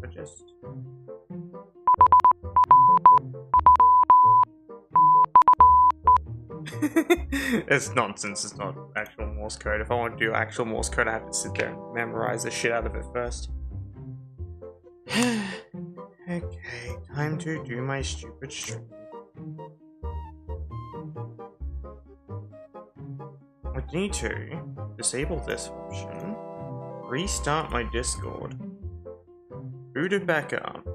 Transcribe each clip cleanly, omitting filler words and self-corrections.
but just... It's nonsense, it's not actual Morse code. If I want to do actual Morse code, I have to sit there and memorize the shit out of it first. Okay, time to do my stupid stream. I need to disable this option, restart my Discord, boot it back up,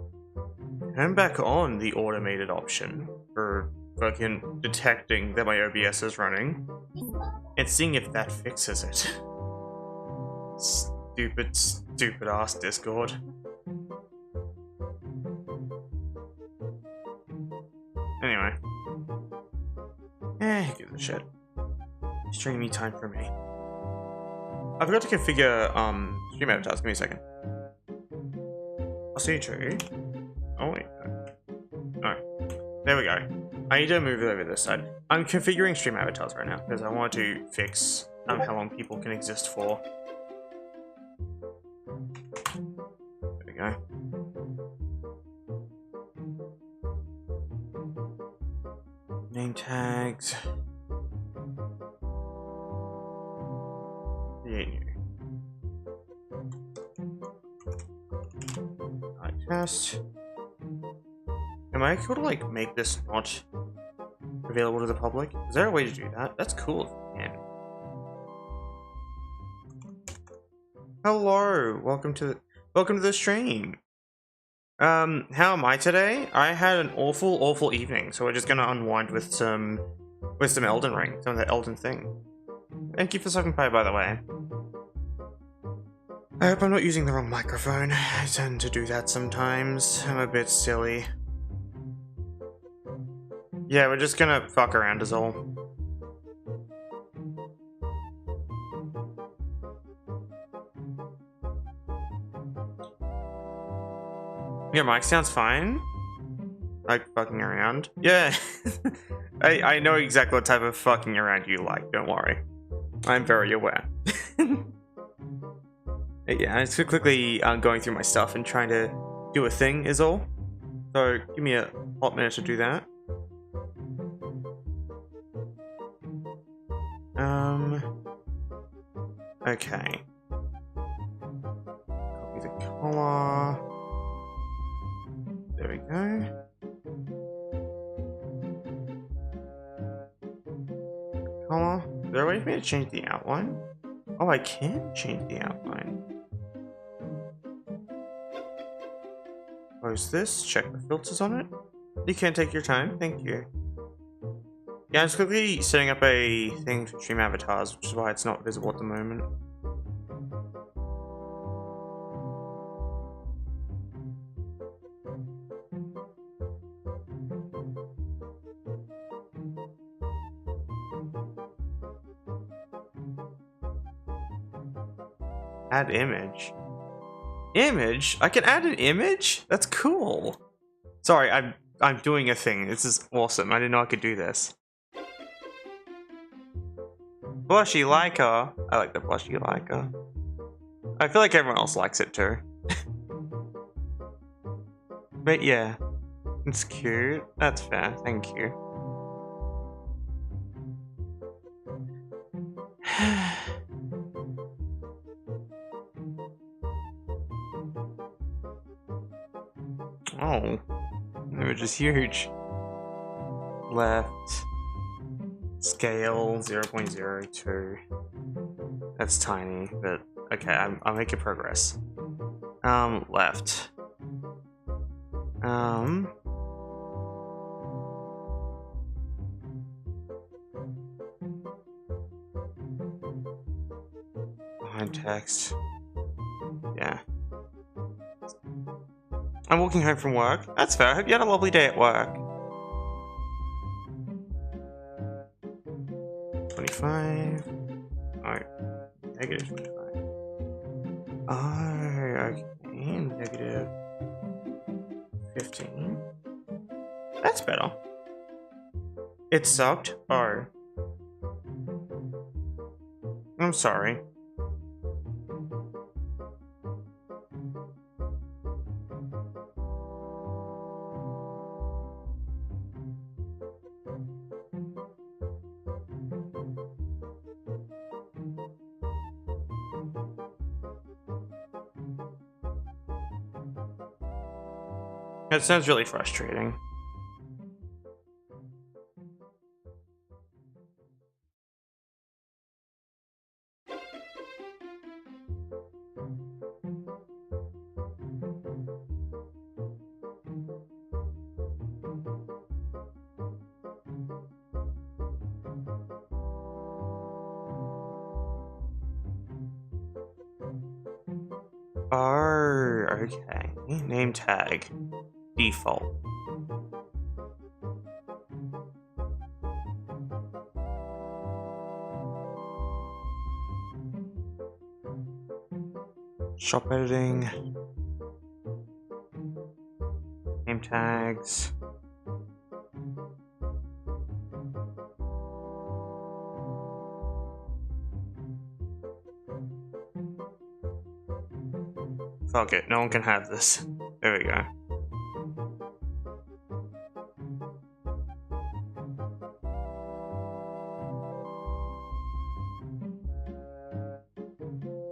turn back on the automated option for fucking detecting that my OBS is running, and seeing if that fixes it. Stupid, stupid ass Discord. Anyway. Who gives a shit. Stream me time for me. I forgot to configure stream avatars. Give me a second. I'll see you too. Oh wait. No. There we go. I need to move it over this side. I'm configuring stream avatars right now because I want to fix how long people can exist for. There we go. Name tags. Create new. Test. Am I able to like make this not available to the public? Is there a way to do that? That's cool if you can. Hello, welcome to the stream. How am I today? I had an awful evening, so we're just gonna unwind with some Elden Ring, some of the Elden thing. Thank you for stopping by the way. I hope I'm not using the wrong microphone. I tend to do that sometimes. I'm a bit silly. Yeah, we're just gonna fuck around is all. Your mic sounds fine. Like fucking around. Yeah. I know exactly what type of fucking around you like, don't worry. I'm very aware. Yeah, I'm just quickly going through my stuff and trying to do a thing is all. So give me a hot minute to do that. Okay. Copy the color. There we go. Color. Is there a way for me to change the outline? Oh, I can change the outline. Close this, check the filters on it. You can take your time, thank you. Yeah, I'm just quickly setting up a thing for stream avatars, which is why it's not visible at the moment. Add image. Image? I can add an image? That's cool. Sorry, I'm doing a thing. This is awesome. I didn't know I could do this. Blushy Layka. I like the blushy Layka. I feel like everyone else likes it too. But yeah, it's cute. That's fair. Thank you. Oh, image is huge. Left. Scale 0.02. That's tiny, but okay, I'm making progress. Left. Behind text. Yeah. I'm walking home from work. That's fair. I hope you had a lovely day at work. 25. Alright. Negative 25. Oh, okay. Negative 15. That's better. It sucked? Oh. I'm sorry. That sounds really frustrating. Oh, okay. Name tag. Default. Shop editing. Name tags. Fuck it, no one can have this. There we go.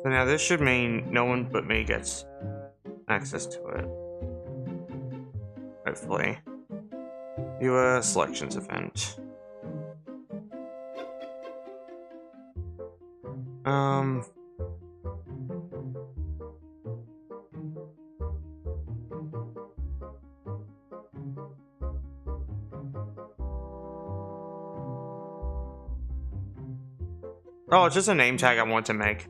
So now this should mean no one but me gets access to it. Hopefully. Viewer selections event. Oh, it's just a name tag I want to make.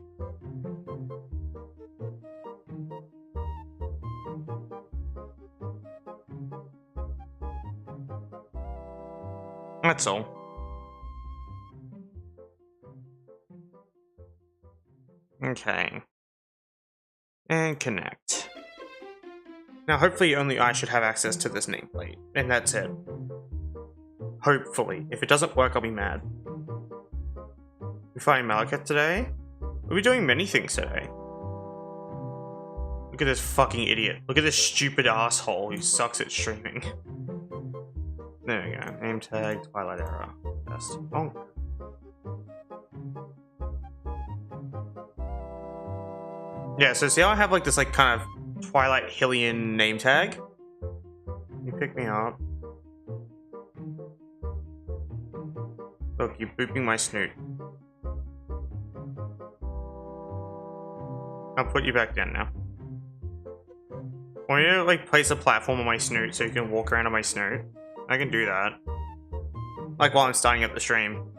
That's all. Okay. And connect. Now, hopefully only I should have access to this nameplate, and that's it. Hopefully. If it doesn't work, I'll be mad. We find Layka today? We'll be doing many things today. Look at this fucking idiot. Look at this stupid asshole who sucks at streaming. There we go. Name tag, Twilight Era. Best. Oh. Yeah, so see how I have like this like kind of Twilight Hillian name tag? You pick me up. Look, you're booping my snoot. I'll put you back down now. Want you to like place a platform on my snoot so you can walk around on my snoot? I can do that. Like while I'm starting up the stream.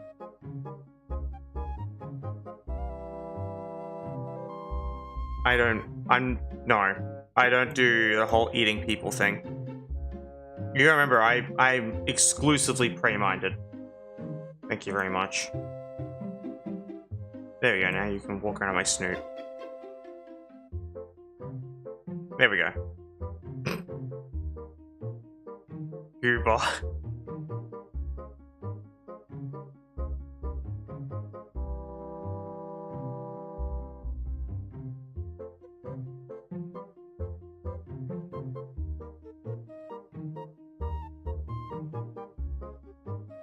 I don't do the whole eating people thing. You gotta remember, I'm exclusively prey-minded. Thank you very much. There we go, now you can walk around on my snoot. There we go. Goober.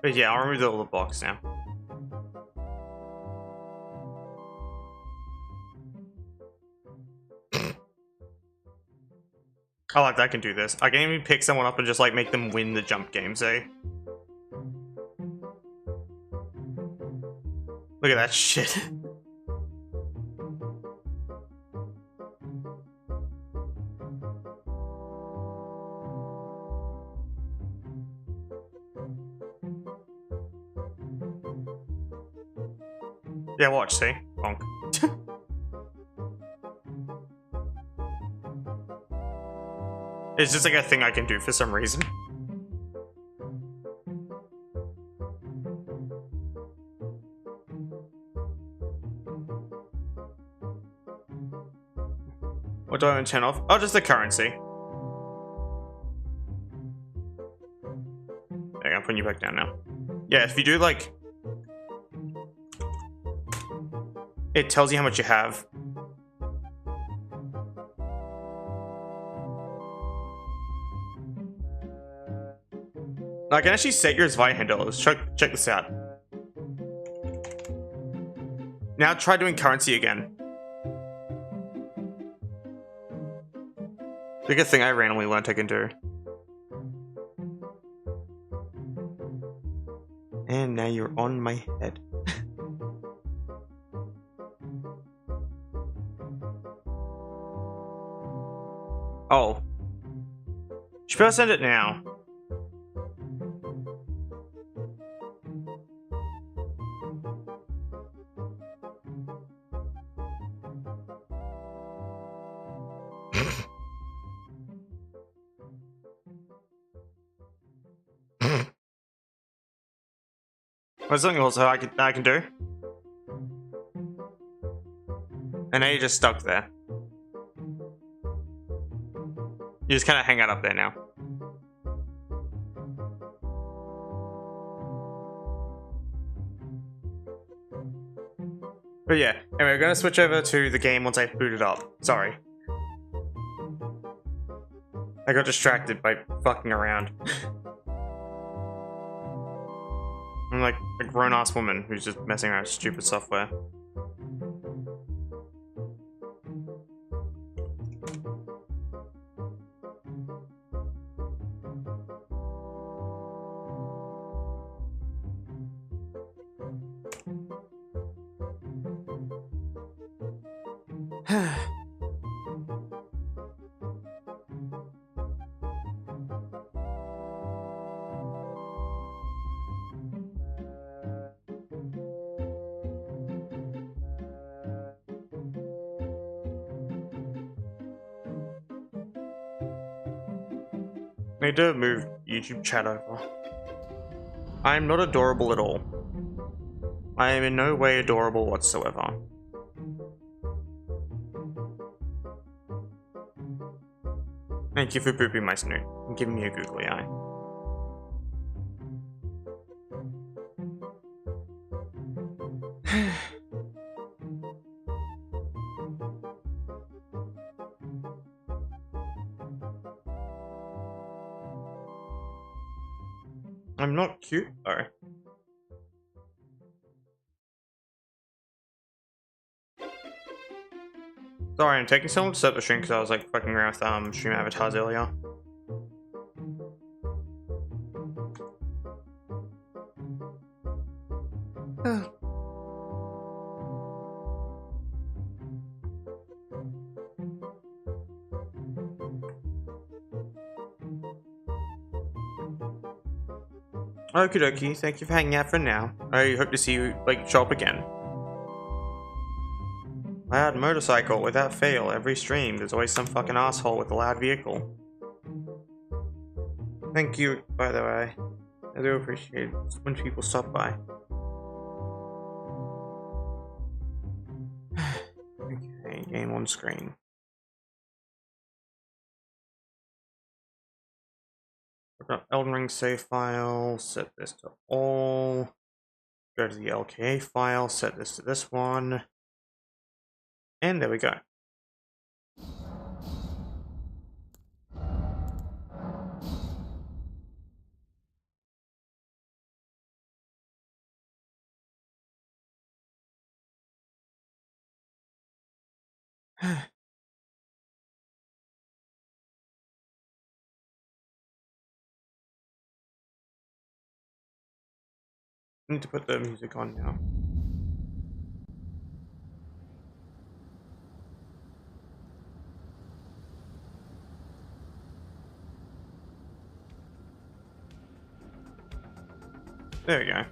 But yeah, I'll remove the little box now. I like that I can do this. I can even pick someone up and just like make them win the jump games, eh? Look at that shit. Yeah, watch, see? Bonk. It's just like a thing I can do for some reason. What do I want to turn off? Oh, just the currency. Okay, I'm putting you back down now. Yeah, if you do like... It tells you how much you have. I can actually set yours via handle. Let's check this out. Now try doing currency again. Biggest thing I randomly learned I can do. now you're on my head. Oh. Should better send it now. There's something also I can do. And now you're just stuck there. You just kind of hang out up there now. But yeah, anyway, we're gonna switch over to the game once I boot it up. Sorry. I got distracted by fucking around. I'm like a grown-ass woman who's just messing around with stupid software. Need to move YouTube chat over. I am not adorable at all. I am in no way adorable whatsoever. Thank you for booping my snoot and giving me a googly eye. I'm not cute though. Sorry, I'm taking so long to set the stream because I was like fucking around with stream avatars earlier. Okie dokie, thank you for hanging out for now. I hope to see you, like, show up again. Loud motorcycle, without fail, every stream, there's always some fucking asshole with a loud vehicle. Thank you, by the way. I do appreciate it when people stop by. Okay, game on screen. Elden Ring save file, set this to all. Go to the LKA file, set this to this one. And there we go. I need to put the music on now. There we go.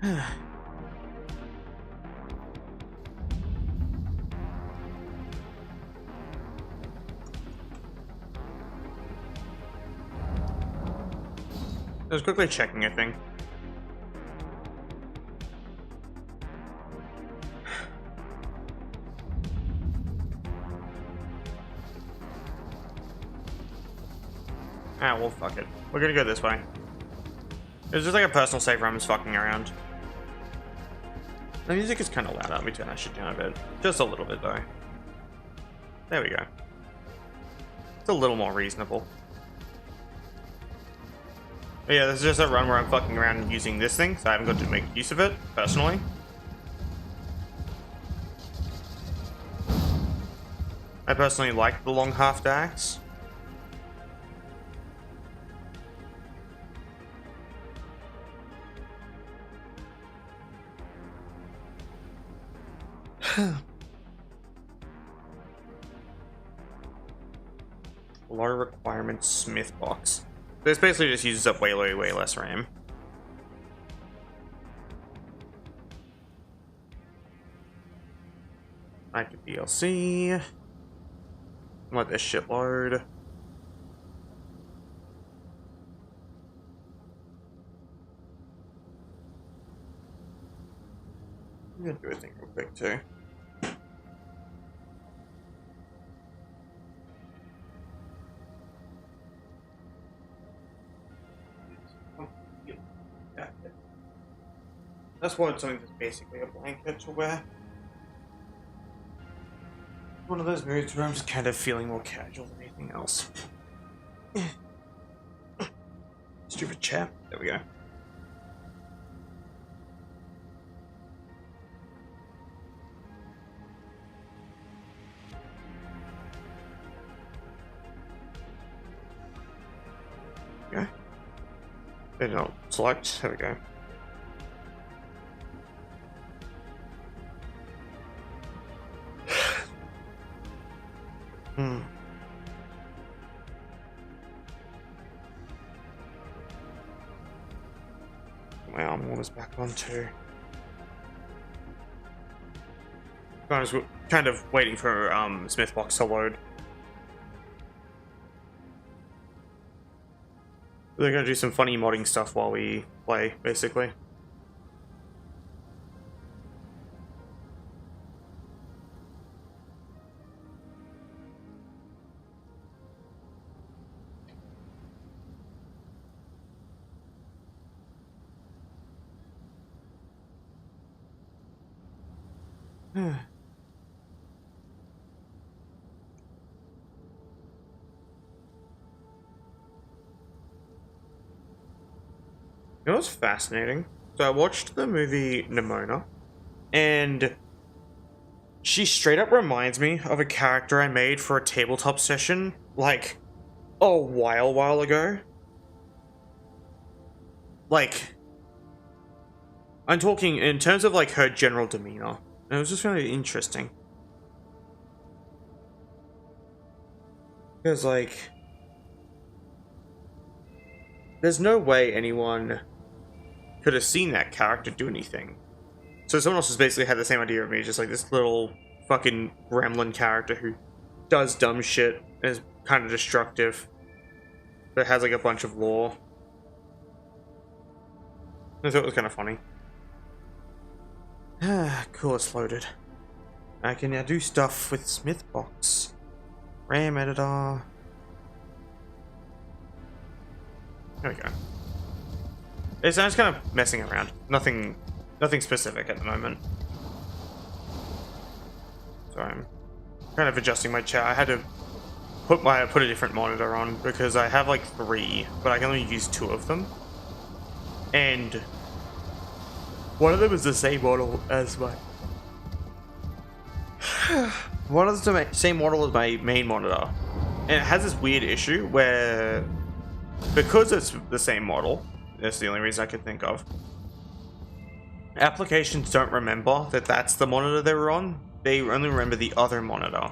I was quickly checking a thing. Ah, well, fuck it. We're gonna go this way. It was just like a personal save where I'm just fucking around. The music is kind of loud. Let me turn that shit down a bit. Just a little bit, though. There we go. It's a little more reasonable. But yeah, this is just a run where I'm fucking around and using this thing, so I haven't got to make use of it, personally. I personally like the long half axe. Low requirement smith box. This basically just uses up way less RAM. Active DLC. Let this shit load. I'm gonna do a thing real quick too. That's why it's something that's basically a blanket to wear. One of those moods where I'm just kind of feeling more casual than anything else. Stupid chair. There we go. Okay. Then I'll select. There we go. My arm warmer's back on too. I was kind of waiting for Smith box to load. They're gonna do some funny modding stuff while we play, basically. It was fascinating. So I watched the movie Nimona, and she straight up reminds me of a character I made for a tabletop session, like, a while ago. Like, I'm talking in terms of, like, her general demeanor. And it was just really interesting. Because, like, there's no way anyone could have seen that character do anything. So someone else has basically had the same idea of me, just like this little fucking gremlin character who does dumb shit and is kind of destructive, but has like a bunch of lore. I thought it was kind of funny. Cool, it's loaded. I can now do stuff with Smithbox. RAM editor. There we go. I'm just kind of messing around. Nothing specific at the moment. So I'm kind of adjusting my chair. I had to put a different monitor on because I have like 3, but I can only use 2 of them. And one of them is the same model as my one of the same model as my main monitor. And it has this weird issue where, because it's the same model, that's the only reason I could think of, applications don't remember that that's the monitor they were on. They only remember the other monitor.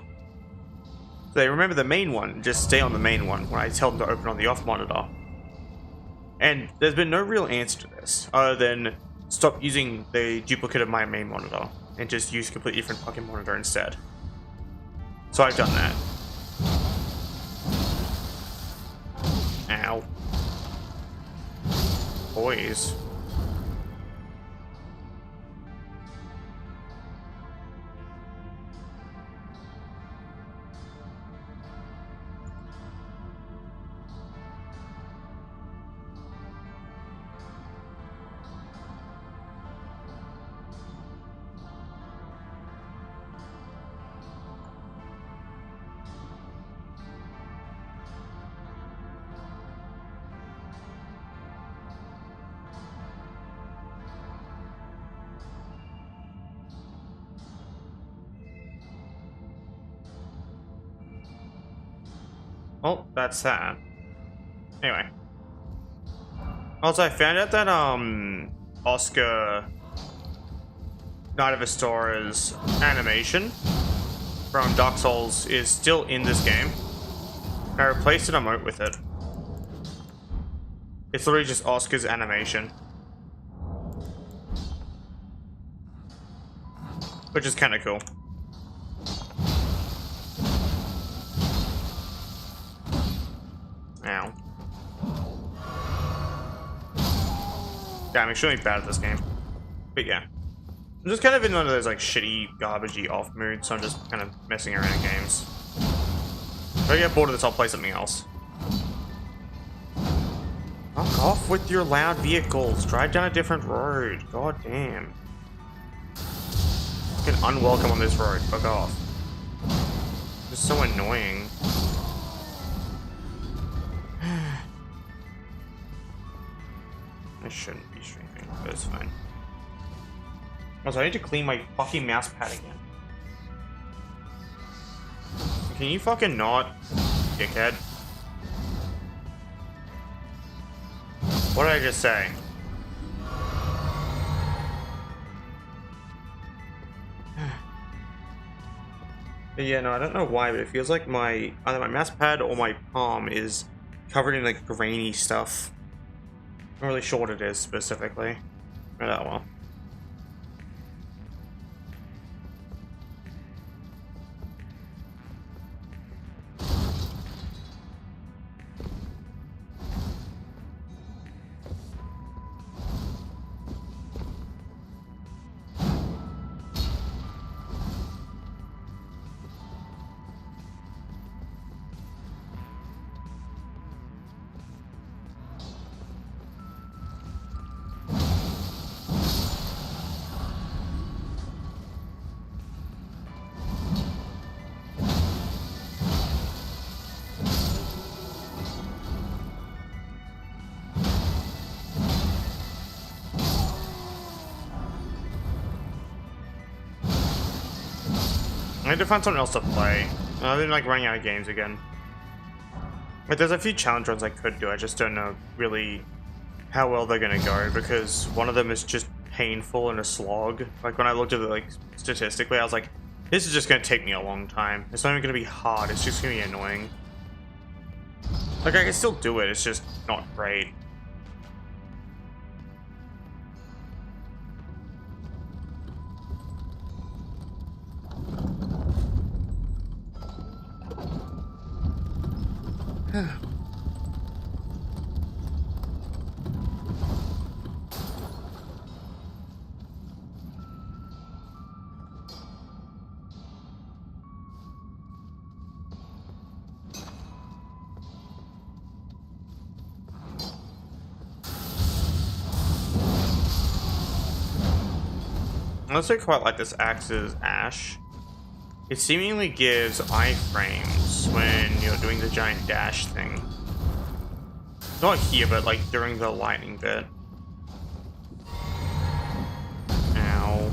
So they remember the main one, just stay on the main one when I tell them to open on the off monitor. And there's been no real answer to this, other than stop using the duplicate of my main monitor and just use a completely different fucking monitor instead. So I've done that. Ow. Boys. Well, that's that. Anyway. Also, I found out that, Oscar Knight of Astora's animation from Dark Souls is still in this game. I replaced an emote with it. It's literally just Oscar's animation. Which is kind of cool. Ow. Yeah, I'm extremely bad at this game. But yeah. I'm just kind of in one of those like shitty, garbagey off moods, so I'm just kind of messing around in games. If I get bored of this, I'll play something else. Fuck off with your loud vehicles. Drive down a different road. God damn. Fucking unwelcome on this road. Fuck off. It's so annoying. I shouldn't be streaming, but it's fine. Also, I need to clean my fucking mouse pad again. Can you fucking not, dickhead? What did I just say? But yeah, no, I don't know why, but it feels like my either my mouse pad or my palm is covered in like grainy stuff. I'm not really sure what it is specifically. But oh well. I need to find something else to play. I've been like running out of games again. Like there's a few challenge runs I could do, I just don't know really how well they're gonna go because one of them is just painful and a slog. Like when I looked at it like statistically, I was like, this is just gonna take me a long time. It's not even gonna be hard, it's just gonna be annoying. Like I can still do it, it's just not great. I also quite like this axe's ash. It seemingly gives iframes when you're doing the giant dash thing. Not here, but like during the lightning bit. Ow.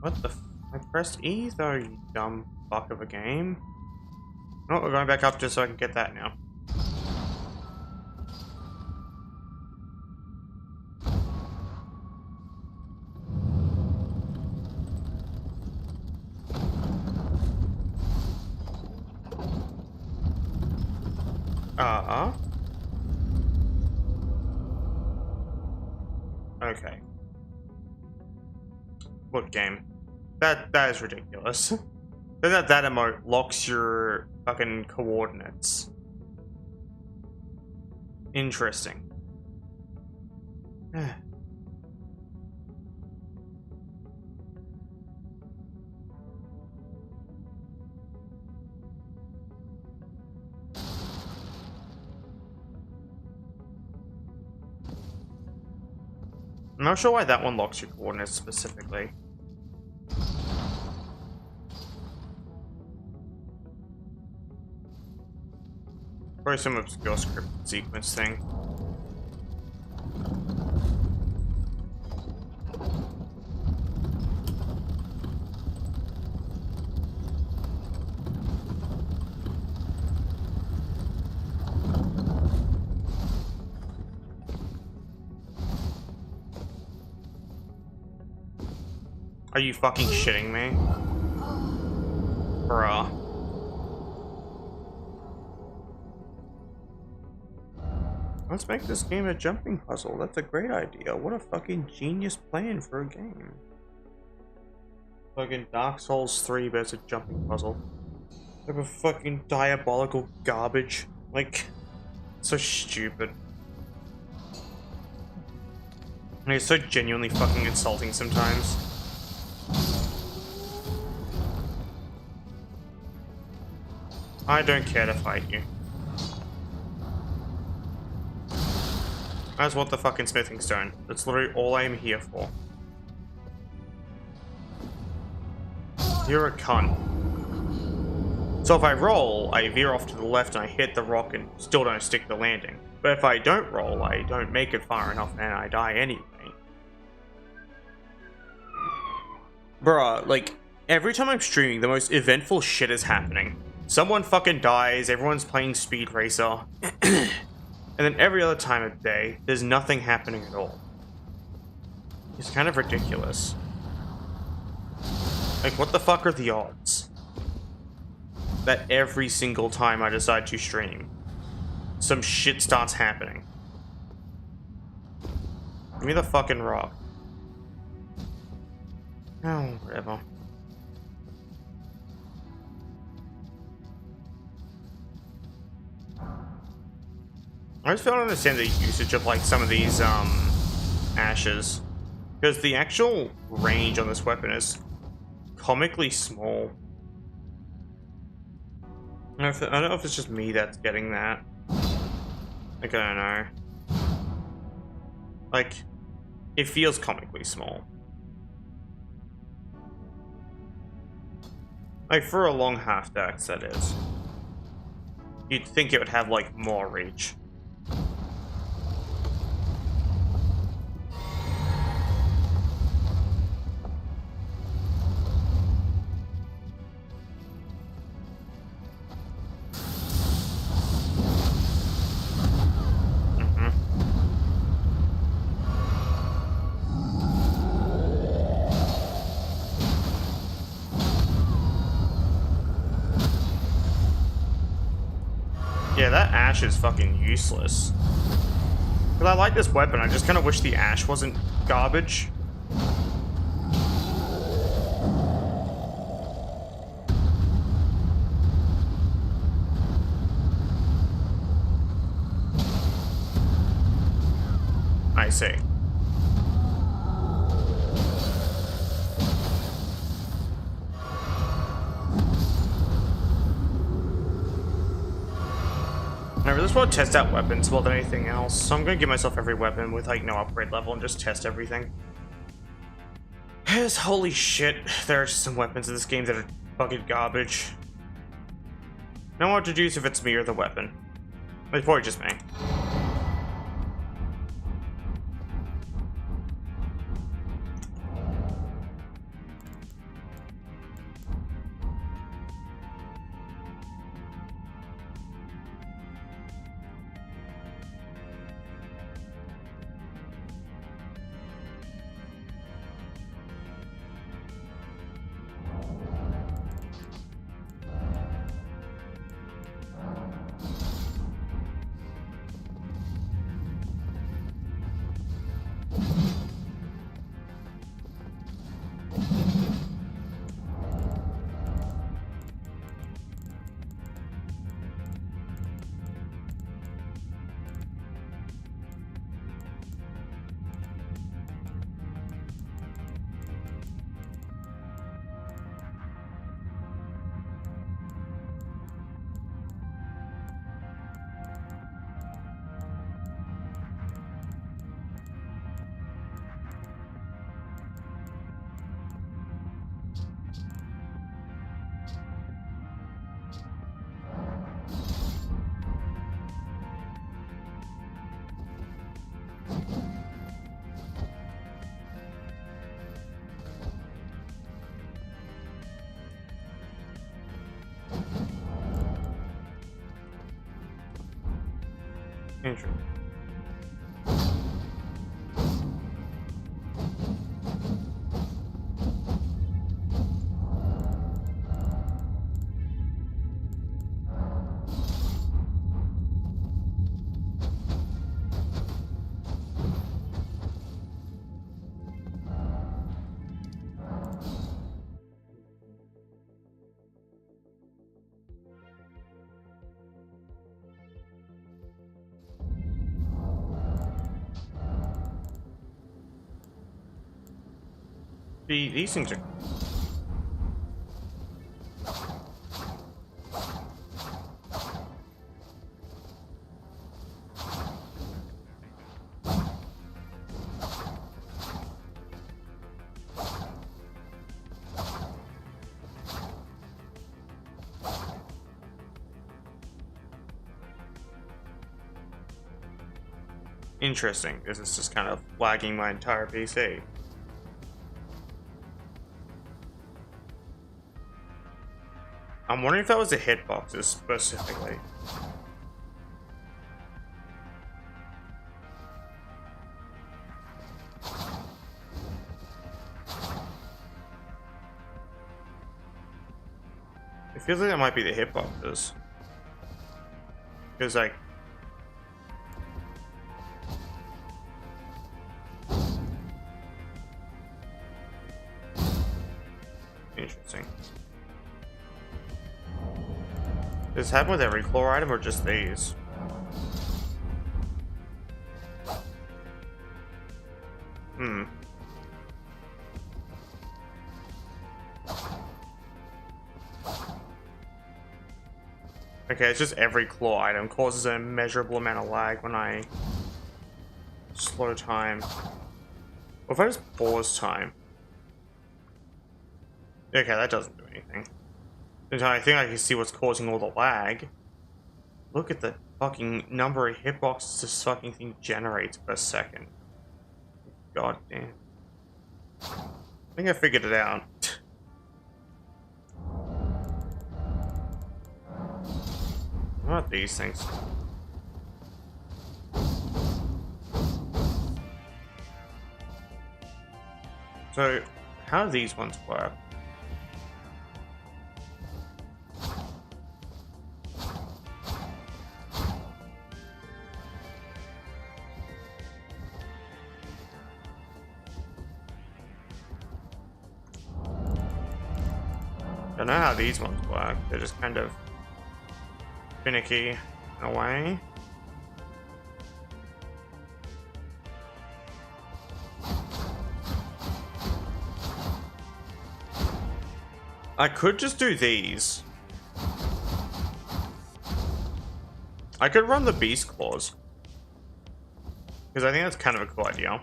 What the f- I pressed E though, you dumb fuck of a game. Oh, we're going back up just so I can get that now. Okay. What game? That is ridiculous. Then that emote locks your fucking coordinates. Interesting. I'm not sure why that one locks your coordinates specifically. Probably some obscure script sequence thing. Are you fucking shitting me? Bruh. Let's make this game a jumping puzzle. That's a great idea. What a fucking genius plan for a game. Fucking Dark Souls 3, but it's a jumping puzzle. Like a fucking diabolical garbage. Like, so stupid. And it's so genuinely fucking insulting sometimes. I don't care to fight you. I just want the fucking smithing stone. That's literally all I am here for. You're a cunt. So if I roll, I veer off to the left and I hit the rock and still don't stick the landing. But if I don't roll, I don't make it far enough and I die anyway. Bruh, like, every time I'm streaming, the most eventful shit is happening. Someone fucking dies, everyone's playing Speed Racer. And then every other time of day, there's nothing happening at all. It's kind of ridiculous. Like, what the fuck are the odds? That every single time I decide to stream, some shit starts happening. Give me the fucking rock. Oh, whatever. I just don't understand the usage of like some of these ashes, because the actual range on this weapon is comically small. I don't know if it's just me that's getting that. Like, I don't know. Like, it feels comically small. Like, for a long half-dex, that is. You'd think it would have, like, more reach. Yeah, that ash is fucking useless. Because I like this weapon, I just kind of wish the ash wasn't garbage. I see. I really just want to test out weapons more than anything else, so I'm going to give myself every weapon with like no upgrade level and just test everything. Because holy shit, there are just some weapons in this game that are fucking garbage. I don't want to deduce if it's me or the weapon. It's probably just me. Interesting. These things are... Interesting. This is just kind of lagging my entire PC. I'm wondering if that was the hitboxes specifically. It feels like that might be the hitboxes. Because, like... Interesting. Does this happen with every core item or just these? Okay, it's just every claw item causes an immeasurable amount of lag when I slow time. Or if I just pause time. Okay, that doesn't do anything. I think I can see what's causing all the lag. Look at the fucking number of hitboxes this fucking thing generates per second. God damn. I think I figured it out. What about these things? So, how do these ones work? Don't know how these ones work. They're just kind of finicky in a way. I could just do these. I could run the beast claws. Because I think that's kind of a cool idea.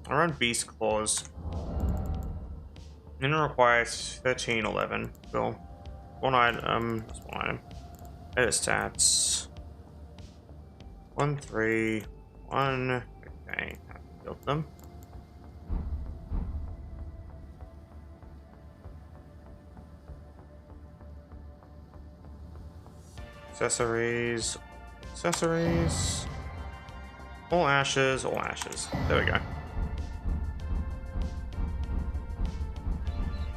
I'll run beast claws. And it requires 13, 11. Cool. One item. That's one item. Edit stats. 1, 3, 1. Okay, I built them. Accessories. Accessories. All ashes, all ashes. There we go.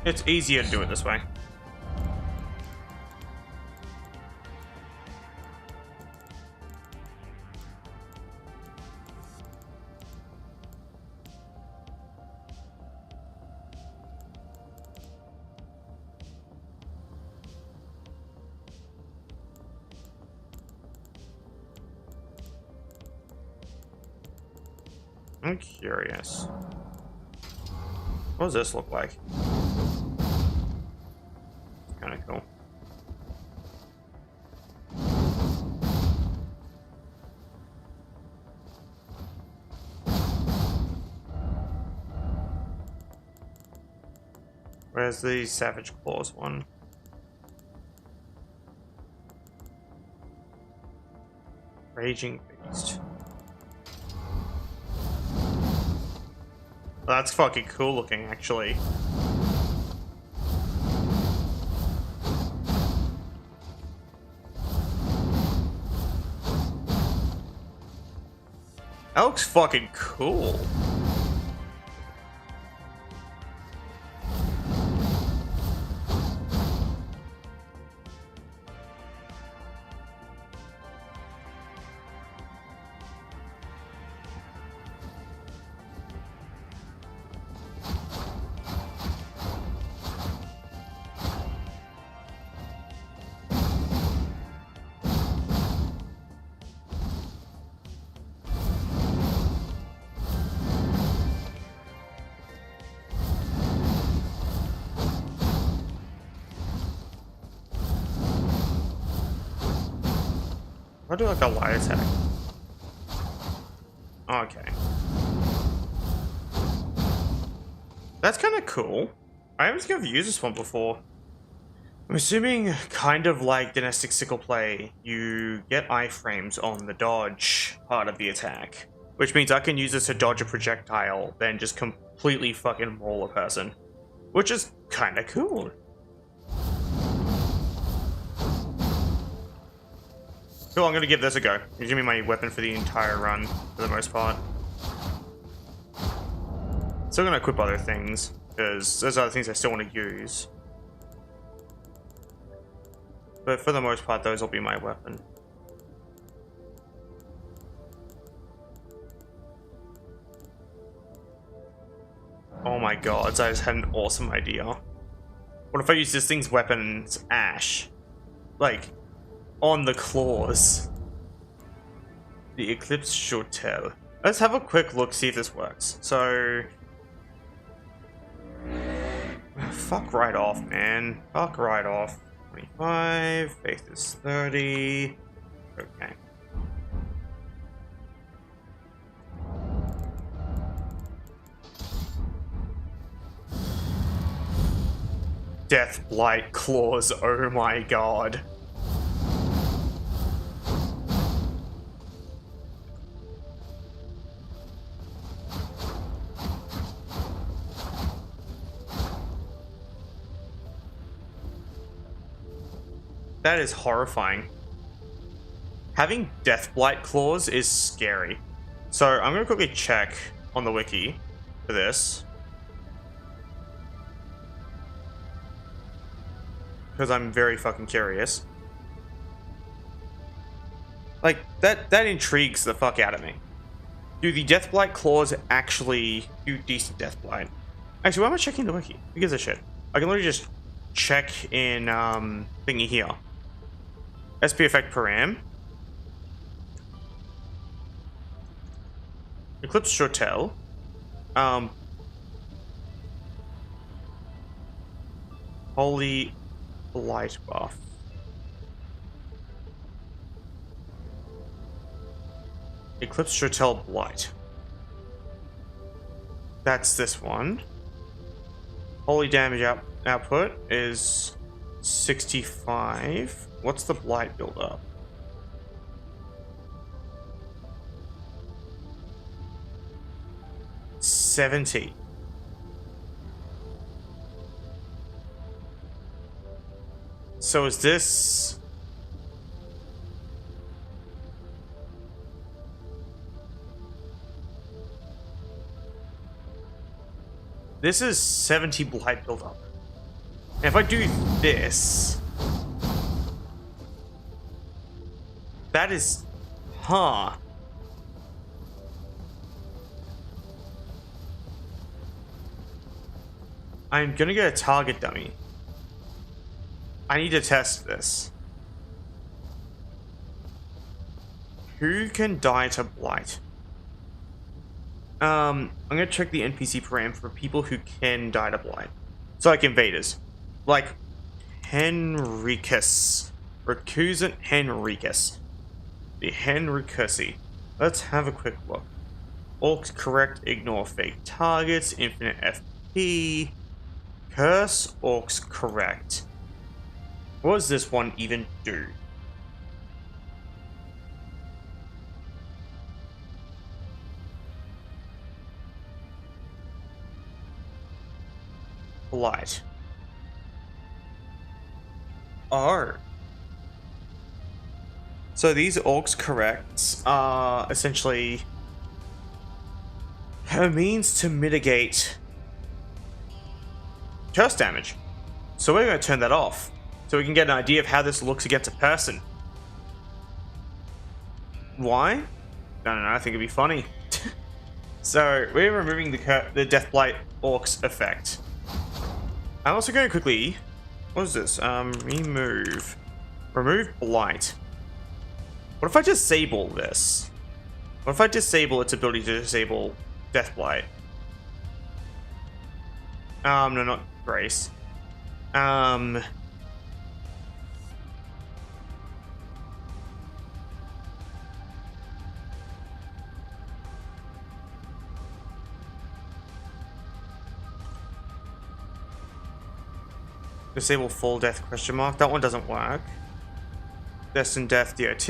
It's easier to do it this way. I'm curious. What does this look like? Kind of cool. Where's the Savage Claws one? Raging Beast. That's fucking cool looking, actually. That looks fucking cool. I'll do like a light attack. Okay. That's kind of cool. I haven't think I've used this one before. I'm assuming kind of like Dynastic Sickle Play, you get iframes on the dodge part of the attack. Which means I can use this to dodge a projectile, then just completely fucking maul a person. Which is kind of cool. Cool, I'm gonna give this a go. It's gonna be my weapon for the entire run, for the most part. Still gonna equip other things, because there's other things I still want to use. But for the most part, those will be my weapon. Oh my god, I just had an awesome idea. What if I use this thing's weapon's ash? Like, on the claws. The eclipse should tell. Let's have a quick look, see if this works. So... fuck right off, man. Fuck right off. 25, faith is 30. Okay. Death Blight Claws, oh my god. That is horrifying. Having Deathblight Claws is scary. So I'm gonna quickly check on the wiki for this. Because I'm very fucking curious. Like, that intrigues the fuck out of me. Do the Deathblight Claws actually do decent Deathblight? Actually, why am I checking the wiki? Who gives a shit? I can literally just check in thingy here. SP effect param. Eclipse Shotel. Holy Light buff. Eclipse Shotel Blight. That's this one. Holy damage output is 65. What's the blight build up? $70. So is this... This is 70 blight build up. And if I do this... That is... Huh. I'm gonna get a target dummy. I need to test this. Who can die to blight? I'm gonna check the NPC param for people who can die to blight. So like invaders. Like Henricus. Recusant Henricus. The Henricusi. Let's have a quick look. Orcs correct, ignore fake targets, infinite FP. Curse, orcs correct. What does this one even do? Light. Oh. So these orcs corrects are essentially a means to mitigate curse damage. So we're going to turn that off so we can get an idea of how this looks against a person. Why? I don't know, I think it'd be funny. So we're removing the Deathblight Orcs effect. I'm also going to quickly, what is this? Remove Blight. What if I disable this? What if I disable its ability to disable Deathblight? No, not Grace. Disable full death question mark. That one doesn't work. Destined death DOT.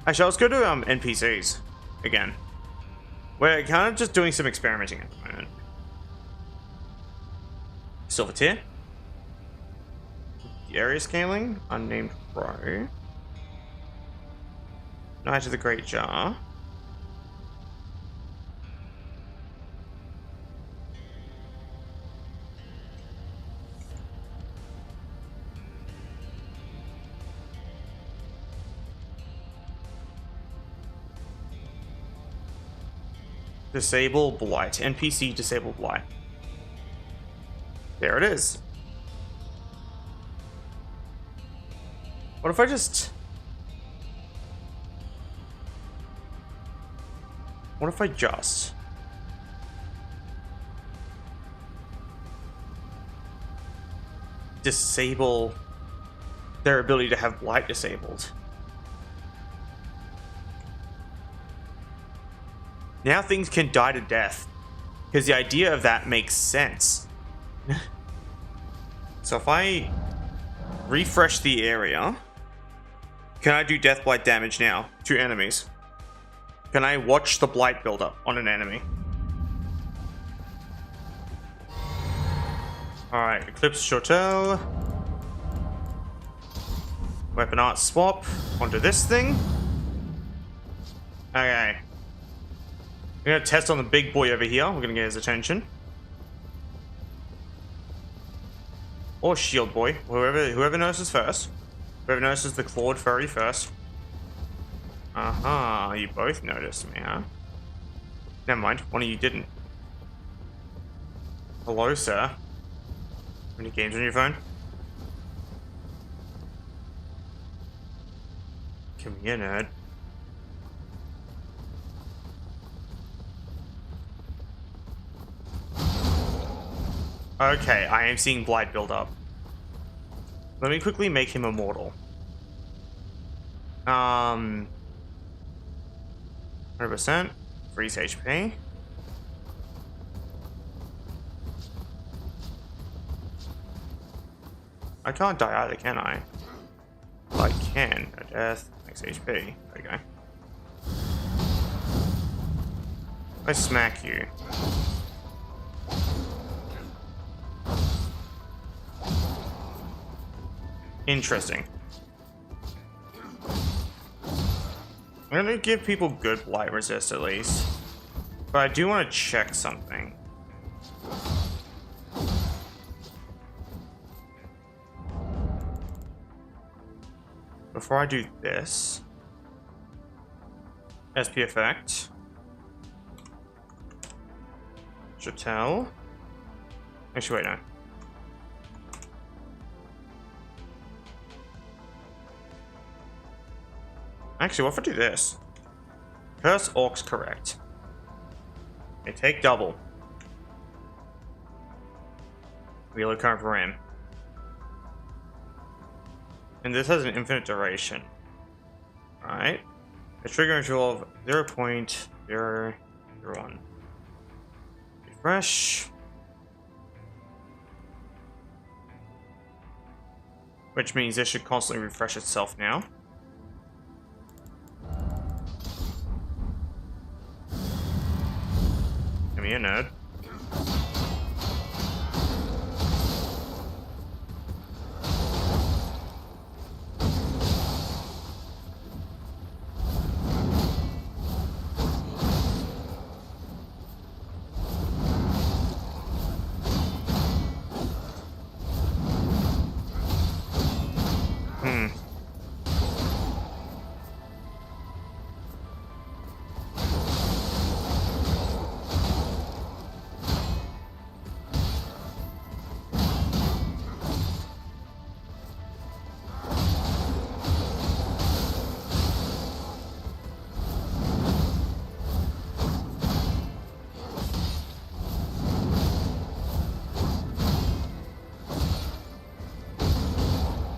Actually, let's go to NPCs again. We're kind of just doing some experimenting at the moment. Silver tier. Area scaling. Unnamed pro. Knight of the Great Jar. Disable Blight. NPC disable Blight. There it is. What if I just... What if I just... disable their ability to have Blight disabled? Now things can die to death. Because the idea of that makes sense. So if I refresh the area, can I do Deathblight damage now to enemies? Can I watch the Blight build up on an enemy? Alright, Eclipse Shortel. Weapon art swap onto this thing. Okay. We're gonna test on the big boy over here. We're gonna get his attention. Or shield boy. Whoever notices first. Whoever notices the clawed furry first. Aha, you both noticed me, huh? Never mind, one of you didn't. Hello, sir. Any games on your phone? Come here, nerd. Okay, I am seeing Blight build up. Let me quickly make him immortal. 100%. Freeze HP. I can't die either, can I? Well, I can. No death. Max HP. There we go. I smack you. Interesting. I'm gonna give people good Blight resist at least. But I do want to check something. Before I do this, SP effect. Shortel. Actually, wait, no. Actually, what if I do this? Curse Orcs correct. They take double. Wheel of current ram. And this has an infinite duration. Alright. A trigger interval of 0.001. Refresh. Which means this should constantly refresh itself now. Give me a nerd.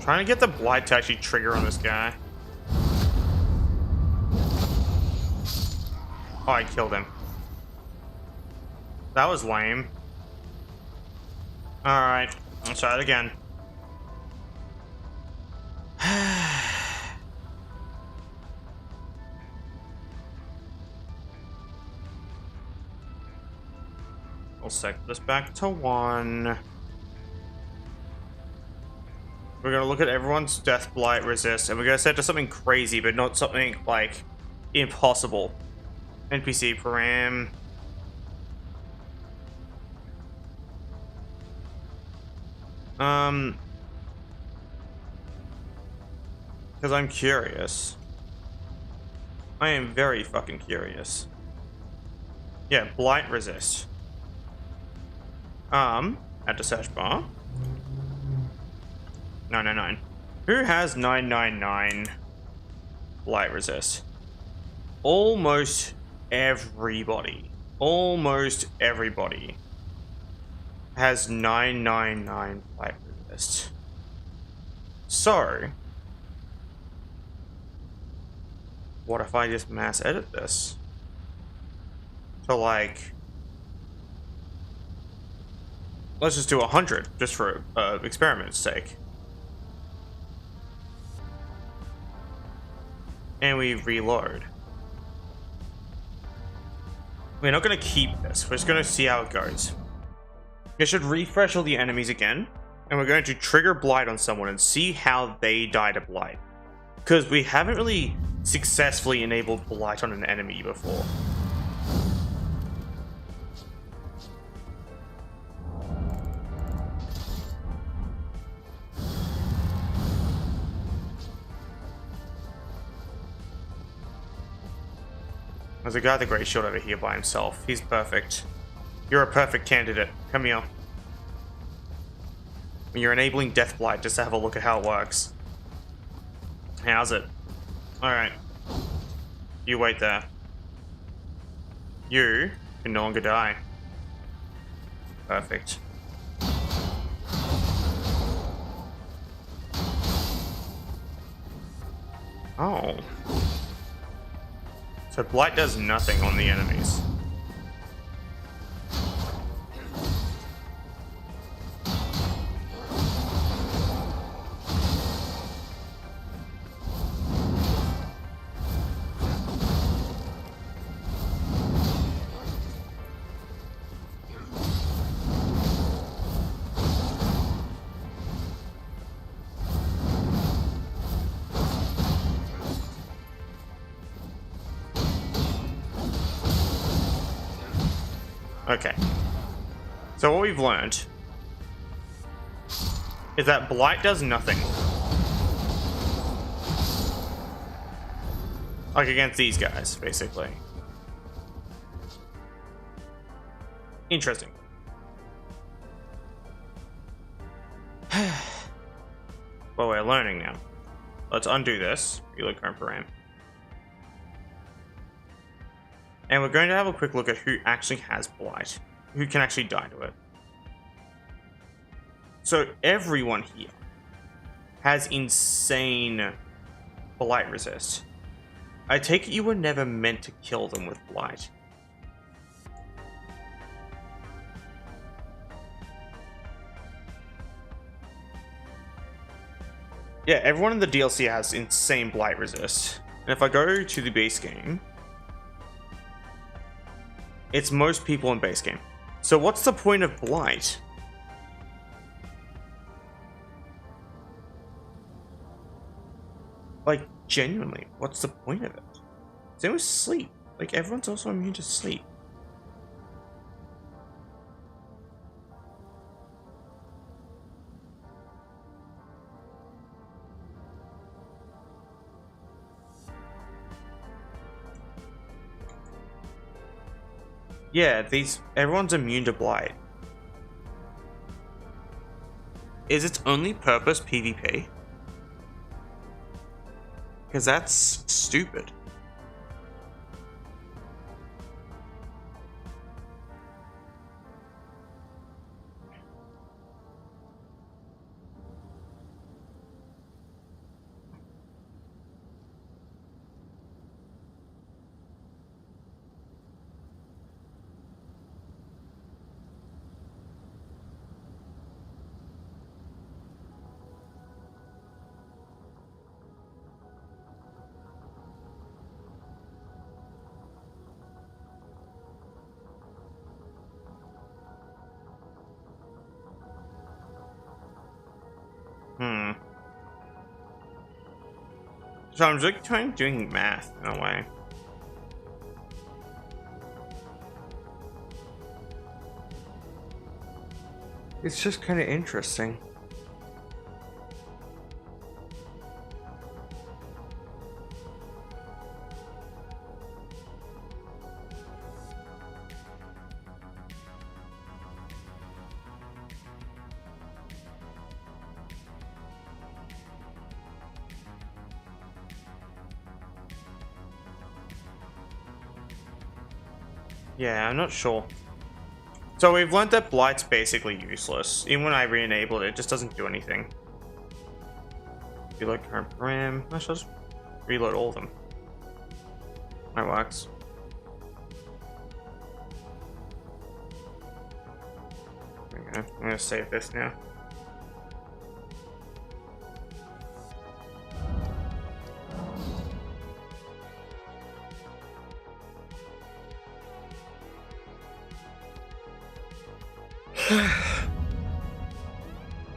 Trying to get the blight to actually trigger on this guy. Oh, I killed him. That was lame. Alright, let's try it again. We'll set this back to 1. We're gonna look at everyone's death blight resist, and we're gonna set to something crazy, but not something like impossible. NPC param. Because I'm curious. I am very fucking curious. Yeah, blight resist. At the search bar. 999. Who has 999 blight resist? Almost everybody. Almost everybody has 999 blight resist. So, what if I just mass edit this to like, let's just do 100 just for experiment's sake. And we reload. We're not going to keep this. We're just going to see how it goes. We should refresh all the enemies again. And we're going to trigger Blight on someone and see how they die to Blight. Because we haven't really successfully enabled Blight on an enemy before. There's a guy with a great shield over here by himself. He's perfect. You're a perfect candidate. Come here. You're enabling Death Blight just to have a look at how it works. How's it? Alright. You wait there. You can no longer die. Perfect. Oh. So Blight does nothing on the enemies. Okay. So what we've learned is that Blight does nothing. Like against these guys, basically. Interesting. Well, we're learning now. Let's undo this. Reload current param. And we're going to have a quick look at who actually has Blight. Who can actually die to it. So everyone here has insane Blight resist. I take it you were never meant to kill them with Blight. Yeah, everyone in the DLC has insane Blight resist. And if I go to the base game, it's most people in base game. So what's the point of Blight? Like, genuinely, what's the point of it? Same with sleep. Like, everyone's also immune to sleep. Yeah, everyone's immune to Blight. Is its only purpose PvP? Because that's stupid. So I'm just trying doing math in a way. It's just kind of interesting. Yeah, I'm not sure. So we've learned that Blight's basically useless. Even when I re-enabled it, it just doesn't do anything. Reload current RAM. I should just reload all of them. That works. Okay, I'm gonna save this now.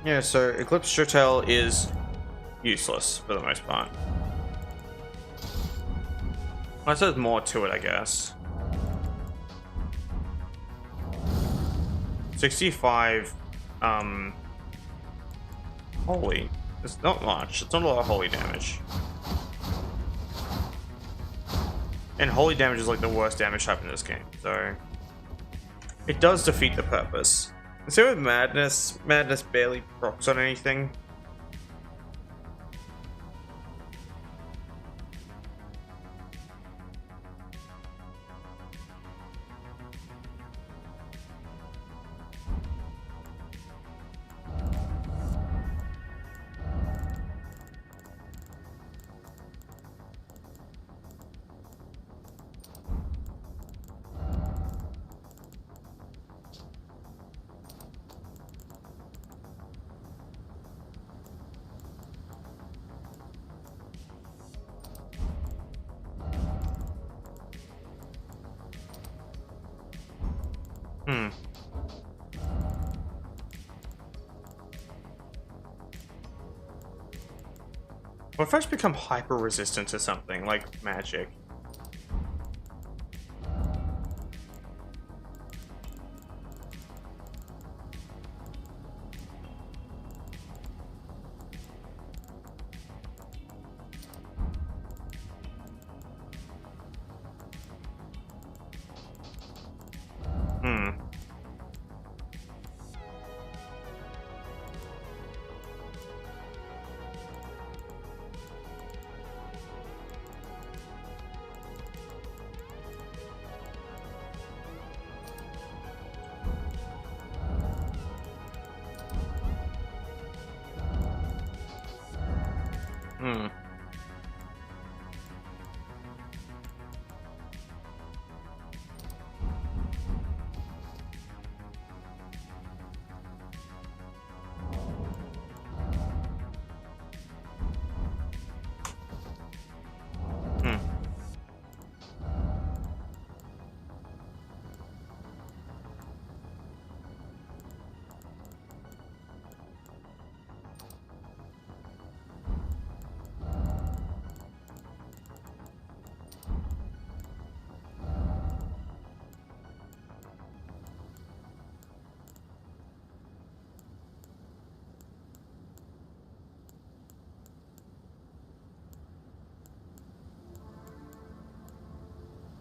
Yeah, so Eclipse Showtail is useless for the most part. Unless there's more to it, I guess. 65, holy. It's not much. It's not a lot of holy damage. And holy damage is like the worst damage type in this game, so it does defeat the purpose. Same with Madness. Madness barely procs on anything. What if I just become hyper resistant to something like magic?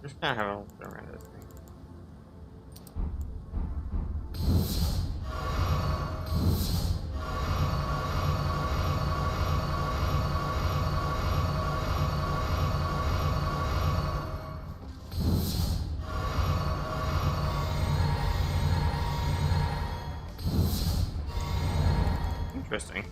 Just kind of have a look around this thing. Interesting.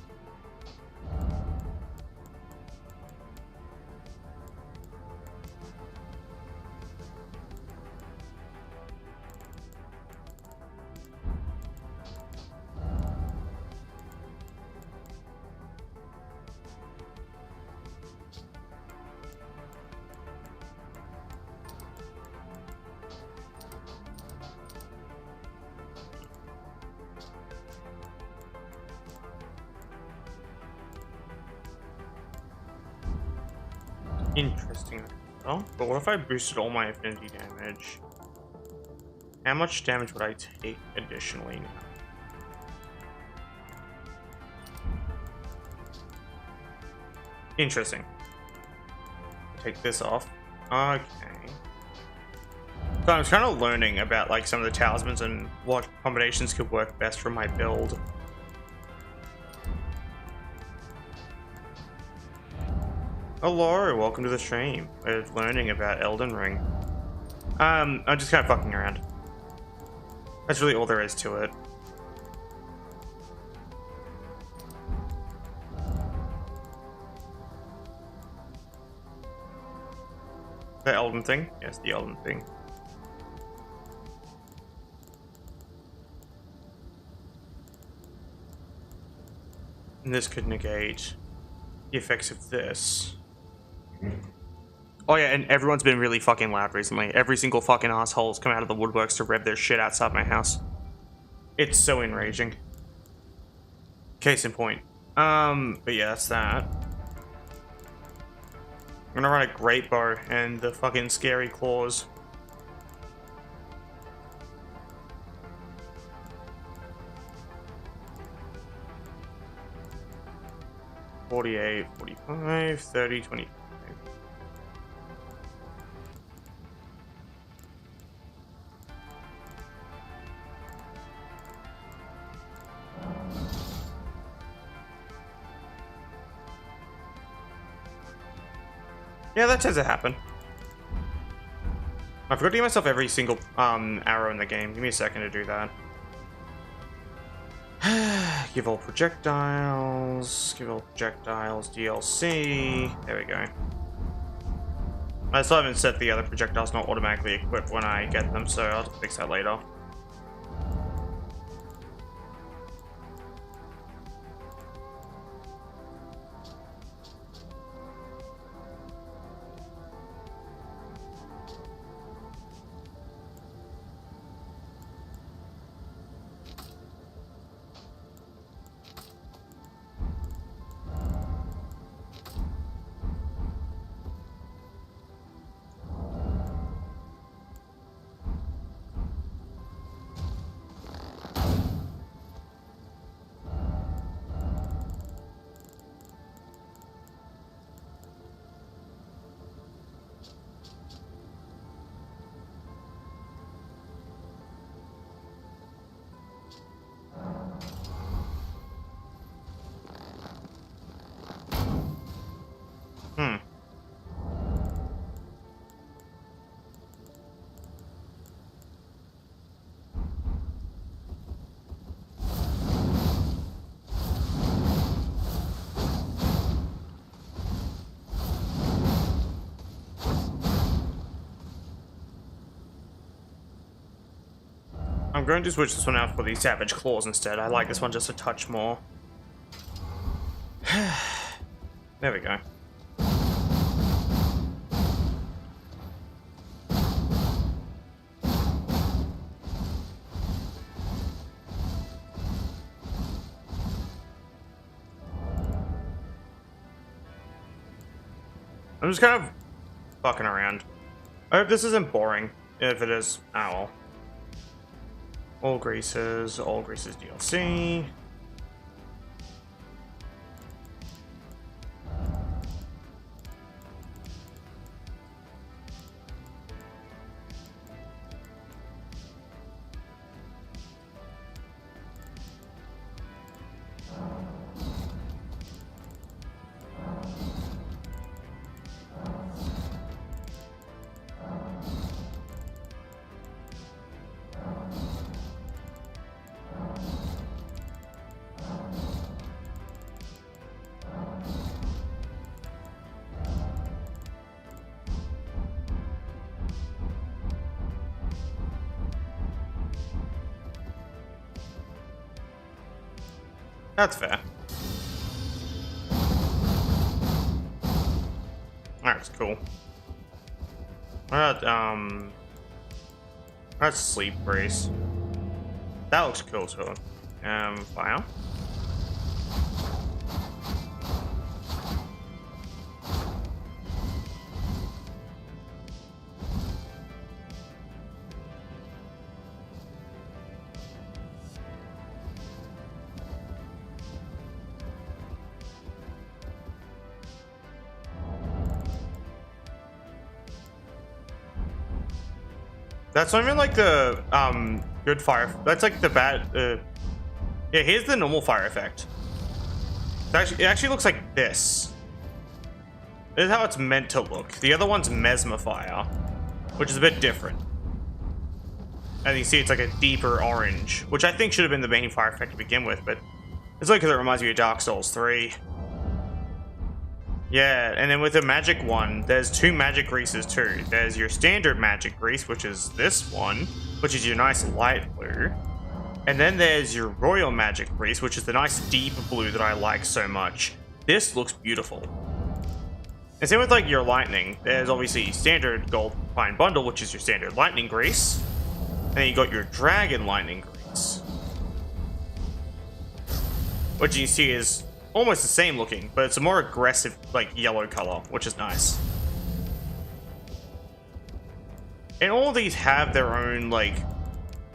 Interesting. Oh, but what if I boosted all my affinity damage? How much damage would I take additionally now? Interesting. Take this off. Okay. So I'm kind of learning about like some of the talismans and what combinations could work best for my build. Hello, welcome to the stream. We're learning about Elden Ring. I'm just kind of fucking around. That's really all there is to it. The Elden thing? Yes, the Elden thing. And this could negate the effects of this. Oh yeah, and everyone's been really fucking loud recently. Every single fucking asshole's come out of the woodworks to rev their shit outside my house. It's so enraging. Case in point. But yeah, that's that. I'm gonna run a great bow and the fucking scary claws. $48, $45, $30, $25. Yeah, that tends to happen. I forgot to give myself every single arrow in the game. Give me a second to do that. Give all projectiles. Give all projectiles DLC. There we go. I still haven't set the other projectiles not automatically equipped when I get them, so I'll have to fix that later. I'm going to switch this one out for the Savage Claws instead. I like this one just a touch more. There we go. I'm just kind of fucking around. I hope this isn't boring. If it is, oh well. All Greases DLC. That's fair. That's cool. That's Sleep Brace. That looks cool too. Fire. That's not even like the good fire. That's like the bad. Yeah, here's the normal fire effect. It actually looks like this. This is how it's meant to look. The other one's Mesmer Fire, which is a bit different. And you see it's like a deeper orange, which I think should have been the main fire effect to begin with, but it's like because it reminds me of Dark Souls 3. Yeah, and then with the magic one, there's two magic greases too. There's your standard magic grease, which is this one, which is your nice light blue. And then there's your royal magic grease, which is the nice deep blue that I like so much. This looks beautiful. And same with like your lightning. There's obviously standard gold fine bundle, which is your standard lightning grease. And then you got your dragon lightning grease, which you see is almost the same looking, but it's a more aggressive like yellow color, which is nice. And all of these have their own like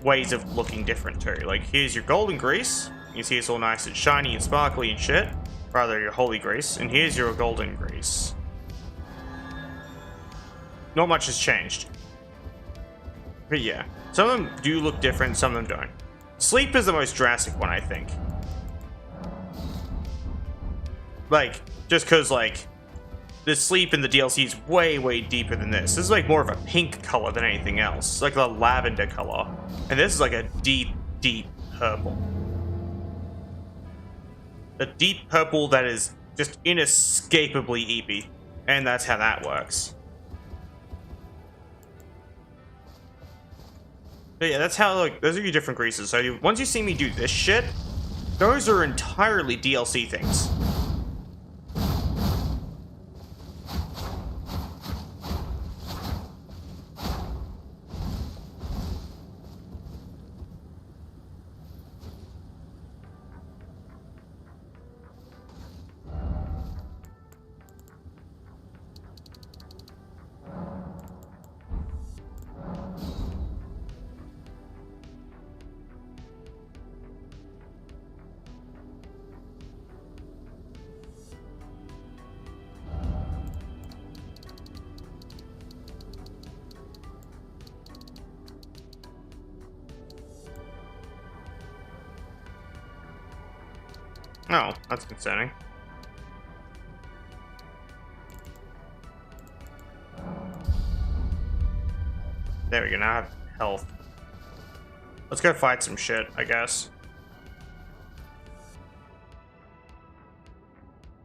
ways of looking different too. Like here's your golden grease. You see it's all nice and shiny and sparkly and shit. Rather your holy grease. And here's your golden grease. Not much has changed. But yeah, some of them do look different, some of them don't. Sleep is the most drastic one, I think. Like, just because, like, the sleep in the DLC is way, way deeper than this. This is, like, more of a pink color than anything else. It's like a lavender color. And this is, like, a deep, deep purple. A deep purple that is just inescapably eepy. And that's how that works. But yeah, that's how, like, those are your different greases. So once you see me do this shit, those are entirely DLC things. Oh, that's concerning. There we go, now I have health. Let's go fight some shit, I guess.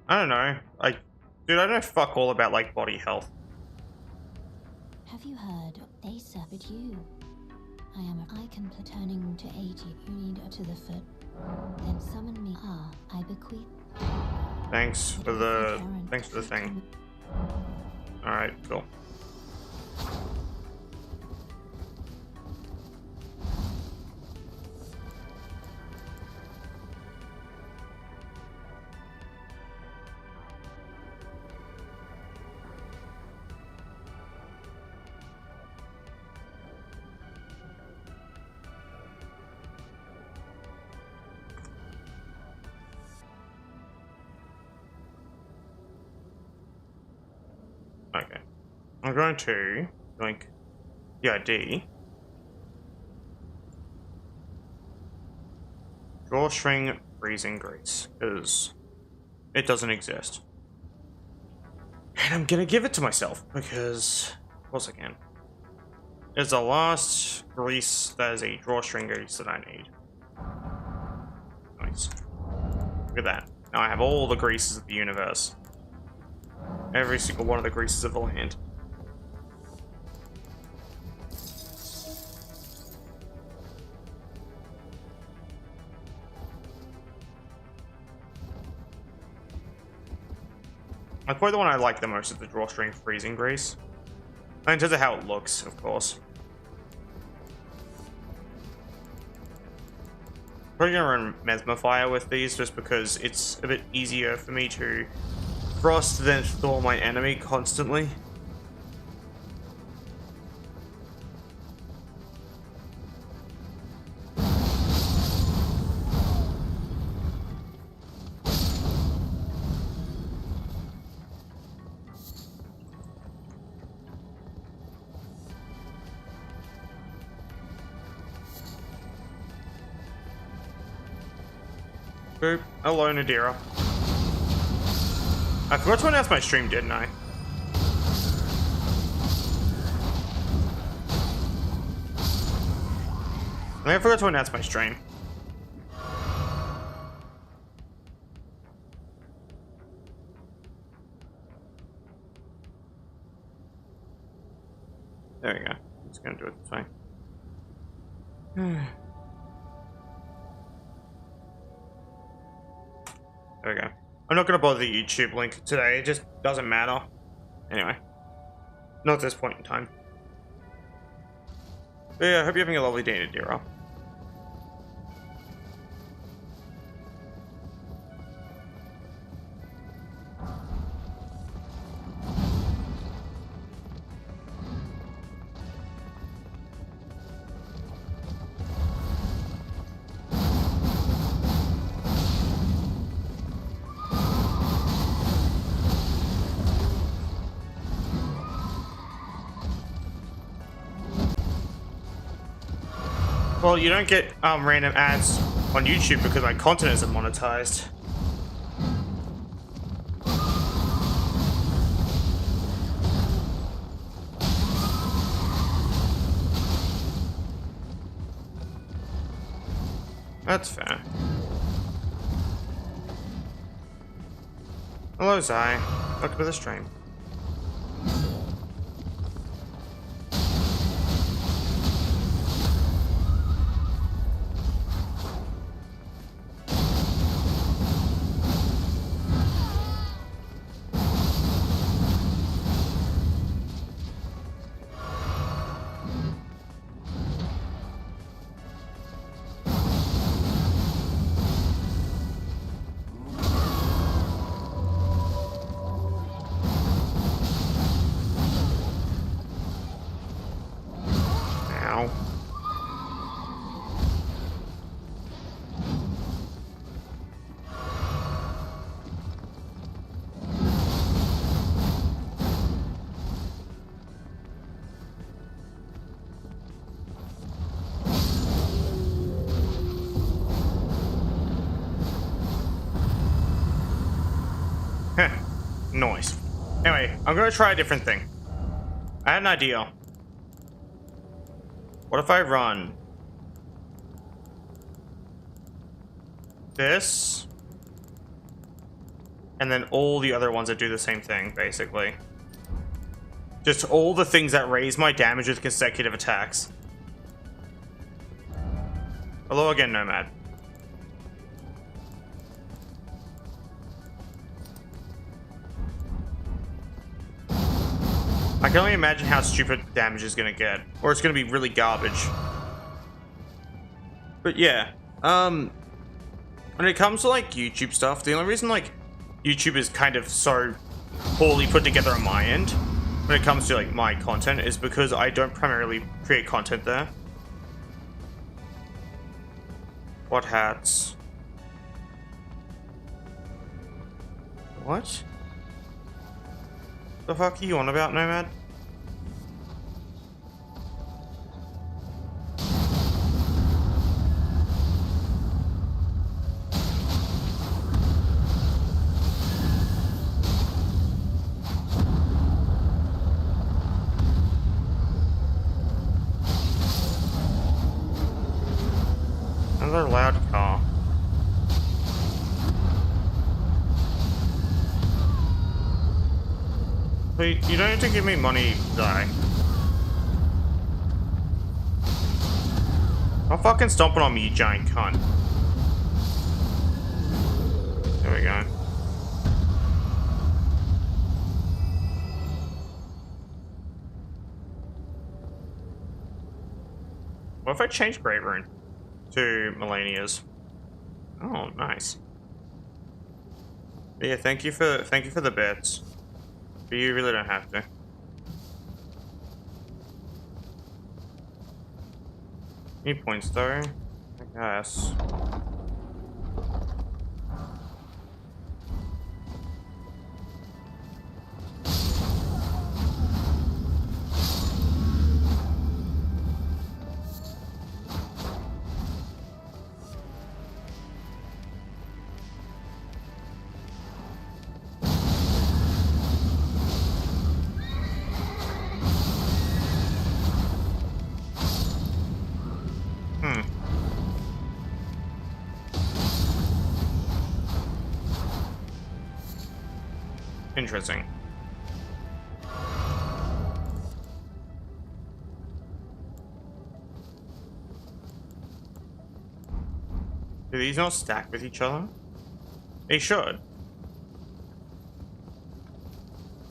I don't know. Like, dude, I don't know fuck all about, like, body health. Have you heard? They served you. I am an icon turning to 80. You need to the foot. Then summon me. Ah, I bequeath. Thanks for the thing. Alright, cool. Okay. I'm going to link the ID. Drawstring freezing grease, because it doesn't exist. And I'm gonna give it to myself, because of course I can. It's the last grease that is a drawstring grease that I need. Nice. Look at that. Now I have all the greases of the universe. Every single one of the greases of the land. That's probably the one I like the most is the drawstring freezing grease. In terms of how it looks, of course. Probably gonna run Mesmer Fire with these just because it's a bit easier for me to frost than thaw my enemy constantly. Boop. Hello, Nadira. I forgot to announce my stream, didn't I? I forgot to announce my stream. There we go. I'm just gonna do it this way. There we go. I'm not gonna bother the YouTube link today. It just doesn't matter. Anyway. Not at this point in time. But yeah, I hope you're having a lovely day, Nadira. Well, you don't get random ads on YouTube because my content isn't monetized. That's fair. Hello, Zai. Welcome to the stream. Nice. Anyway, I'm gonna try a different thing. I had an idea. What if I run this and then all the other ones that do the same thing, basically? Just all the things that raise my damage with consecutive attacks. Hello again, Nomad. I can only imagine how stupid damage is gonna get, or it's gonna be really garbage. But yeah, when it comes to like YouTube stuff, the only reason like YouTube is kind of so poorly put together on my end when it comes to like my content is because I don't primarily create content there. What hats? What? The fuck are you on about, Nomad? Another loud car. Wait, you don't need to give me money, die. I'm fucking stomping on me, you giant cunt. There we go. What if I change Great Rune to Melania's? Oh, nice. But yeah, thank you for the bits. But you really don't have to. Need points though, I guess. Interesting. Do these not stack with each other? They should.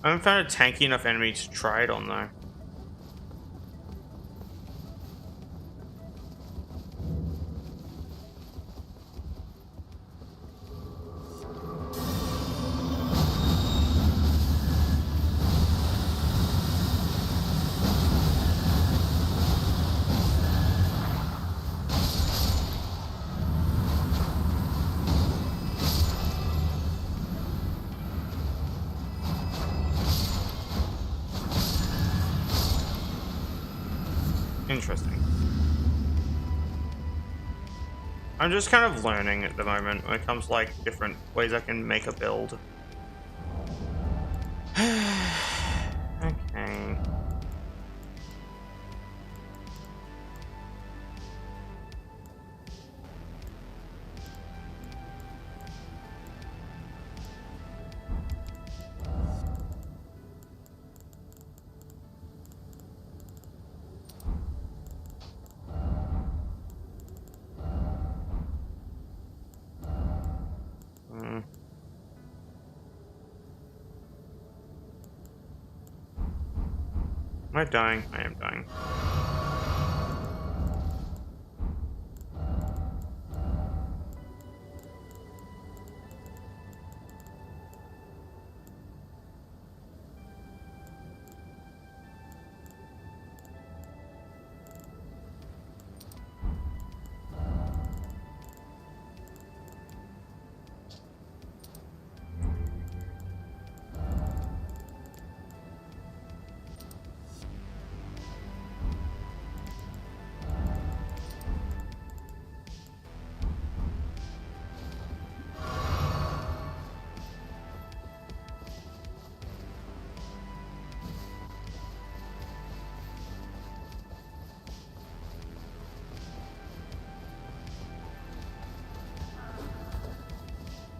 I haven't found a tanky enough enemy to try it on though. Interesting. I'm just kind of learning at the moment when it comes to like different ways I can make a build. Okay. Am I dying? I am dying.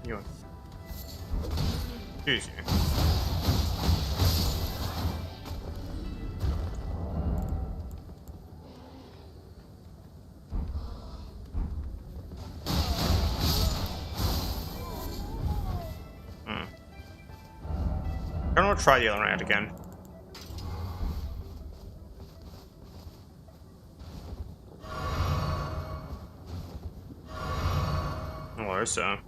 You. Excuse you. I don't want to try the other round again. Hello, sir.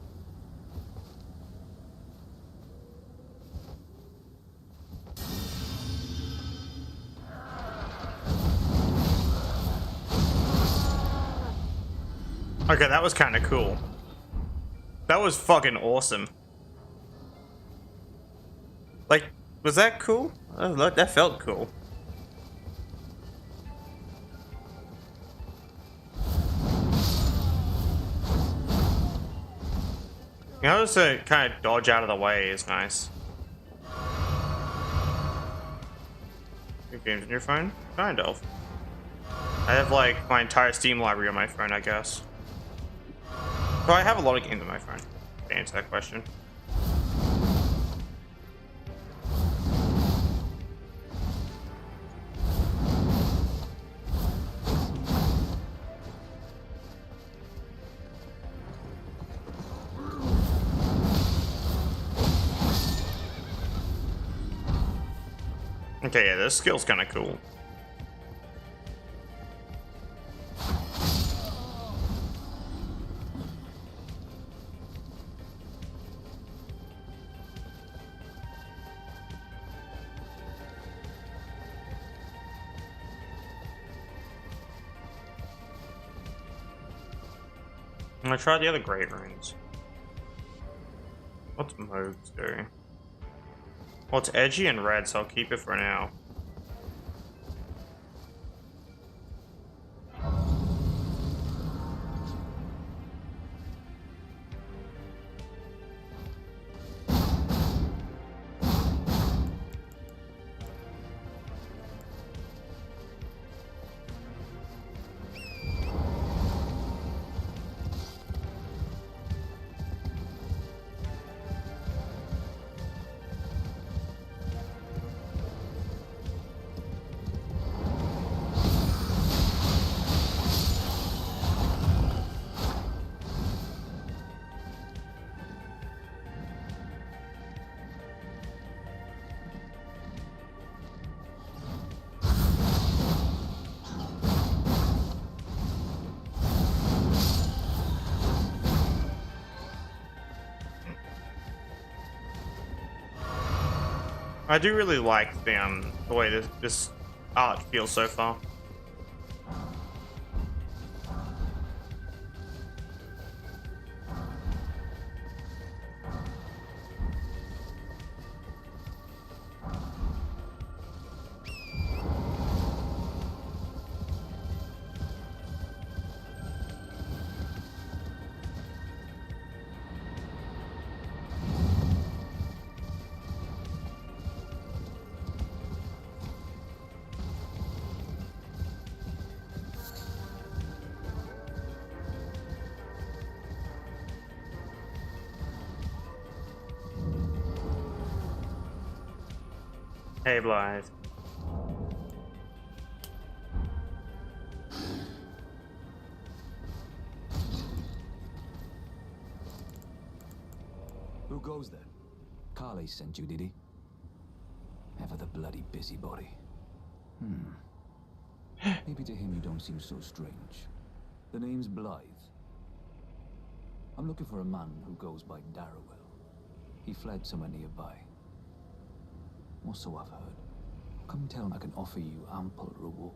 Okay, that was kind of cool. That was fucking awesome. Like, was that cool? Oh, look, that felt cool. You know, just to kind of dodge out of the way is nice. Good games on your phone? Kind of. I have like my entire Steam library on my phone, I guess. So I have a lot of games on my phone. To answer that question. Okay, yeah, this skill's kind of cool. I'm gonna try the other great runes. What's modes do? Well, it's edgy and red, so I'll keep it for now. I do really like the way this art feels so far. Hey, Blythe. Who goes there? Carly sent you, did he? Ever the bloody busybody. Maybe to him you don't seem so strange. The name's Blythe. I'm looking for a man who goes by Darrowell. He fled somewhere nearby. Or so I've heard. Come tell him I can offer you ample reward.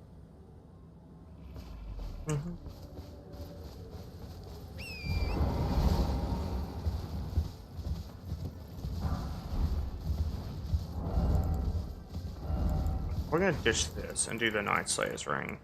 We're gonna ditch this and do the Night Slayer's ring.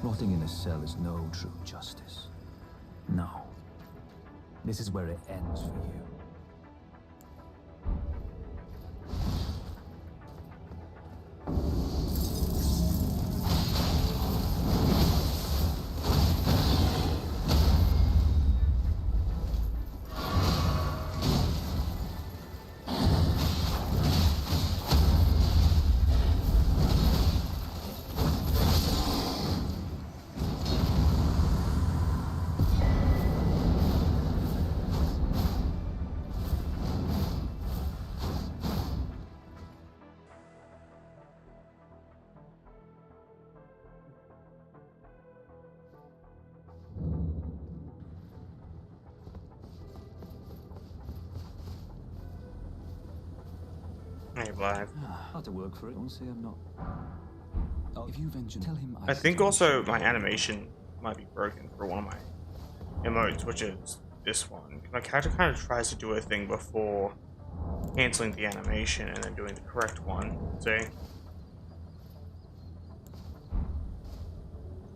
Rotting in a cell is no true justice. No. This is where it ends for you. Hey, Blythe. Hard to work for it. Don't say I'm not. Oh, if you venture, tell him I think also my animation might be broken for one of my emotes, which is this one. My character kind of tries to do a thing before canceling the animation and then doing the correct one. See?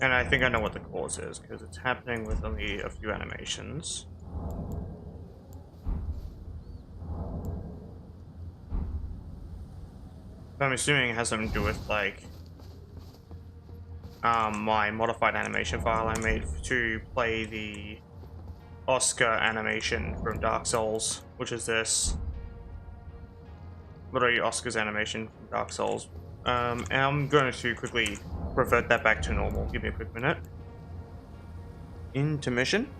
And I think I know what the cause is, because it's happening with only a few animations. So I'm assuming it has something to do with, like, my modified animation file I made to play the Oscar animation from Dark Souls, which is this. Literally Oscar's animation from Dark Souls. And I'm going to quickly revert that back to normal. Give me a quick minute. Intermission.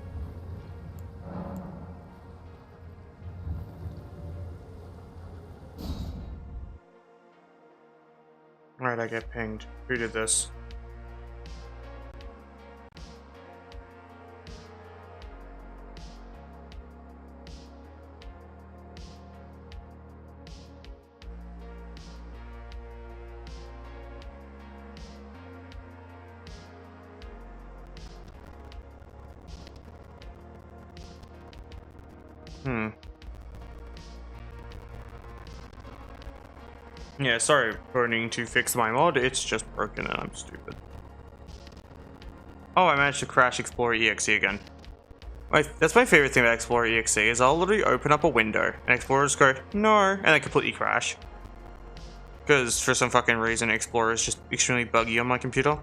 Alright, I get pinged. Who did this? Yeah, sorry for needing to fix my mod, it's just broken and I'm stupid. Oh, I managed to crash Explorer EXE again. That's my favorite thing about Explorer EXE, is I'll literally open up a window and Explorers go, no, and then completely crash. Because for some fucking reason, Explorer is just extremely buggy on my computer.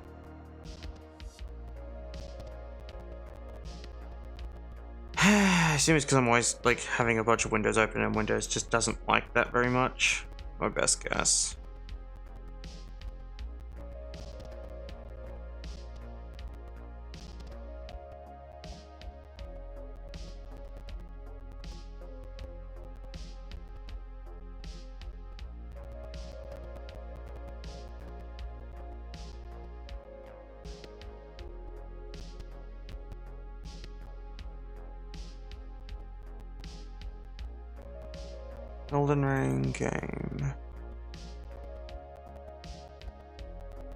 I assume it's because I'm always like having a bunch of windows open and Windows just doesn't like that very much. My best guess. Elden Ring game.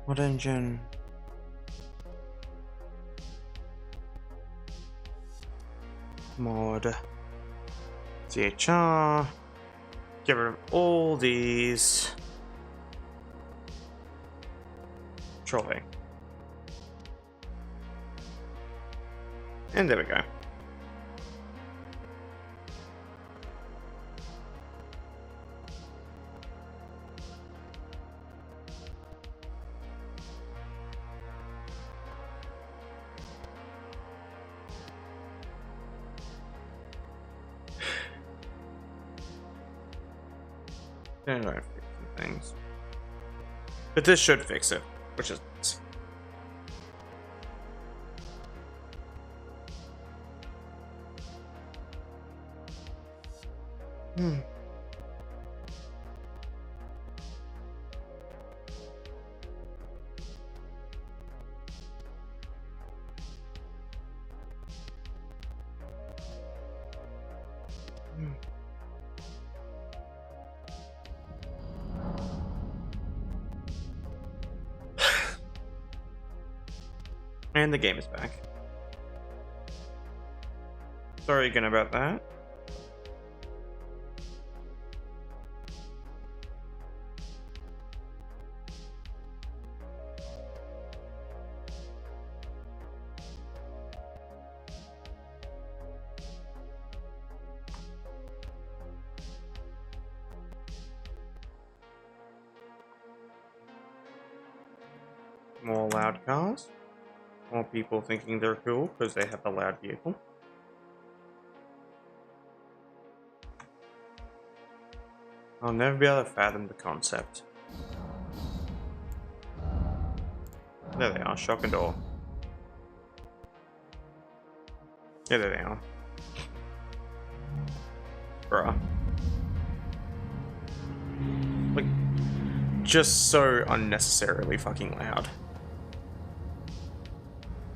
What engine? Mod. CHR. Get rid of all these. Control-A. And there we go. And I fix some things. But this should fix it, which is nice. And the game is back. Sorry again about that. More loud cars. More people thinking they're cool because they have a loud vehicle. I'll never be able to fathom the concept. There they are, shock and awe. Yeah, there they are. Bruh. Like, just so unnecessarily fucking loud.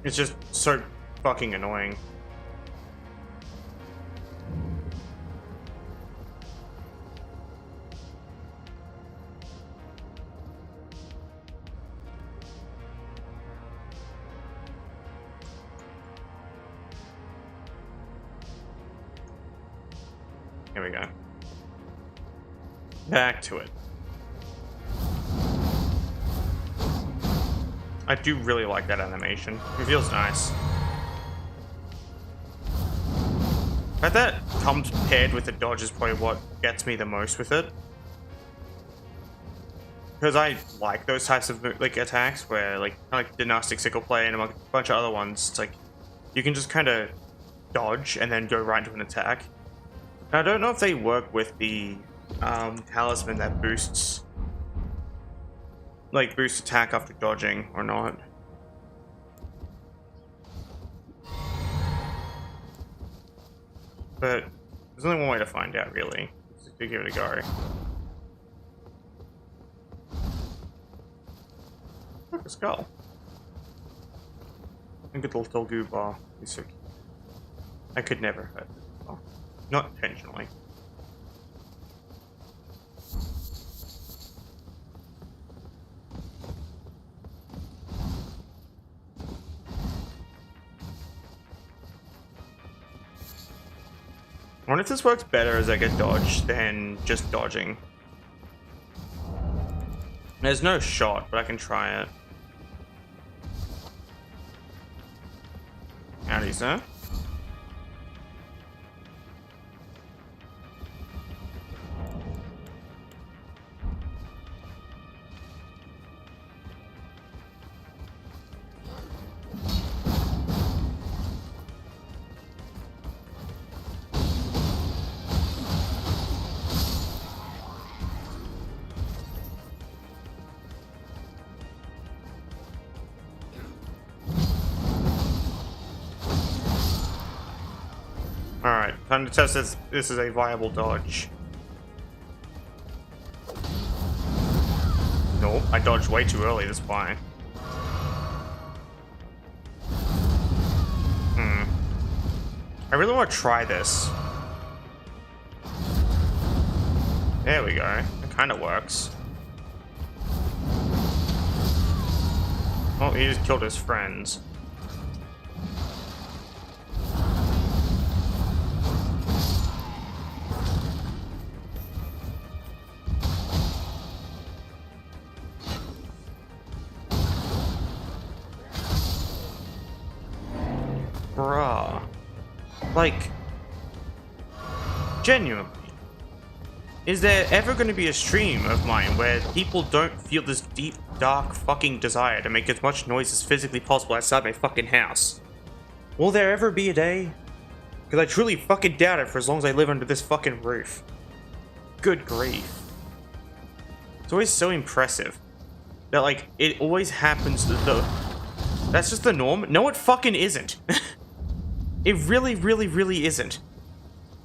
It's just so fucking annoying. Here we go. Back to it. I do really like that animation. It feels nice. But that comes paired with the dodge is probably what gets me the most with it. Because I like those types of like attacks where like Dynastic Sickle Play and a bunch of other ones, it's like you can just kind of dodge and then go right into an attack. Now, I don't know if they work with the talisman that boosts attack after dodging or not. But there's only one way to find out, really. Just to give it a go. Look, a skull. Look at the little goo bar. He's so cute. I could never hurt this bar. Not intentionally. wonder if this works better as like a dodge than just dodging. There's no shot, but I can try it. Howdy, sir. Alright, time to test this is a viable dodge. Nope, I dodged way too early, that's why. I really want to try this. There we go. It kind of works. Oh, he just killed his friends. Bruh. Like, genuinely, is there ever going to be a stream of mine where people don't feel this deep, dark fucking desire to make as much noise as physically possible outside my fucking house? Will there ever be a day? Because I truly fucking doubt it for as long as I live under this fucking roof. Good grief. It's always so impressive that, like, it always happens that that's just the norm. No, it fucking isn't. It really, really, really isn't.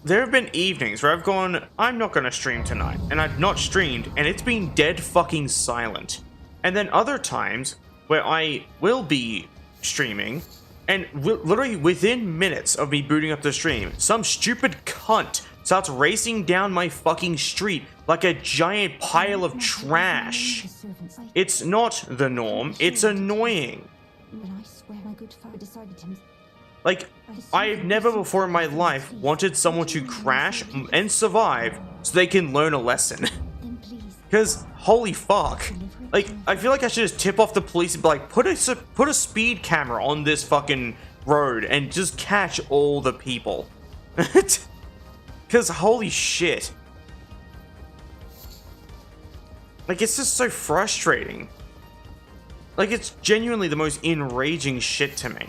There have been evenings where I've gone, I'm not gonna stream tonight, and I've not streamed, and it's been dead fucking silent. And then other times where I will be streaming, and literally within minutes of me booting up the stream, some stupid cunt starts racing down my fucking street like a giant pile of trash. It's not the norm, it's annoying. Like, I've never before in my life wanted someone to crash and survive so they can learn a lesson. Because, holy fuck. Like, I feel like I should just tip off the police and be like, put a speed camera on this fucking road and just catch all the people. Because, holy shit. Like, it's just so frustrating. Like, it's genuinely the most enraging shit to me.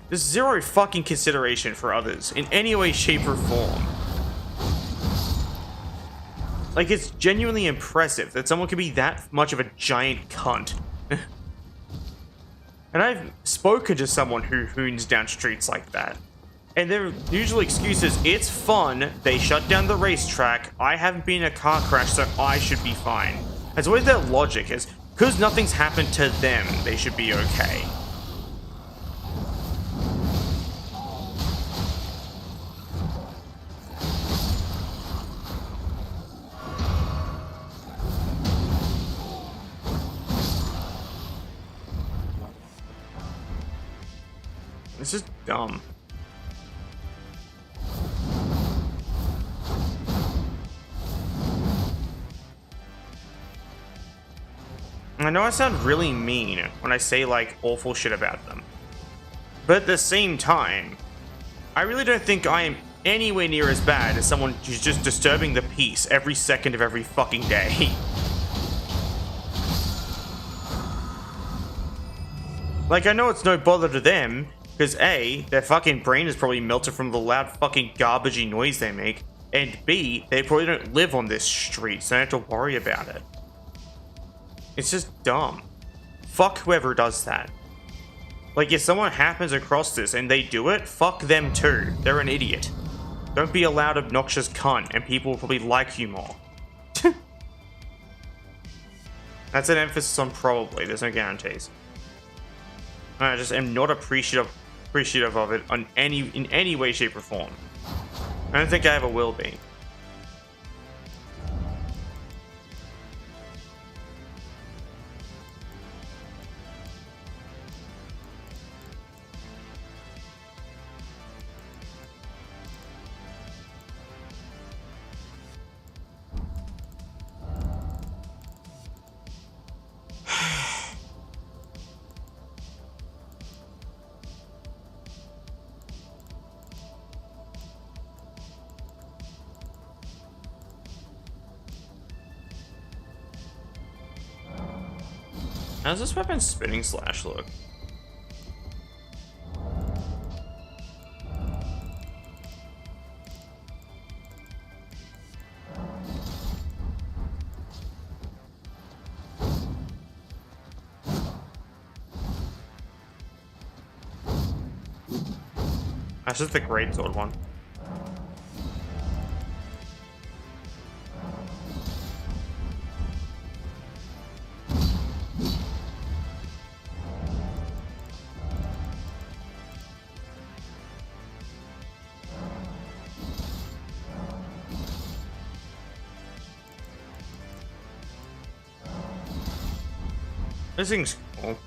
There's zero fucking consideration for others in any way, shape, or form. Like, it's genuinely impressive that someone can be that much of a giant cunt. And I've spoken to someone who hoons down streets like that. And their usual excuse is, it's fun, they shut down the racetrack, I haven't been in a car crash, so I should be fine. That's always their logic, is, because nothing's happened to them, they should be okay. This is dumb. I know I sound really mean when I say, like, awful shit about them. But at the same time, I really don't think I am anywhere near as bad as someone who's just disturbing the peace every second of every fucking day. Like, I know it's no bother to them, because A, their fucking brain is probably melted from the loud fucking garbagey noise they make, and B, they probably don't live on this street, so they don't have to worry about it. It's just dumb. Fuck whoever does that. Like, if someone happens across this and they do it, fuck them too. They're an idiot. Don't be a loud, obnoxious cunt, and people will probably like you more. That's an emphasis on probably, there's no guarantees. I just am not appreciative of it in any way, shape, or form. I don't think I ever will be. How's this weapon spinning slash look? That's just the greatsword one. This thing's cool.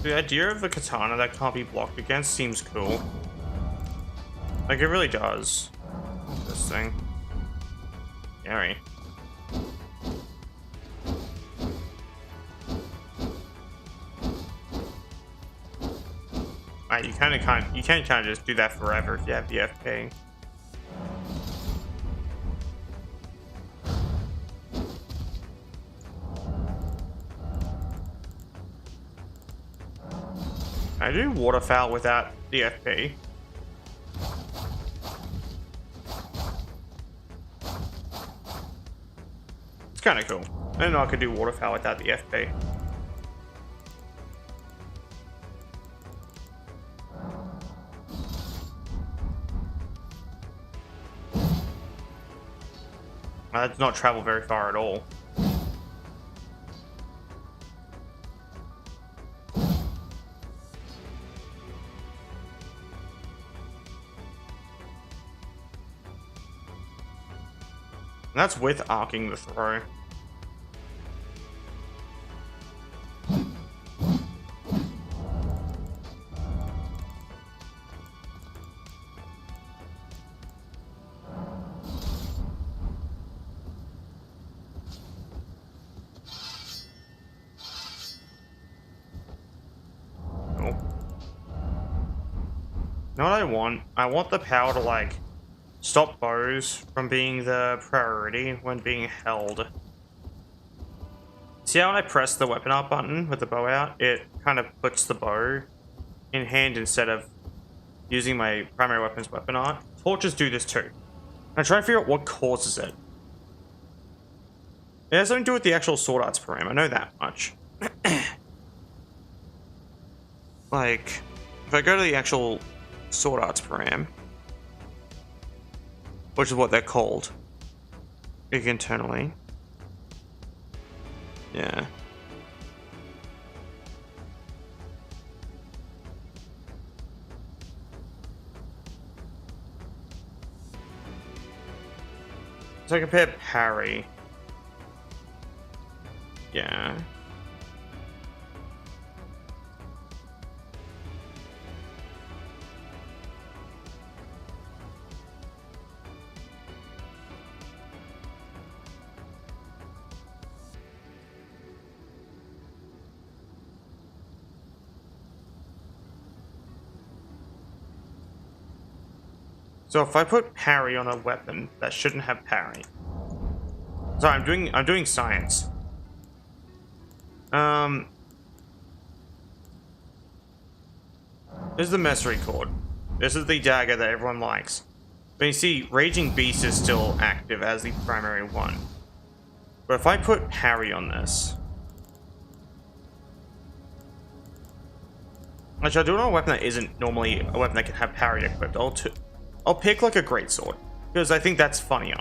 The idea of a katana that can't be blocked against seems cool. Like, it really does. This thing. Scary. Right, you can't kind of just do that forever if you have the FP. I do waterfowl without the FP. It's kind of cool. I didn't know I could do waterfowl without the FP. That does not travel very far at all. And that's with arcing the throw. Cool. You know what I want? I want the power to, like, stop bows from being the priority when being held. See how when I press the weapon up button with the bow out, it kind of puts the bow in hand instead of using my primary weapon's weapon art? Torches do this too. I'm trying to figure out what causes it. It has something to do with the actual sword arts param, I know that much. Like, if I go to the actual sword arts param, which is what they're called, like, internally. Yeah. So I compare parry. Yeah. So if I put parry on a weapon that shouldn't have parry. Sorry, I'm doing science. This is the Messery cord. This is the dagger that everyone likes. But you see, Raging Beast is still active as the primary one. But if I put Harry on this... Actually, I do want a weapon that isn't normally a weapon that can have parry equipped. I'll pick like a greatsword, because I think that's funnier.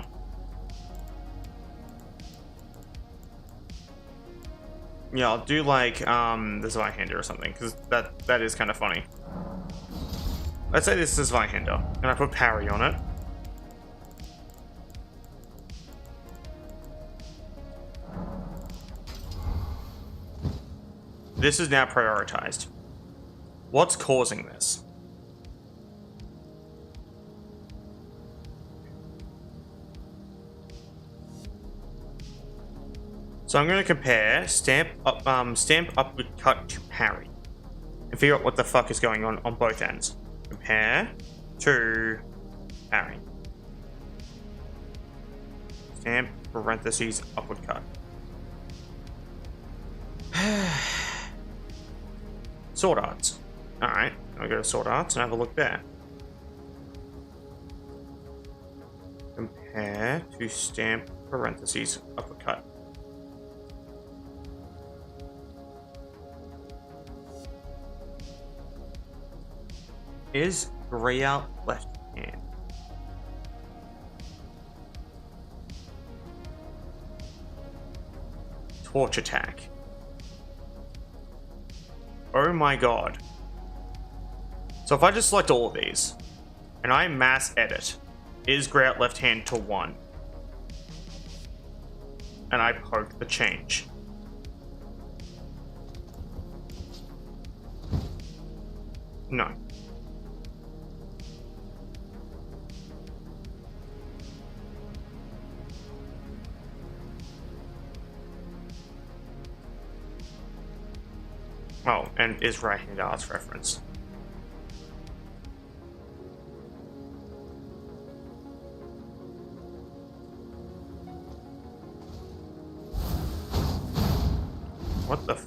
Yeah, I'll do like the Zweihander or something, because that is kind of funny. Let's say this is Zweihander, and I put parry on it. This is now prioritized. What's causing this? So I'm going to compare stamp upward cut to parry and figure out what the fuck is going on both ends. Compare to parry. Stamp parentheses upward cut. Sword arts. Alright, I'll go to sword arts and have a look there. Compare to stamp parentheses uppercut. Is gray out left hand? Torch attack. Oh my god. So if I just select all of these, and I mass edit, is gray out left hand to 1, and I poke the change. No. Oh, and is right-hand arts reference. What the f-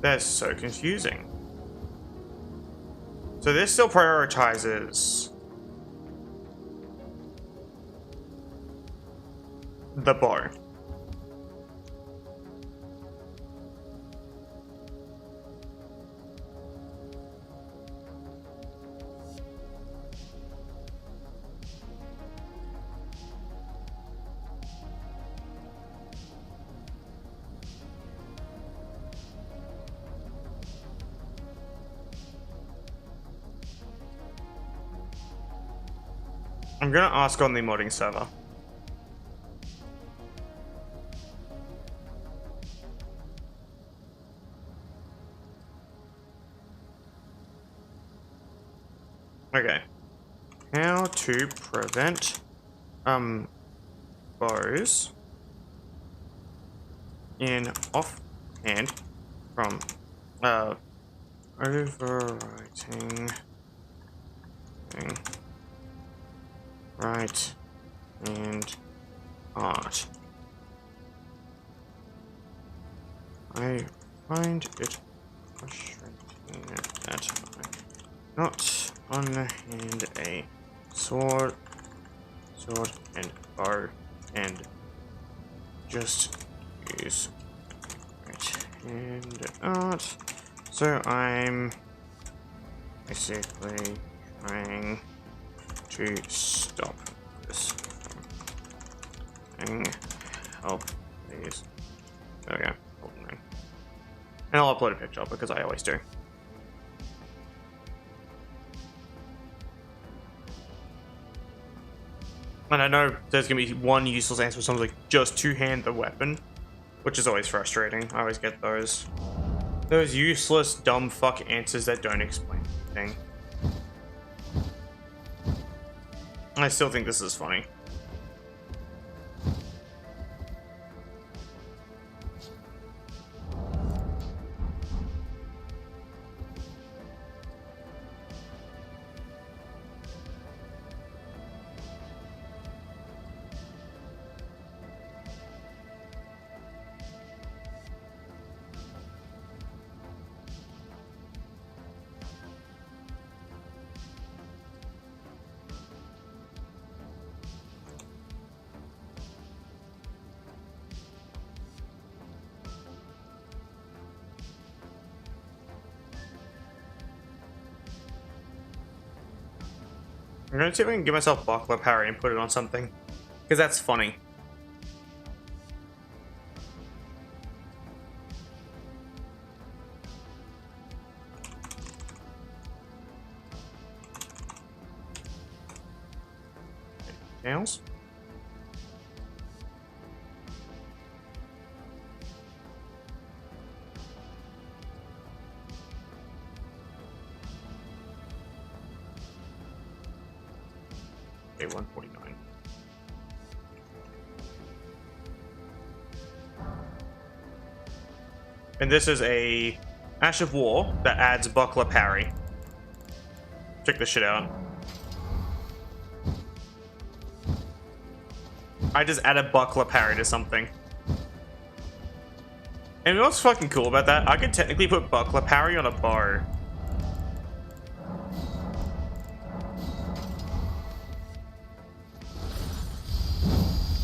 That's so confusing. So this still prioritizes the bow. I'm gonna ask on the modding server. Okay. How to prevent bows in offhand from overwriting right and art. I find it frustrating that I not unhand a sword and bow and just use right hand art. So I'm basically trying to stop this from happening. Help, please. There we go. And I'll upload a picture because I always do. And I know there's gonna be one useless answer for something like just two-hand the weapon, which is always frustrating. I always get those useless, dumb fuck answers that don't explain anything. I still think this is funny. I'm gonna see if I can give myself buckler parry and put it on something. Because that's funny. Nails? Okay, 149. And this is a Ash of War that adds buckler parry. Check this shit out. I just added buckler parry to something. And what's fucking cool about that? I could technically put buckler parry on a bow.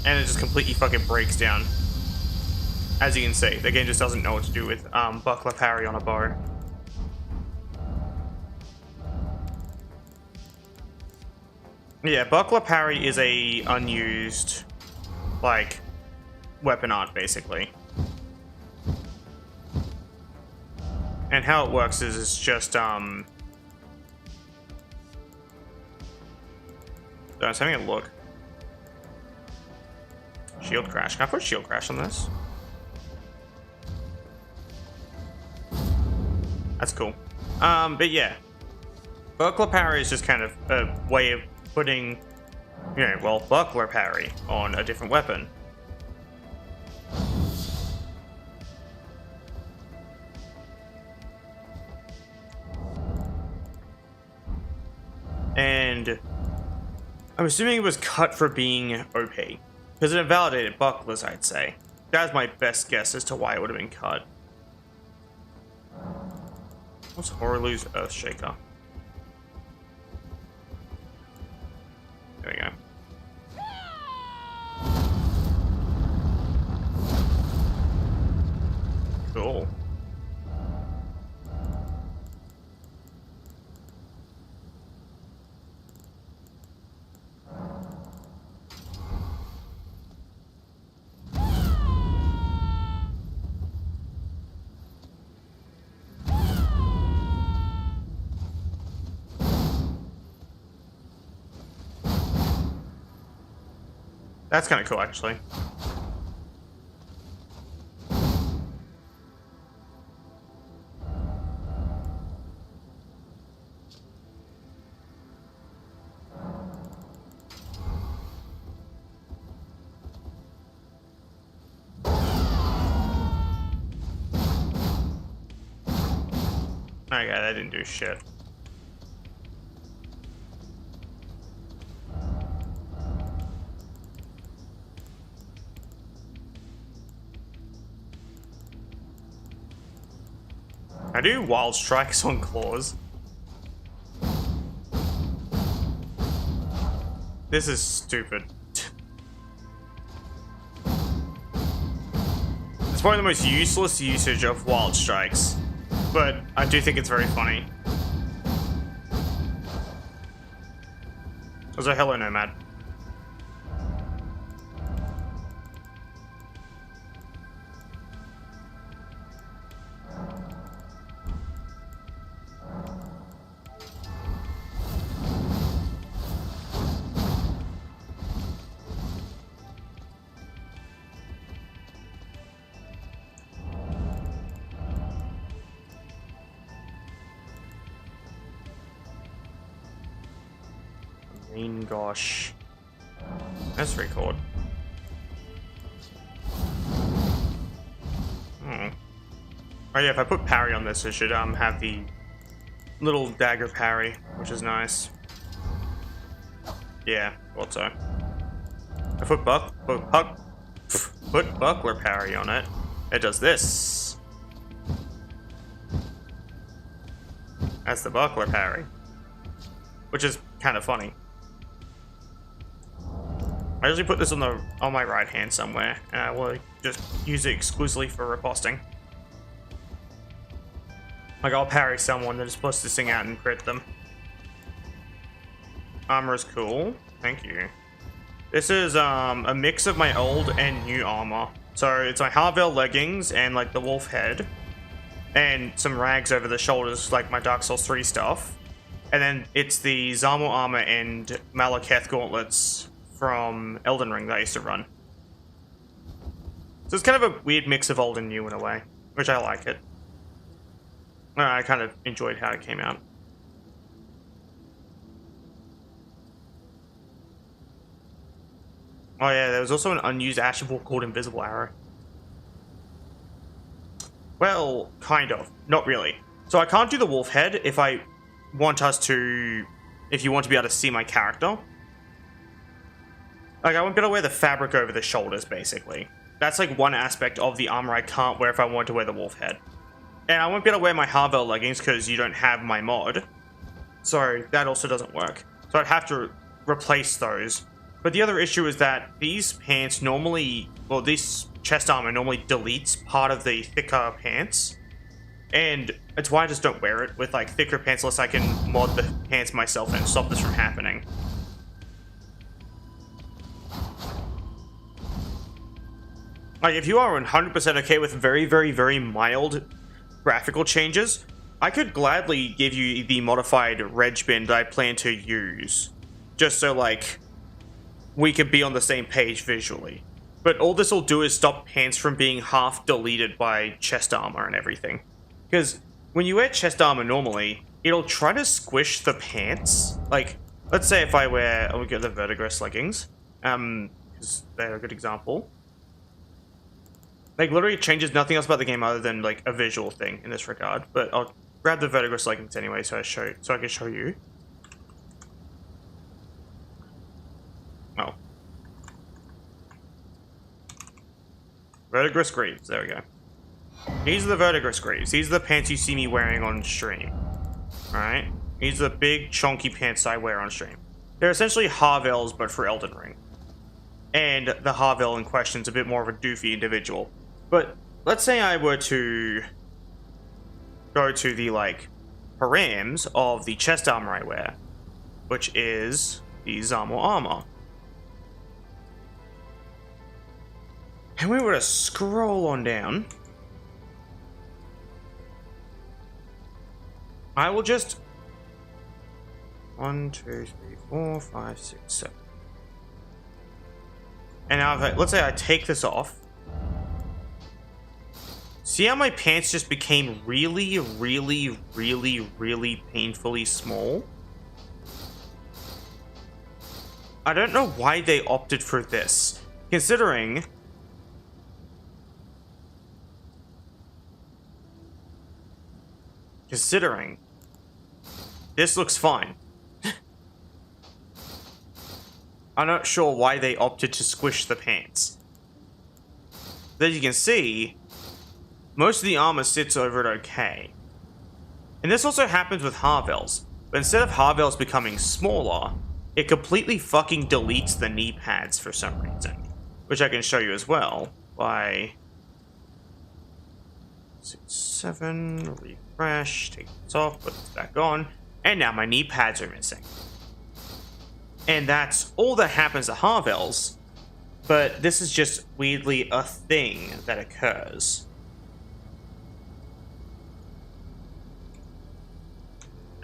And it just completely fucking breaks down. As you can see, the game just doesn't know what to do with buckler parry on a bow. Yeah, buckler parry is a unused, like, weapon art, basically. And how it works is it's just, I was having a look. Shield crash. Can I put shield crash on this? That's cool. But yeah. Buckler parry is just kind of a way of putting, you know, well, buckler parry on a different weapon. And I'm assuming it was cut for being OP. Because it invalidated bucklers, I'd say. That's my best guess as to why it would have been cut. What's Horlu's Earthshaker? There we go. Cool. That's kind of cool, actually. Okay, that didn't do shit. I do wild strikes on claws. This is stupid. It's probably the most useless usage of wild strikes, but I do think it's very funny. Also, hello, Nomad. Gosh. That's very cool. Oh yeah, if I put parry on this, it should have the little dagger parry, which is nice. Yeah, thought so. I put buckler parry on it. It does this. That's the buckler parry, which is kind of funny. I usually put this on my right hand somewhere, and I will just use it exclusively for riposting. Like, I'll parry someone, then just bust this thing out and crit them. armor is cool. Thank you. This is a mix of my old and new armor. So it's my Harvell leggings and like the wolf head, and some rags over the shoulders, like my Dark Souls 3 stuff. And then it's the Zamor armor and Malekith gauntlets from Elden Ring that I used to run. So it's kind of a weird mix of old and new in a way, which I like it. I kind of enjoyed how it came out. Oh yeah, there was also an unused Ashenville called Invisible Arrow. Well, kind of. Not really. So I can't do the wolf head if I want us to... If you want to be able to see my character. Like, I won't be able to wear the fabric over the shoulders, basically. That's like one aspect of the armor I can't wear if I want to wear the wolf head. And I won't be able to wear my Harvell leggings because you don't have my mod. So that also doesn't work. So I'd have to replace those. But the other issue is that these pants normally, well, this chest armor normally deletes part of the thicker pants. And it's why I just don't wear it with like thicker pants unless I can mod the pants myself and stop this from happening. Like, if you are 100% okay with very, very, very mild graphical changes, I could gladly give you the modified reg bin that I plan to use. Just so, like, we could be on the same page visually. But all this will do is stop pants from being half deleted by chest armor and everything. Because when you wear chest armor normally, it'll try to squish the pants. Like, let's say if I wear, I'll get the Verdigris leggings, because they're a good example. Like, literally it changes nothing else about the game other than, like, a visual thing in this regard. But I'll grab the Verdigris leggings anyway so I can show you. Oh. Verdigris Greaves, there we go. These are the Verdigris Greaves. These are the pants you see me wearing on stream. Alright? These are the big, chunky pants I wear on stream. They're essentially Harvells, but for Elden Ring. And the Harvell in question is a bit more of a doofy individual. But let's say I were to go to the, like, params of the chest armor I wear, which is the Zamor armor. And we were to scroll on down. I will just 1, 2, 3, 4, 5, 6, 7. And now, let's say I take this off. See how my pants just became really, really, really, really painfully small? I don't know why they opted for this, considering this looks fine. I'm not sure why they opted to squish the pants. As you can see, most of the armor sits over it okay. And this also happens with Harvells, but instead of Harvells becoming smaller, it completely fucking deletes the knee pads for some reason. Which I can show you as well by 6, 7, refresh, take this off, put this back on, and now my knee pads are missing. And that's all that happens to Harvells, but this is just weirdly a thing that occurs.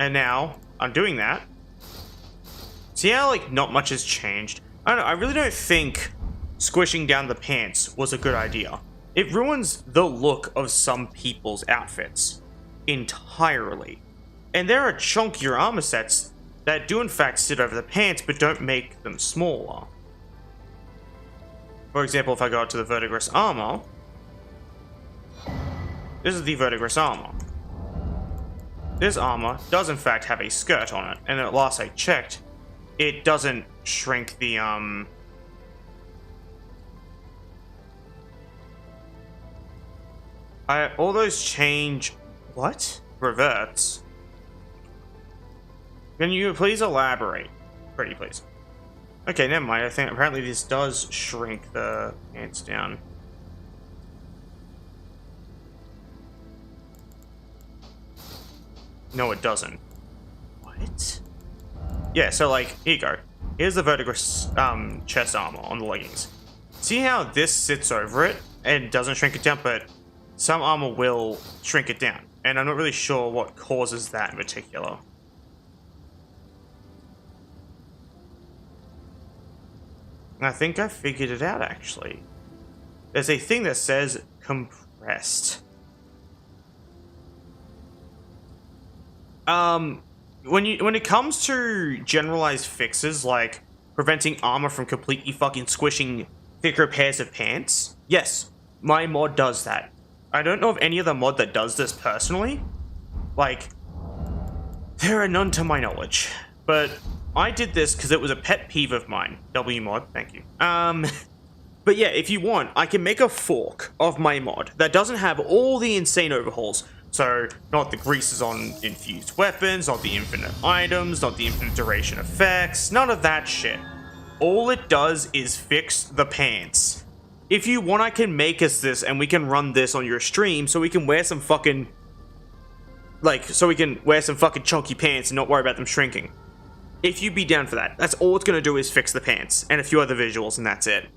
And now, I'm doing that. See how, like, not much has changed? I don't know, I really don't think squishing down the pants was a good idea. It ruins the look of some people's outfits entirely. And there are chunkier armor sets that do in fact sit over the pants, but don't make them smaller. For example, if I go to the Verdigris armor, this is the Verdigris armor. This armor does in fact have a skirt on it, and at last I checked, it doesn't shrink the, all those change... What? Reverts. Can you please elaborate? Pretty please. Okay, never mind. I think apparently this does shrink the pants down. No, it doesn't. What? Yeah, so like, here you go. Here's the vertical chest armor on the leggings. See how this sits over it and doesn't shrink it down, but some armor will shrink it down. And I'm not really sure what causes that in particular. I think I figured it out, actually. There's a thing that says compressed. When it comes to generalized fixes like preventing armor from completely fucking squishing thicker pairs of pants, yes, my mod does that. I don't know of any other mod that does this personally. Like, there are none to my knowledge. But I did this because it was a pet peeve of mine. W mod, thank you. But yeah, if you want, I can make a fork of my mod that doesn't have all the insane overhauls. So, not the greases on infused weapons, not the infinite items, not the infinite duration effects, none of that shit. All it does is fix the pants. If you want, I can make us this and we can run this on your stream so we can wear some fucking... Like, so we can wear some fucking chunky pants and not worry about them shrinking. If you'd be down for that, that's all it's gonna do is fix the pants and a few other visuals and that's it.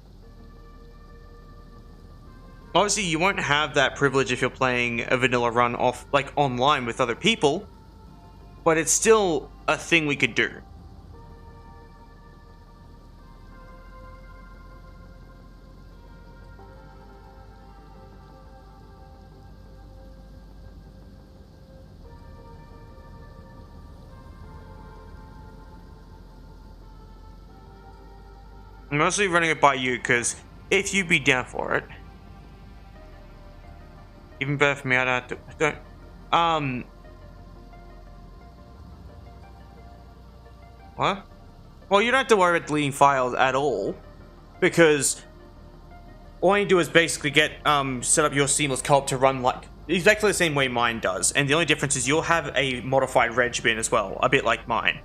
Obviously, you won't have that privilege if you're playing a vanilla run off, like, online with other people, but it's still a thing we could do. I'm mostly running it by you, because if you'd be down for it, even better for me, I don't what? Well, you don't have to worry about deleting files at all, because all you do is basically get, set up your seamless co-op to run like, exactly the same way mine does, and the only difference is you'll have a modified reg bin as well, a bit like mine.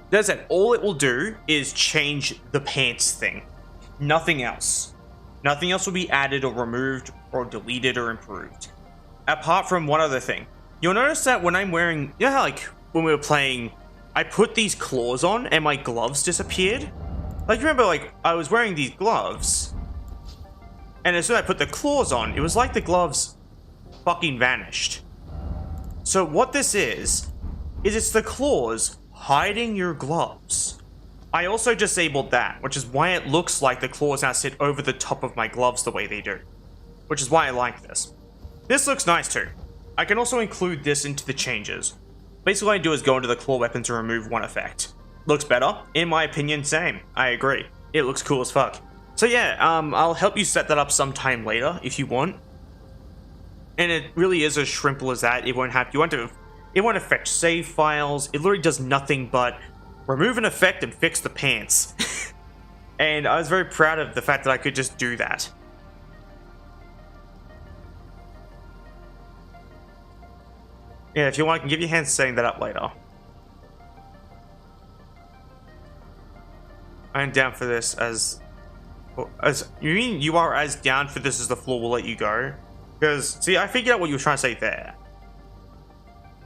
That's it. All it will do is change the pants thing. Nothing else. Nothing else will be added or removed or deleted or improved. Apart from one other thing. You'll notice that when I'm wearing... You know how, like, when we were playing, I put these claws on and my gloves disappeared? Like, remember, like, I was wearing these gloves, and as soon as I put the claws on, it was like the gloves fucking vanished. So what this is it's the claws hiding your gloves. I also disabled that, which is why it looks like the claws now sit over the top of my gloves the way they do. Which is why I like this. This looks nice too. I can also include this into the changes. Basically what I do is go into the claw weapons and remove one effect. Looks better? In my opinion, same. I agree. It looks cool as fuck. So yeah, I'll help you set that up sometime later if you want. And it really is as simple as that. It won't affect save files. It literally does nothing but remove an effect and fix the pants. And I was very proud of the fact that I could just do that. Yeah, if you want, I can give you hands setting that up later. I'm down for this as you mean you are as down for this as the floor will let you go? Because, see, I figured out what you were trying to say there.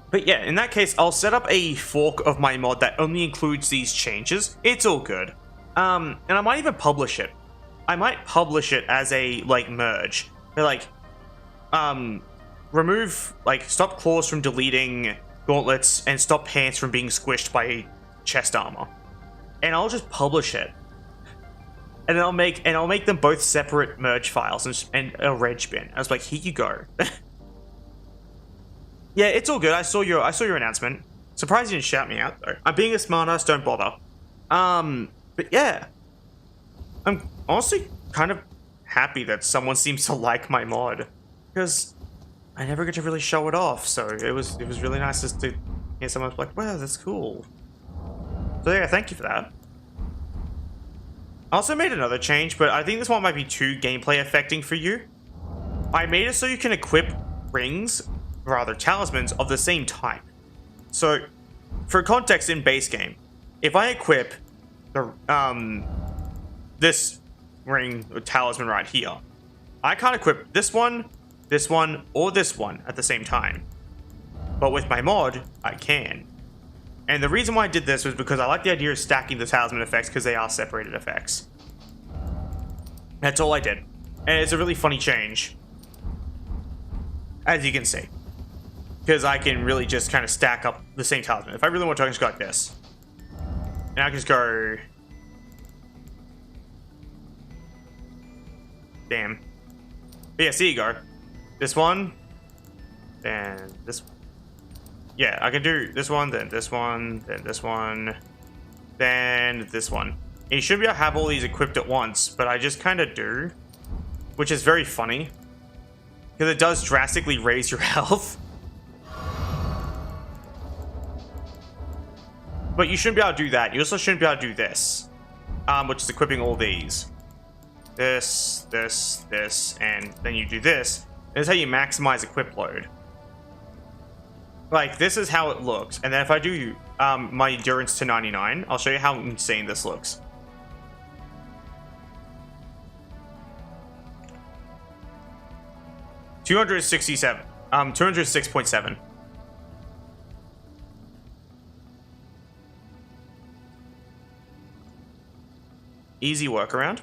But yeah, in that case, I'll set up a fork of my mod that only includes these changes. It's all good. And I might even publish it. I might publish it as a, like, merge. They're like, remove, like, stop claws from deleting gauntlets and stop pants from being squished by chest armor. And I'll just publish it. And I'll make them both separate merge files and a reg bin. I was like, here you go. Yeah, it's all good. I saw your announcement. Surprised you didn't shout me out though. I'm being a smartass, don't bother. But yeah. I'm honestly kind of happy that someone seems to like my mod. Because I never get to really show it off, so it was really nice just to hear someone like, wow, that's cool. So yeah, thank you for that. I also made another change, but I think this one might be too gameplay affecting for you. I made it so you can equip rings, or rather talismans, of the same type. So, for context in base game, if I equip the this ring or talisman right here, I can't equip this one, or this one at the same time. But with my mod, I can. And the reason why I did this was because I like the idea of stacking the talisman effects because they are separated effects. That's all I did. And it's a really funny change, as you can see. Because I can really just kind of stack up the same talisman. If I really want to, I can just go like this. And I can just go... Damn. But yeah, see you go. This one. And this one. Yeah, I can do this one, then this one, then this one, then this one. And you should be able to have all these equipped at once, but I just kind of do. Which is very funny. Because it does drastically raise your health. But you shouldn't be able to do that. You also shouldn't be able to do this. Which is equipping all these. This, this, this, and then you do this. This is how you maximize equip load. Like, this is how it looks. And then if I do my endurance to 99, I'll show you how insane this looks. $267. 206.7. Easy workaround.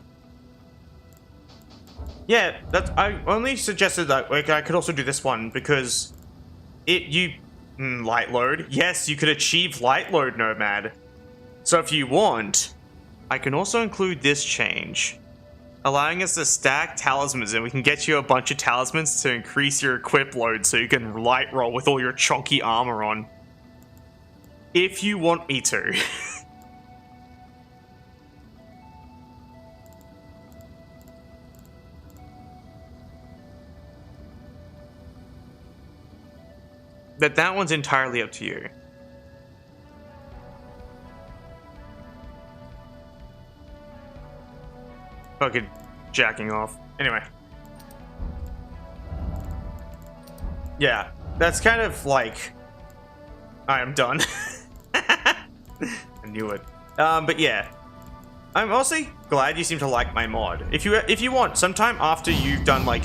Yeah, that's, I only suggested that like I could also do this one because light load. Yes, you could achieve light load, Nomad. So if you want, I can also include this change, allowing us to stack talismans, and we can get you a bunch of talismans to increase your equip load so you can light roll with all your chunky armor on. If you want me to. But that one's entirely up to you. Fucking jacking off. Anyway. Yeah, that's kind of like... I am done. I knew it. But yeah. I'm also glad you seem to like my mod. If you want, sometime after you've done like...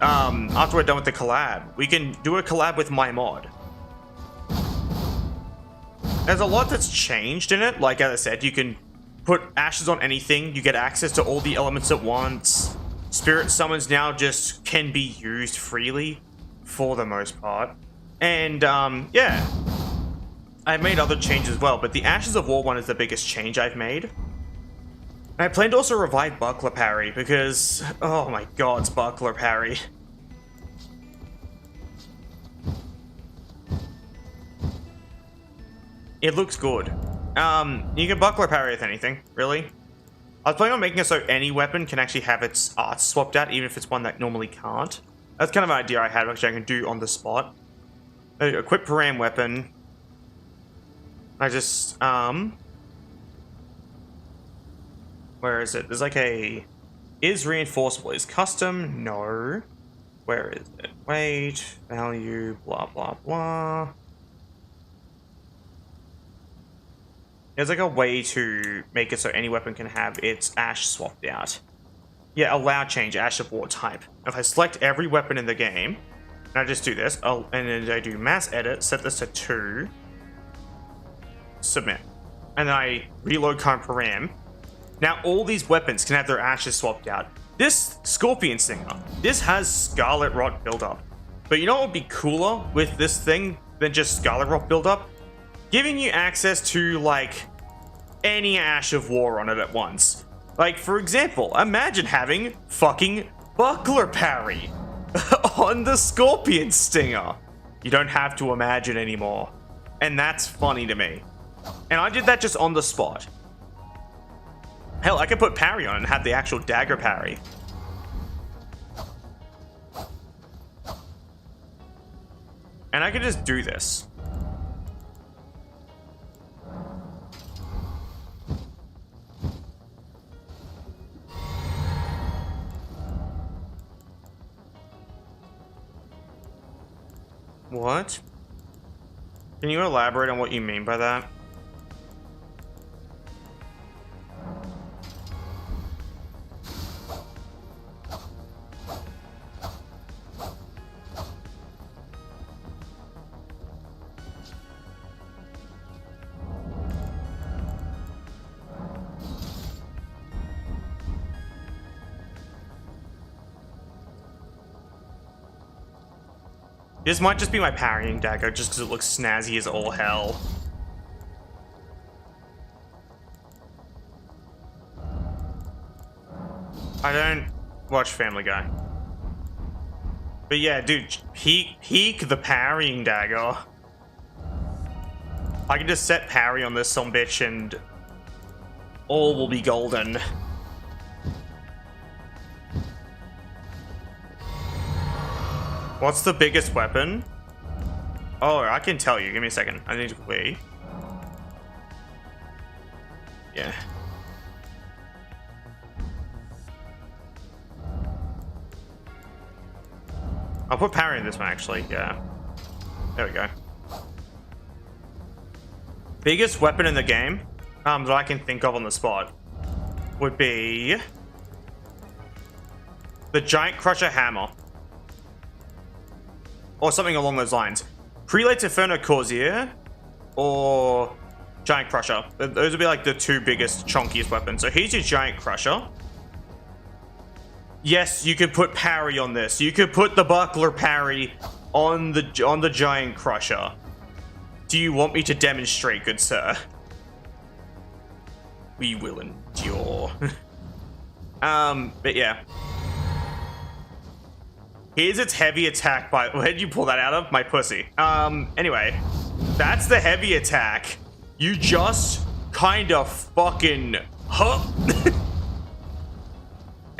after we're done with the collab, we can do a collab with my mod. There's a lot that's changed in it. Like as I said, you can put ashes on anything. You get access to all the elements at once. Spirit summons now just can be used freely for the most part. And yeah, I've made other changes as well, but the Ashes of War one is the biggest change I've made. I plan to also revive Buckler Parry because, oh my god, it's Buckler Parry. It looks good. You can Buckler Parry with anything, really. I was planning on making it so any weapon can actually have its arts swapped out, even if it's one that normally can't. That's kind of an idea I had, which I can do on the spot. Equip Param weapon. I just, where is it? There's like a... Is reinforceable. Is custom? No. Where is it? Wait. Value. Blah, blah, blah. There's like a way to make it so any weapon can have its ash swapped out. Yeah, allow change Ash of War type. If I select every weapon in the game, and I just do this, and then I do mass edit, set this to 2, submit. And then I reload current param. Now all these weapons can have their ashes swapped out. This Scorpion Stinger, this has Scarlet Rot buildup. But you know what would be cooler with this thing than just Scarlet Rot buildup? Giving you access to, like, any Ash of War on it at once. Like, for example, imagine having fucking Buckler Parry on the Scorpion Stinger. You don't have to imagine anymore. And that's funny to me. And I did that just on the spot. Hell, I could put parry on and have the actual dagger parry. And I could just do this. What? Can you elaborate on what you mean by that? This might just be my parrying dagger, just because it looks snazzy as all hell. I don't watch Family Guy. But yeah, dude, peek the parrying dagger. I can just set parry on this bitch and all will be golden. What's the biggest weapon? Oh, I can tell you. Give me a second. I need to wait. Yeah. I'll put parry in this one, actually. Yeah. There we go. Biggest weapon in the game that I can think of on the spot would be the Giant Crusher Hammer. Or something along those lines. Prelate's Inferno Corsair or Giant Crusher. Those would be like the two biggest, chunkiest weapons. So here's your Giant Crusher. Yes, you could put parry on this. You could put the buckler parry on the Giant Crusher. Do you want me to demonstrate, good sir? We will endure. But yeah. Here's its heavy attack by... Where did you pull that out of? My pussy. Anyway. That's the heavy attack. You just kind of fucking... Huh?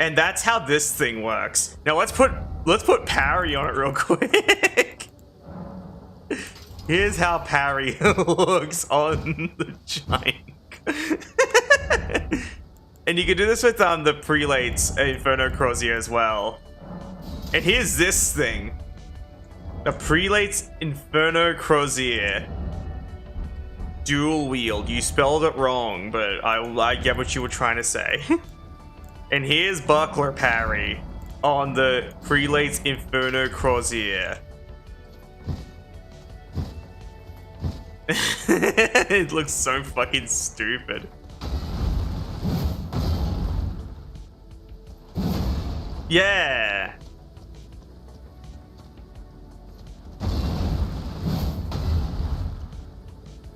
And that's how this thing works. Now let's put parry on it real quick. Here's how parry looks on the giant. And you can do this with the Prelate's Inferno Crozier as well. And here's this thing. The Prelate's Inferno Crozier. Dual wield. You spelled it wrong, but I get what you were trying to say. And here's buckler parry on the Prelate's Inferno Crozier. It looks so fucking stupid. Yeah.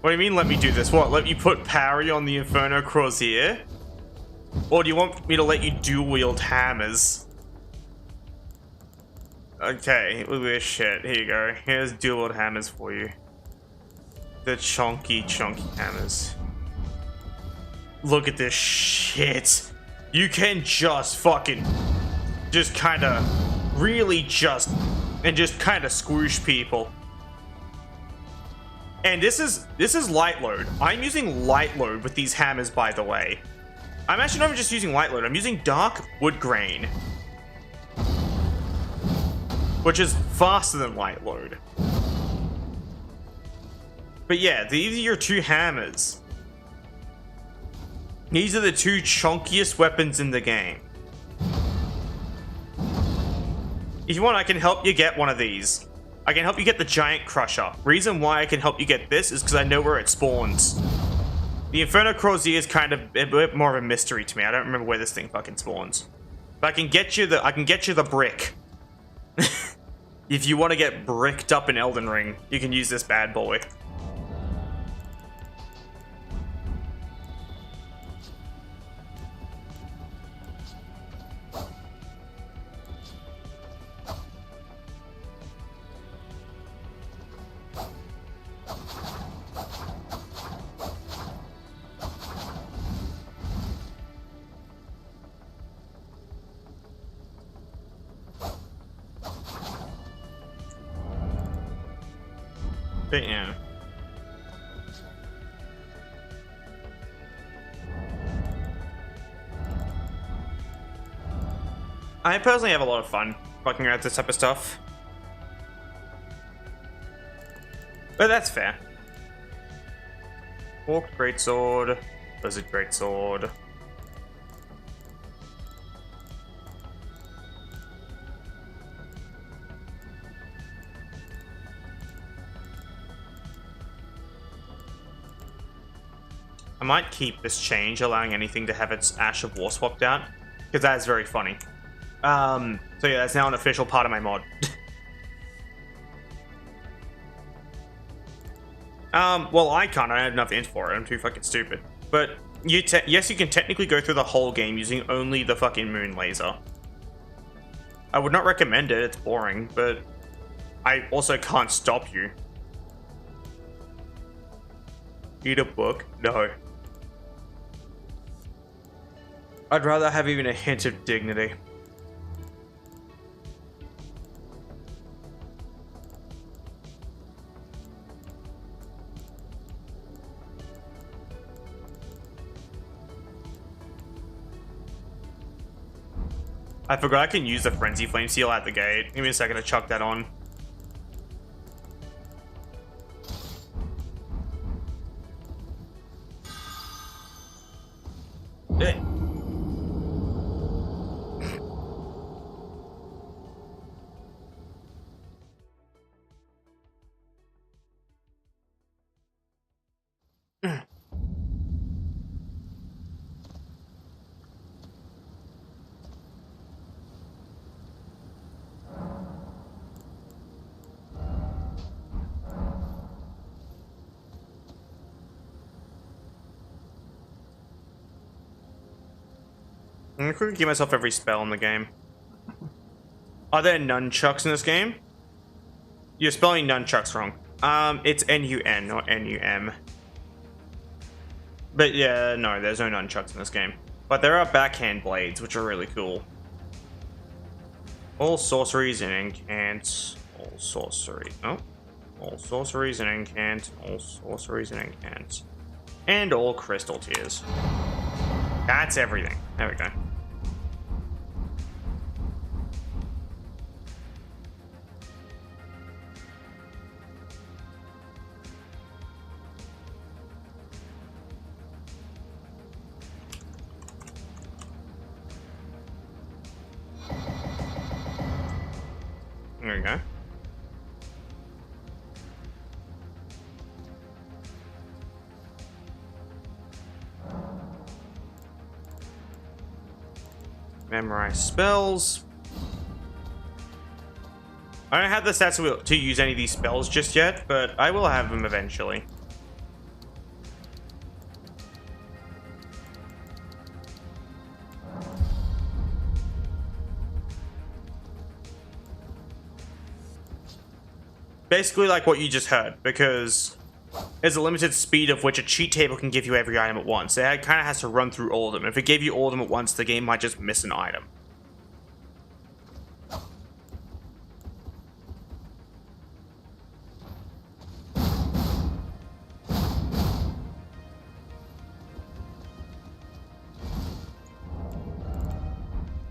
What do you mean let me do this? What, let you put parry on the Inferno Crozier? Or do you want me to let you dual wield hammers? Okay, look at this shit. Here you go. Here's dual wield hammers for you. The chunky hammers. Look at this shit. You can just fucking... Just kinda... Really just... And just kinda squish people. And this is light load. I'm using light load with these hammers, by the way. I'm actually not even just using light load. I'm using dark wood grain, which is faster than light load. But yeah, these are your two hammers. These are the two chunkiest weapons in the game. If you want, I can help you get one of these. I can help you get the Giant Crusher. Reason why I can help you get this is because I know where it spawns. The Inferno Crozier is kind of a bit more of a mystery to me. I don't remember where this thing fucking spawns. But I can get you the brick. If you want to get bricked up in Elden Ring, you can use this bad boy. But yeah. I personally have a lot of fun fucking around with this type of stuff. But that's fair. Forked greatsword, lizard greatsword. I might keep this change, allowing anything to have its Ash of War swapped out, because that is very funny. So yeah, that's now an official part of my mod. Well, I can't. I have enough int for it. I'm too fucking stupid. But yes, you can technically go through the whole game using only the fucking moon laser. I would not recommend it. It's boring, but I also can't stop you. Read a book? No. I'd rather have even a hint of dignity. I forgot I can use the Frenzy Flame Seal at the gate. Give me a second to chuck that on. I'm gonna quickly give myself every spell in the game. Are there nunchucks in this game? You're spelling nunchucks wrong. It's N-U-N, not N-U-M. But yeah, no, there's no nunchucks in this game. But there are backhand blades, which are really cool. All sorceries and incants. All sorcery. Oh. All sorceries and incants. All sorceries and incants. And all crystal tears. That's everything. There we go. There we go. Memorize spells. I don't have the stats to use any of these spells just yet, but I will have them eventually. Basically like what you just heard, because there's a limited speed of which a cheat table can give you every item at once. It kind of has to run through all of them. If it gave you all of them at once, the game might just miss an item.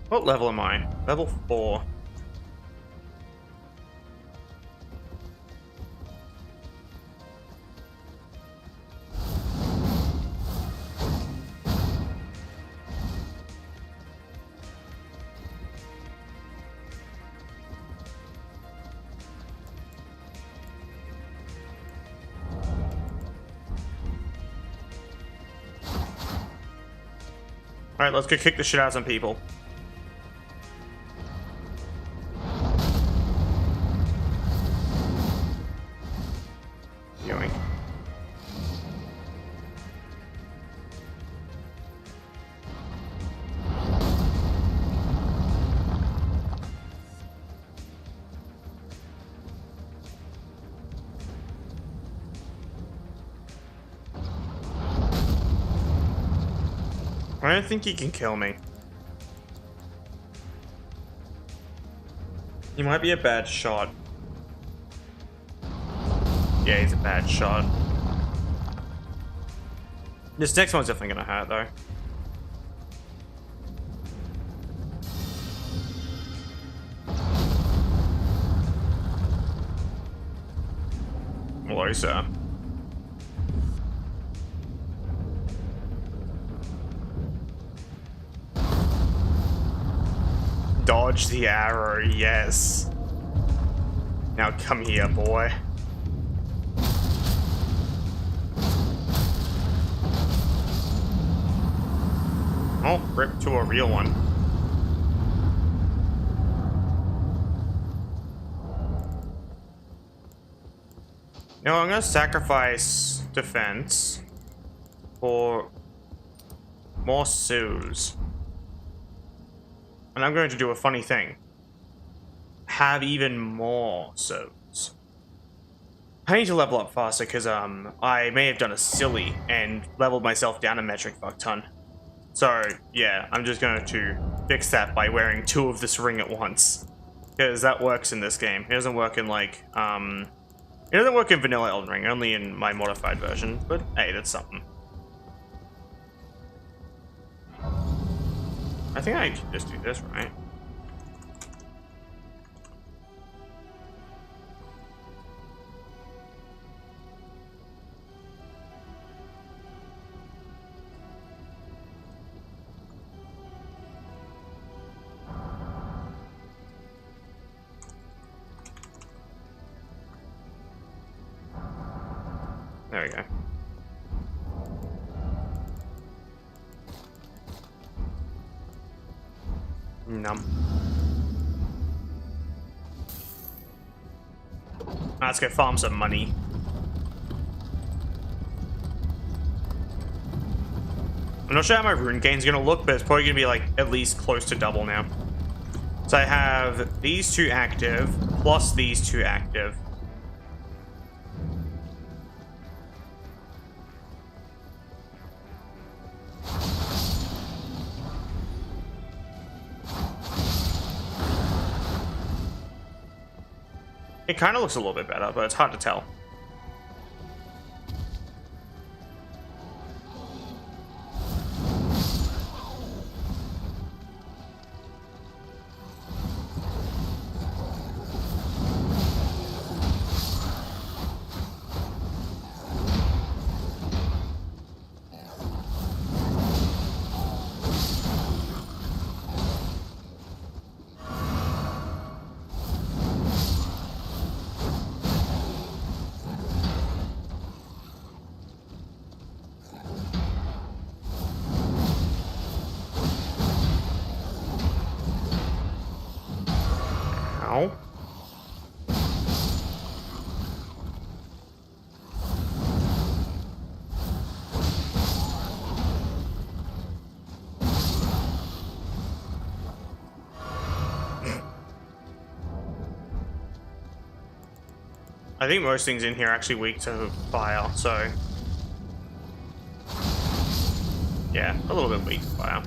What level am I? Level 4. Alright, let's go kick the shit out of some people. Yoink. I don't think he can kill me. He might be a bad shot. Yeah, he's a bad shot. This next one's definitely gonna hurt, though. Hello, sir. Dodge the arrow, yes. Now come here, boy. Oh, rip to a real one. You know, I'm gonna sacrifice defense for more souls. And I'm going to do a funny thing. Have even more souls. I need to level up faster because I may have done a silly and leveled myself down a metric fuck ton. So yeah, I'm just going to fix that by wearing 2 of this ring at once. Because that works in this game. It doesn't work in like it doesn't work in vanilla Elden Ring, only in my modified version, but hey, that's something. I think I should just do this, right? There we go. Numb. Let's go farm some money. I'm not sure how my rune gain's gonna look, but it's probably gonna be like at least close to double now. So I have these 2 active, plus these 2 active. It kind of looks a little bit better, but it's hard to tell. Ow. I think most things in here are actually weak to fire, so yeah, a little bit weak to fire.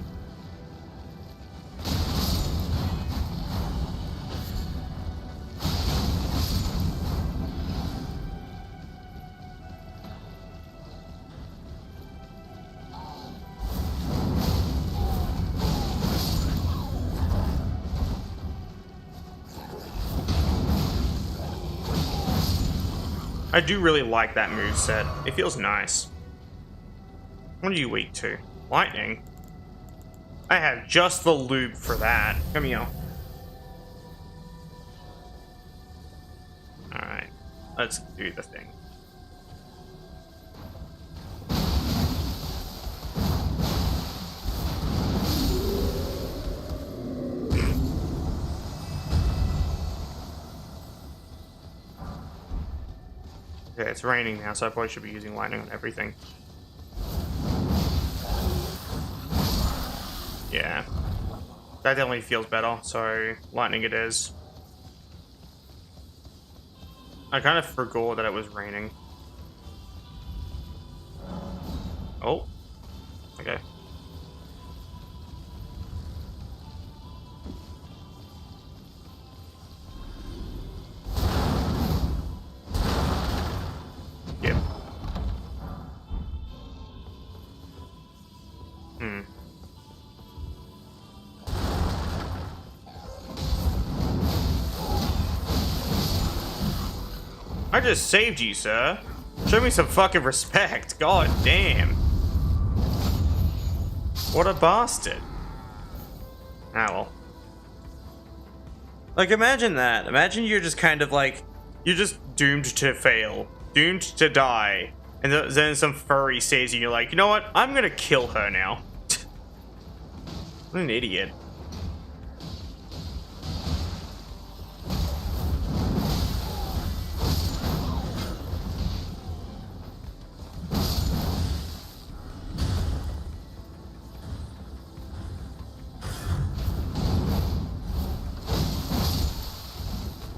I do really like that moveset. It feels nice. What are you weak to? Lightning? I have just the loop for that. Come here. Alright. Let's do the thing. Okay, it's raining now, so I probably should be using lightning on everything. Yeah. That definitely feels better, so lightning it is. I kind of forgot that it was raining. Oh. Okay. Yep. I just saved you, sir. Show me some fucking respect. God damn. What a bastard. Ah, well. Like, imagine that. Imagine you're just kind of like, you're just doomed to fail. Doomed to die. And then some furry saves you, and you're like, you know what? I'm gonna kill her now. What an idiot.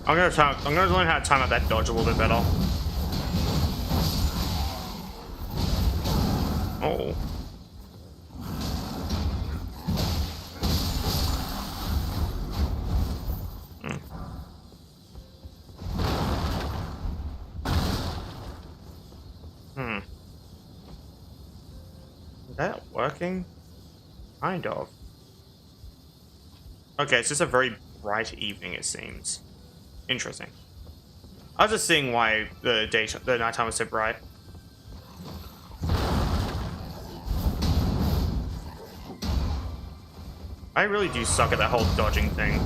I'm gonna learn how to time out that dodge a little bit better. Oh. Is that working? Kind of. Okay, it's just a very bright evening, it seems. Interesting. I was just seeing why the nighttime was so bright. I really do suck at that whole dodging thing.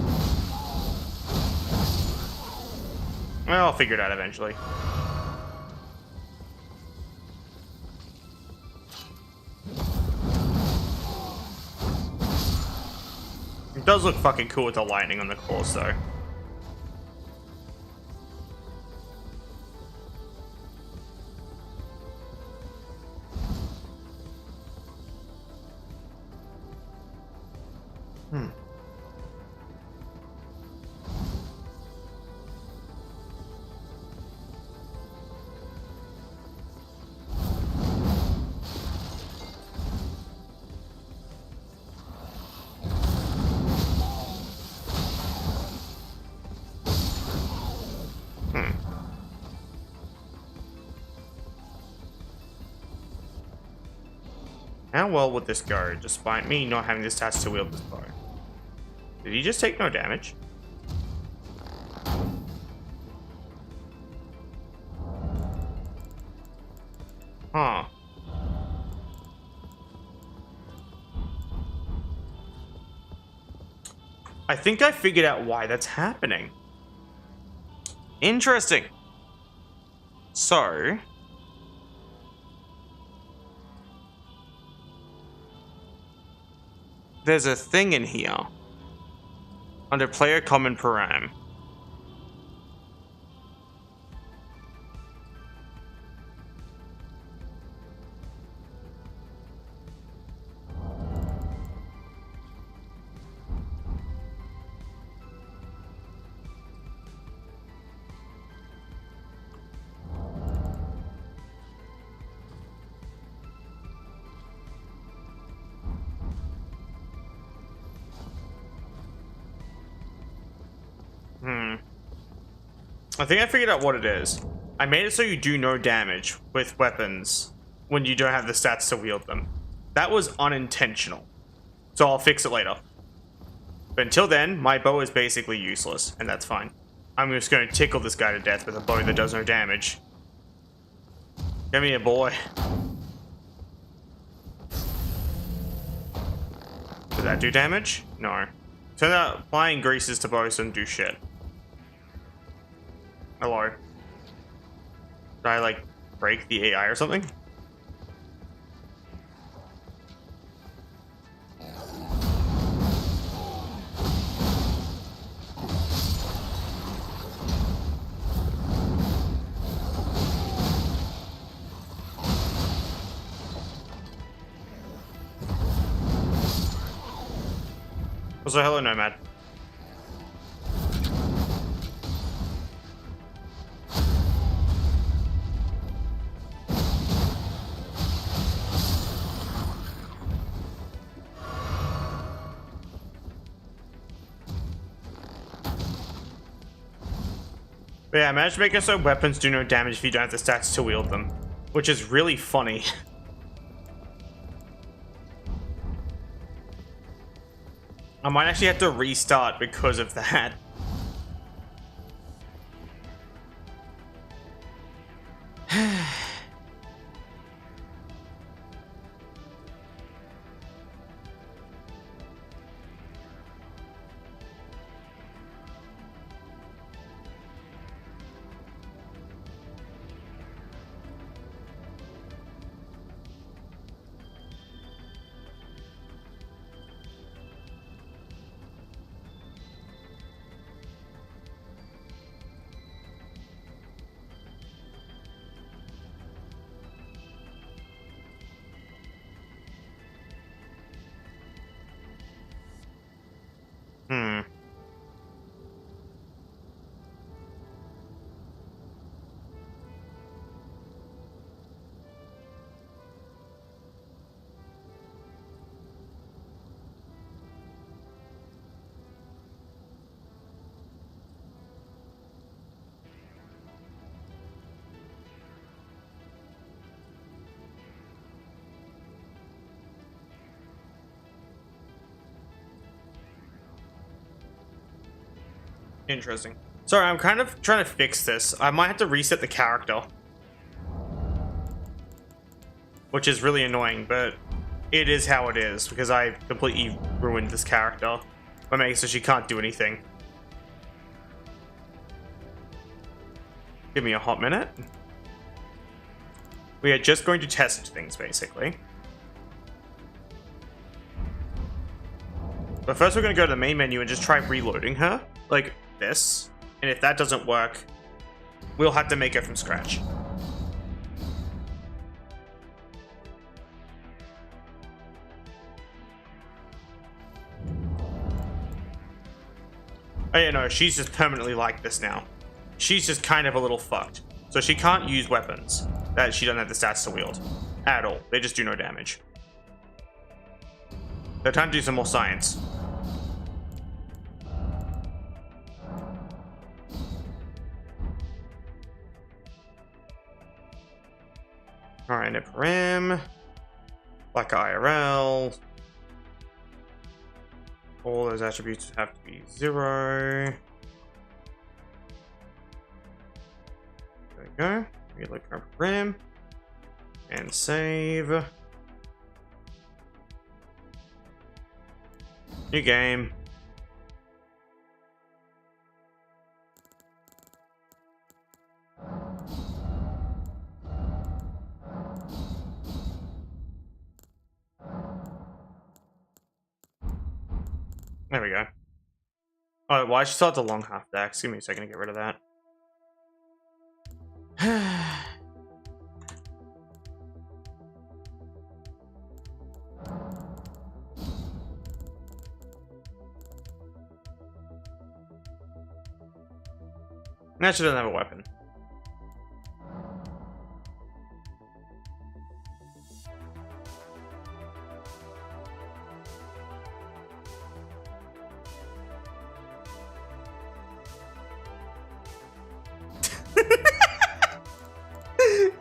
Well, I'll figure it out eventually. It does look fucking cool with the lightning on the course, though. How well would this go, despite me not having the stats to wield this bow? Did he just take no damage? Huh. I think I figured out why that's happening. Interesting. So... there's a thing in here. Under player common param. I think I figured out what it is. I made it so you do no damage with weapons when you don't have the stats to wield them. That was unintentional. So I'll fix it later. But until then, my bow is basically useless, and that's fine. I'm just going to tickle this guy to death with a bow that does no damage. Give me a boy. Did that do damage? No. Turns out applying greases to bows doesn't do shit. Hello. Did I, like, break the AI or something? Also, hello, Nomad. But yeah, I managed to make it so weapons do no damage if you don't have the stats to wield them, which is really funny. I might actually have to restart because of that. Interesting. Sorry, I'm kind of trying to fix this. I might have to reset the character. Which is really annoying, but it is how it is, because I completely ruined this character by making so she can't do anything. Give me a hot minute. We are just going to test things, basically. But first we're going to go to the main menu and just try reloading her, like this. And if that doesn't work, we'll have to make her from scratch. Oh yeah, no, she's just permanently like this now. She's just kind of a little fucked. So she can't use weapons that she doesn't have the stats to wield. At all. They just do no damage. They're trying to do some more science. Alright, Nip Rim. Like IRL. All those attributes have to be 0. There we go. We look up Rim. And save. New game. There we go. Oh, why she still have the long half dex? Give me a second to get rid of that. Now she doesn't have a weapon.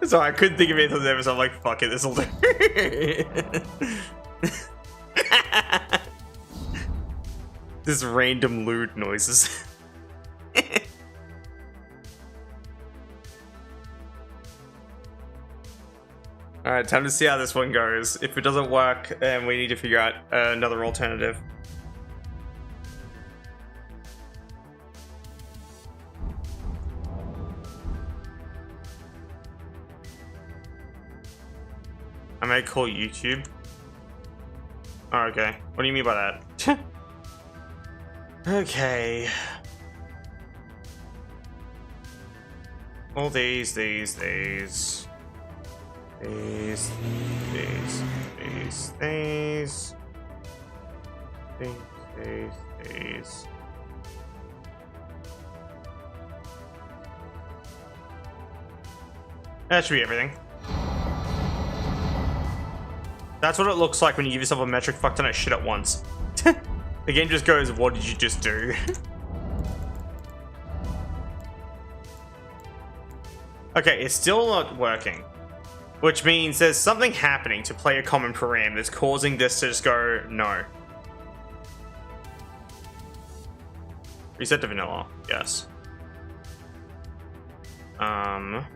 So I couldn't think of anything there, so I'm like, fuck it, this'll do. This random loot noises. Alright, time to see how this one goes. If it doesn't work, then we need to figure out another alternative. I may call YouTube. Oh, okay. What do you mean by that? Okay. All these. These. That should be everything. That's what it looks like when you give yourself a metric fuck ton of shit at once. The game just goes, what did you just do? Okay, it's still not working. Which means there's something happening to player common param that's causing this to just go, no. Reset to vanilla, yes. Vanilla,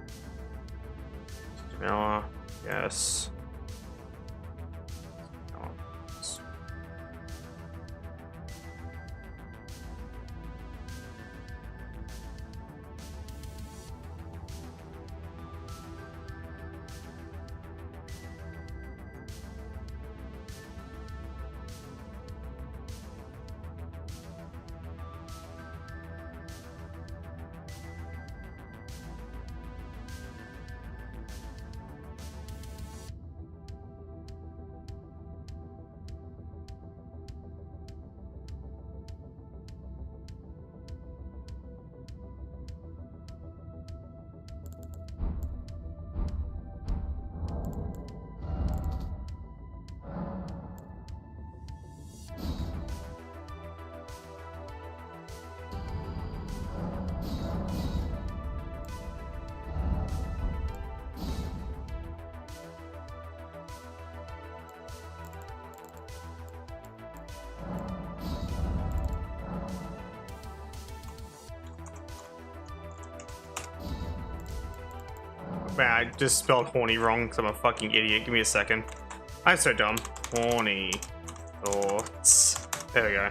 yes. Man, I just spelled horny wrong because I'm a fucking idiot. Give me a second. I'm so dumb. Horny thoughts. There we go.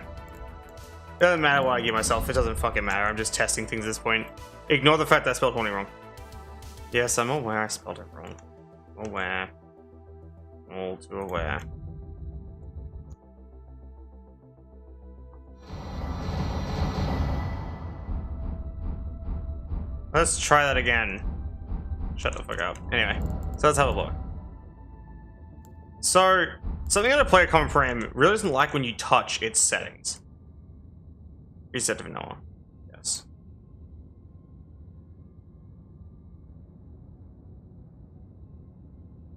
Doesn't matter what I give myself. It doesn't fucking matter. I'm just testing things at this point. Ignore the fact that I spelled horny wrong. Yes, I'm aware I spelled it wrong. Aware. All too aware. Let's try that again. Shut the fuck up. Anyway, so let's have a look. So, something that a player common frame really doesn't like when you touch its settings. Reset to vanilla. Yes.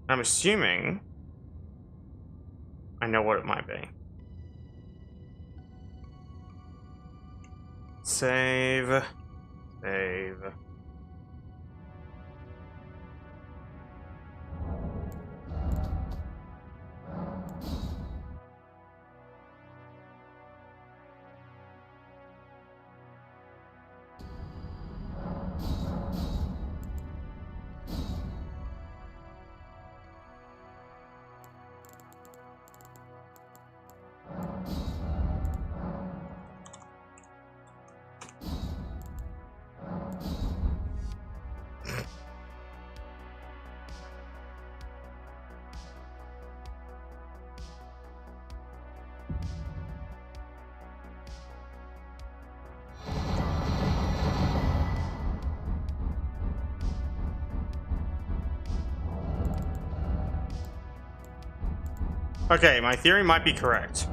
I'm assuming I know what it might be. Save. Save. Okay, my theory might be correct.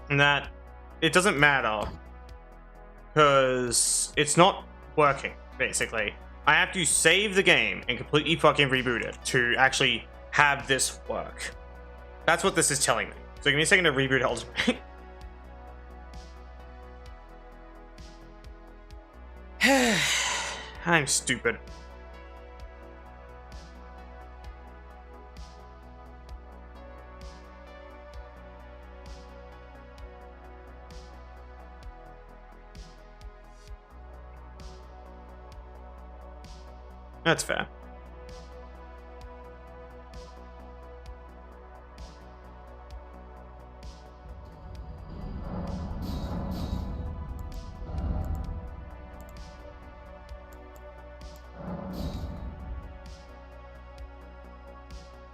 And that it doesn't matter because it's not working, basically. I have to save the game and completely fucking reboot it to actually have this work. That's what this is telling me. So give me a second to reboot Elden Ring. I'm stupid. That's fair.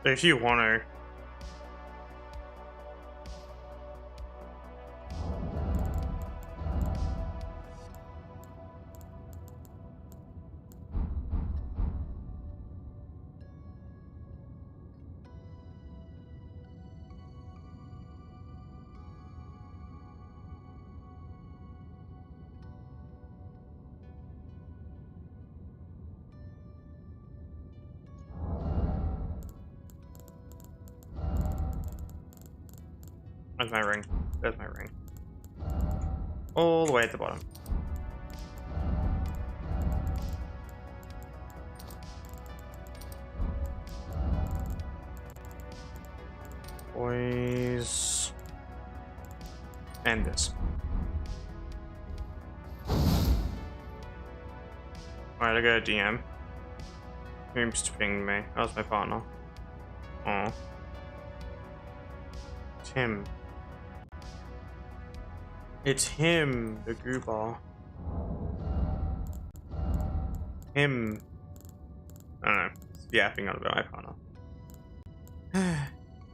If you want to. There's my ring. There's my ring. All the way at the bottom. Boys. And this. Alright, I got a DM. Who's pinging me? That was my partner. Oh. It's him. It's him, the goober. Him. I don't know. He's yapping on about my partner.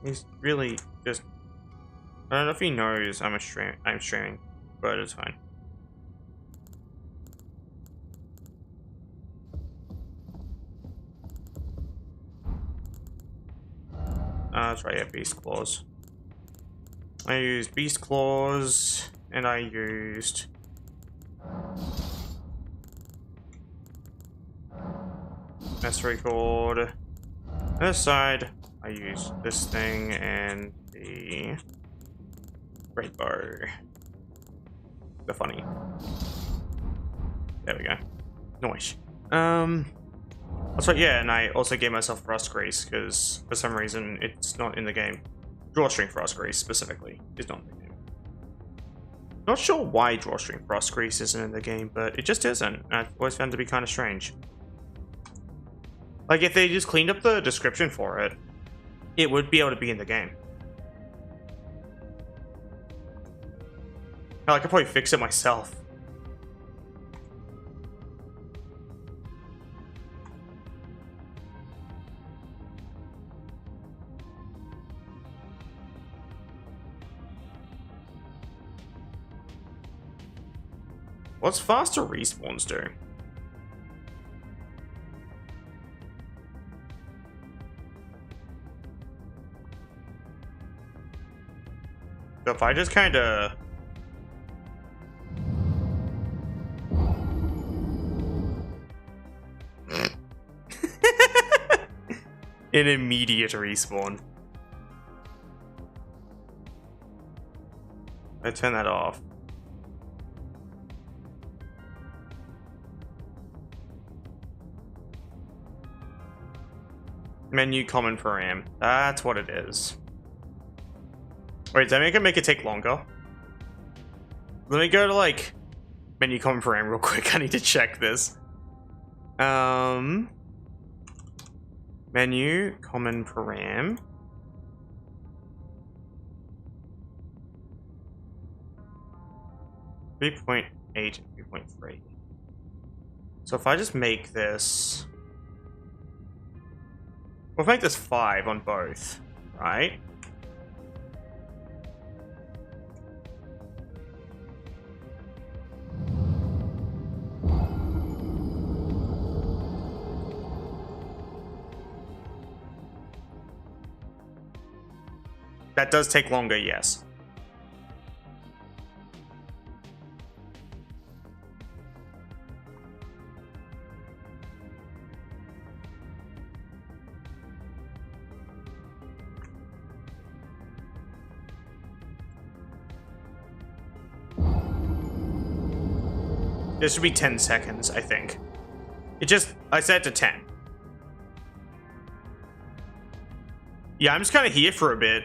He's really just. I don't know if he knows I'm streaming, but it's fine. That's right, yeah, beast claws. I used beast claws, and I used necessary cord. This side, I used this thing and the great bow. The funny. There we go. Nice. That's right, yeah, and I also gave myself Frost Grease because for some reason it's not in the game. Drawstring Frost Grease specifically is not in the game. Not sure why Drawstring Frost Grease isn't in the game, but it just isn't. I've always found it to be kind of strange. Like, if they just cleaned up the description for it, it would be able to be in the game. Hell, I could probably fix it myself. What's faster respawns do? So if I just kind of... An immediate respawn. I turn that off. Menu common param. That's what it is. Wait, did I make it take longer? Let me go to like menu common param real quick. I need to check this. Menu common param. .8 and 3.3. So if I just make this, we'll make this 5 on both, right? That does take longer, yes. This should be 10 seconds, I think. I set it to 10. Yeah, I'm just kind of here for a bit.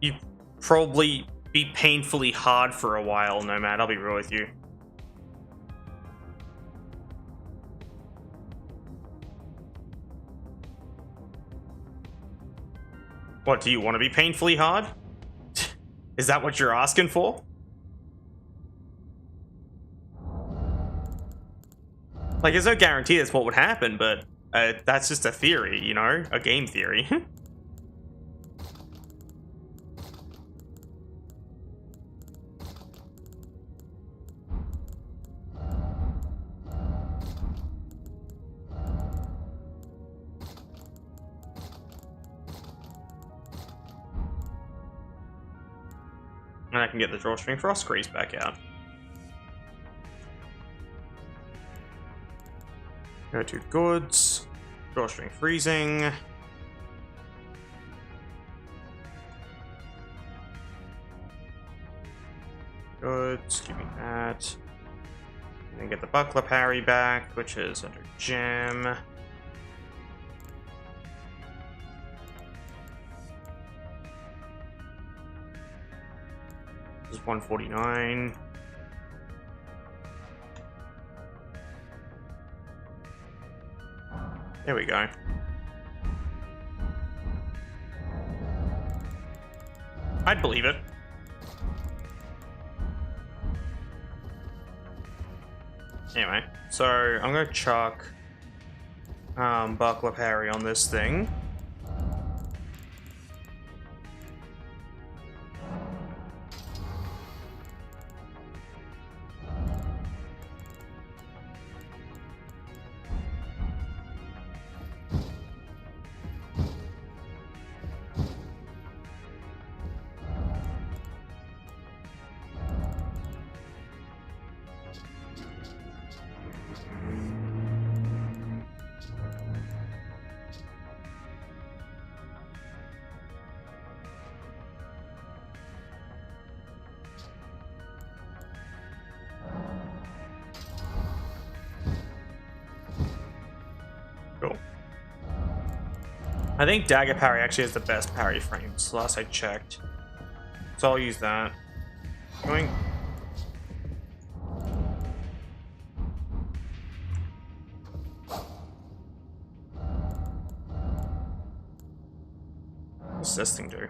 You'd probably be painfully hard for a while, Nomad, I'll be real with you. What, do you want to be painfully hard? Is that what you're asking for? Like, there's no guarantee that's what would happen, but that's just a theory, you know? A game theory. And I can get the drawstring frost grease back out. Go to goods, drawstring freezing. Goods, give me that. And then get the buckler parry back, which is under gem. This is 149. There we go. I'd believe it. Anyway, so I'm gonna chuck buckler parry on this thing. Cool. I think dagger parry actually has the best parry frames, last I checked. So I'll use that. Going. What's this thing do?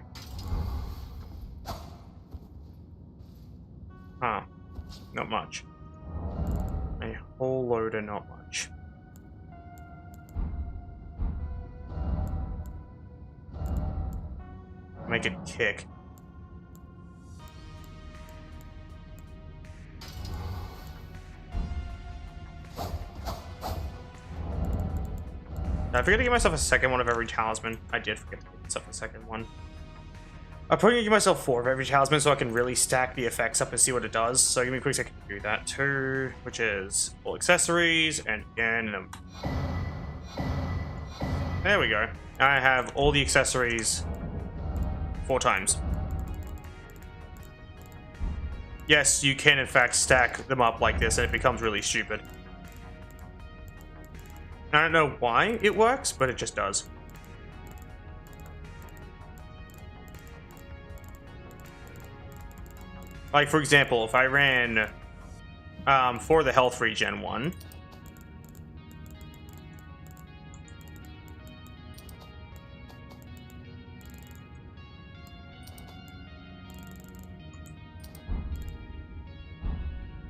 Huh. Not much. A whole load of not much. Make it kick. I forget to give myself a second one of every talisman. I did forget to give myself a second one. I'm probably gonna give myself 4 of every talisman so I can really stack the effects up and see what it does. So give me a quick second to do that too, which is all accessories and again. There we go. I have all the accessories 4 times. Yes, you can in fact stack them up like this and it becomes really stupid. I don't know why it works, but it just does. Like, for example, if I ran for the health regen one,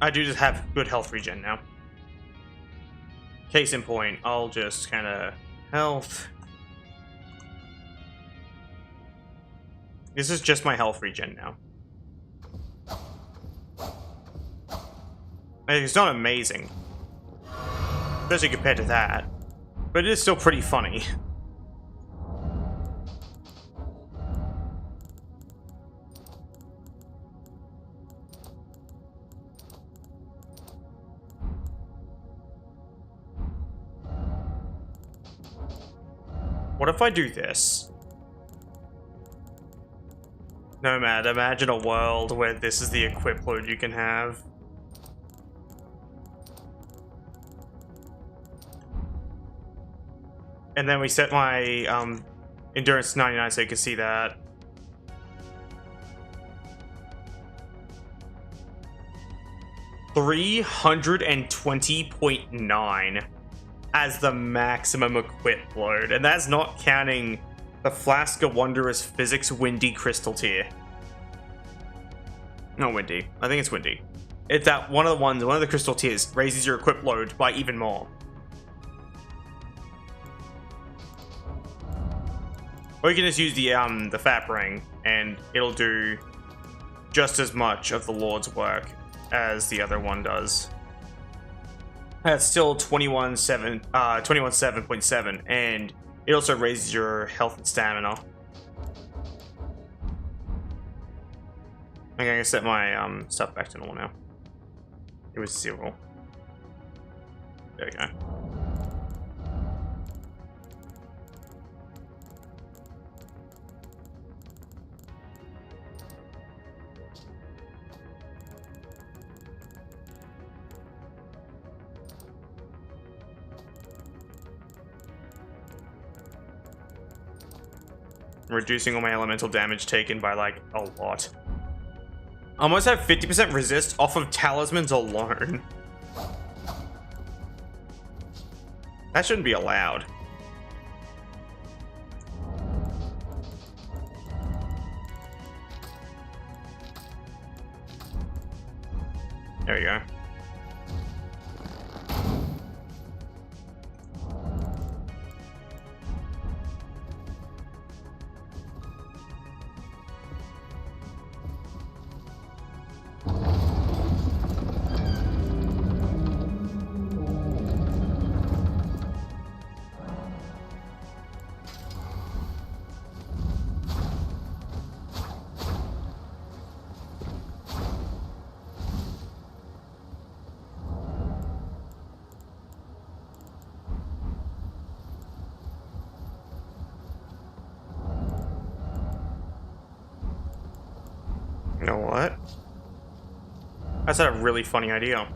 I do just have good health regen now. Case in point, I'll just kind of health. This is just my health regen now. It's not amazing, especially compared to that, but it is still pretty funny. What if I do this? Nomad, imagine a world where this is the equip load you can have. And then we set my endurance to 99 so you can see that. $320.9 as the maximum equip load, and that's not counting the Flask of Wondrous Physics Windy Crystal tier. Not Windy. I think it's Windy. It's that one of the crystal tiers raises your equip load by even more. Or you can just use the Fat Ring, and it'll do just as much of the Lord's work as the other one does. That's still 21.7, and it also raises your health and stamina. Okay, I'm gonna set my stuff back to normal now. It was 0. There we go. Reducing all my elemental damage taken by like a lot. I almost have 50% resist off of talismans alone. That shouldn't be allowed. There we go. You know what? That's a really funny idea.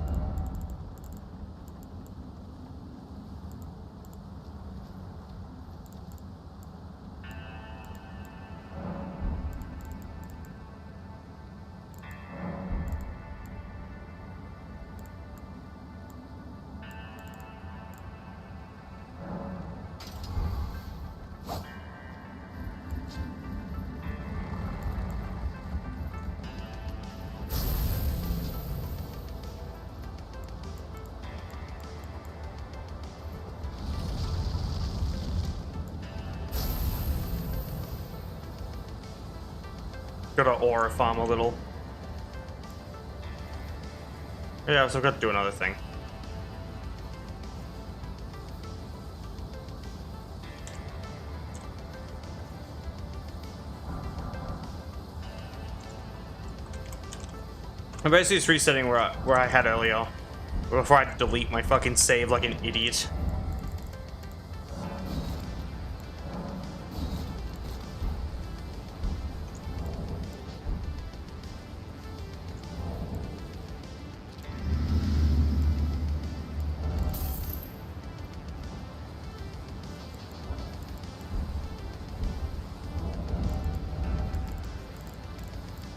Gotta aura farm a little. Yeah, so I've got to do another thing. I'm basically just resetting where I had earlier. Before I had to delete my fucking save like an idiot.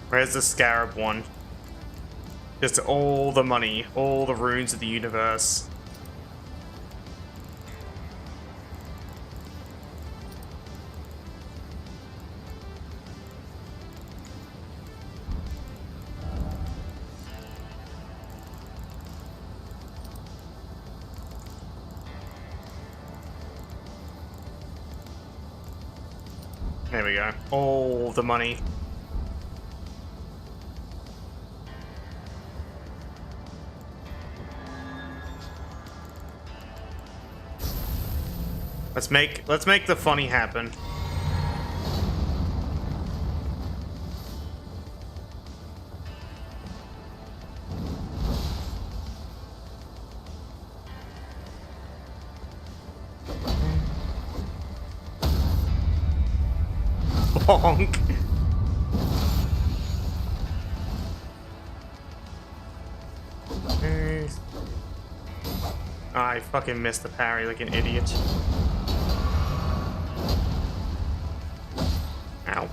Where's the Scarab one? Just all the money, all the runes of the universe. There we go. All the money. Let's make the funny happen. Bonk. I fucking missed the parry like an idiot. Ow.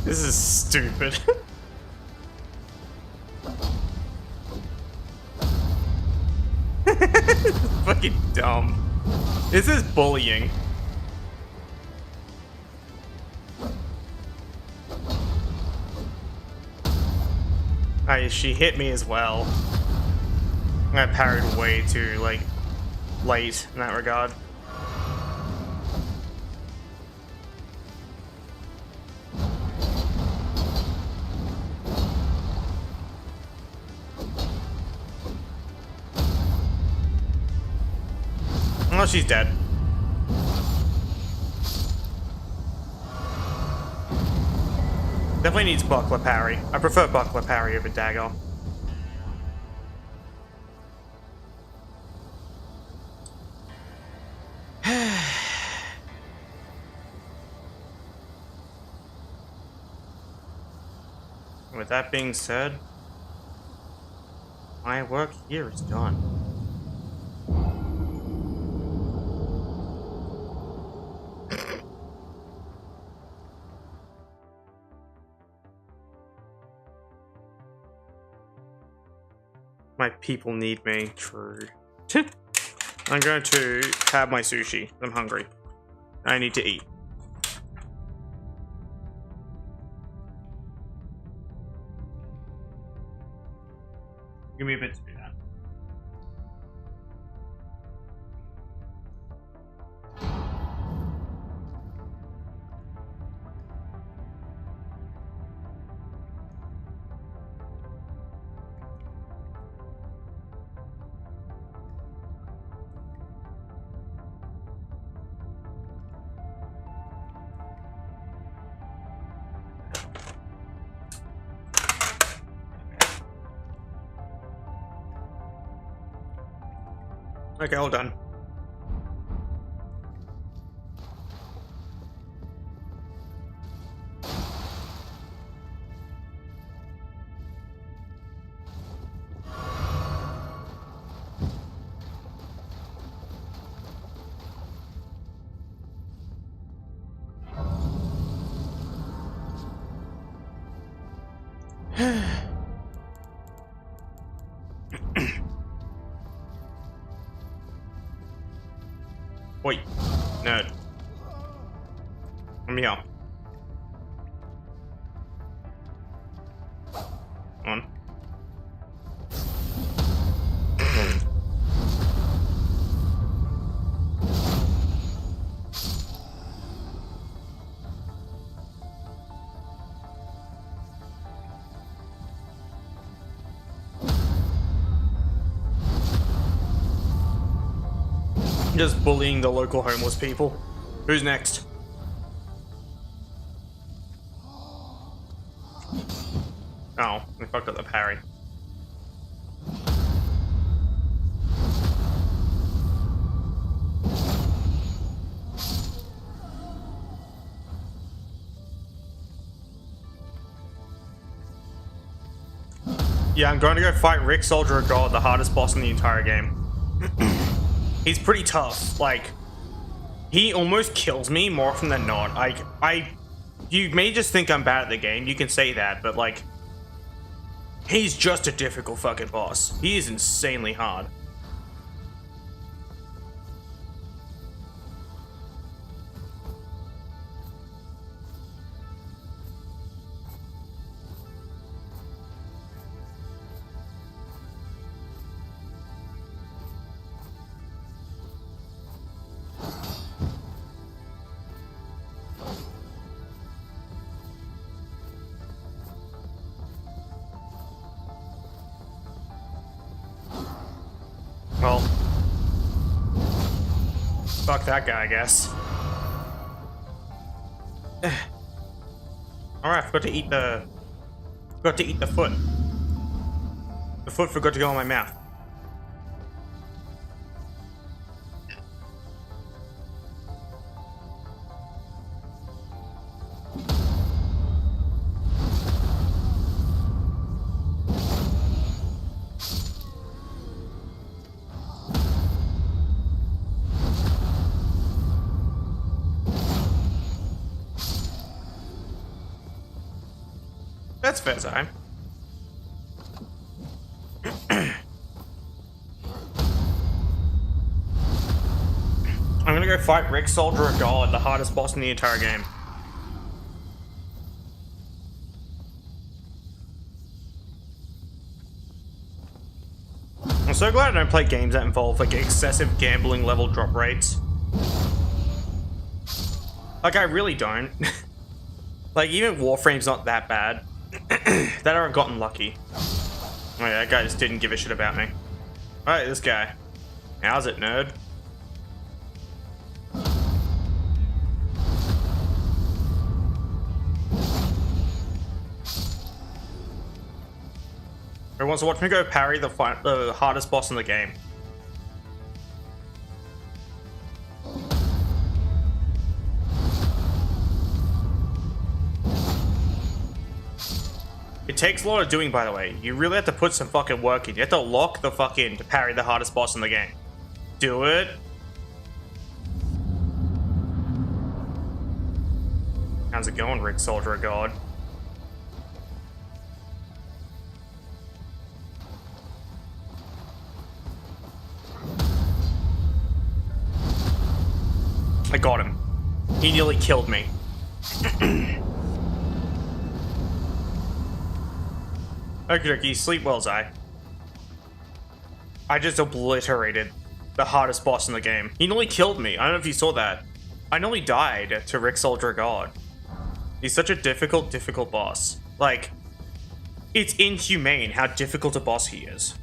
This is stupid. Fucking dumb. This is bullying. She hit me as well. I parried way too, like, late in that regard. Oh, she's dead. Definitely needs buckler parry. I prefer buckler parry over dagger. With that being said, my work here is done. My people need me. True. I'm going to have my sushi. I'm hungry. I need to eat. Give me a bit to do that. Okay, all done. Wait, nerd. I'm here. On. Just bullying the local homeless people. Who's next? Oh, we fucked up the parry. Yeah, I'm going to go fight Rick, Soldier of God, the hardest boss in the entire game. He's pretty tough. Like, he almost kills me more often than not. You may just think I'm bad at the game. You can say that, but like, he's just a difficult fucking boss. He is insanely hard. Well, fuck that guy, I guess. Alright, forgot to eat the foot. The foot forgot to go in my mouth. That's fair time. I'm gonna go fight Rick, Soldier of God, the hardest boss in the entire game. I'm so glad I don't play games that involve like excessive gambling level drop rates. Like, I really don't. Like, even Warframe's not that bad. That I've gotten lucky. Oh yeah, that guy just didn't give a shit about me. Alright, this guy. How's it, nerd? Who wants to watch me go parry the hardest boss in the game? It takes a lot of doing, by the way. You really have to put some fucking work in. You have to lock the fuck in to parry the hardest boss in the game. Do it. How's it going, Rick, Soldier of God? I got him. He nearly killed me. Okay, sleep well, Zai. I just obliterated the hardest boss in the game. He nearly killed me. I don't know if you saw that. I nearly died to Rick, Soldier of God. He's such a difficult boss. Like, it's inhumane how difficult a boss he is.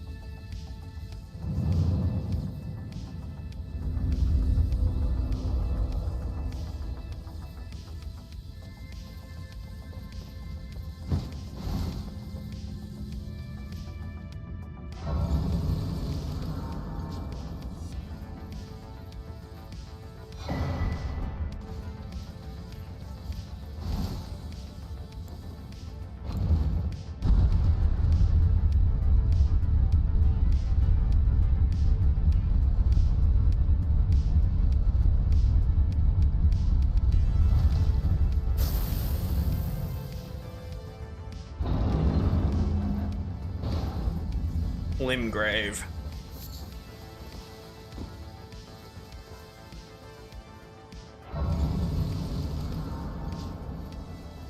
Limgrave.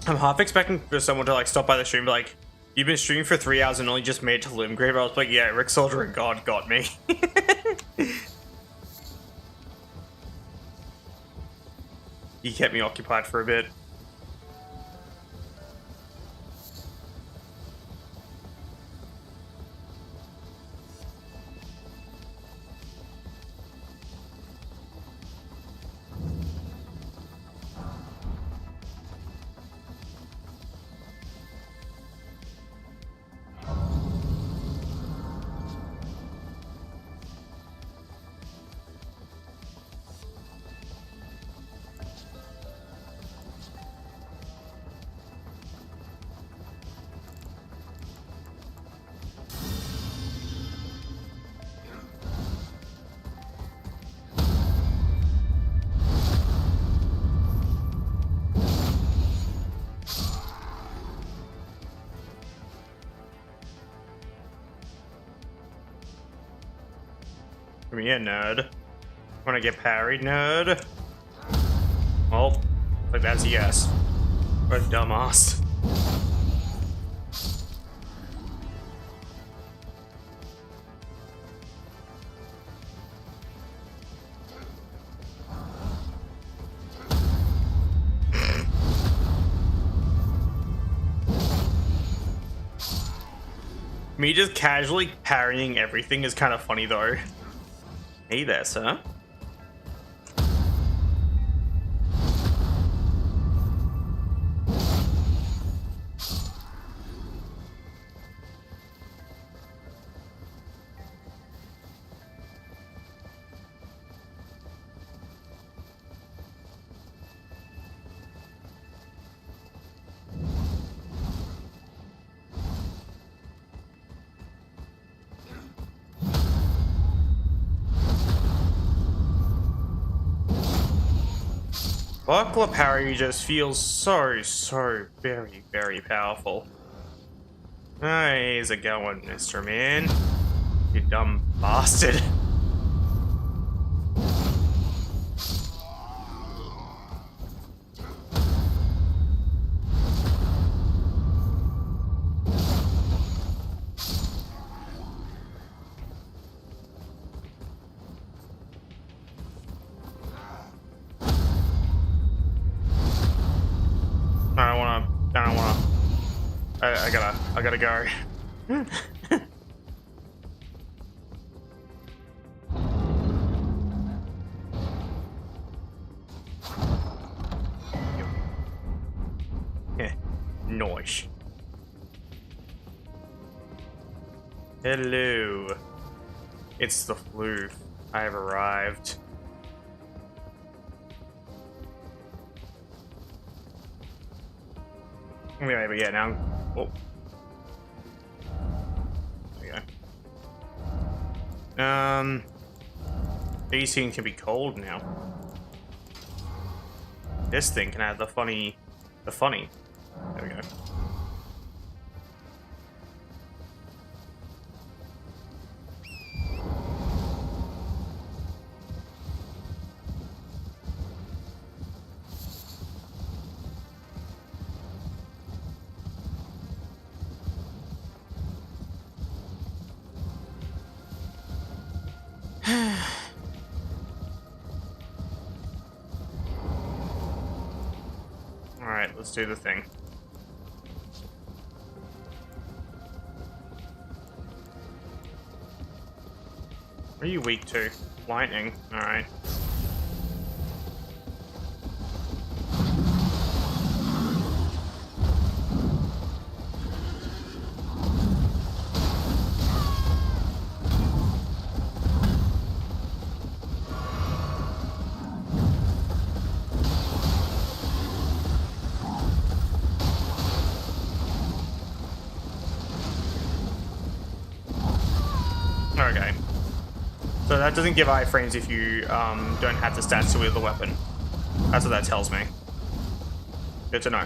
I'm half expecting for someone to like stop by the stream, be like, "You've been streaming for 3 hours and only just made it to Limgrave." I was like, "Yeah, Rick Soldier and God got me." He kept me occupied for a bit. Come here, nerd. Wanna get parried, nerd? Well, like that's a yes. What a dumbass. Me just casually parrying everything is kind of funny though. Hey there, sir. Buckler parry just feels so very, very powerful. How's it going, Mr. Man? You dumb bastard. I gotta go. Nice. Hello. It's the floof. I have arrived. Anyway, but yeah, now. Oh. There we go. These things can be cold now. This thing can have the funny. There we go. Alright, let's do the thing. What are you weak to? Lightning. Alright. Okay. So that doesn't give iframes if you don't have the stats to wield the weapon. That's what that tells me. Good to know.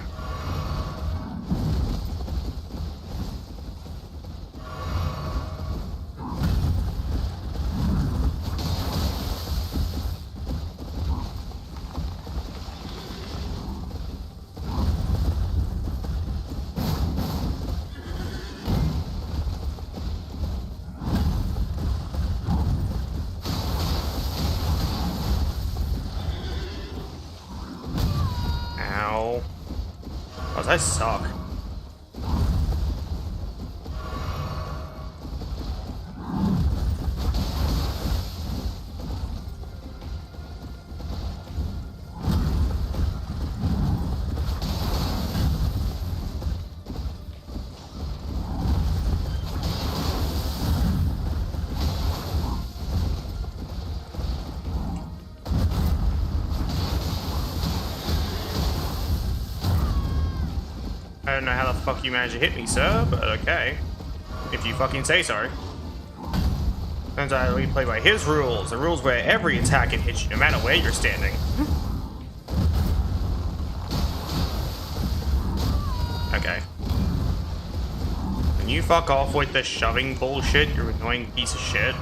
I suck. I don't know how the fuck you managed to hit me, sir, but okay. If you fucking say so. Turns out we play by his rules, the rules where every attack can hit you no matter where you're standing. Okay. Can you fuck off with the shoving bullshit, you annoying piece of shit?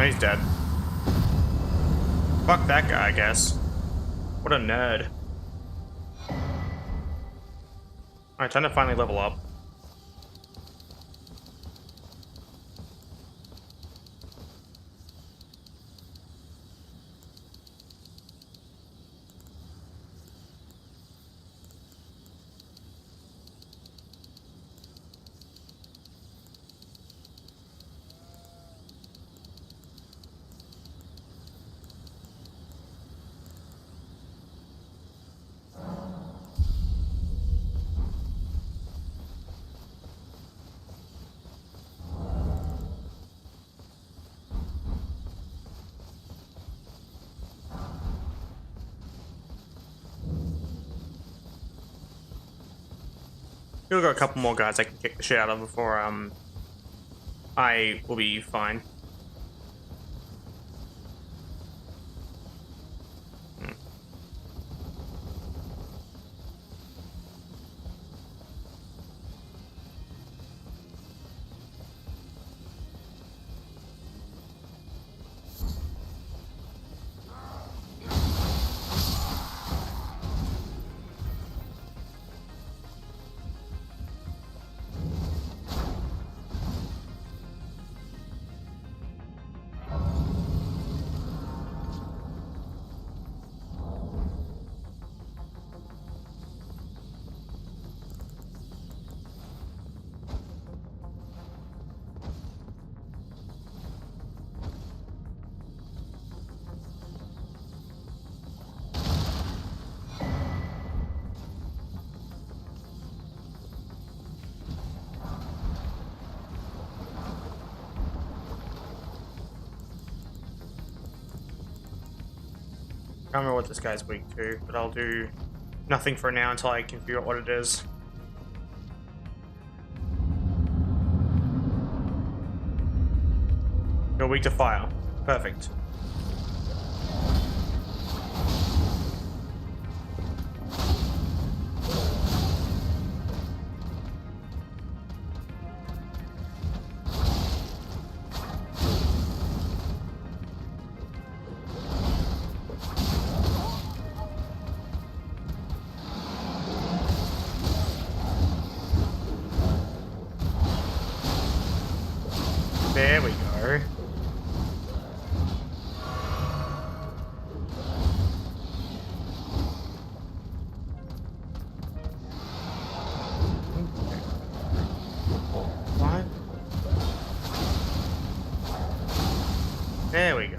Oh, he's dead. Fuck that guy, I guess. What a nerd. Alright, time to finally level up. We've got a couple more guys I can kick the shit out of before I will be fine. I don't remember what this guy's weak to, but I'll do nothing for now until I can figure out what it is. You're weak to fire. Perfect. There we go. What? There we go.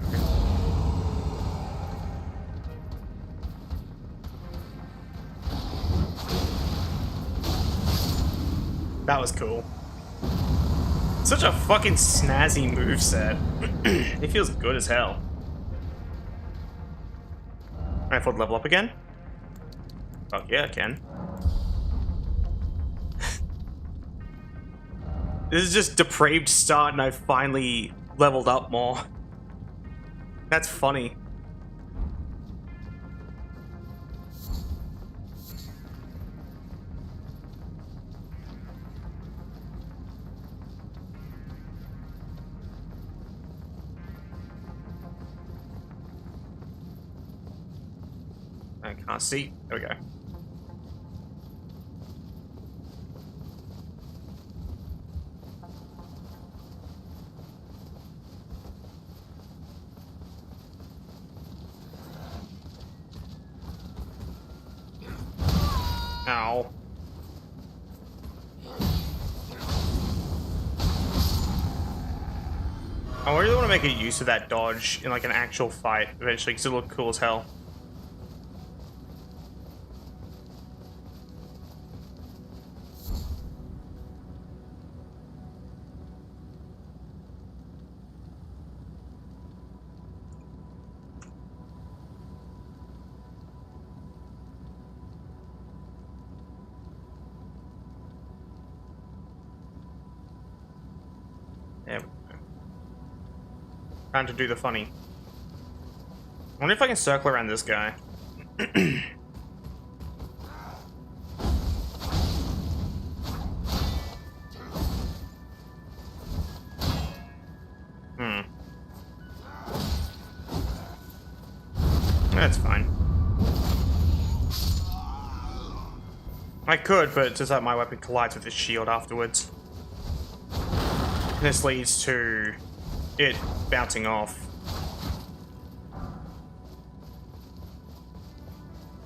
That was cool. Such a fucking snazzy moveset. It feels good as hell. Alright, for level up again? Fuck yeah, I can. This is just depraved start and I finally leveled up more. That's funny. I can't see. There we go. Ow. I really want to make a use of that dodge in like an actual fight eventually because it looked cool as hell. There we go. Trying to do the funny. I wonder if I can circle around this guy. That's fine. I could, but it's just that my weapon collides with his shield afterwards. This leads to it bouncing off.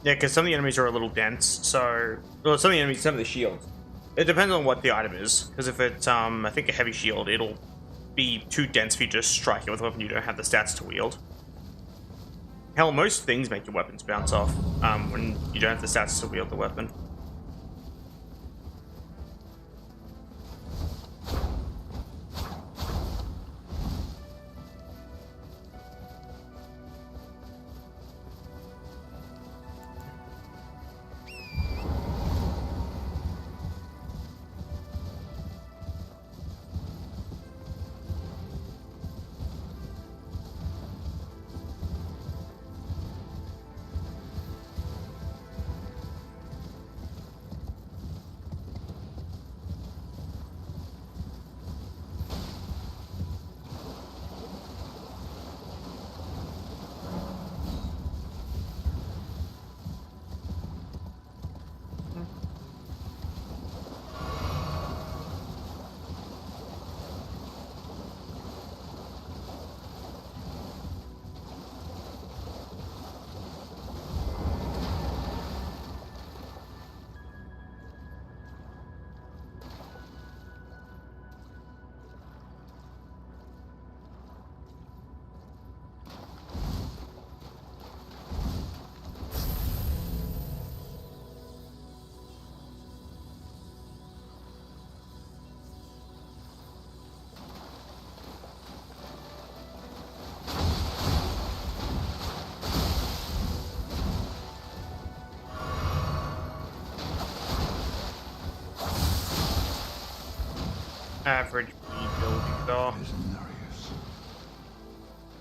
Yeah, because some of the enemies are a little dense, so... Well, some of the enemies, some of the shields. It depends on what the item is, because if it's, I think a heavy shield, it'll be too dense for you to just strike it with a weapon you don't have the stats to wield. Hell, most things make your weapons bounce off, when you don't have the stats to wield the weapon. Average rebuilding though.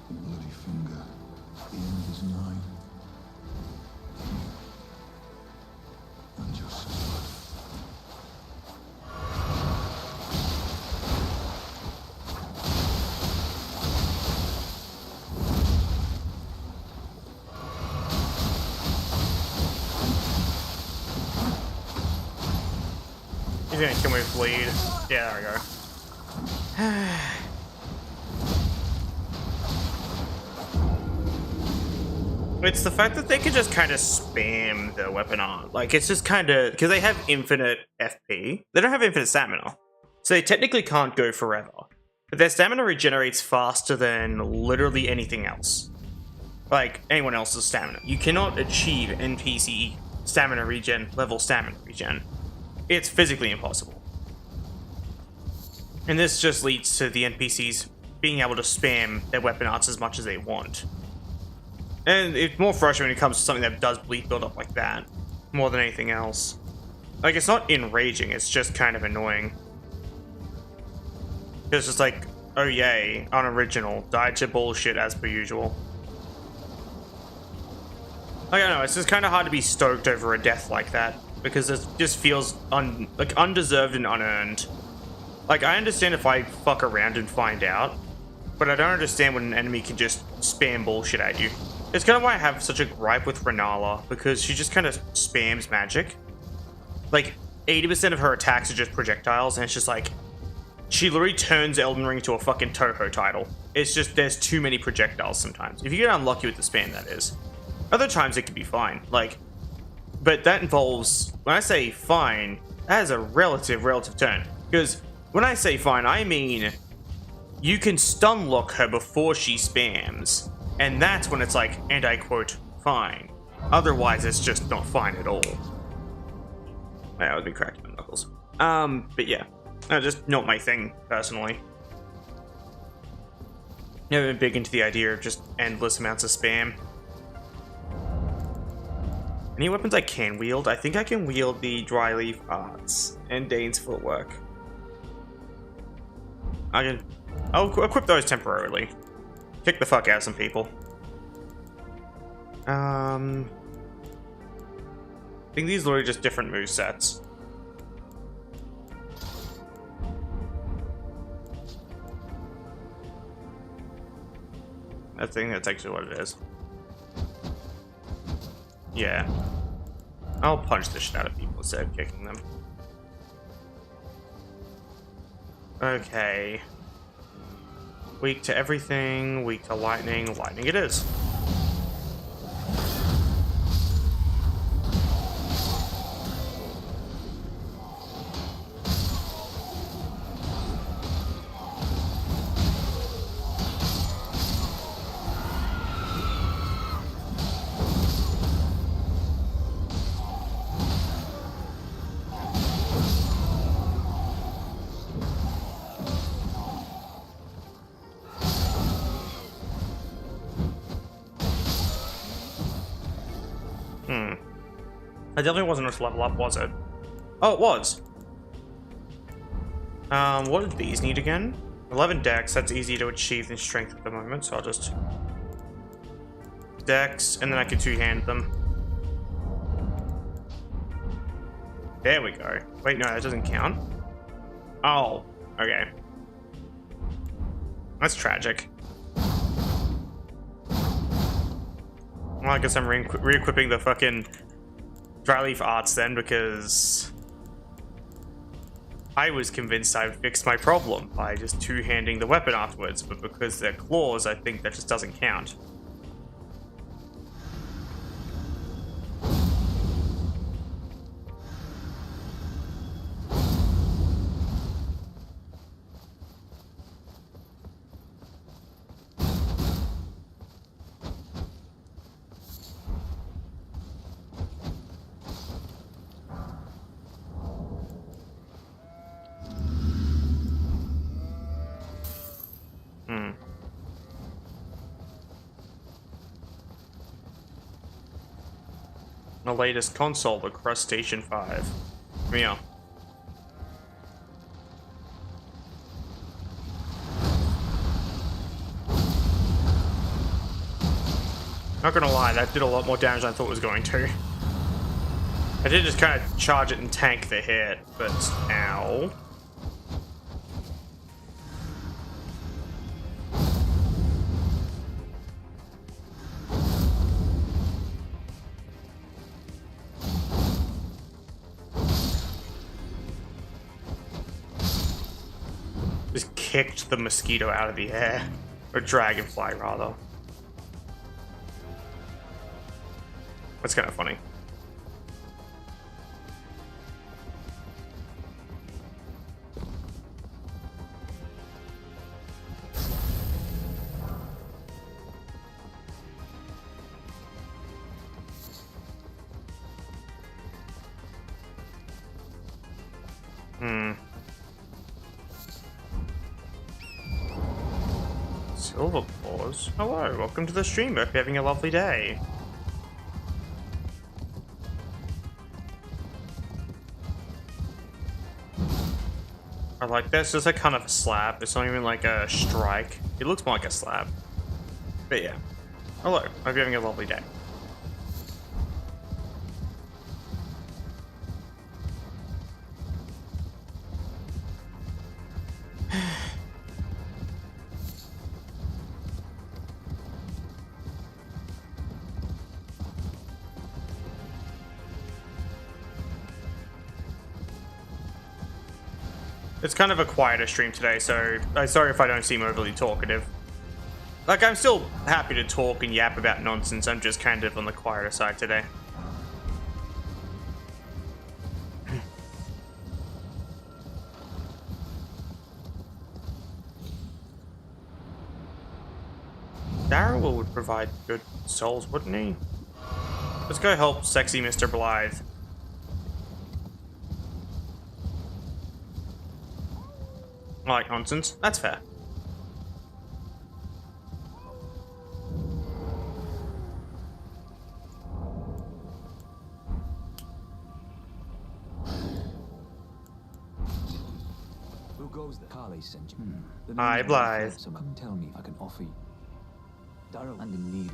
Bloody finger. The end is nigh. And your sword. He's gonna kill me with bleed. Yeah, there we go. It's the fact that they can just kind of spam the weapon art. Like, it's just kind of... Because they have infinite FP. They don't have infinite stamina. So they technically can't go forever. But their stamina regenerates faster than literally anything else. Like, anyone else's stamina. You cannot achieve NPC stamina regen, level stamina regen. It's physically impossible. And this just leads to the NPCs being able to spam their weapon arts as much as they want. And it's more frustrating when it comes to something that does bleed build up like that, more than anything else. Like, it's not enraging, it's just kind of annoying. It's just like, oh yay, unoriginal, died to bullshit as per usual. I don't know, it's just kind of hard to be stoked over a death like that, because it just feels like undeserved and unearned. Like, I understand if I fuck around and find out, but I don't understand when an enemy can just spam bullshit at you. It's kind of why I have such a gripe with Renala, because she just kind of spams magic. Like, 80% of her attacks are just projectiles, and it's just like, she literally turns Elden Ring to a fucking Toho title. It's just, there's too many projectiles sometimes. If you get unlucky with the spam, that is. Other times it can be fine, like, but that involves, when I say fine, that is a relative term. Because when I say fine, I mean, you can stun lock her before she spams, and that's when it's like, and I quote, fine. Otherwise, it's just not fine at all. That would be cracking my knuckles. But yeah, just not my thing, personally. Never been big into the idea of just endless amounts of spam. Any weapons I can wield? I think I can wield the Dryleaf Arts and Dane's Footwork. I'll equip those temporarily. Kick the fuck out of some people. I think these are literally just different movesets. I think that's actually what it is. Yeah. I'll punch the shit out of people instead of kicking them. Okay. Weak to everything, weak to lightning. Lightning it is. It definitely wasn't enough to level up, was it? Oh, it was. What did these need again? 11 dex, that's easy to achieve in strength at the moment, so I'll just... Dex, and then I can two-hand them. There we go. Wait, no, that doesn't count. Oh, okay. That's tragic. Well, I guess I'm re-equipping the fucking Dryleaf Arts then, because I was convinced I would fix my problem by just two-handing the weapon afterwards, but because they're claws, I think that just doesn't count. The latest console, the Crustacean 5. Yeah. Not gonna lie, that did a lot more damage than I thought it was going to. I did just kind of charge it and tank the hit, but ow. Just kicked the mosquito out of the air. Or dragonfly, rather. That's kind of funny. Silver Paws. Hello, welcome to the stream. Hope you're having a lovely day. I like this. It's like kind of a slab. It's not even like a strike. It looks more like a slab. But yeah. Hello. Hope you're having a lovely day. It's kind of a quieter stream today, so I'm sorry if I don't seem overly talkative. Like, I'm still happy to talk and yap about nonsense, I'm just kind of on the quieter side today. Darrell would provide good souls, wouldn't he? Let's go help sexy Mr. Blythe. I like nonsense. That's fair. Who goes there? Carly sent you. Hi, Blythe. So come tell me if I can offer you. Darrell and in need.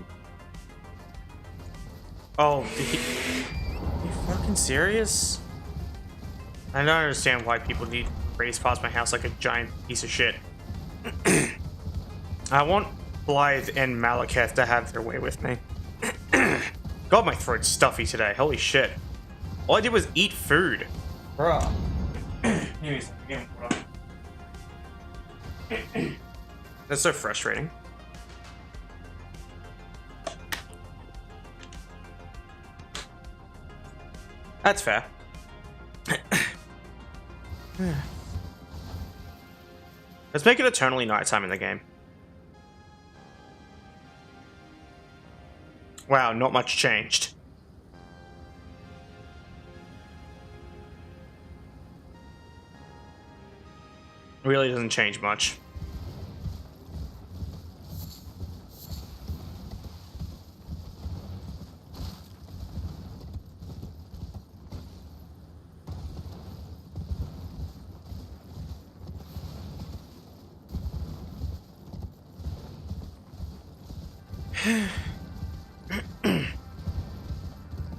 Oh, are you fucking serious? I don't understand why people need to race past my house like a giant piece of shit. I want Blythe and Malekith to have their way with me. God, my throat's stuffy today. Holy shit. All I did was eat food. Bruh. Anyways, that's so frustrating. That's fair. Let's make it eternally nighttime in the game. Wow, not much changed. Really doesn't change much.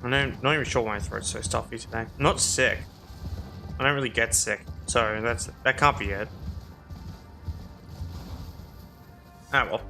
I'm not even sure why my throat's so stuffy today. I'm not sick. I don't really get sick, so that can't be it. Ah well.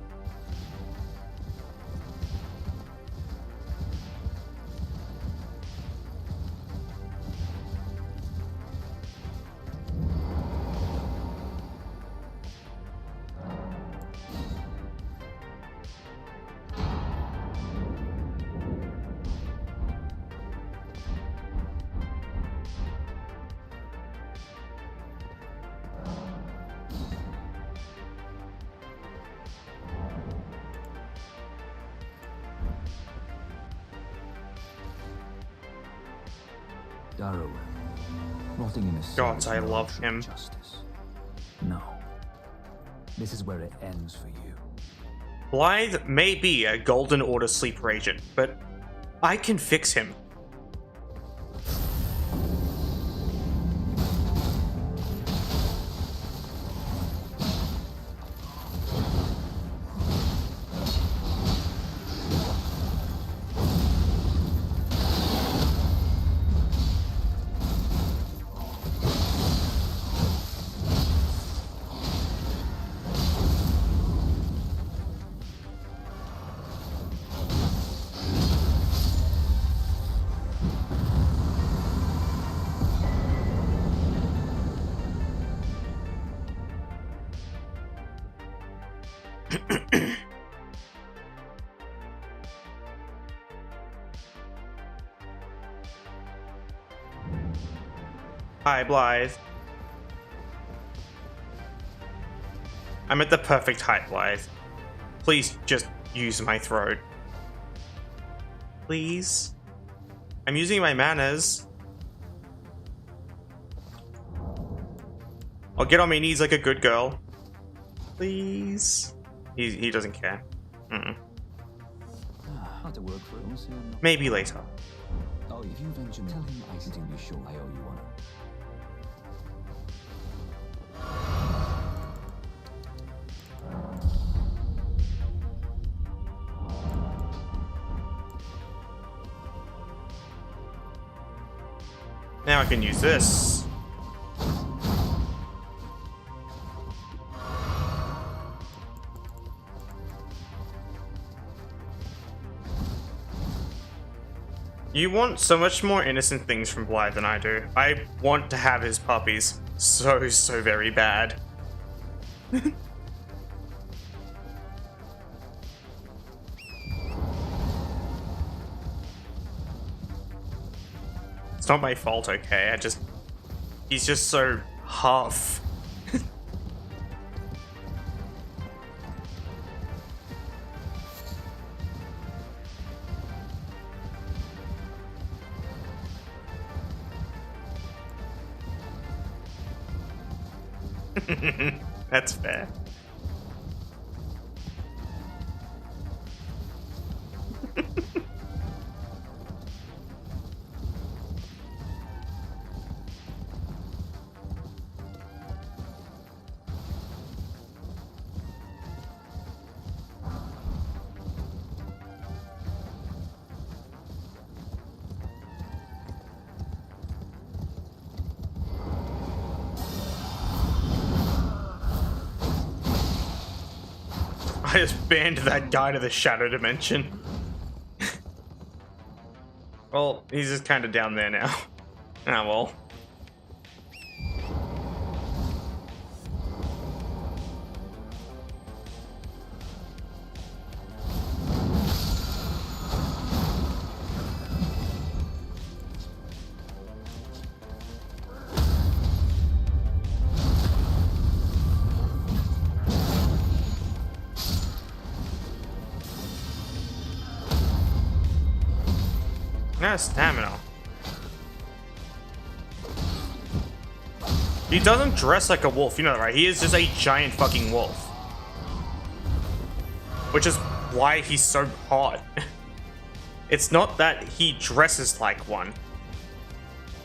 Darrow. Nothing in a God, I sense love of him. Justice. No. This is where it ends for you. Blythe may be a Golden Order sleeper agent, but I can fix him. Hi, Blythe. I'm at the perfect height, Blythe. Please just use my throat. Please? I'm using my manners. I'll get on my knees like a good girl. Please? He doesn't care. Had to work for it. Maybe later. Oh, if you venture, tell him I can be sure I owe you one. Now I can use this. You want so much more innocent things from Blythe than I do. I want to have his puppies so very bad. It's not my fault, okay? He's just so half. That's fair. I just banned that guy to the shadow dimension. Well, he's just kind of down there now. Ah, well. No stamina. He doesn't dress like a wolf, you know that, right? He is just a giant fucking wolf. Which is why he's so hot. It's not that he dresses like one.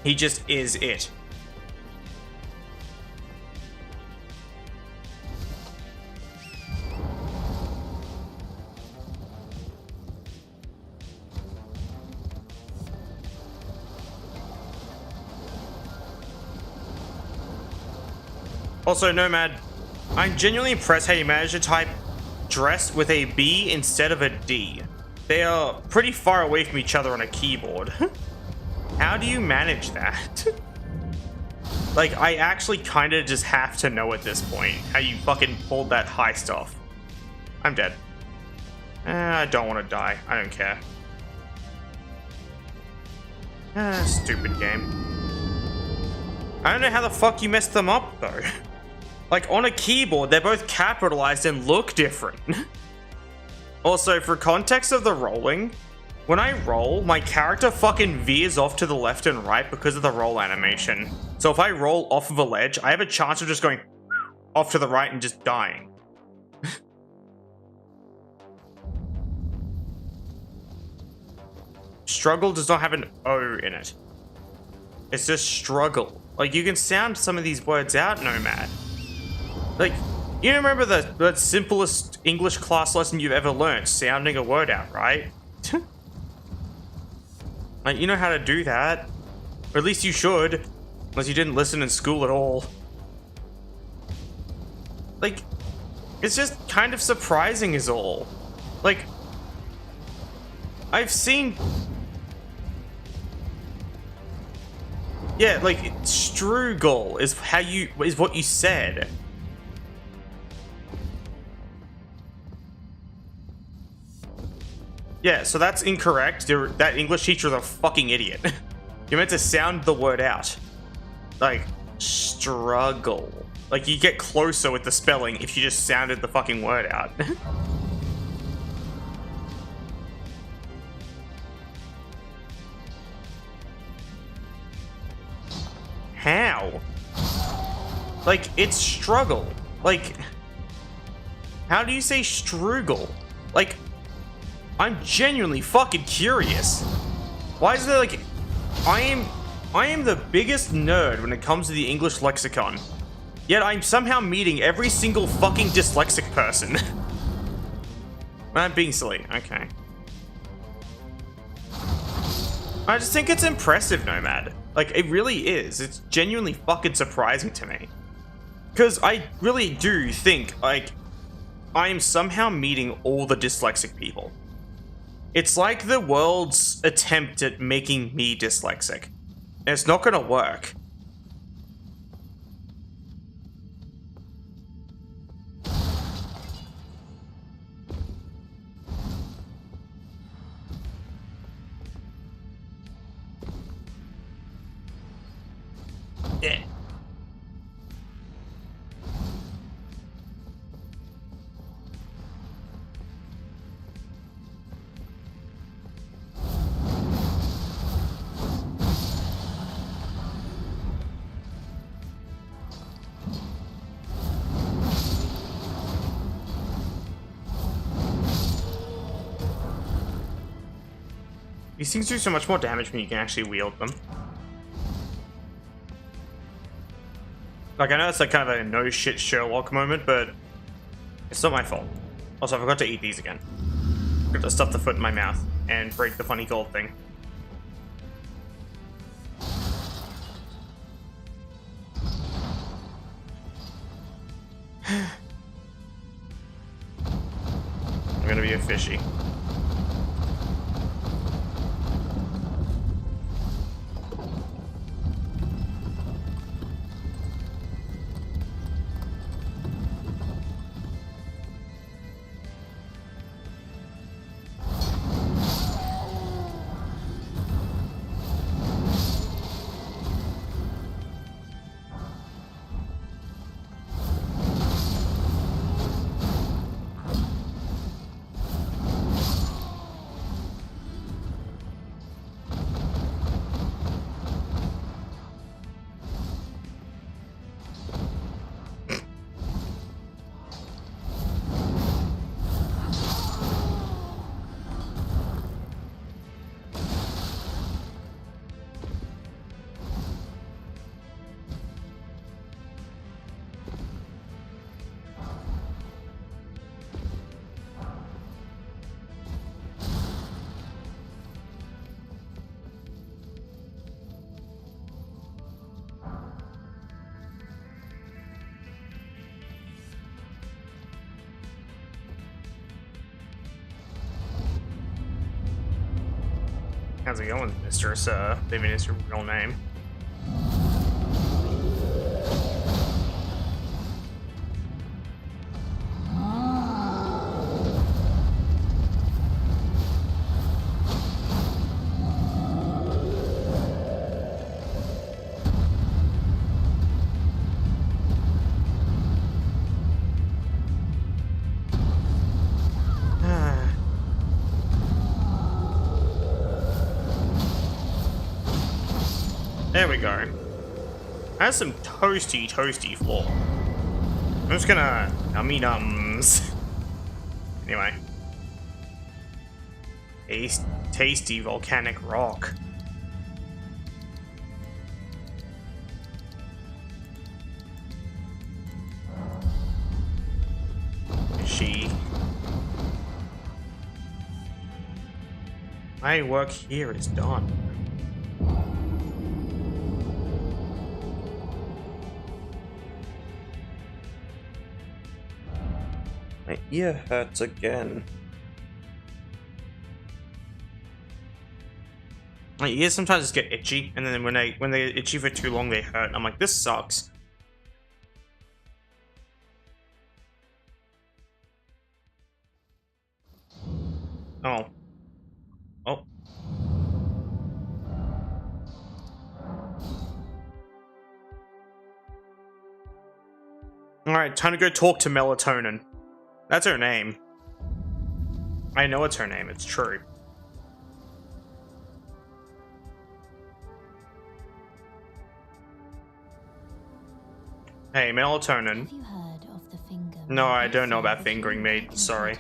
He just is it. Also, Nomad, I'm genuinely impressed how you managed to type dress with a B instead of a D. They are pretty far away from each other on a keyboard. How do you manage that? Like, I actually kind of just have to know at this point how you fucking pulled that high stuff. I'm dead. I don't want to die. I don't care. Stupid game. I don't know how the fuck you messed them up, though. Like, on a keyboard, they're both capitalized and look different. Also, for context of the rolling, when I roll, my character fucking veers off to the left and right because of the roll animation. So if I roll off of a ledge, I have a chance of just going off to the right and just dying. Struggle does not have an O in it. It's just struggle. Like, you can sound some of these words out, Nomad. Like, you remember the simplest English class lesson you've ever learned, sounding a word out, right? Like, you know how to do that. Or at least you should. Unless you didn't listen in school at all. Like, it's just kind of surprising is all. Like, I've seen... Yeah, like, struggle is what you said. Yeah, so that's incorrect. That English teacher is a fucking idiot. You're meant to sound the word out. Like, struggle. Like, you get closer with the spelling if you just sounded the fucking word out. How? Like, it's struggle. Like, how do you say struggle? Like, I'm genuinely fucking curious. Why is there like... I am the biggest nerd when it comes to the English lexicon. Yet I'm somehow meeting every single fucking dyslexic person. I'm being silly. Okay. I just think it's impressive, Nomad. Like, it really is. It's genuinely fucking surprising to me. Because I really do think, like, I am somehow meeting all the dyslexic people. It's like the world's attempt at making me dyslexic. And it's not gonna work. Yeah. These things do so much more damage when you can actually wield them. Like, I know it's like kind of a no shit Sherlock moment, but it's not my fault. Also, I forgot to eat these again. I forgot to stuff the foot in my mouth and break the funny gold thing. I'm gonna be a fishy. How's it going, Mr. Sir? Living is your real name. There we go. That's some toasty floor. I'm just gonna nummy nums. Anyway. Tasty volcanic rock. My work here is done. My ear hurts again. My ears sometimes just get itchy, and then when they itchy for too long, they hurt. And I'm like, this sucks. Oh. Oh. Alright, time to go talk to Melatonin. That's her name. I know it's her name, it's true. Hey, Melatonin. Have you heard of the finger? No, I don't know about fingering me, sorry.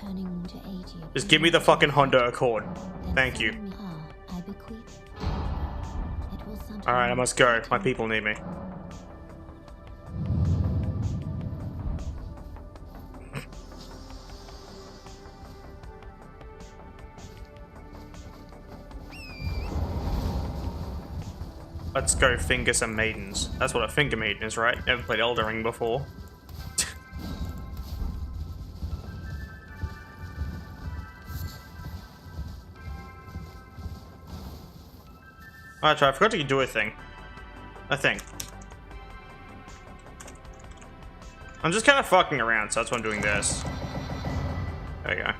Just give me the fucking Honda Accord. Thank you. Alright, I must go. My people need me. Let's go finger some maidens. That's what a finger maiden is, right? Never played Elden Ring before. Alright, I forgot to do a thing. I think. I'm just kind of fucking around, so that's why I'm doing this. There we go.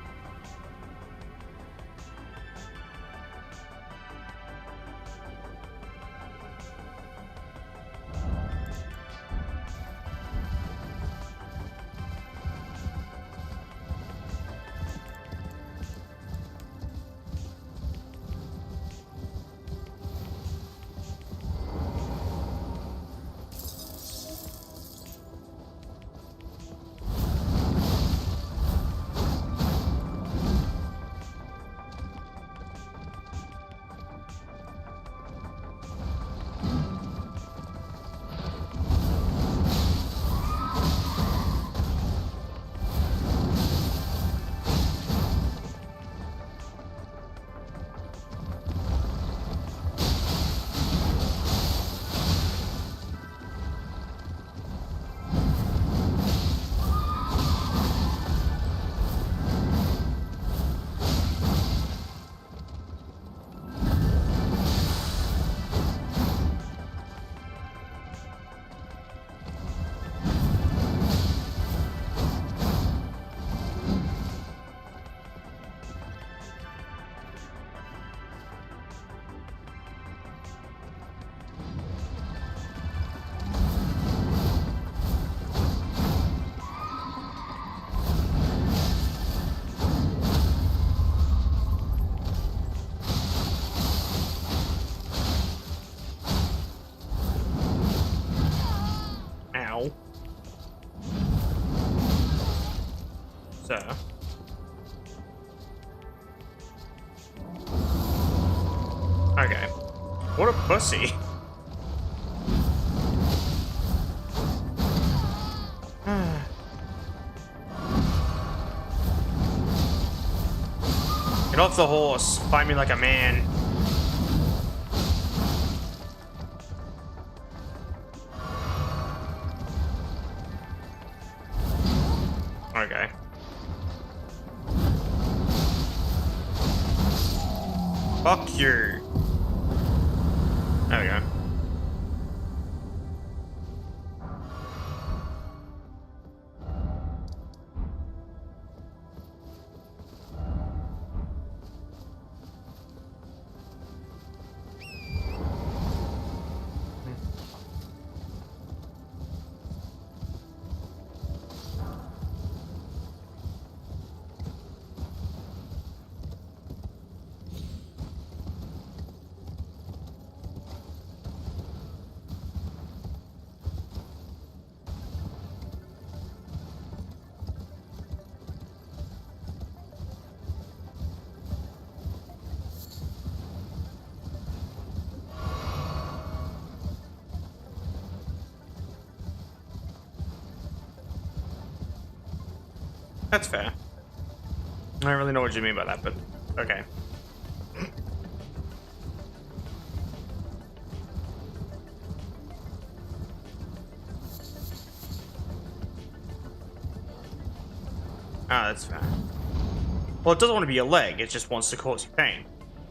So. Okay. What a pussy. Get off the horse. Fight me like a man. Okay. Fuck you. There we go. That's fair. I don't really know what you mean by that, but okay. Ah, that's fair. Well, it doesn't want to be a leg, it just wants to cause you pain.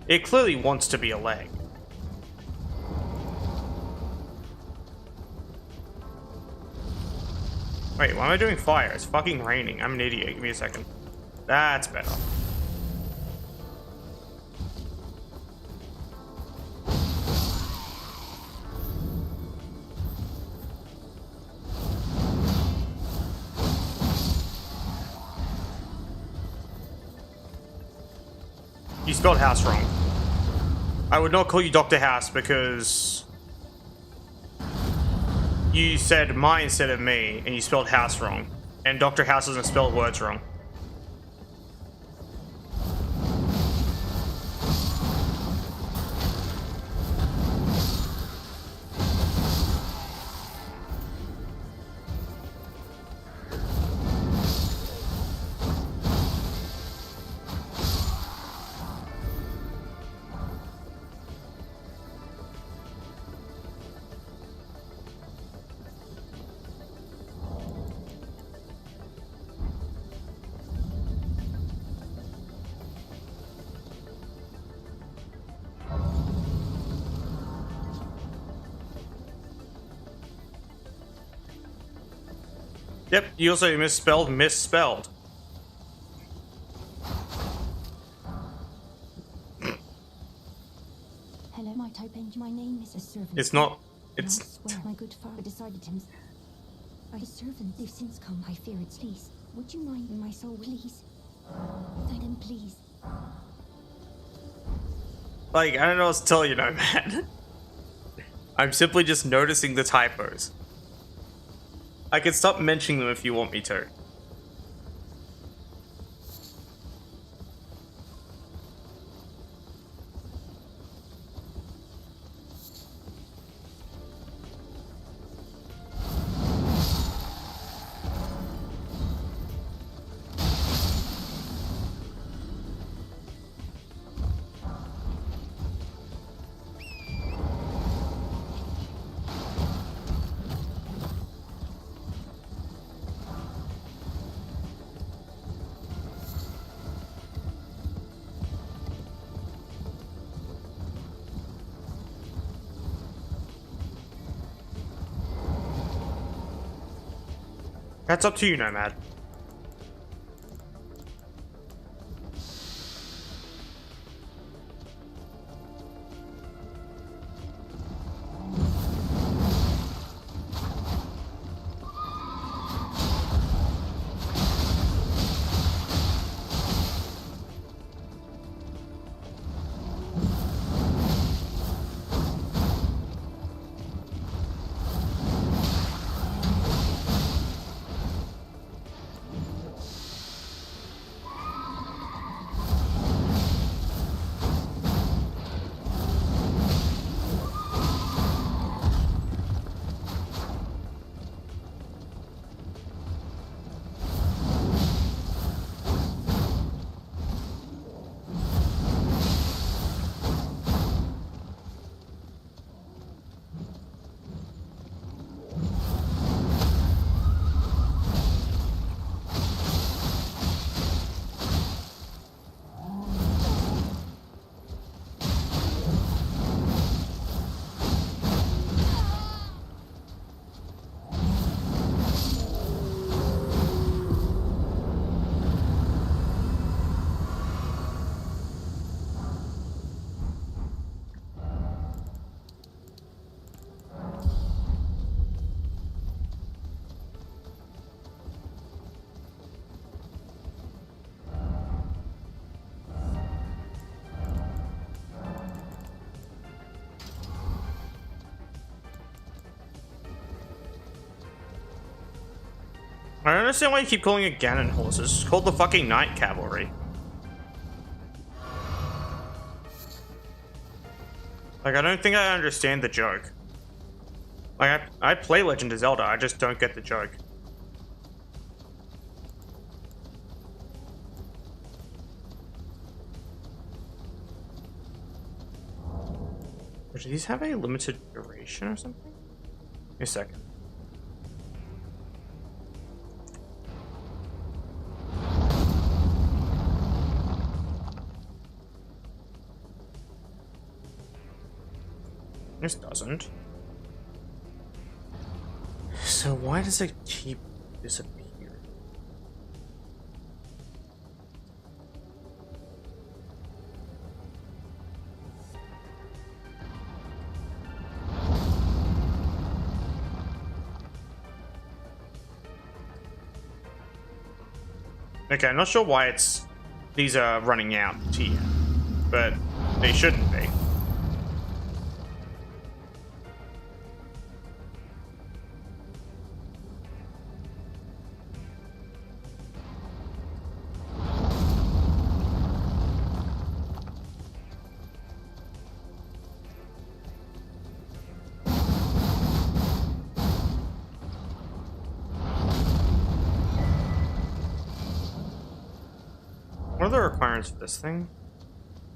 It clearly wants to be a leg. Wait, why am I doing fire? It's fucking raining. I'm an idiot. Give me a second. That's better. You spelled house wrong. I would not call you Dr. House because you said my instead of me, and you spelled house wrong. And Dr. House doesn't spell words wrong. Yep, you also misspelled. Hello, my Topenge. My name is a servant. It's not. And I It's. swear my good father decided to. A servant, they've since come. I fear it's least. Would you mind my soul, please? Thank him, please. Like, I don't know what to tell you, no, man. I'm simply just noticing the typos. I can stop mentioning them if you want me to. That's up to you, Nomad. I don't understand why you keep calling it Ganon horses. It's called the fucking Night Cavalry. Like, I don't think I understand the joke. Like, I play Legend of Zelda, I just don't get the joke. Do these have a limited duration or something? Give me a second. This doesn't. So why does it keep disappearing? Okay, I'm not sure why these are running out here, but they shouldn't be. What are the requirements for this thing?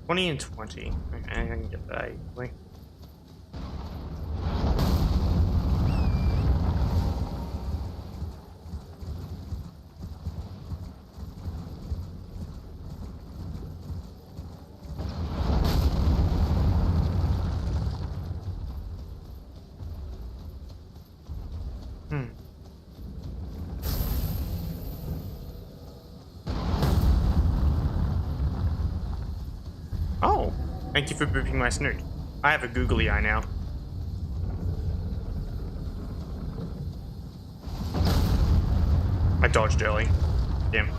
20 and 20. Okay, I can get that easily. Thank you for booping my snoot. I have a googly eye now. I dodged early. Damn.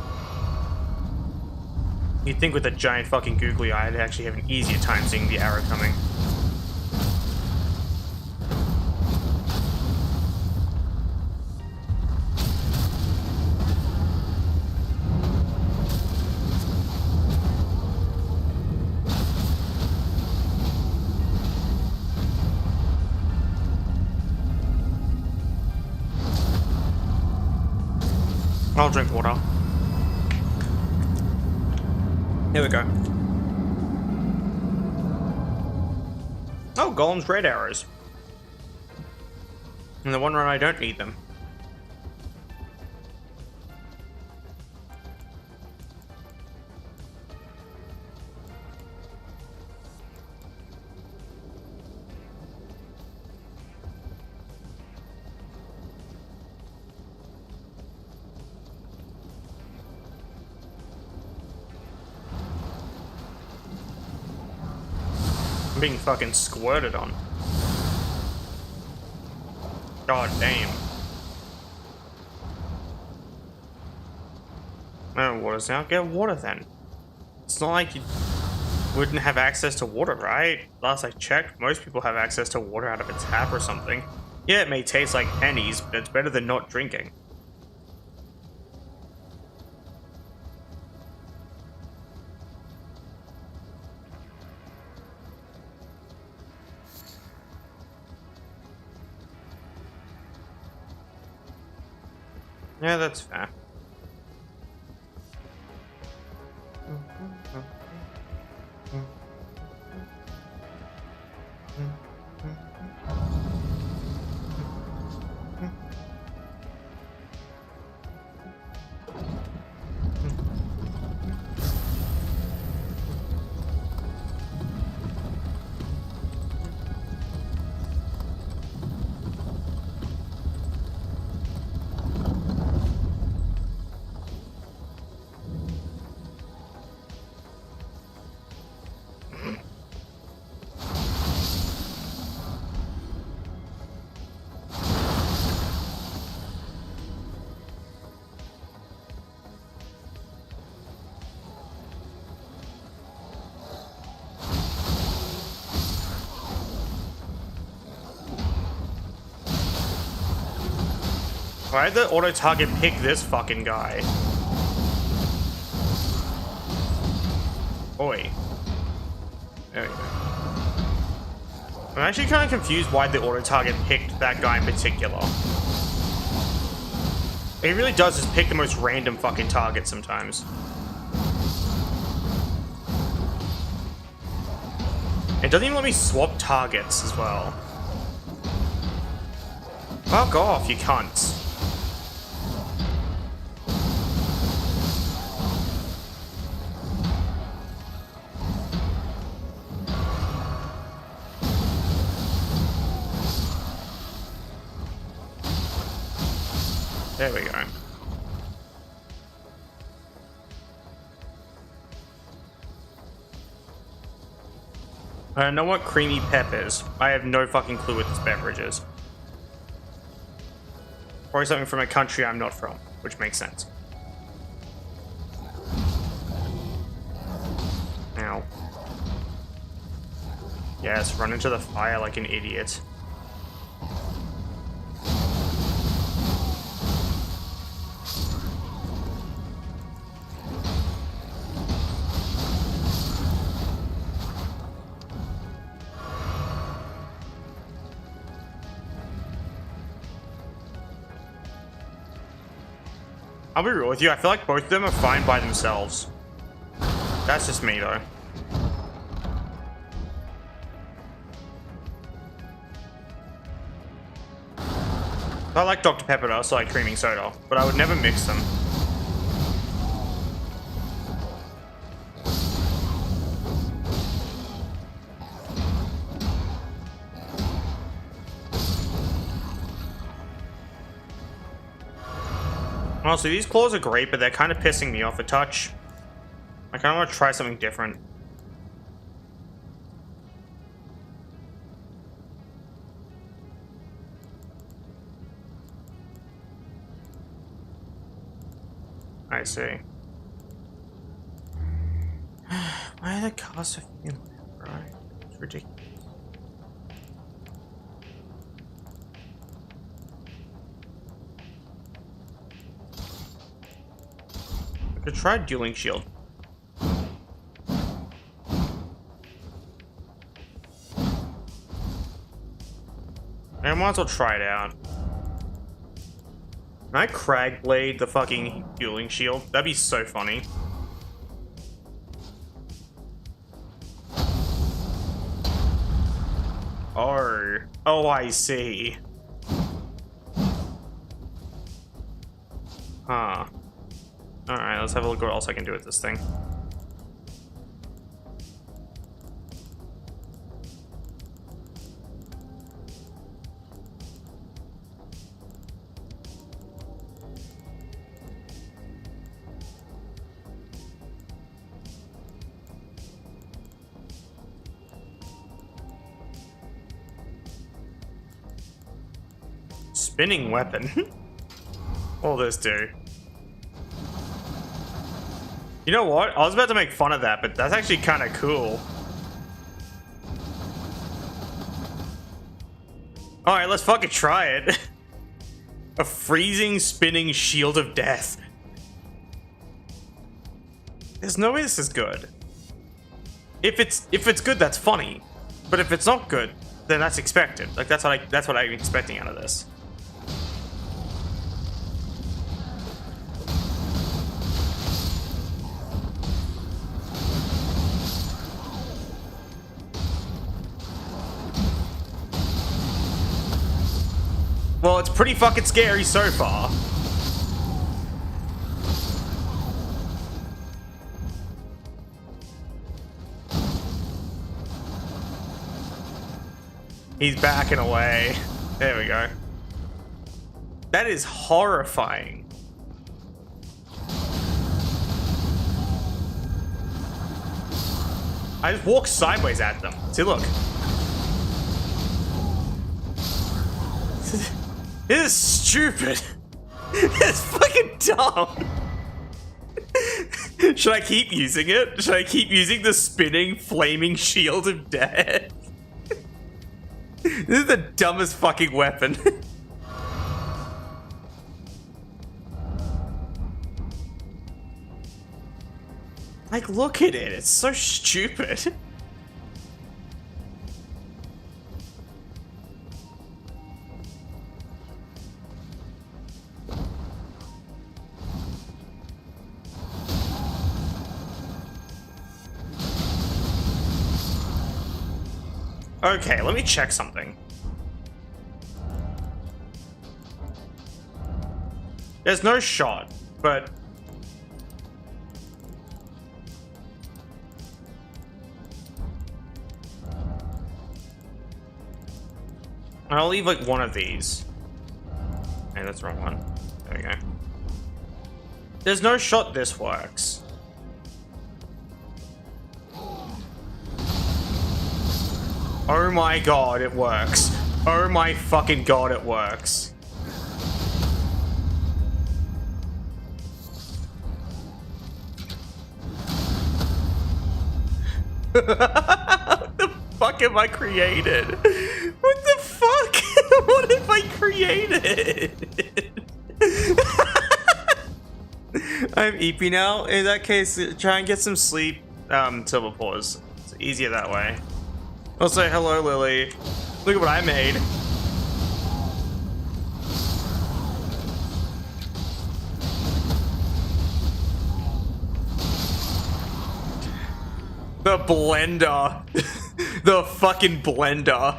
You'd think with a giant fucking googly eye, I'd actually have an easier time seeing the arrow coming. I'll drink water. Here we go. Oh, Golem's red arrows. In the one run I don't need them. I'm being fucking squirted on. God damn. No water's now. Get water then. It's not like you wouldn't have access to water, right? Last I checked, most people have access to water out of a tap or something. Yeah, it may taste like pennies, but it's better than not drinking. Yeah, that's fair. Why did the auto-target pick this fucking guy? Oi. There we go. I'm actually kind of confused why the auto-target picked that guy in particular. It really does just pick the most random fucking target sometimes. It doesn't even let me swap targets as well. Fuck off, you cunts. There we go. I don't know what creamy pep is. I have no fucking clue what this beverage is. Probably something from a country I'm not from, which makes sense. Ow. Yes, run into the fire like an idiot. I'll be real with you, I feel like both of them are fine by themselves. That's just me, though. I like Dr. Pepper, I also like creaming soda, but I would never mix them. Honestly, these claws are great, but they're kind of pissing me off a touch. I kind of want to try something different. I see. Why are the cars so fucking loud, right? It's ridiculous. I could try dueling shield. I might as well try it out. Can I crag blade the fucking dueling shield? That'd be so funny. Oh. Oh, I see. Huh. Alright, let's have a look what else I can do with this thing. Spinning weapon? What'll this do? You know what? I was about to make fun of that, but that's actually kind of cool. Alright, let's fucking try it. A freezing, spinning shield of death. There's no way this is good. If it's good, that's funny. But if it's not good, then that's expected. Like that's what I'm expecting out of this. Well, it's pretty fucking scary so far. He's backing away. There we go. That is horrifying. I just walk sideways at them. See, look. This is stupid. It's fucking dumb. Should I keep using it? Should I keep using the spinning, flaming shield of death? This is the dumbest fucking weapon. Like, look at it. It's so stupid. Okay, let me check something. There's no shot, but... I'll leave like one of these. Okay, that's the wrong one. There we go. There's no shot this works. Oh my god, it works. Oh my fucking god, it works. What the fuck have I created? What the fuck? What have I created? I'm eepy now. In that case, try and get some sleep. Silver pause. It's easier that way. I'll say hello, Lily. Look at what I made. The blender. The fucking blender.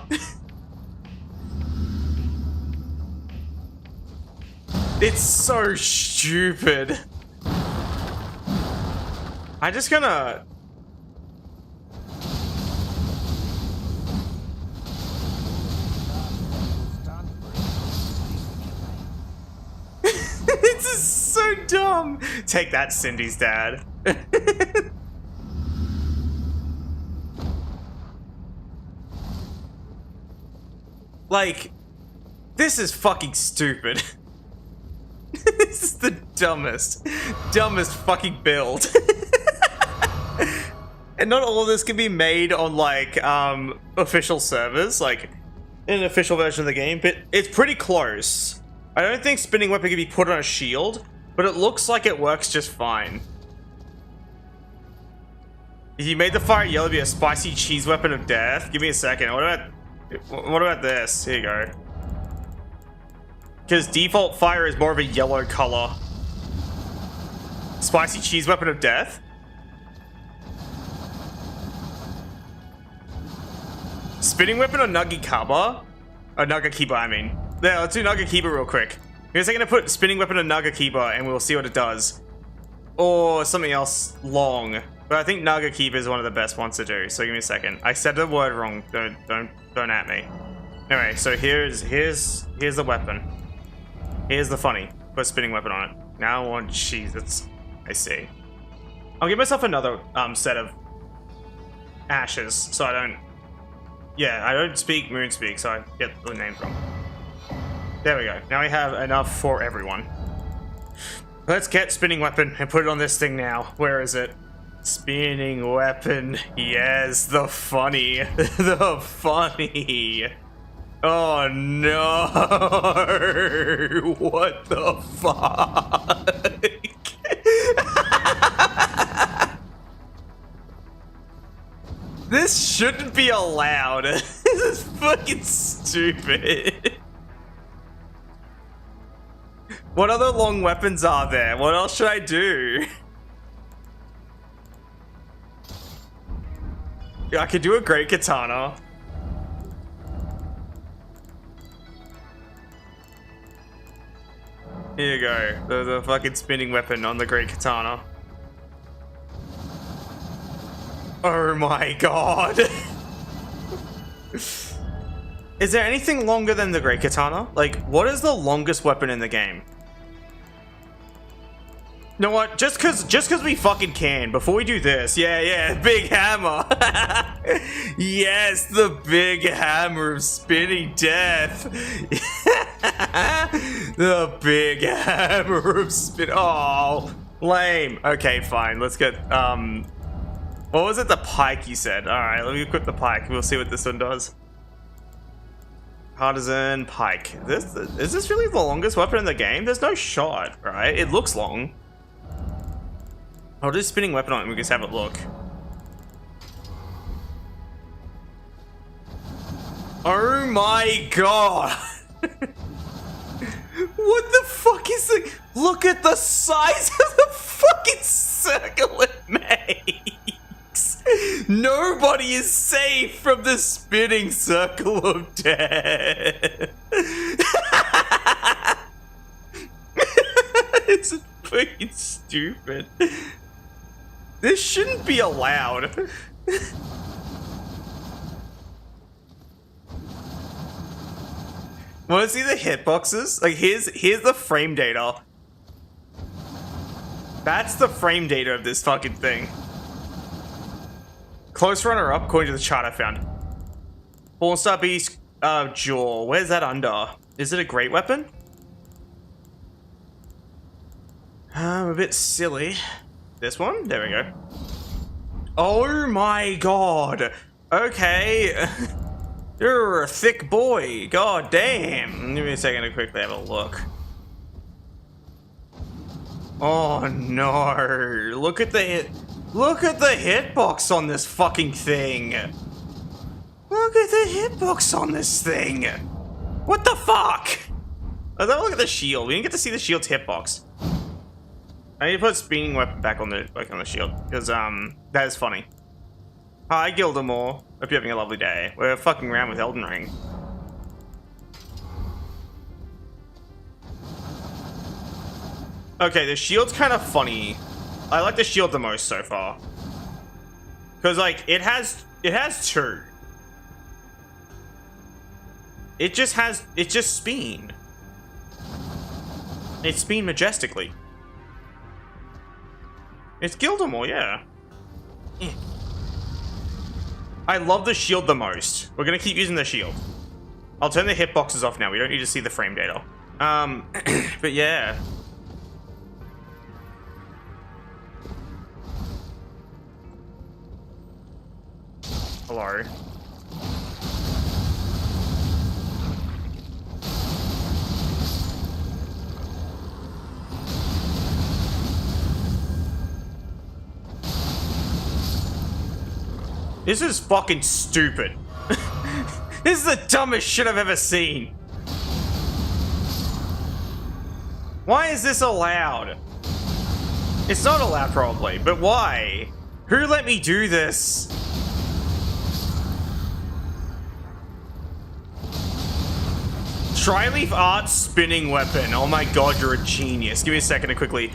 It's so stupid. I'm just gonna... This is so dumb. Take that, Cindy's dad. Like, this is fucking stupid. This is the Dumbest fucking build. And not all of this can be made on like official servers, like in an official version of the game, but it's pretty close. I don't think spinning weapon can be put on a shield, but it looks like it works just fine. If you made the fire yellow be a spicy cheese weapon of death, give me a second. What about this? Here you go. Because default fire is more of a yellow color. Spicy cheese weapon of death? Spinning weapon or Nagakiba? Or Nagakiba, I mean. Yeah, let's do Nagakiba real quick. Give me a second to put spinning weapon on Nagakiba and we'll see what it does. Or something else long. But I think Nagakiba is one of the best ones to do, so give me a second. I said the word wrong. Don't at me. Anyway, so here's the weapon. Here's the funny. Put spinning weapon on it. Now I want cheese. I see. I'll give myself another set of ashes so I don't. Yeah, I don't speak Moonspeak, so I get the name from. There we go. Now we have enough for everyone. Let's get spinning weapon and put it on this thing now. Where is it? Spinning weapon. Yes, the funny. The funny. Oh no. What the fuck? This shouldn't be allowed. This is fucking stupid. What other long weapons are there? What else should I do? I could do a great katana. Here you go. The fucking spinning weapon on the great katana. Oh my god. Is there anything longer than the great katana? Like, what is the longest weapon in the game? You know what? Just cause we fucking can, before we do this, yeah, big hammer. Yes, the big hammer of spinning death. The big hammer of spin. Oh, lame. Okay, fine. Let's get what was it? The pike you said. All right, let me equip the pike. We'll see what this one does. Partisan pike. Is this really the longest weapon in the game? There's no shot, right? It looks long. I'll do spinning weapon on it and we can just have a look. Oh my god! What the fuck is the... Look at the size of the fucking circle it makes! Nobody is safe from the spinning circle of death! It's fucking stupid. This shouldn't be allowed. Want to see the hitboxes? Like, here's the frame data. That's the frame data of this fucking thing. Close runner up according to the chart I found. Fallen Star Beast Jaw. Where's that under? Is it a great weapon? I'm a bit silly. This one? There we go. Oh my god. Okay. You're a thick boy. God damn. Give me a second to quickly have a look. Oh no. Look at the hitbox on this fucking thing. Look at the hitbox on this thing. What the fuck? Let's have a look at the shield. We didn't get to see the shield's hitbox. I need to put spinning weapon back on the shield because that is funny. Hi Gildamore. Hope you're having a lovely day. We're fucking around with Elden Ring. Okay, the shield's kind of funny. I like the shield the most so far. Cause like it has two. It just spin. It's spin majestically. It's Gildamore, yeah. I love the shield the most. We're gonna keep using the shield. I'll turn the hitboxes off now. We don't need to see the frame data. But yeah. Hello. This is fucking stupid. This is the dumbest shit I've ever seen. Why is this allowed? It's not allowed probably, but why? Who let me do this? Dryleaf art spinning weapon. Oh my god, you're a genius. Give me a second to quickly.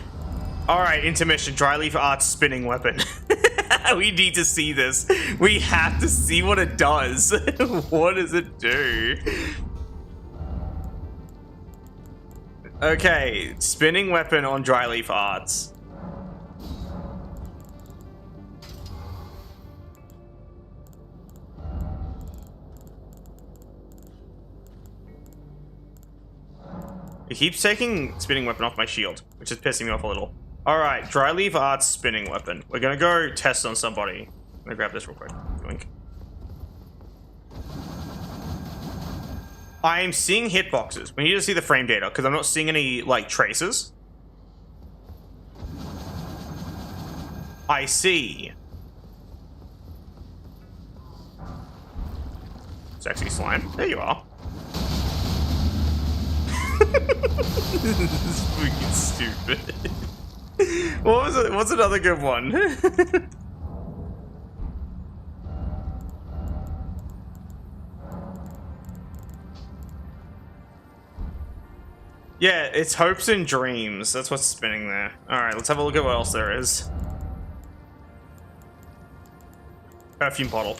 Alright, intermission. Dryleaf art spinning weapon. We need to see this. We have to see what it does. What does it do? Okay, spinning weapon on Dryleaf arts. It keeps taking spinning weapon off my shield, which is pissing me off a little. Alright, Dryleaf Arts spinning weapon. We're gonna go test on somebody. I'm gonna grab this real quick. Blink. I am seeing hitboxes. We need to see the frame data, because I'm not seeing any, like, traces. I see. Sexy slime. There you are. This is freaking stupid. What was it? What's another good one? Yeah, it's hopes and dreams. That's what's spinning there. Alright, let's have a look at what else there is. Perfume bottle.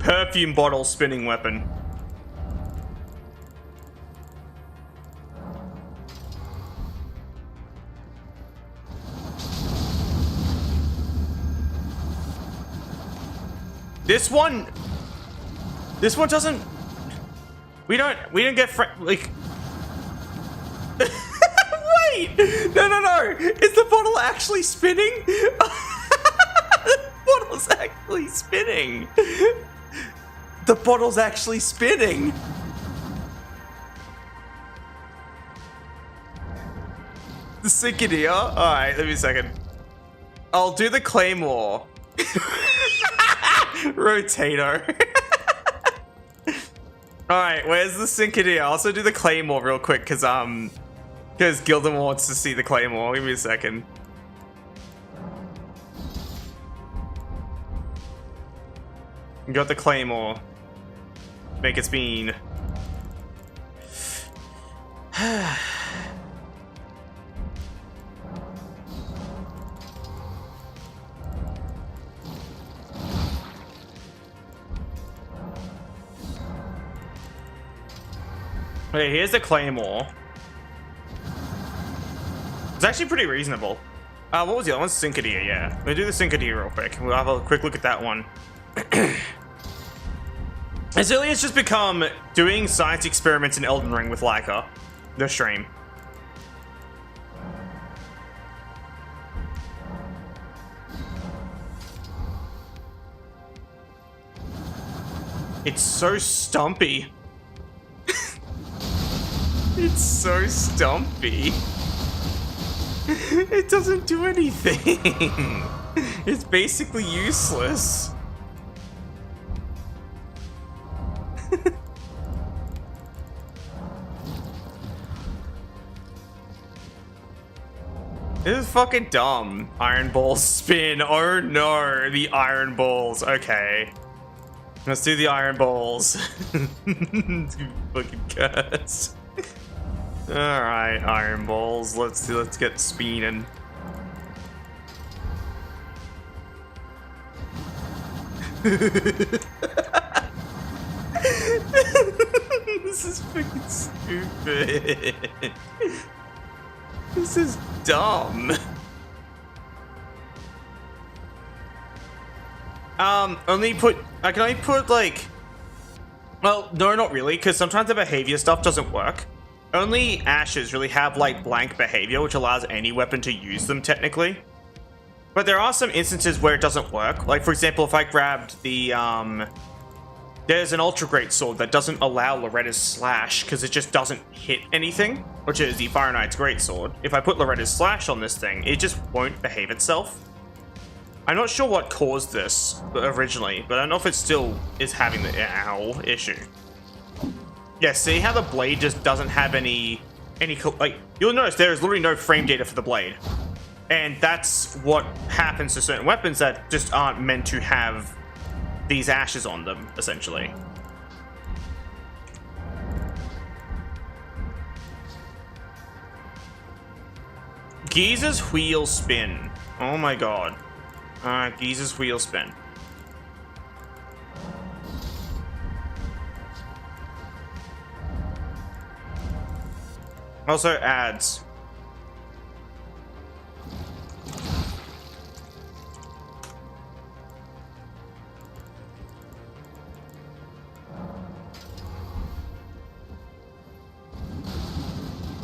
Perfume bottle spinning weapon. This one doesn't. We don't get like. Wait! No! Is the bottle actually spinning? The bottle's actually spinning. The bottle's actually spinning. The Synconia. All right, let me a second. I'll do the Claymore. Rotator. Alright, where's the Synconia? I'll also do the Claymore real quick, because Gildan wants to see the Claymore. Give me a second. You got the Claymore. Make it spin. Okay, here's the Claymore. It's actually pretty reasonable. What was the other one? Synconia, yeah. We'll do the Synconia real quick. We'll have a quick look at that one. As early as just become doing science experiments in Elden Ring with Layka. The stream. It's so stumpy. It's so stumpy. It doesn't do anything. It's basically useless. This is fucking dumb. Iron balls spin. Oh no, the iron balls. Okay. Let's do the iron balls. Fucking cursed. Alright, iron balls. Let's get spinning. This is freaking stupid. This is dumb. I can only put like, well, no, not really, because sometimes the behavior stuff doesn't work. Only ashes really have like blank behavior, which allows any weapon to use them technically. But there are some instances where it doesn't work. Like, for example, if I grabbed the, there's an Ultra Great Sword that doesn't allow Loretta's Slash because it just doesn't hit anything, which is the Fire Knight's Great Sword. If I put Loretta's Slash on this thing, it just won't behave itself. I'm not sure what caused this originally, but I don't know if it still is having the ow issue. Yeah, see how the blade just doesn't have any, like, you'll notice there is literally no frame data for the blade. And that's what happens to certain weapons that just aren't meant to have these ashes on them, essentially. Giza's wheel spin. Oh my god. Giza's wheel spin. Also ads.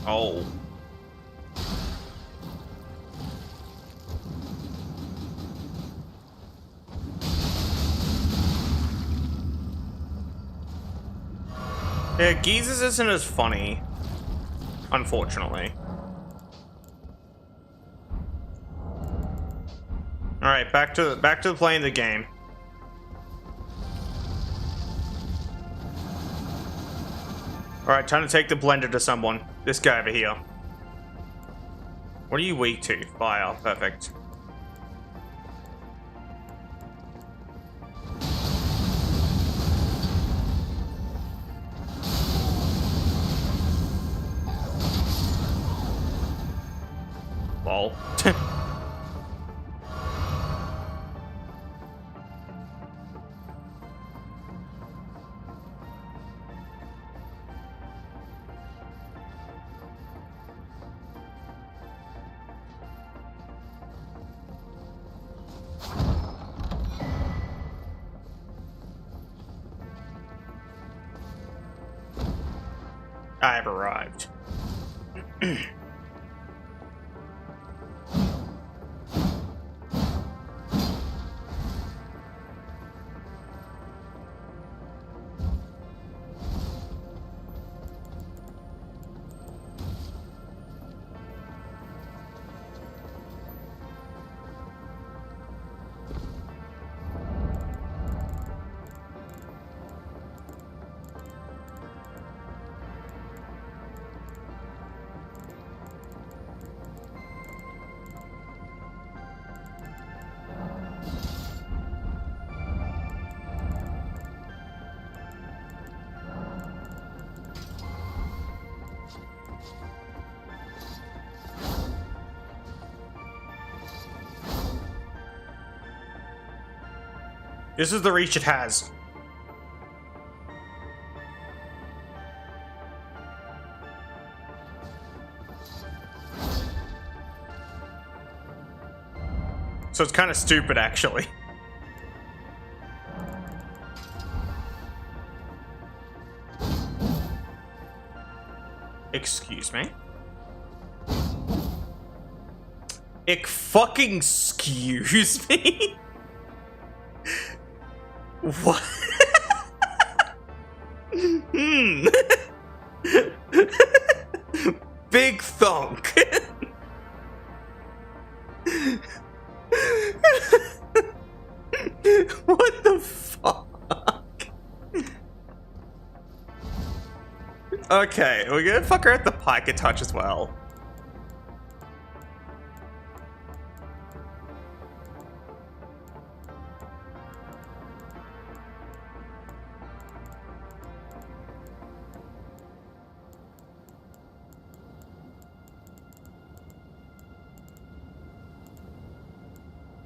Oh. Yeah, Giza's isn't as funny, unfortunately. All right, back to playing the game. All right, time to take the blender to someone. This guy over here. What are you weak to? Fire. Perfect. Lol. I have arrived. This is the reach it has. So it's kind of stupid, actually. Excuse me? Fucking excuse me? What? Big thunk. What the fuck? Okay, we're gonna fuck her at the Pika touch as well.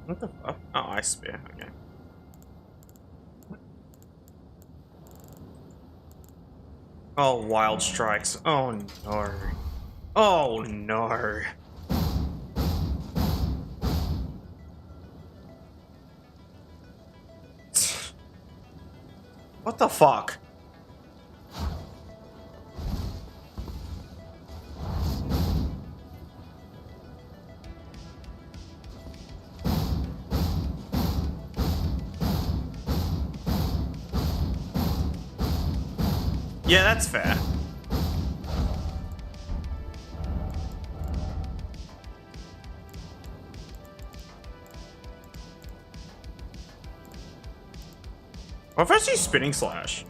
What the fuck? Oh, ice spear. Okay. Oh, wild strikes. Oh no. Oh no. What the fuck? Yeah, that's fair. What if I see Spinning Slash?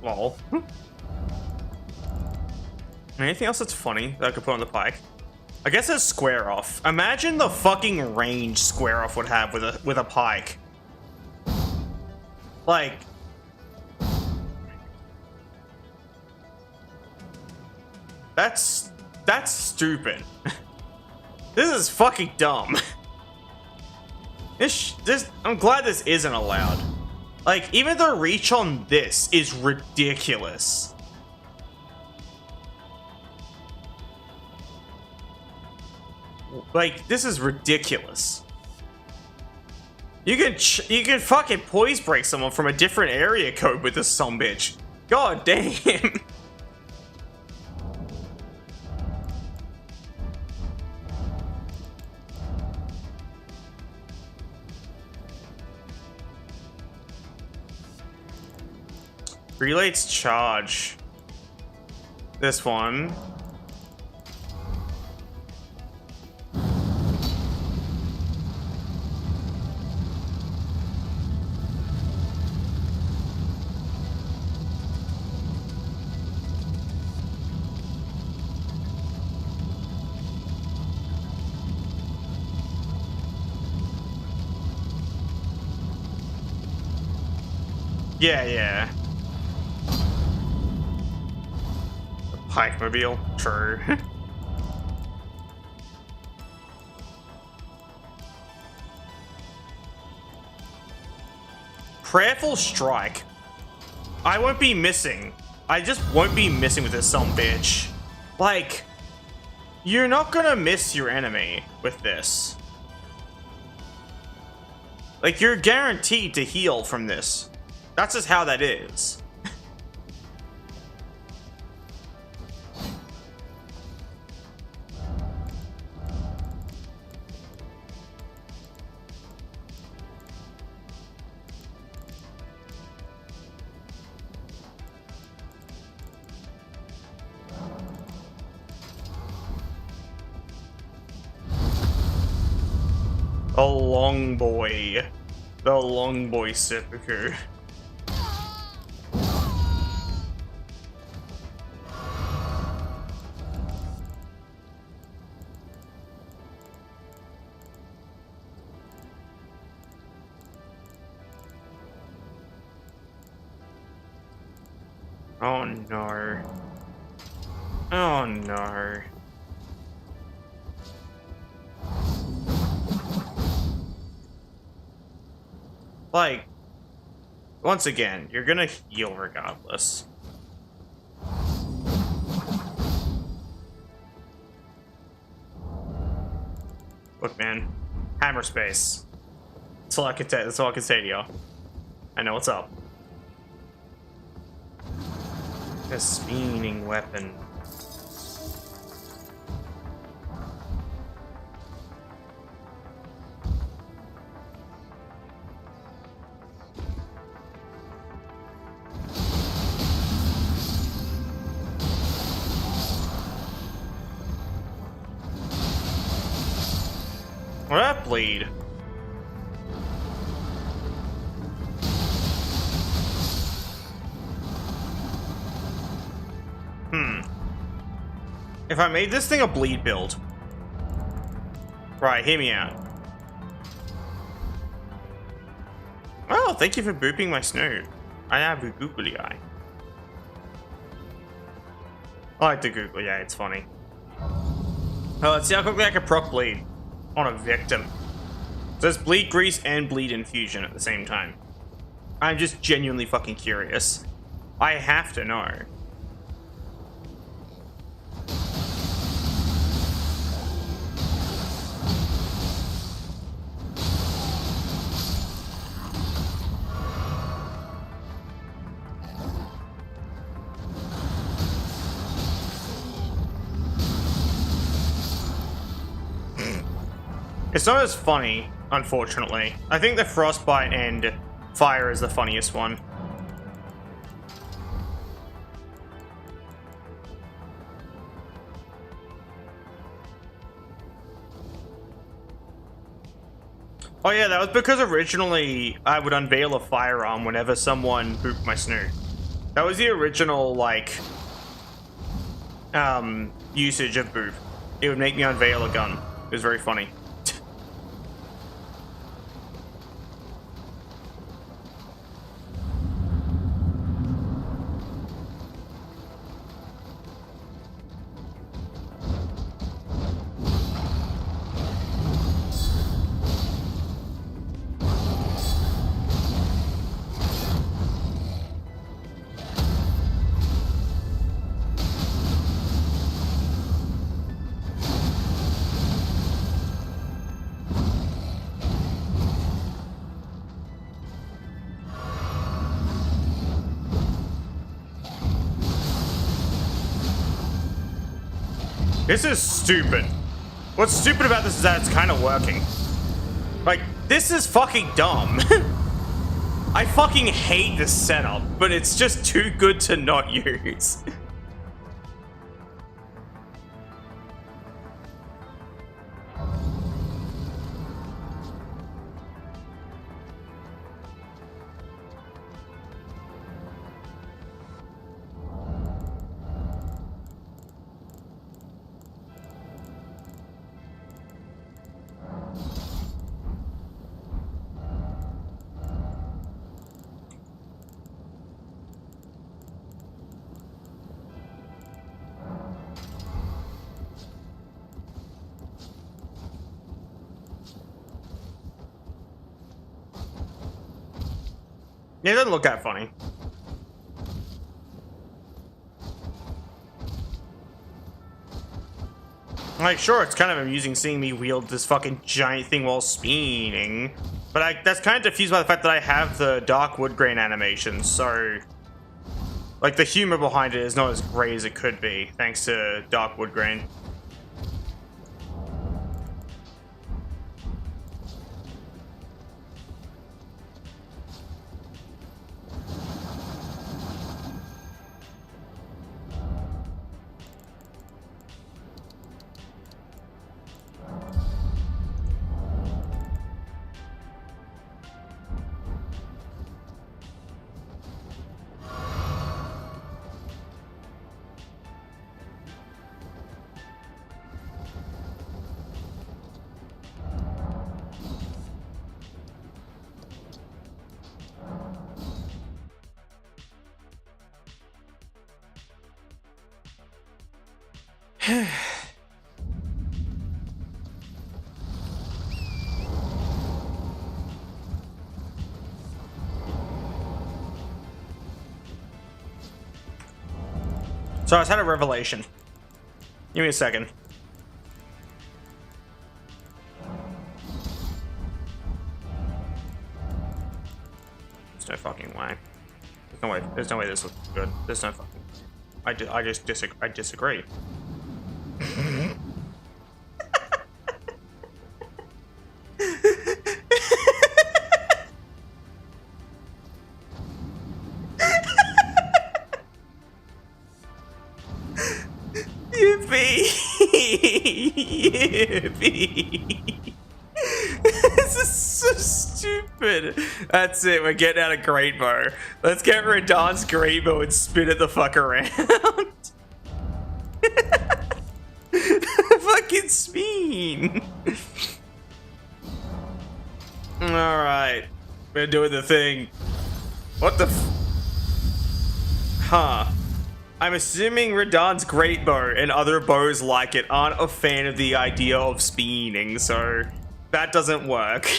Lol. Anything else that's funny that I could put on the pike? I guess a square off. Imagine the fucking range square off would have with a pike. Like, that's stupid. This is fucking dumb. I'm glad this isn't allowed. Like, even the reach on this is ridiculous. Like, this is ridiculous. You can fucking poise break someone from a different area code with this sumbitch. God damn. Relates charge. This one. Yeah. Pike-mobile, true. Prayerful strike. I won't be missing. I just won't be missing with this sumbitch. Like, you're not gonna miss your enemy with this. Like, you're guaranteed to heal from this. That's just how that is. The long boy. The long boy seppuku. Oh no. Oh no. Like, once again, you're gonna heal regardless. Look, man, hammer space. That's all I can say. That's all I can say to y'all. I know what's up. A spinning weapon. What that bleed? If I made this thing a bleed build. Right, hear me out. Oh, thank you for booping my snoot. I have a googly eye. I like the googly eye, it's funny. Oh, let's see how quickly I can proc bleed on a victim. So it's bleed grease and bleed infusion at the same time. I'm just genuinely fucking curious. I have to know. It's not as funny unfortunately. I think the frostbite and fire is the funniest one. Oh yeah, that was because originally I would unveil a firearm whenever someone booped my snoot. That was the original, like, usage of boop. It would make me unveil a gun. It was very funny. This is stupid. What's stupid about this is that it's kind of working. Like, this is fucking dumb. I fucking hate this setup, but it's just too good to not use. Yeah, it doesn't look that funny. Like, sure, it's kind of amusing seeing me wield this fucking giant thing while spinning, but that's kind of diffused by the fact that I have the dark wood grain animation, so like the humor behind it is not as great as it could be, thanks to dark wood grain. So I just had a revelation. Give me a second. There's no fucking way. There's no way. There's no way this looks good. There's no fucking. I just disagree. I disagree. Yippee! This is so stupid. That's it. We're getting out of great bow. Let's get Radahn's great bow and spin it the fuck around. Fucking spin. All right, we're doing the thing. What the? Huh. I'm assuming Radahn's great bow and other bows like it aren't a fan of the idea of spinning, so that doesn't work.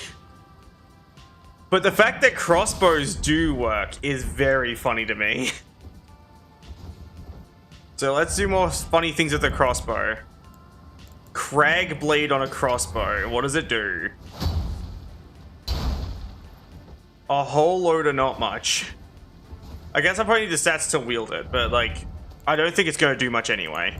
But the fact that crossbows do work is very funny to me. So let's do more funny things with the crossbow. Crag blade on a crossbow. What does it do? A whole load of not much. I guess I probably need the stats to wield it, but like, I don't think it's going to do much anyway.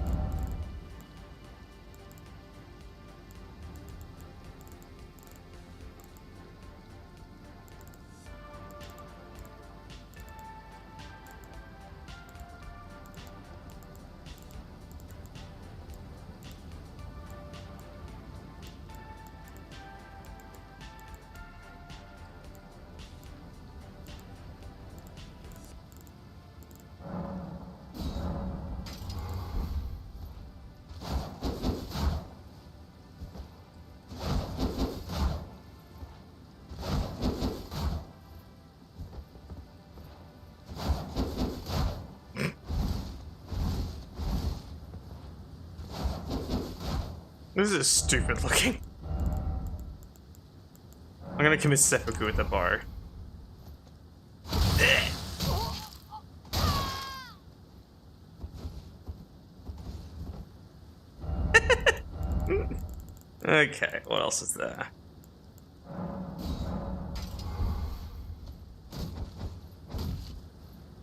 This is stupid looking. I'm gonna commit seppuku with the bow. Okay, what else is there?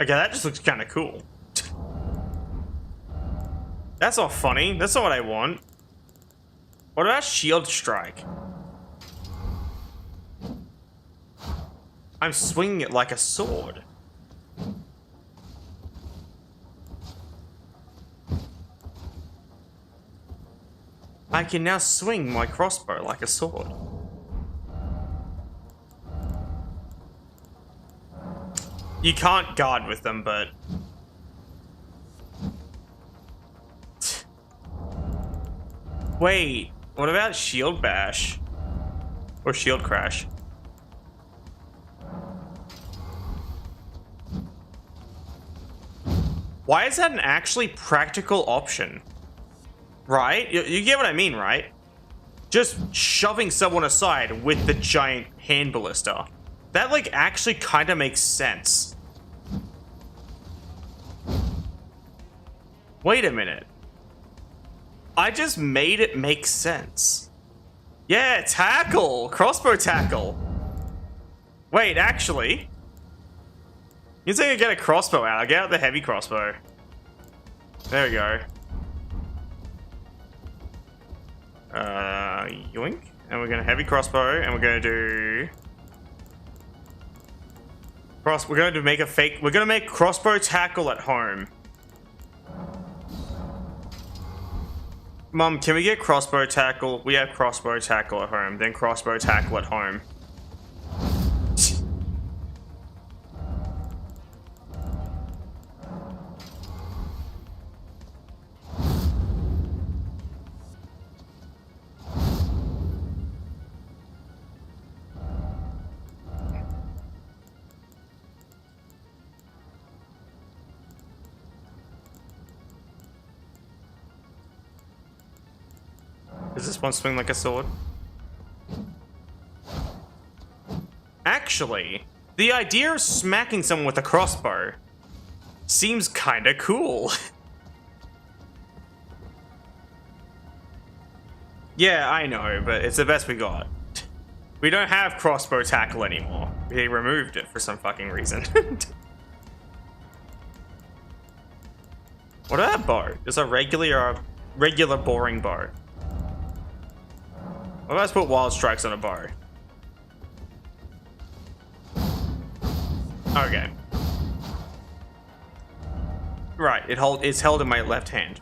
Okay, that just looks kind of cool. That's not funny. That's not what I want. What about shield strike? I'm swinging it like a sword. I can now swing my crossbow like a sword. You can't guard with them, but... Wait, what about shield bash? Or shield crash? Why is that an actually practical option? Right? You get what I mean, right? Just shoving someone aside with the giant hand ballista. That, like, actually kind of makes sense. Wait a minute. I just made it make sense. Yeah, tackle! Crossbow tackle! Wait, actually... You think I get a crossbow out? I'll get out the heavy crossbow. There we go. Yoink. And we're gonna heavy crossbow, and we're gonna do... We're going to make a fake... We're gonna make crossbow tackle at home. Mom, can we get crossbow tackle? We have crossbow tackle at home, then crossbow tackle at home. Does this one swing like a sword? Actually, the idea of smacking someone with a crossbow seems kinda cool. Yeah, I know, but it's the best we got. We don't have crossbow tackle anymore. They removed it for some fucking reason. What about bow? Is a regular boring bow? What if I just put wild strikes on a bow? Okay. Right, it's held in my left hand.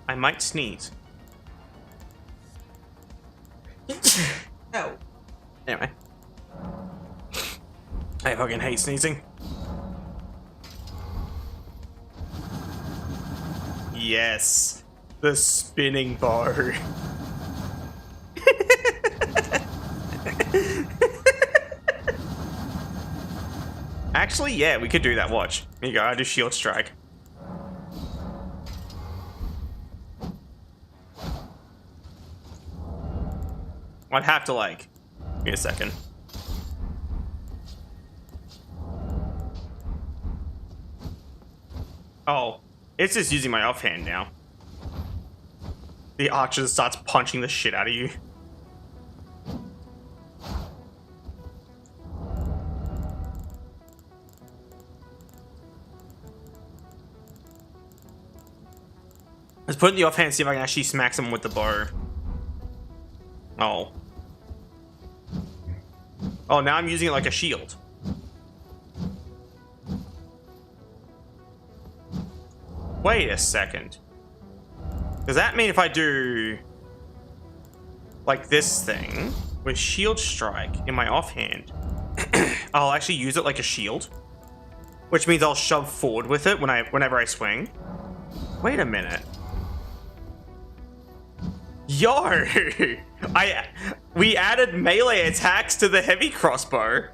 I might sneeze. Oh. Anyway. I fucking hate sneezing. Yes. The spinning bar. Actually, yeah, we could do that. Watch. Here you go. I do shield strike. I'd have to, like... Give me a second. Oh. It's just using my offhand now. The archer starts punching the shit out of you. Let's put it in the offhand and see if I can actually smack someone with the bow. Oh. Oh, now I'm using it like a shield. Wait a second. Does that mean if I do... like this thing with shield strike in my offhand, I'll actually use it like a shield? Which means I'll shove forward with it whenever I swing? Wait a minute. Yo! We added melee attacks to the heavy crossbow.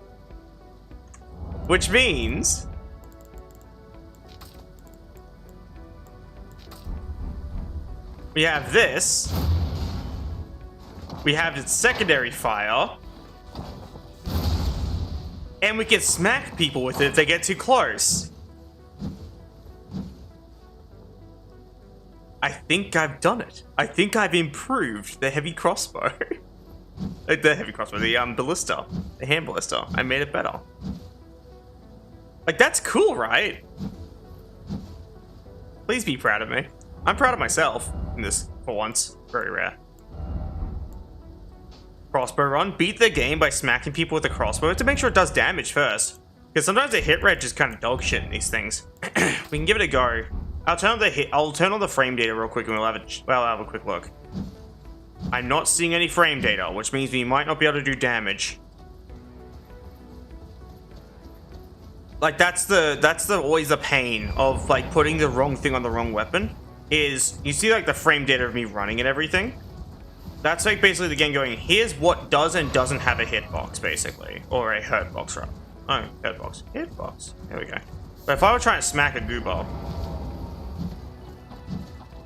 Which means... we have this. We have its secondary fire. And we can smack people with it if they get too close. I think I've done it. I think I've improved the heavy crossbow. The heavy crossbow, the ballista. The hand ballista. I made it better. Like, that's cool, right? Please be proud of me. I'm proud of myself in this, for once. Very rare. Crossbow run. Beat the game by smacking people with a crossbow to make sure it does damage first. Because sometimes the hit rate just kind of dog shit in these things. We can give it a go. I'll turn on the frame data real quick and we'll have a quick look. I'm not seeing any frame data, which means we might not be able to do damage. Like, that's always the pain of like putting the wrong thing on the wrong weapon. Is you see like the frame data of me running and everything. That's like basically the game going, here's what does and doesn't have a hitbox, basically. Or a hurt box, right? Oh, hitbox. Hitbox. There we go. But if I were trying to smack a goober,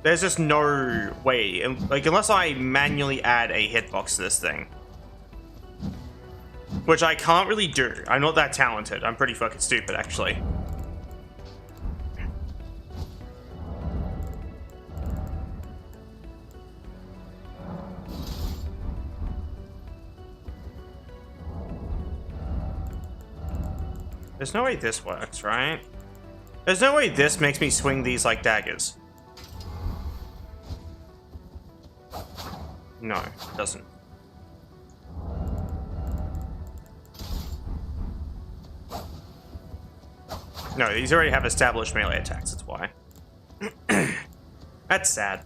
there's just no way. Like, unless I manually add a hitbox to this thing. Which I can't really do. I'm not that talented. I'm pretty fucking stupid, actually. There's no way this works, right? There's no way this makes me swing these like daggers. No, it doesn't. No, these already have established melee attacks, that's why. That's sad.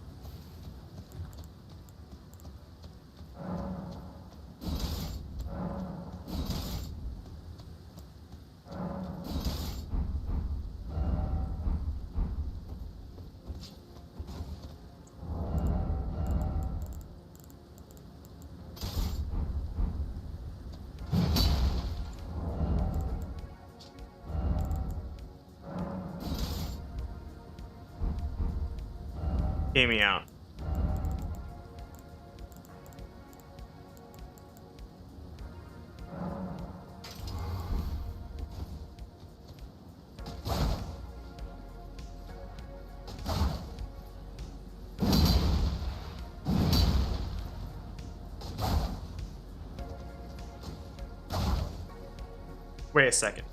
Hear me out. Wait a second.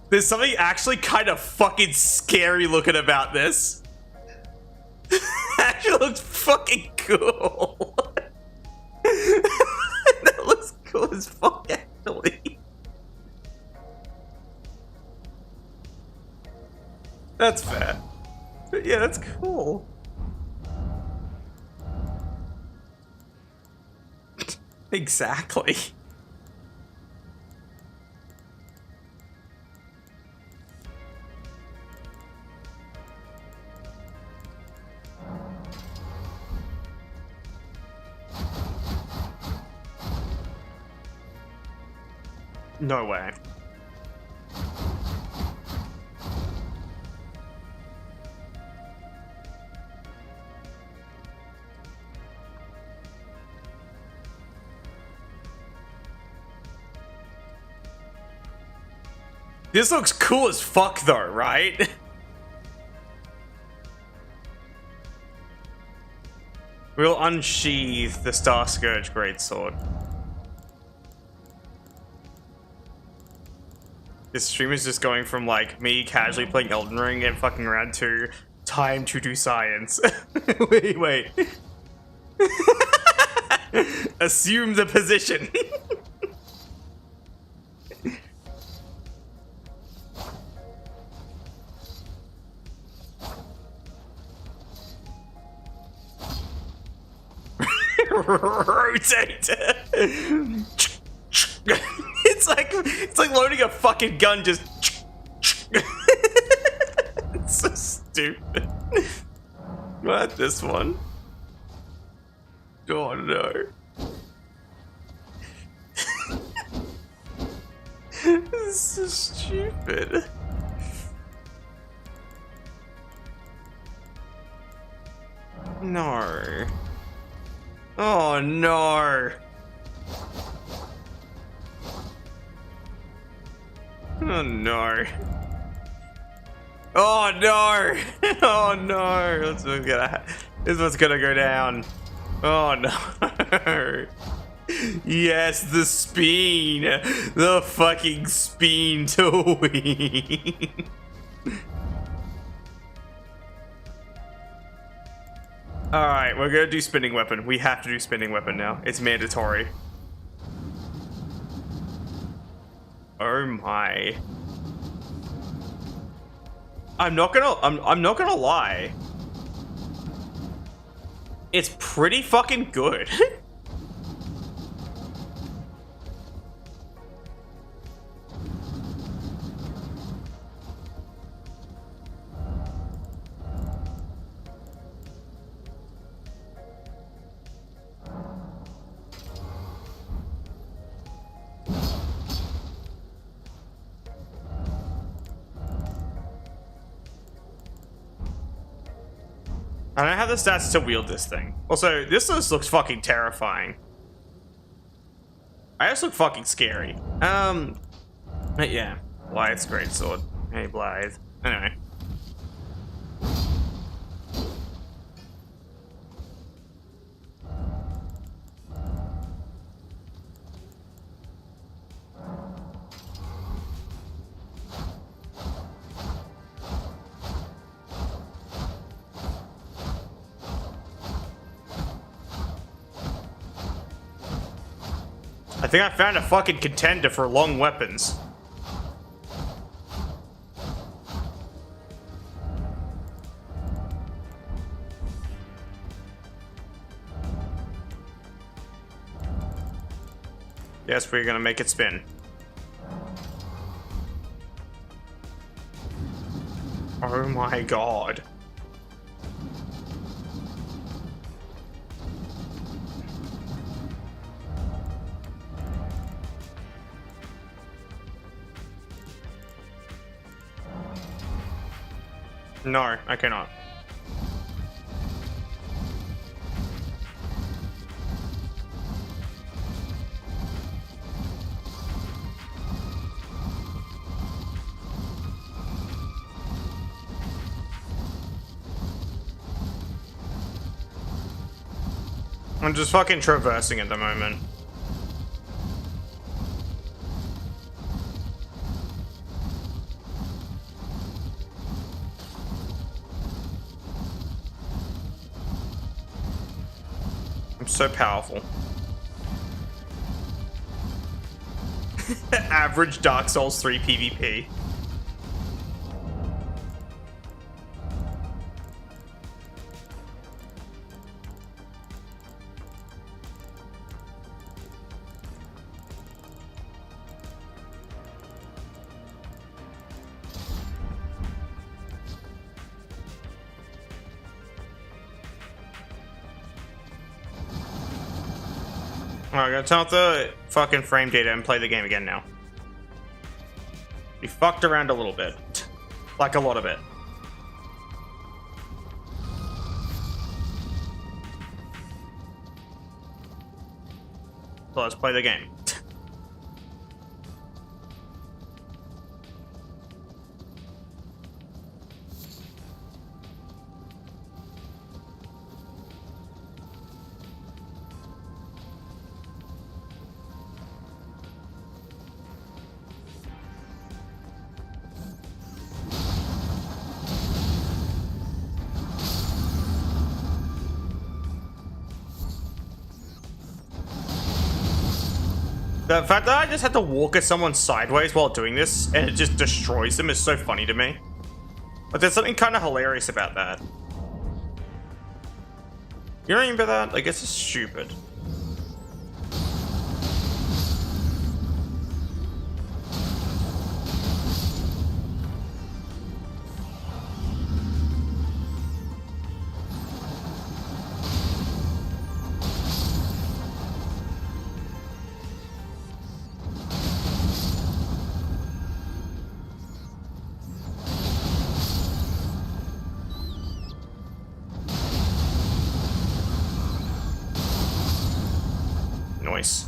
There's something actually kind of fucking scary looking about this. Actually looks fucking cool. That looks cool as fuck, actually. That's fair. But yeah, that's cool. Exactly. No way. This looks cool as fuck though, right? We'll unsheath the Star Scourge Greatsword. This stream is just going from like me casually playing Elden Ring and fucking around to time to do science. wait. Assume the position. Rotate. It's like loading a fucking gun, just it's so stupid. What, this one? Oh no. This is so stupid. No. Oh no. Oh no. Oh no. Oh no. This is what's gonna go down. Oh no. Yes, the speen. The fucking speen to win. Alright, we're gonna do spinning weapon. We have to do spinning weapon now. It's mandatory. Oh my. I'm not gonna lie. It's pretty fucking good. I don't have the stats to wield this thing. Also, this just looks fucking terrifying. I just look fucking scary. But yeah. Blythe's greatsword. Hey, Blythe. Anyway. I think I found a fucking contender for long weapons. Yes, we're gonna make it spin. Oh my god. No, I cannot. I'm just fucking traversing at the moment. I'm so powerful. Average Dark Souls 3 PvP. Alright, I'm gonna turn off the fucking frame data and play the game again now. We fucked around a little bit. Like a lot of it. So let's play the game. The fact that I just had to walk at someone sideways while doing this and it just destroys them is so funny to me. But there's something kind of hilarious about that. You don't remember that? Like, it's just stupid. voice.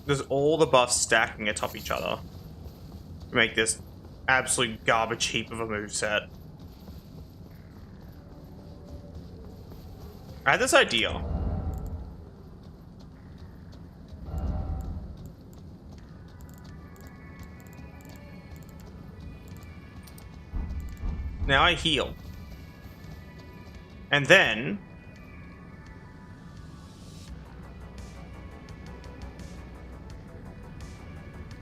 There's all the buffs stacking atop each other to make this absolute garbage heap of a moveset. I had this idea. Now I heal. And then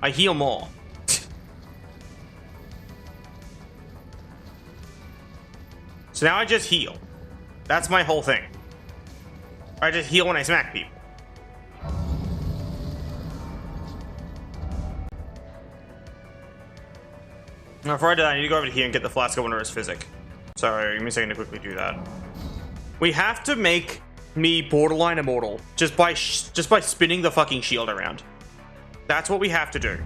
I heal more. So now I just heal. That's my whole thing. I just heal when I smack people. Now, before I do that, I need to go over here and get the flask of Wondrous Physic. So, give me a second to quickly do that. We have to make me borderline immortal just by spinning the fucking shield around. That's what we have to do.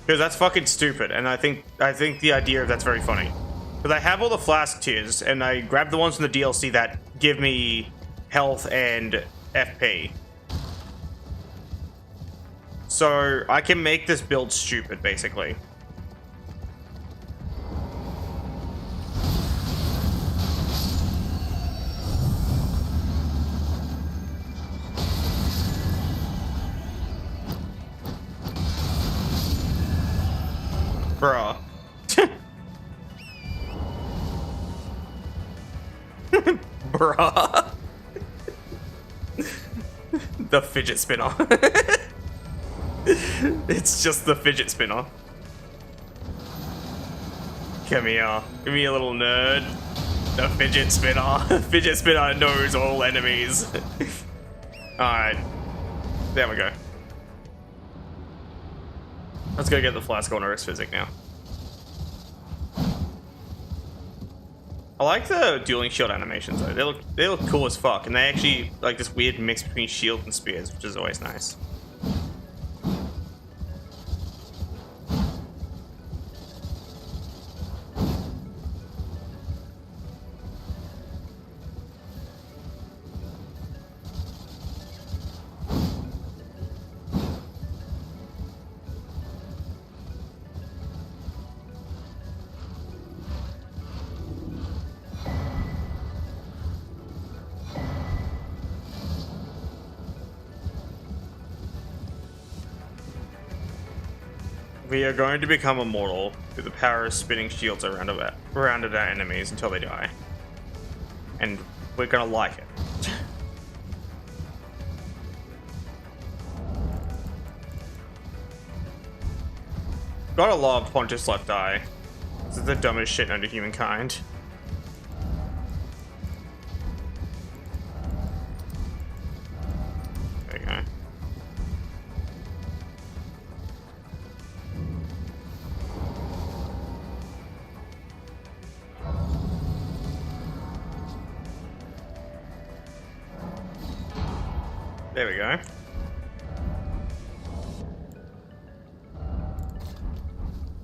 Because that's fucking stupid, and I think the idea of that's very funny. Because I have all the flask tiers, and I grab the ones from the DLC that give me health and FP. So I can make this build stupid, basically. Bruh. Bruh. The fidget spinner. It's just the fidget spinner. Come here. Give me a little nerd. The fidget spinner. Fidget spinner knows all enemies. Alright. There we go. Let's go get the flask on Wondrous Physic now. I like the dueling shield animations though. They look cool as fuck, and they actually like this weird mix between shield and spears, which is always nice. We are going to become immortal through the power of spinning shields around our enemies until they die. And we're gonna like it. Gotta love Pontius Left Eye. This is the dumbest shit known to humankind. There you go. There we go.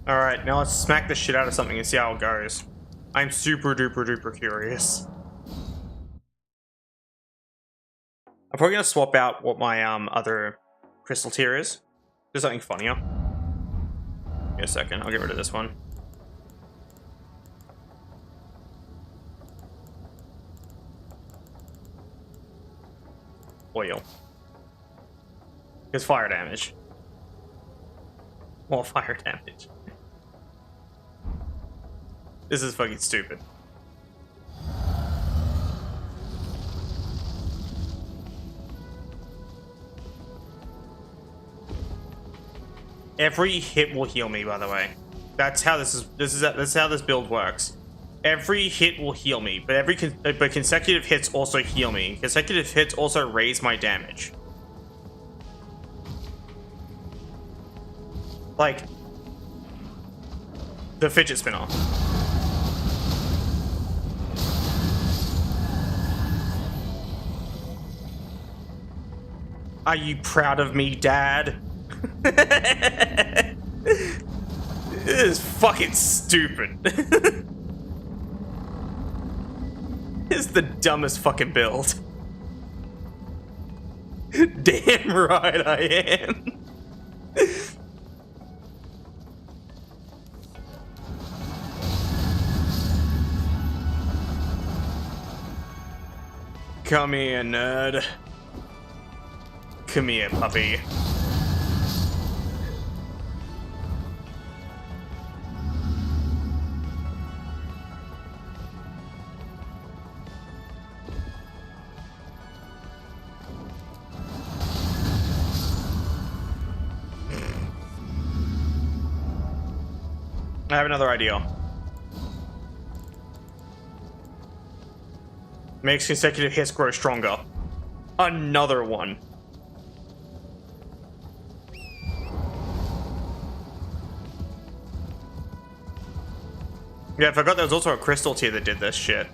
Alright, now let's smack the shit out of something and see how it goes. I'm super duper duper curious. I'm probably gonna swap out what my other crystal tier is. Do something funnier. Give me a second, I'll get rid of this one. Oil. Because fire damage. More fire damage. This is fucking stupid. Every hit will heal me, by the way. That's how that's how this build works. Every hit will heal me, but consecutive hits also heal me. Consecutive hits also raise my damage. Like the fidget spinner. Are you proud of me, Dad? This is fucking stupid. This is the dumbest fucking build. Damn right I am. Come here, nerd. Come here, puppy. I have another idea. Makes consecutive hits grow stronger. Another one. Yeah, I forgot there was also a crystal tier that did this shit.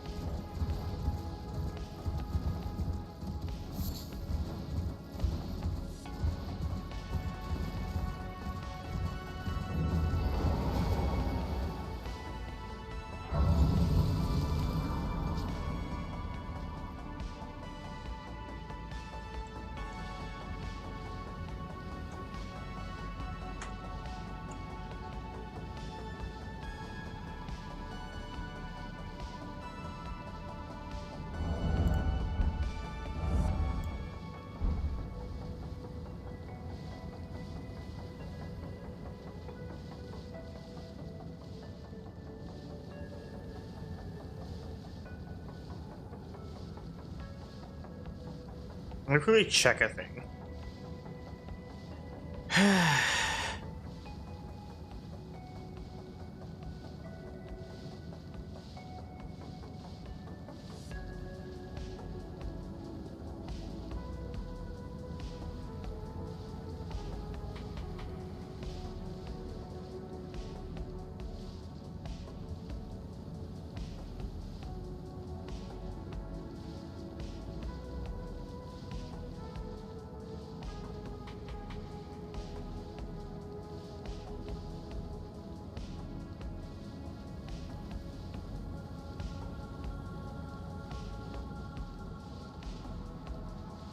Let me quickly check a thing.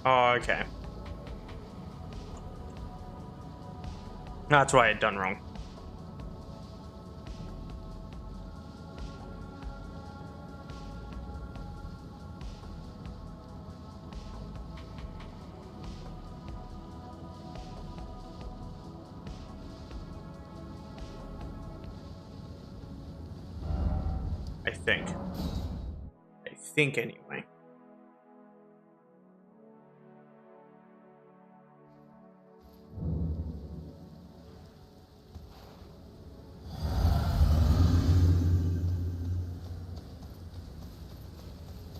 Oh, okay. That's what I had done wrong. I think anyway.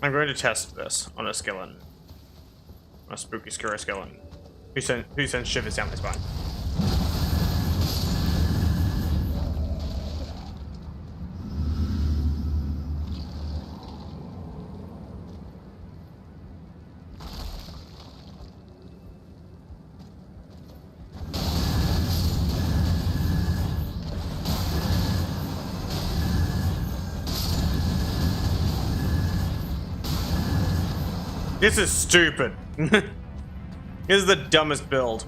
I'm going to test this on a skeleton. A spooky, scary skeleton. Who sends shivers down my spine? This is stupid. This is the dumbest build.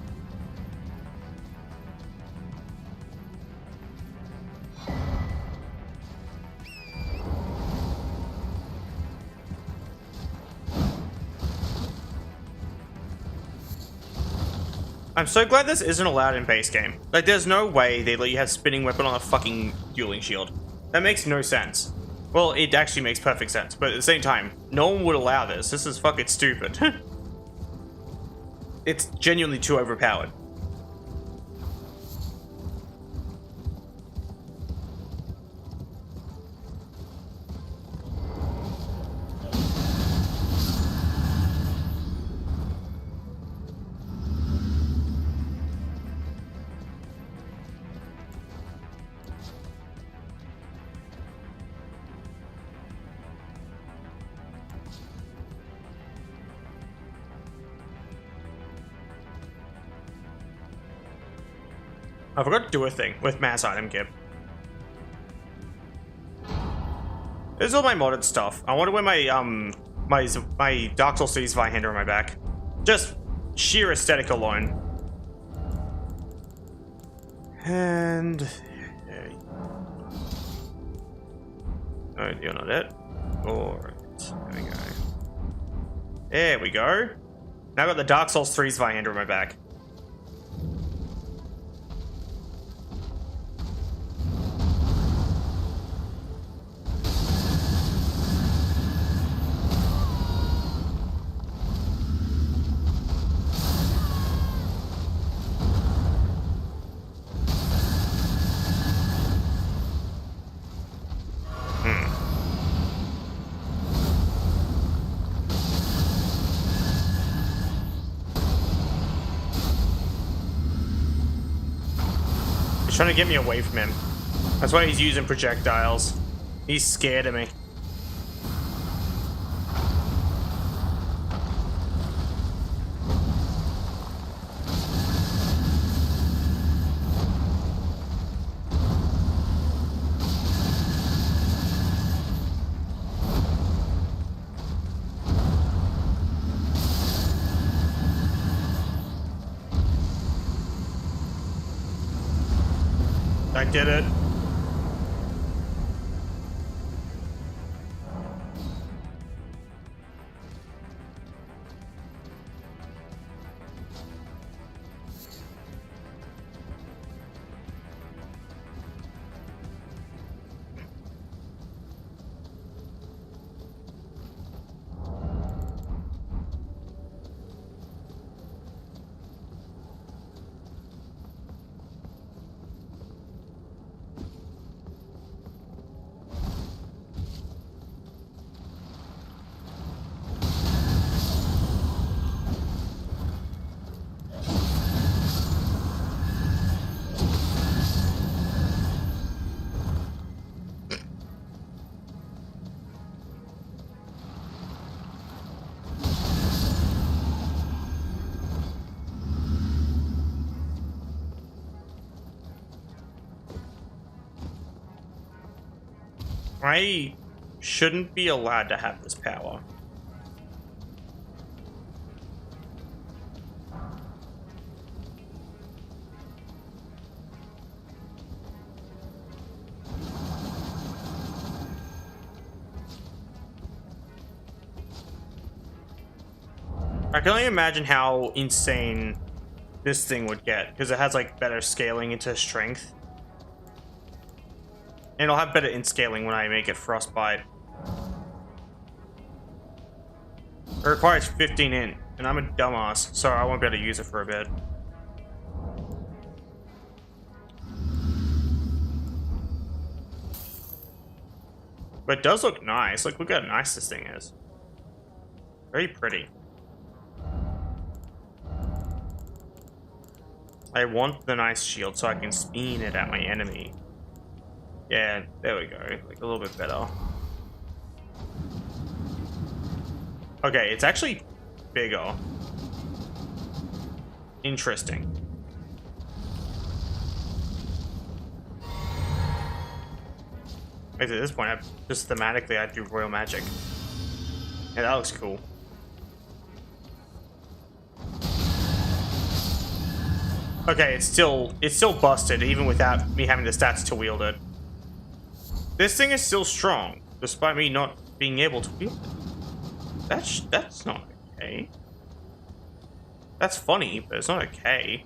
I'm so glad this isn't allowed in base game. Like, there's no way they let you have spinning weapon on a fucking dueling shield. That makes no sense. Well, it actually makes perfect sense, but at the same time, no one would allow this. This is fucking stupid. It's genuinely too overpowered. I forgot to do a thing with mass item kit. This is all my modded stuff. I want to wear my my Dark Souls 3 Zweihander on my back. Just sheer aesthetic alone. And no, you're not it. Alright. There we go. There we go. Now I've got the Dark Souls 3 Zweihander on my back. Trying to get me away from him. That's why he's using projectiles. He's scared of me. I did it. I shouldn't be allowed to have this power. I can only imagine how insane this thing would get, because it has like better scaling into strength. And I'll have better in scaling when I make it frostbite. It requires 15 int, and I'm a dumbass, so I won't be able to use it for a bit. But it does look nice. Like, look how nice this thing is. Very pretty. I want the nice shield so I can spin it at my enemy. Yeah, there we go. Like a little bit better. Okay, it's actually bigger. Interesting. At this point, just thematically, I do royal magic. Yeah, that looks cool. Okay, it's still busted even without me having the stats to wield it. This thing is still strong, despite me not being able to wield it. That's not okay. That's funny, but it's not okay.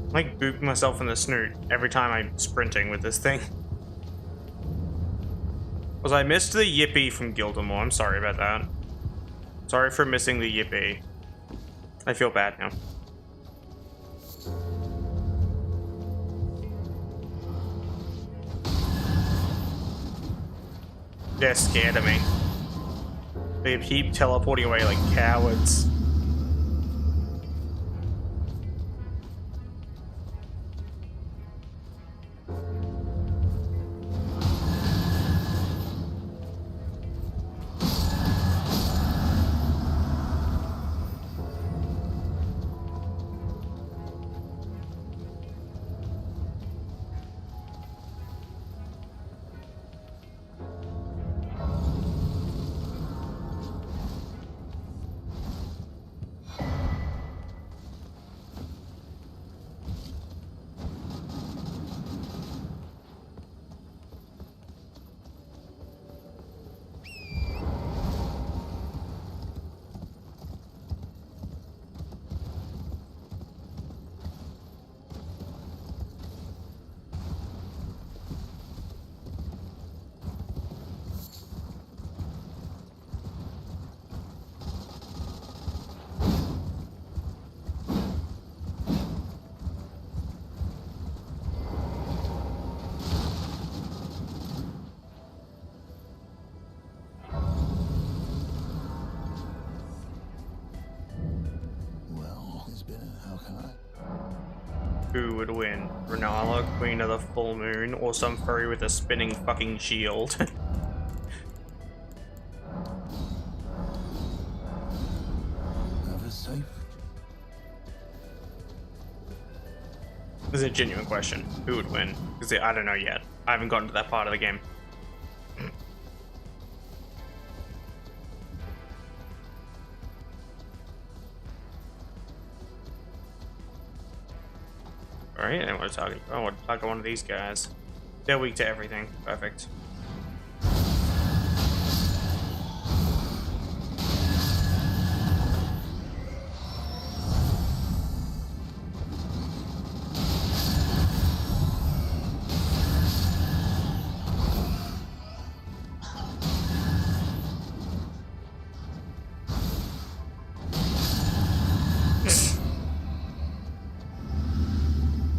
I'm like booping myself in the snoot every time I'm sprinting with this thing. Was I missed the yippee from Gildemore? I'm sorry about that. Sorry for missing the yippee. I feel bad now. They're scared of me. They keep teleporting away like cowards. Who would win? Renala, Queen of the Full Moon, or some furry with a spinning fucking shield? Never safe. This is a genuine question. Who would win? Because I don't know yet. I haven't gotten to that part of the game. Alright, I want to target. I want to target one of these guys. They're weak to everything. Perfect.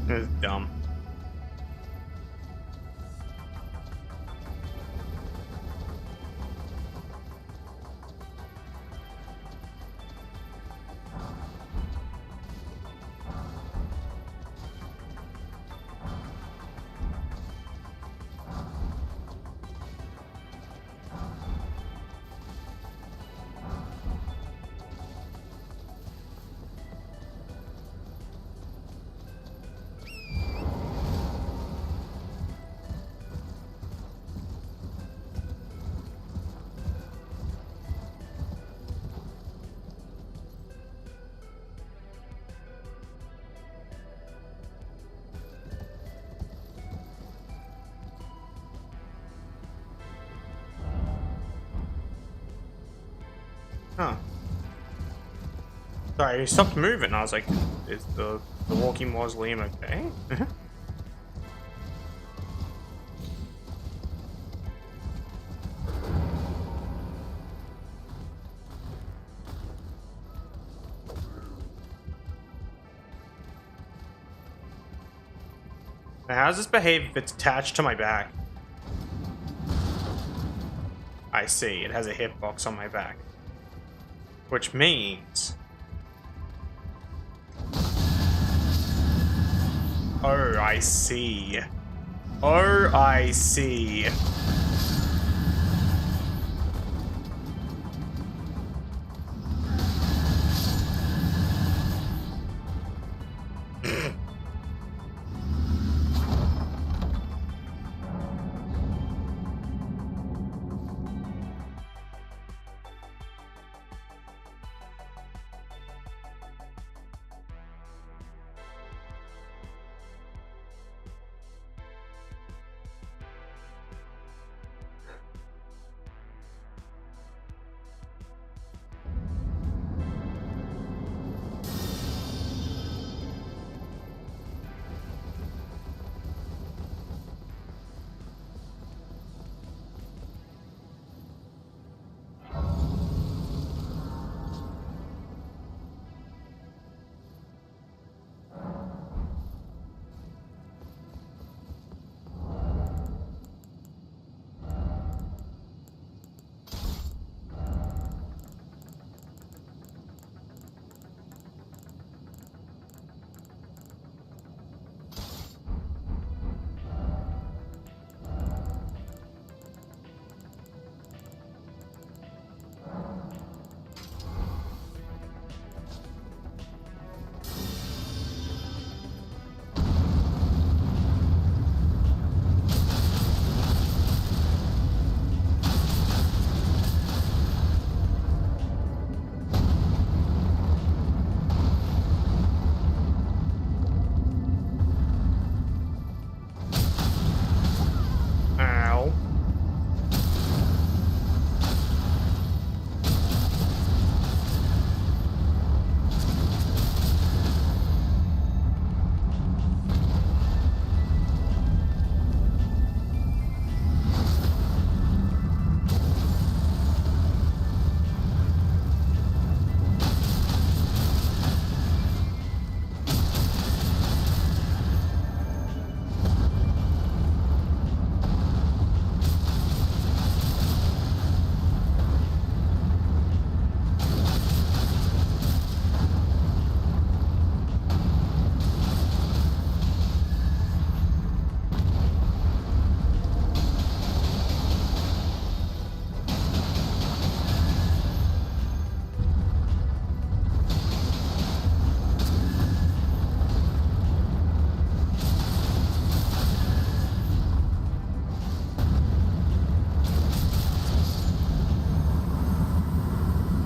This is dumb. Huh. Sorry, he stopped moving. I was like, is the walking mausoleum okay? How does this behave if it's attached to my back? I see, it has a hitbox on my back. Which means... Oh, I see. Oh, I see.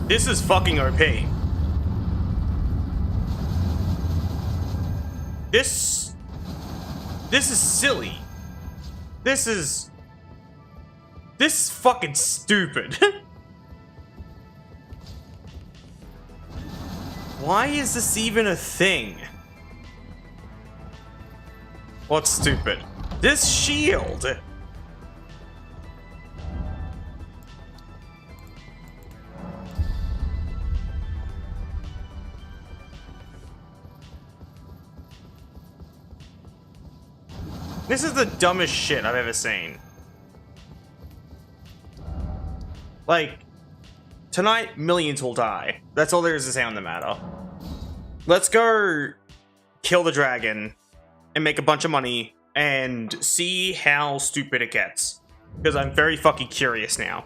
This is fucking OP. This is silly. This is fucking stupid. Why is this even a thing? What's stupid? This shield. This is the dumbest shit I've ever seen. Like, tonight, millions will die. That's all there is to say on the matter. Let's go kill the dragon and make a bunch of money and see how stupid it gets. Because I'm very fucking curious now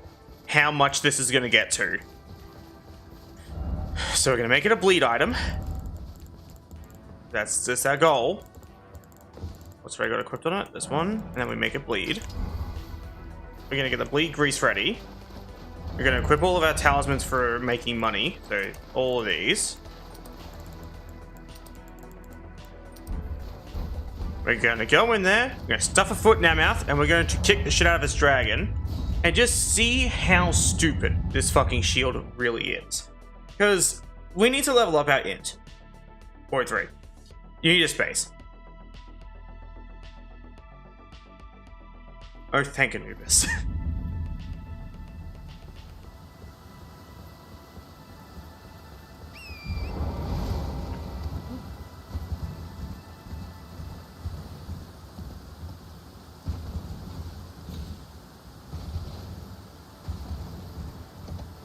how much this is going to get to. So we're going to make it a bleed item. That's just our goal. What's I got equipped on it? This one. And then we make it bleed. We're going to get the bleed grease ready. We're going to equip all of our talismans for making money. So, all of these. We're going to go in there. We're going to stuff a foot in our mouth. And we're going to kick the shit out of this dragon. And just see how stupid this fucking shield really is. Because we need to level up our int. 43. You need a space. Oh, thank Anubis.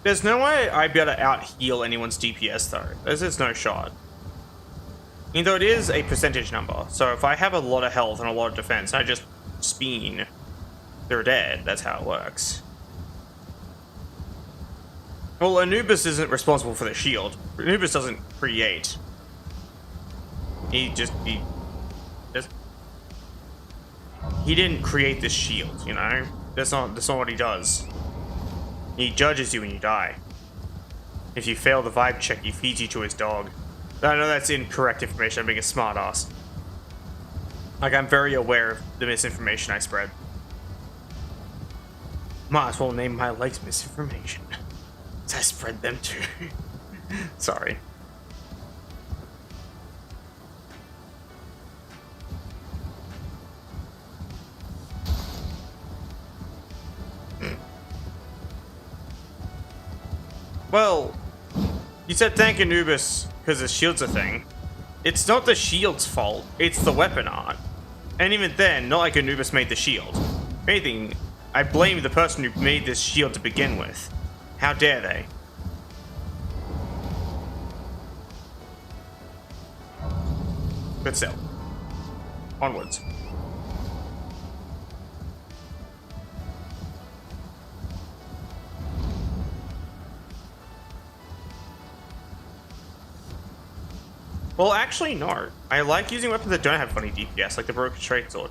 There's no way I'd be able to out-heal anyone's DPS though. There's just no shot. Even though it is a percentage number. So if I have a lot of health and a lot of defense, I just spin. They're dead. That's how it works. Well, Anubis isn't responsible for the shield. Anubis doesn't create. He didn't create this shield, you know? That's not what he does. He judges you when you die. If you fail the vibe check, he feeds you to his dog. I know that's incorrect information. I'm being a smartass. Like, I'm very aware of the misinformation I spread. Might as well name my legs misinformation. I spread them too. Sorry. Well, you said thank Anubis because the shield's a thing. It's not the shield's fault, it's the weapon art. And even then, not like Anubis made the shield. If anything, I blame the person who made this shield to begin with. How dare they? But still. Onwards. Well, actually, no. I like using weapons that don't have funny DPS, like the Broken Straight Sword.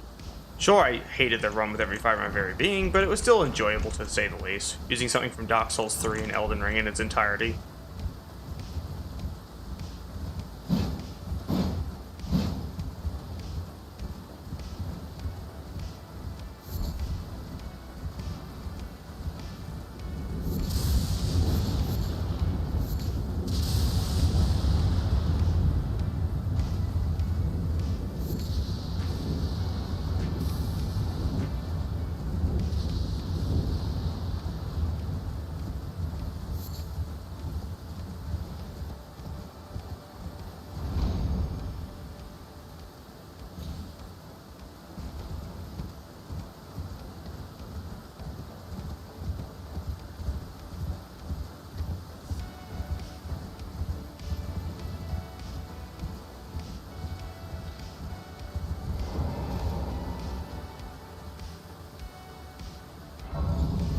Sure, I hated the run with every fiber in my very being, but it was still enjoyable to say the least, using something from Dark Souls 3 and Elden Ring in its entirety.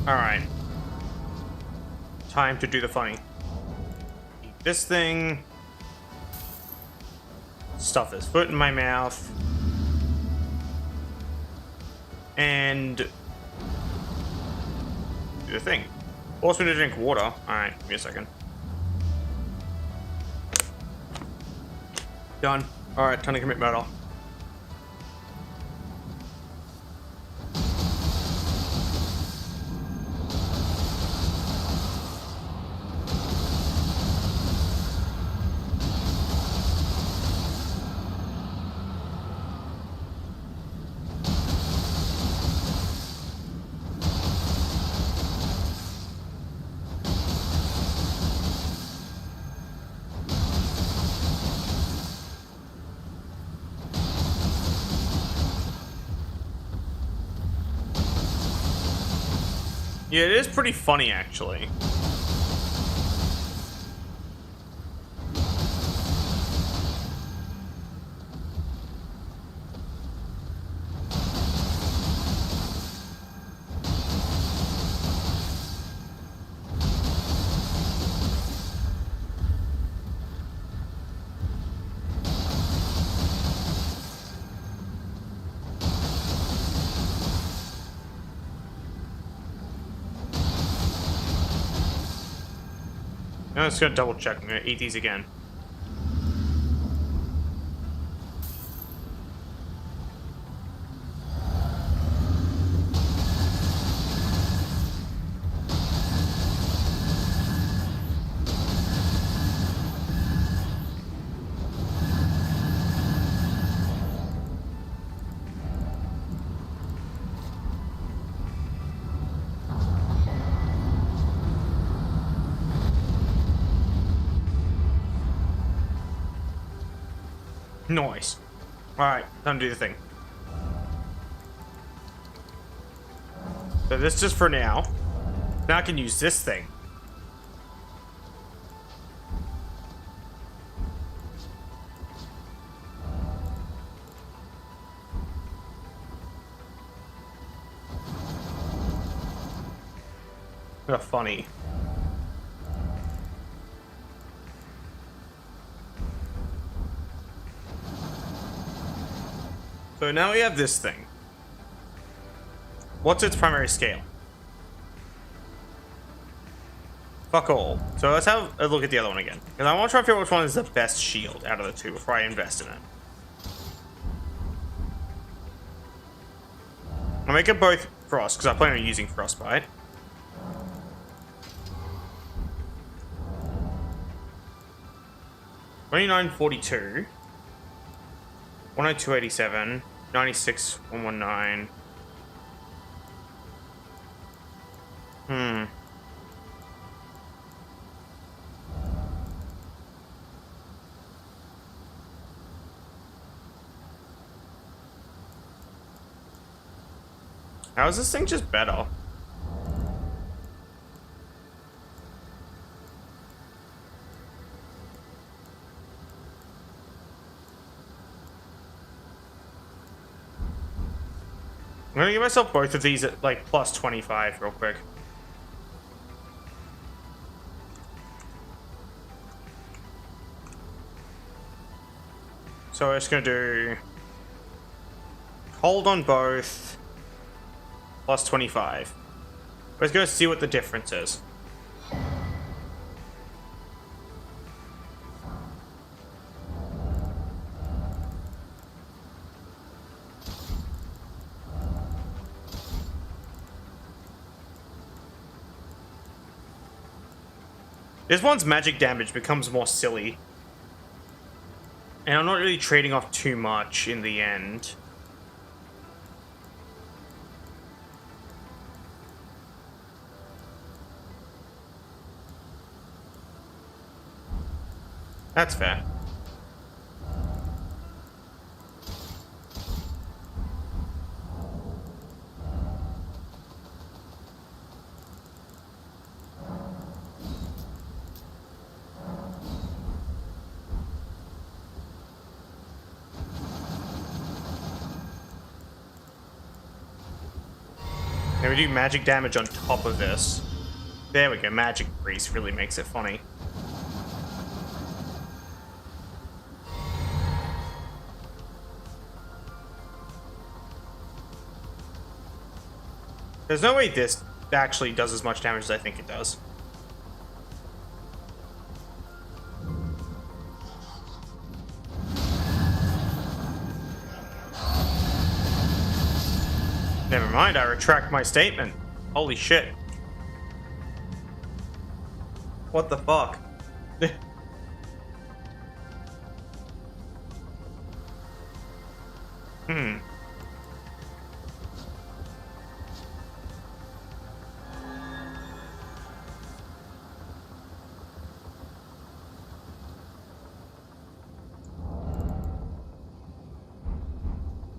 Alright. Time to do the funny. Eat this thing. Stuff this foot in my mouth. And do the thing. Force me to drink water. Alright, give me a second. Done. Alright, time to commit murder. Yeah, it is pretty funny, actually. I'm just gonna double check. I'm gonna eat these again. Nice. Alright, time to do the thing. So this is just for now. Now I can use this thing. Funny. So now we have this thing. What's its primary scale? Fuck all. So let's have a look at the other one again. Because I want to try and figure out which one is the best shield out of the two before I invest in it. I'll make it both frost, because I plan on using frostbite. $29.42. 102.87. 96.119. How is this thing just better? I'm gonna give myself both of these at like plus 25 real quick. So we're just gonna do hold on both plus 25. Let's go see what the difference is. This one's magic damage becomes more silly. And I'm not really trading off too much in the end. That's fair. And we do magic damage on top of this. There we go, magic grease really makes it funny. There's no way this actually does as much damage as I think it does. Never mind, I retract my statement. Holy shit. What the fuck? Hmm.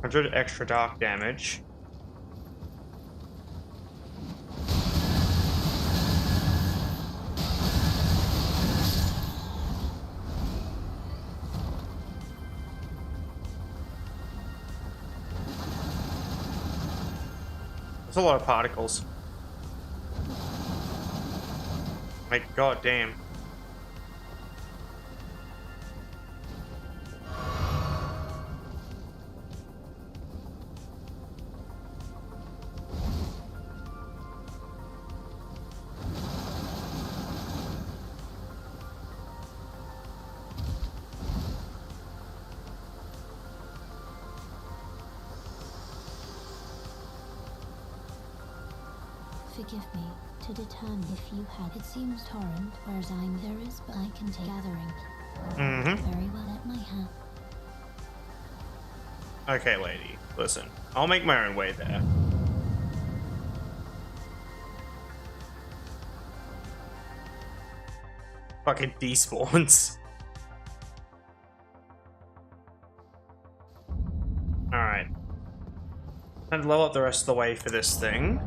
$100 extra dark damage. That's a lot of particles. My god damn. Forgive me to determine if you had. It seems torrent, whereas I'm there is, but I can take gathering. Mm-hmm. Very well at my hand. Okay, lady. Listen. I'll make my own way there. Fucking despawns. Alright. And level up the rest of the way for this thing.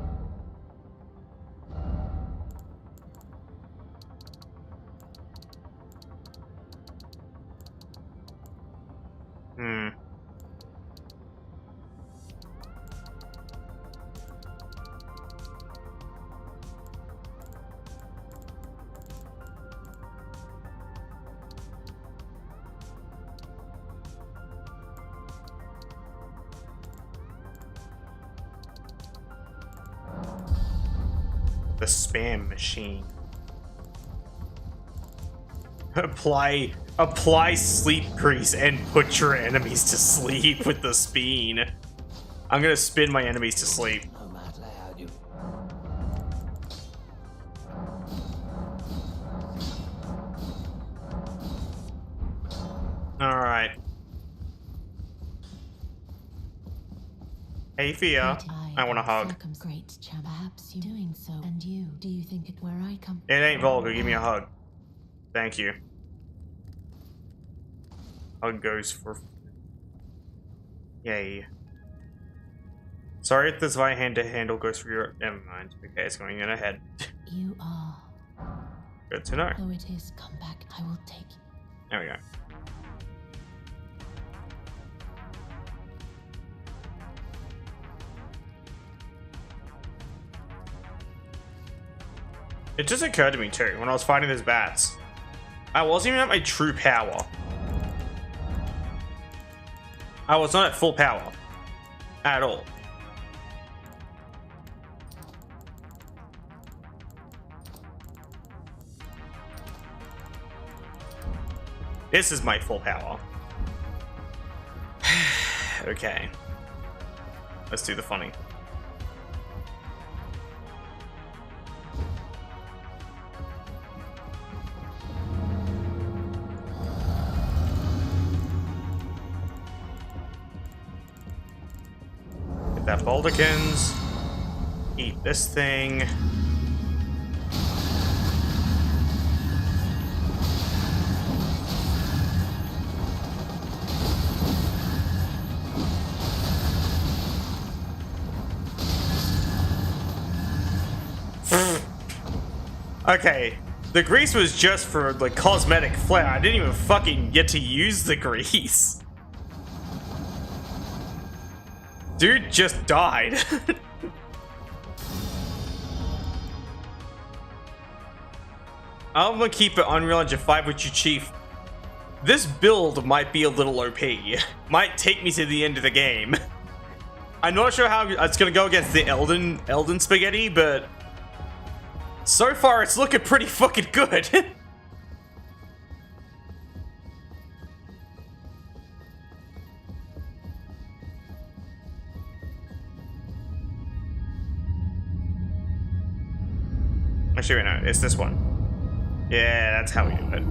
The spam machine. Apply sleep grease and put your enemies to sleep with the speen. I'm gonna spin my enemies to sleep. Alright. Hey Fia, I want a hug. Great, perhaps you doing so. And you, do you think it where I come? It ain't vulgar, give me a hug. Thank you. Hug goes for... Yay. Sorry if this right hand to handle goes for your... Never mind. Okay, it's going in ahead. You are. Good to know. Oh, it is. Come back. I will take you. There we go. It just occurred to me too, when I was fighting those bats. I wasn't even at my true power. I was not at full power. At all. This is my full power. Okay. Let's do the funny. Get that Baldikins. Eat this thing. Okay, the grease was just for the cosmetic flair. I didn't even fucking get to use the grease. Dude just died. I'm gonna keep it Unreal Engine 5 with you, Chief. This build might be a little OP. Might take me to the end of the game. I'm not sure how it's gonna go against the Elden Spaghetti, but so far it's looking pretty fucking good. Actually, wait, no, it's this one. Yeah, that's how we do it.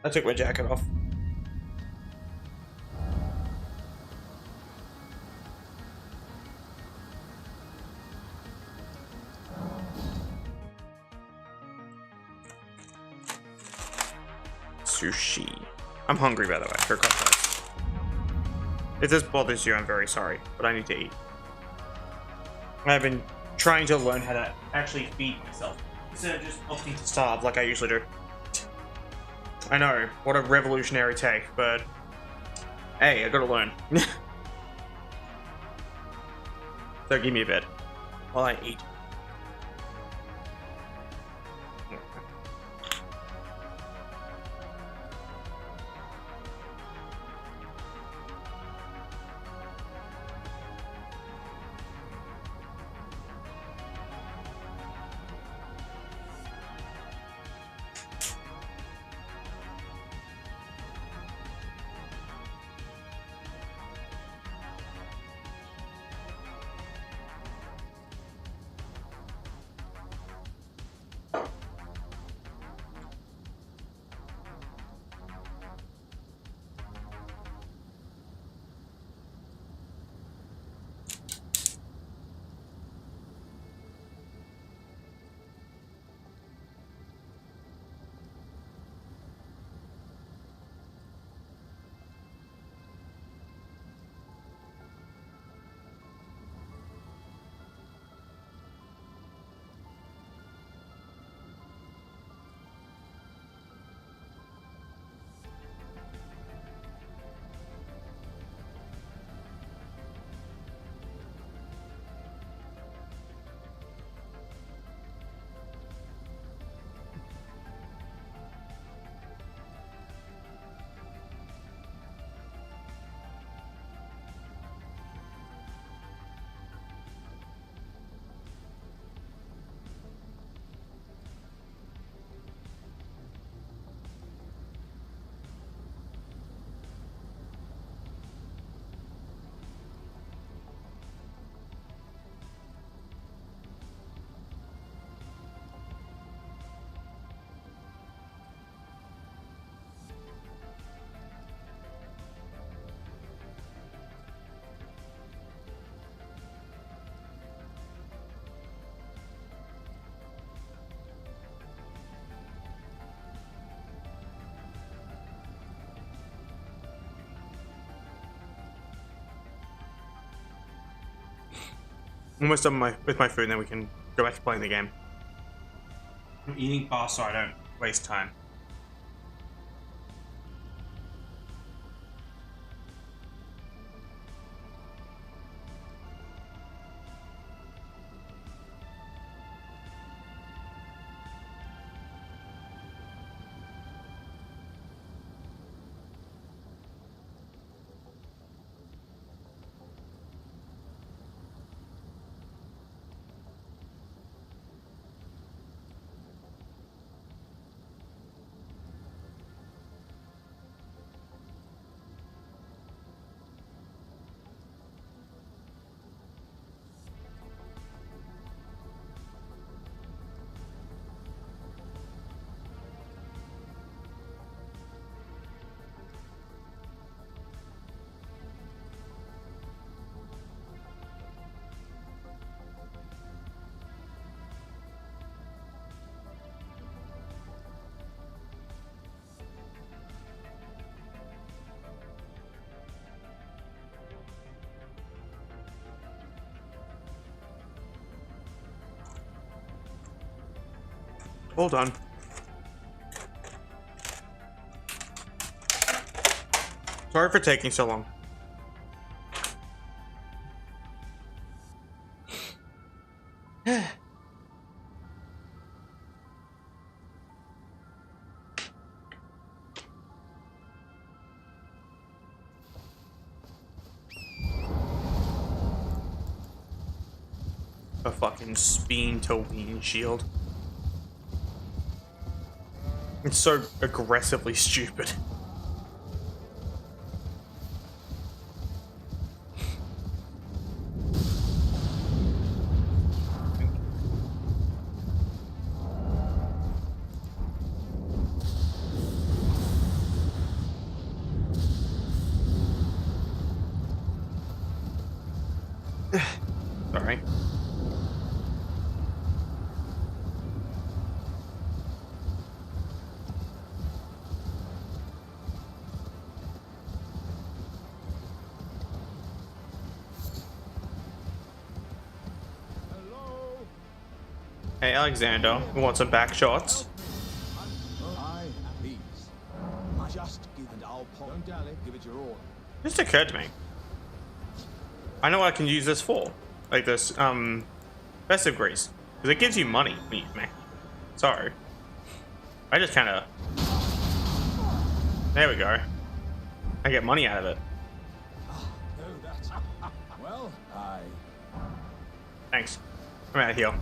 I took my jacket off. Sushi. I'm hungry, by the way, for context. If this bothers you, I'm very sorry, but I need to eat. I've been trying to learn how to actually feed myself instead of just opting to starve like I usually do. I know, what a revolutionary take, but hey, I gotta learn. So give me a bit while I eat. Almost done with my food, and then we can go back to playing the game. I'm eating fast so I don't waste time. Hold on. Sorry for taking so long. A fucking speen to ween shield. It's so aggressively stupid. Sorry. Hey Alexander, we want some back shots. Just occurred to me. I know what I can use this for. Like this, festive grease. Because it gives you money when you smack. Sorry. I just kinda... There we go. I get money out of it. Well, Thanks. I'm out of here.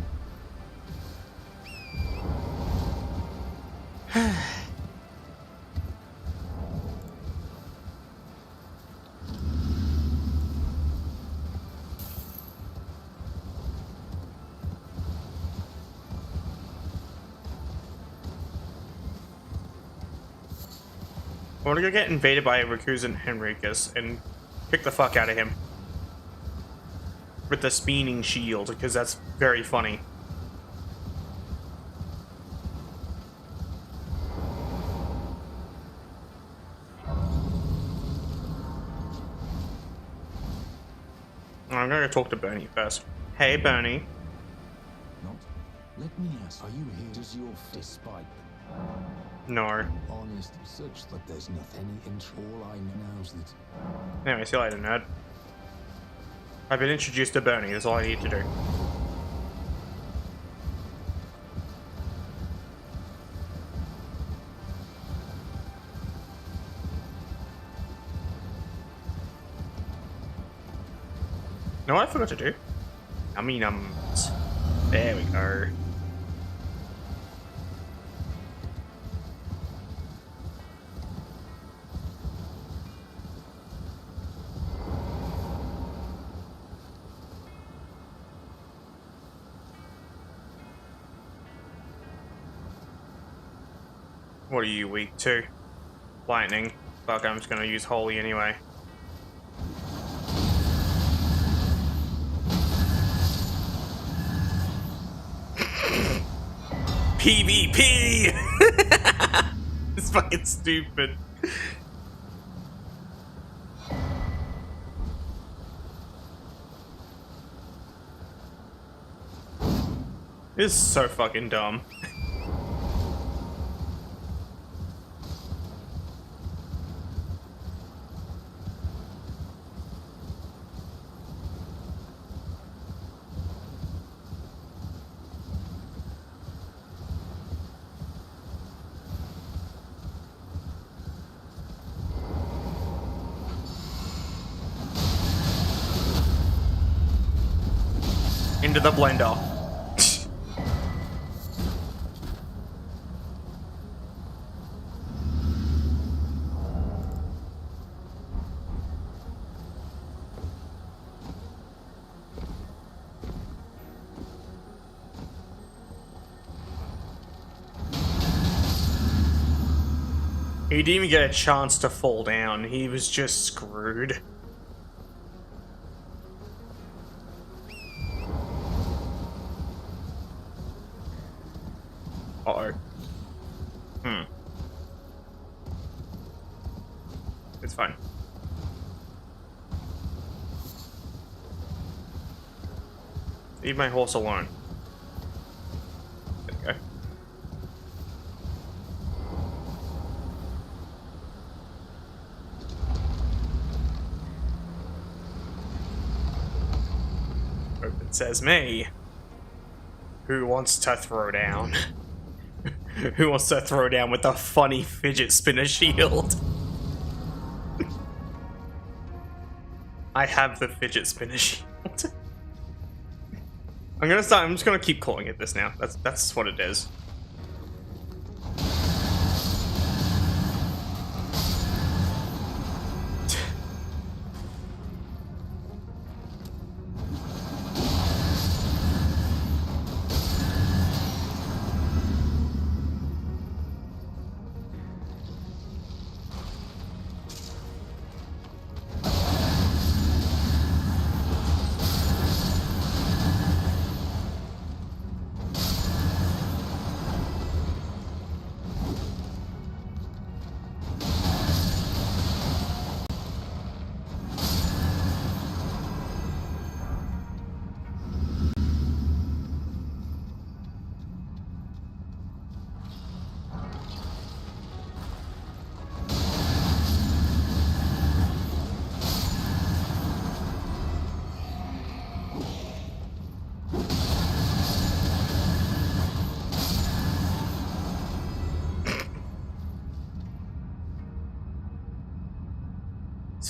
I want to go get invaded by Recusant Henricus and kick the fuck out of him. With the spinning shield, because that's very funny. I'm gonna go talk to Bernie first. Hey, Bernie. not. Let me ask, are you here? Does your despite No. honest such that there's nothing any intro? All I know is that Anyway, see you later, nerd. I've been introduced to Bernie, that's all I need to do. Know what I forgot to do? There we go. What are you weak to? Lightning. Fuck, I'm just gonna use Holy anyway. PvP! It's fucking stupid. This is so fucking dumb. Into the blender. He didn't even get a chance to fall down. He was just screwed. Uh-oh. It's fine. Leave my horse alone. There we go. Hope it says me. Who wants to throw down? Who wants to throw down with a funny fidget spinner shield? I have the fidget spinner shield. I'm just gonna keep calling it this now. That's what it is.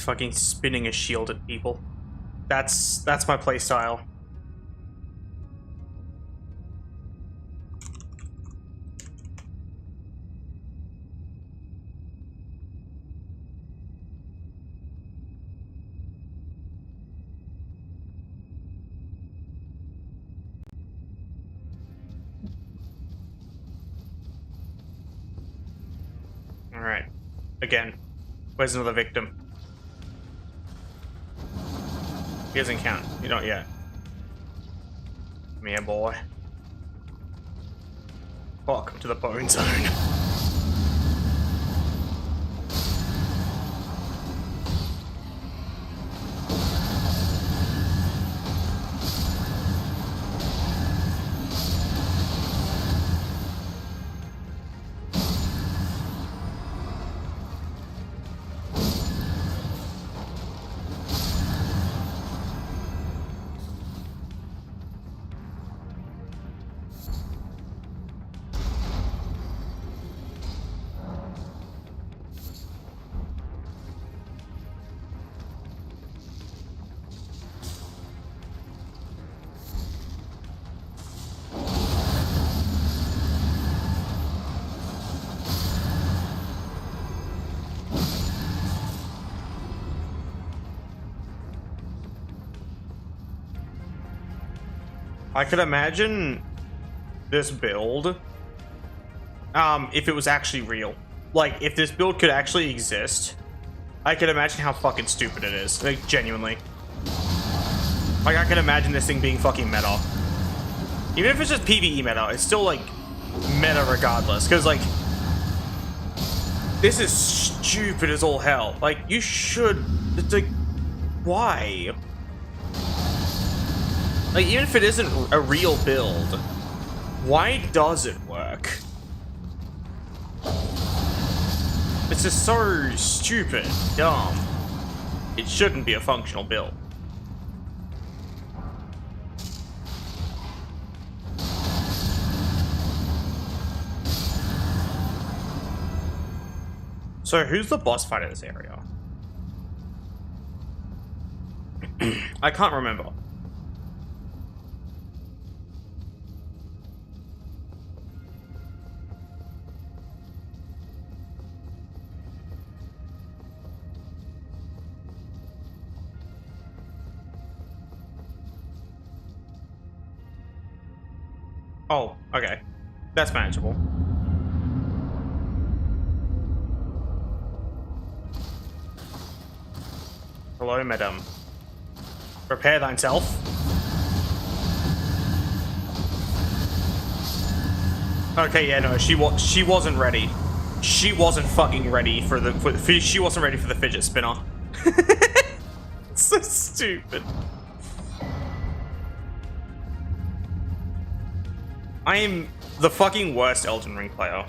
fucking spinning a shield at people. That's my play style. Alright. Again. Where's another victim? He doesn't count. You don't yet. Come here, boy. Welcome to the bone zone. I could imagine this build, if it was actually real. Like, if this build could actually exist, I could imagine how fucking stupid it is. Like, genuinely. Like, I could imagine this thing being fucking meta. Even if it's just PvE meta, it's still, like, meta regardless. Because, like, this is stupid as all hell. Like, you should... It's like, why? Like, even if it isn't a real build, why does it work? It's just so stupid, dumb. It shouldn't be a functional build. So, who's the boss fight in this area? I can't remember. Oh, okay. That's manageable. Hello, madam. Prepare thyself. Okay, yeah, no, she wasn't ready. She wasn't fucking ready for she wasn't ready for the fidget spinner. It's so stupid. I am the fucking worst Elden Ring player.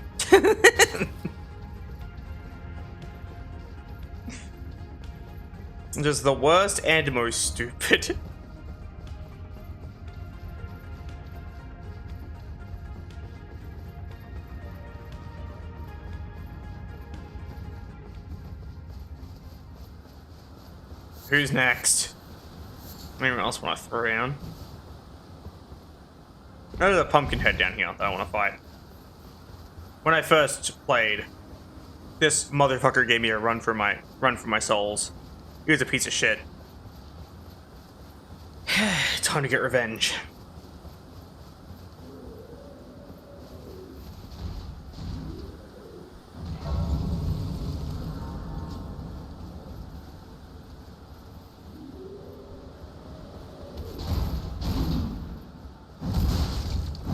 Just the worst and most stupid. Who's next? Anyone else want to throw down? There's a pumpkin head down here that I want to fight. When I first played, this motherfucker gave me a run for my souls. He was a piece of shit. Time to get revenge.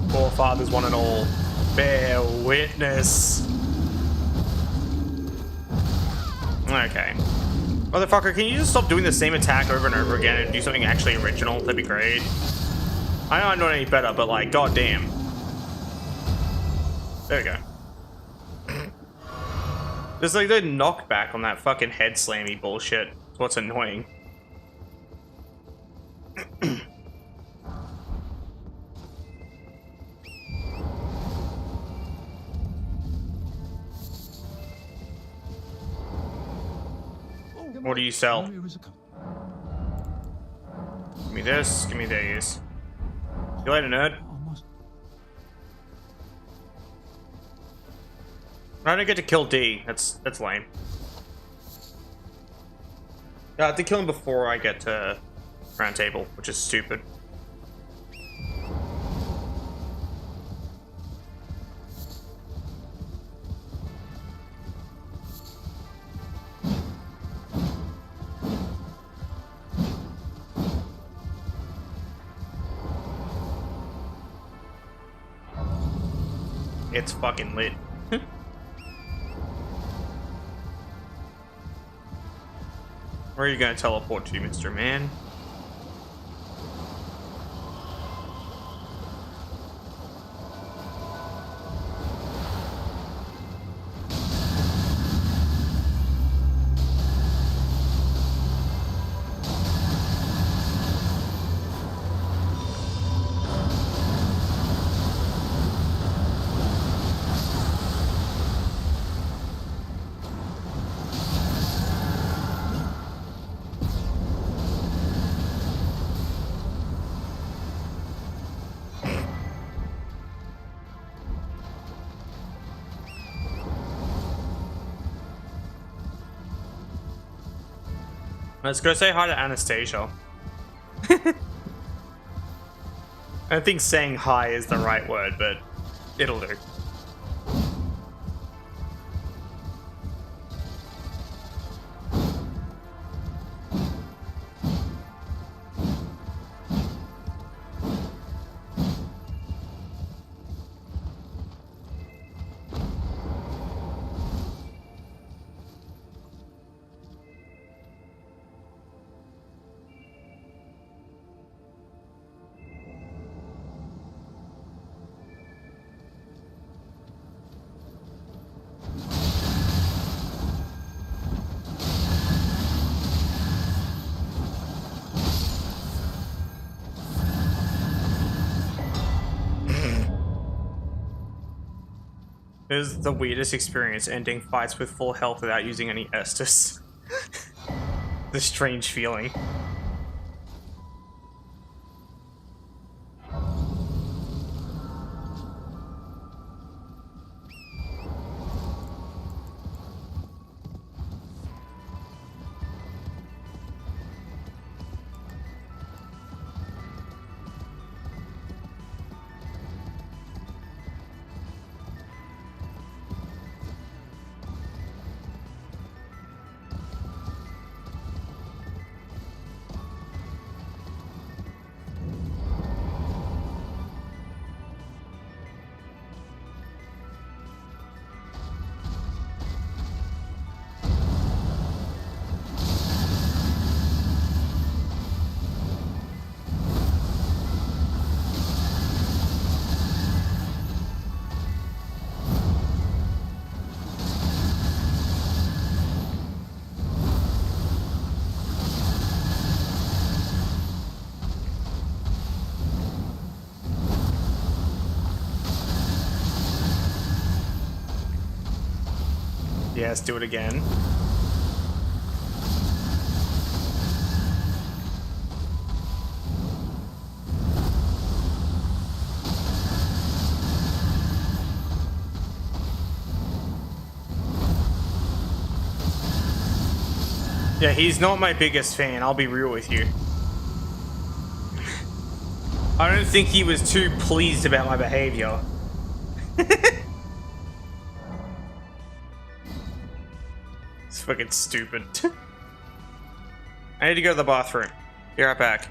Forefathers one and all, bear witness. Okay. Motherfucker, can you just stop doing the same attack over and over again and do something actually original? That'd be great. I know I'm not any better, but like, goddamn. There we go. There's like the knockback on that fucking head slammy bullshit. It's what's annoying. What do you sell? Here is a Give me this, give me these. See you later, nerd. almost. I don't get to kill D. That's lame. I have to kill him before I get to round table, which is stupid. It's fucking lit. Where are you gonna teleport to, Mr. Man? Let's go say hi to Anastasia. I don't think saying hi is the right word, but it'll do. It was the weirdest experience, ending fights with full health without using any Estus. The strange feeling. Yes, do it again. Yeah, he's not my biggest fan, I'll be real with you. I don't think he was too pleased about my behavior. It's fucking stupid. I need to go to the bathroom. Be right back.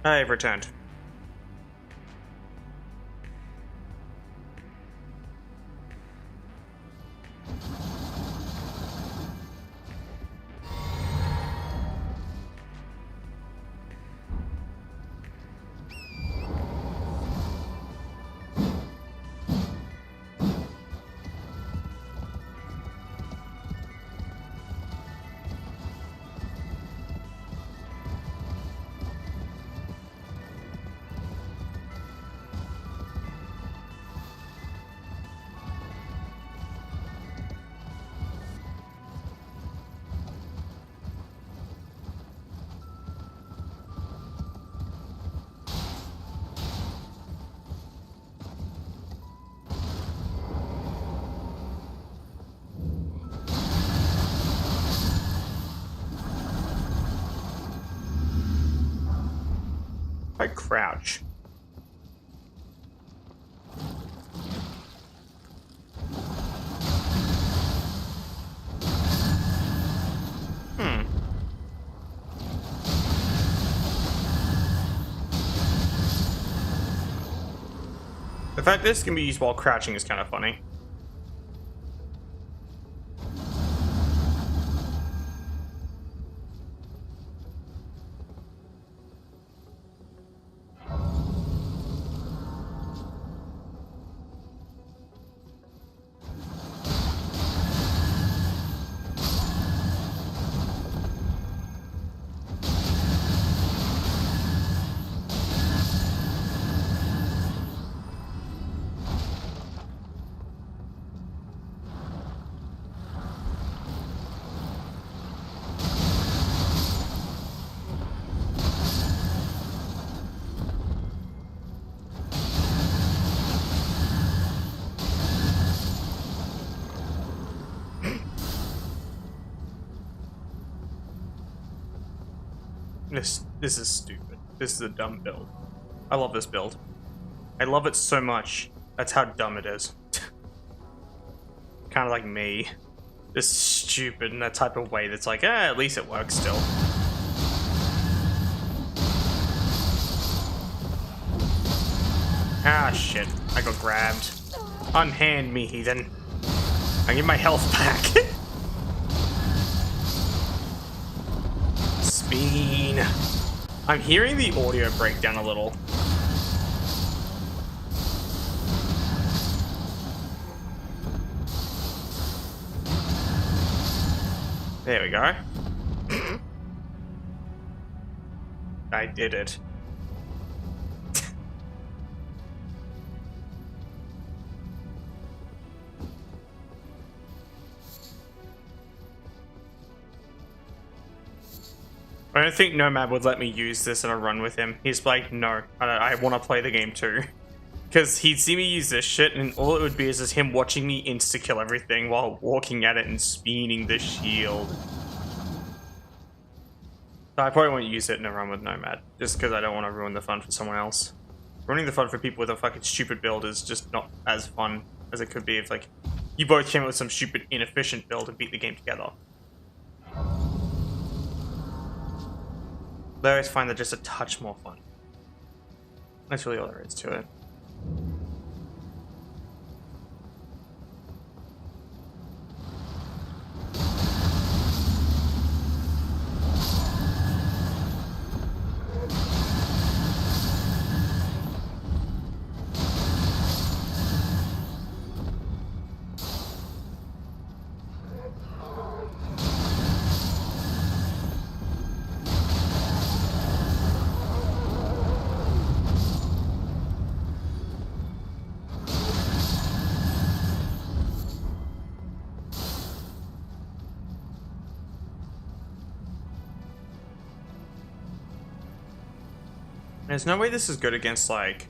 I've returned. I crouch. The fact this can be used while crouching is kind of funny. This is stupid. This is a dumb build. I love this build. I love it so much. That's how dumb it is. Kind of like me. Just stupid in that type of way that's like, at least it works still. Ah, shit. I got grabbed. Unhand me, heathen. I get my health back. Spin. I'm hearing the audio break down a little. There we go. I did it. I don't think Nomad would let me use this in a run with him. He's like, no, I want to play the game too. Because he'd see me use this shit, and all it would be is just him watching me insta-kill everything while walking at it and spinning the shield. So I probably won't use it in a run with Nomad, just because I don't want to ruin the fun for someone else. Ruining the fun for people with a fucking stupid build is just not as fun as it could be if, like, you both came up with some stupid, inefficient build and beat the game together. But I always find that just a touch more fun. That's really all there is to it. There's no way this is good against, like,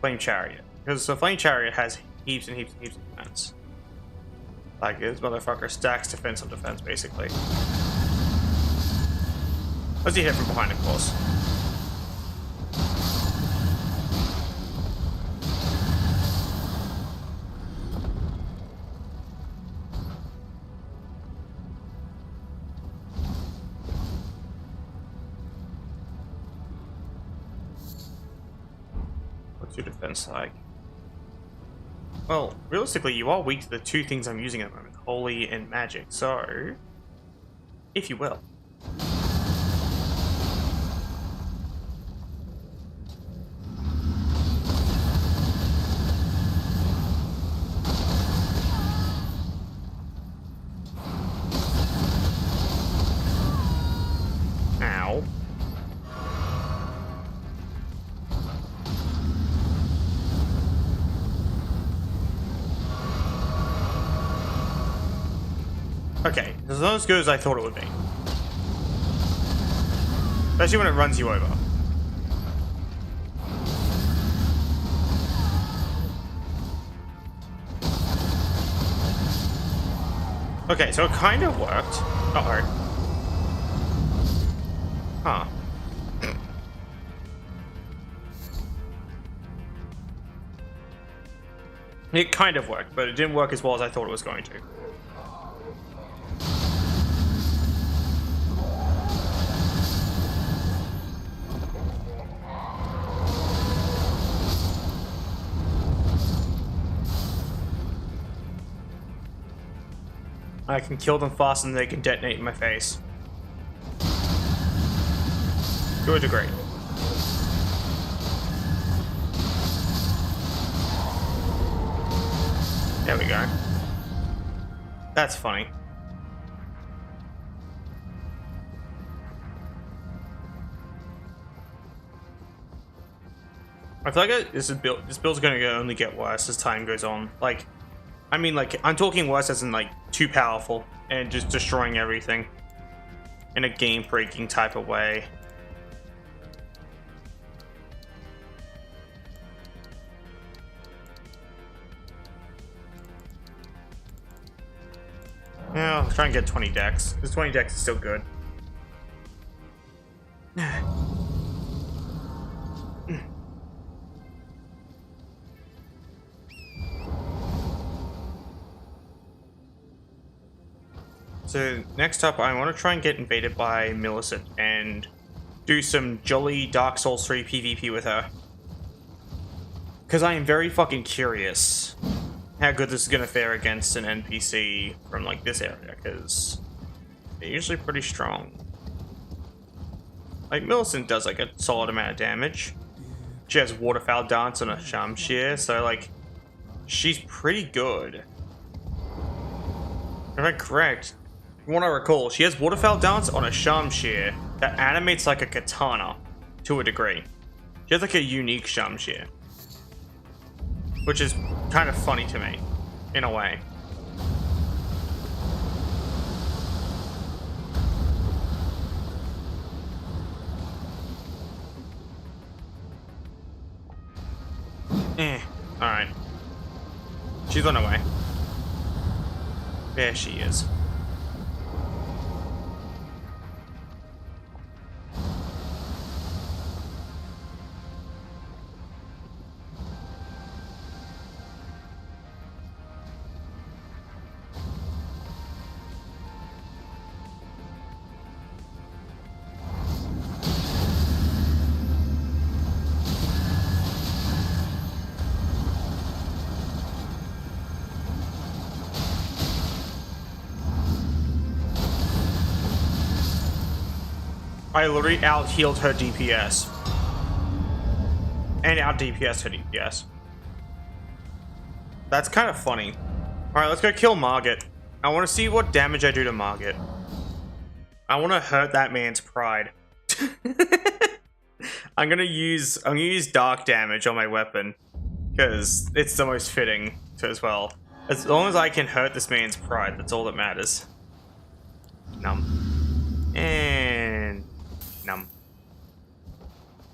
Flame Chariot. Because the Flame Chariot has heaps and heaps and heaps of defense. Like, this motherfucker stacks defense on defense, basically. Let's hit from behind, of course. 2 defense like? Well, realistically, you are weak to the 2 things I'm using at the moment, holy and magic. So, if you will. Ow. Okay, it's not as good as I thought it would be. Especially when it runs you over. Okay, so it kind of worked. Uh-oh. Huh. It kind of worked, but it didn't work as well as I thought it was going to. I can kill them faster than they can detonate in my face. To a degree. There we go. That's funny. I feel like this build's gonna only get worse as time goes on. Like, I mean, like, I'm talking worse as in, like, too powerful and just destroying everything in a game-breaking type of way. Yeah, I'll try and get 20 decks, because 20 decks is still good. So next up, I want to try and get invaded by Millicent and do some jolly Dark Souls 3 PvP with her. Because I am very fucking curious how good this is going to fare against an NPC from like this area, because they're usually pretty strong. Like Millicent does like a solid amount of damage. She has Waterfowl Dance and a Shamshir, so like she's pretty good. If I'm correct, from what I recall, she has Waterfowl Dance on a Shamshir that animates like a katana to a degree. She has like a unique Shamshir, which is kind of funny to me, in a way. Alright. She's on her way. There she is. I literally out-healed her DPS. And out-DPS her DPS. That's kind of funny. Alright, let's go kill Margit. I want to see what damage I do to Margit. I want to hurt that man's pride. I'm gonna use dark damage on my weapon. Because it's the most fitting as well. As long as I can hurt this man's pride, that's all that matters. Numb. And... numb.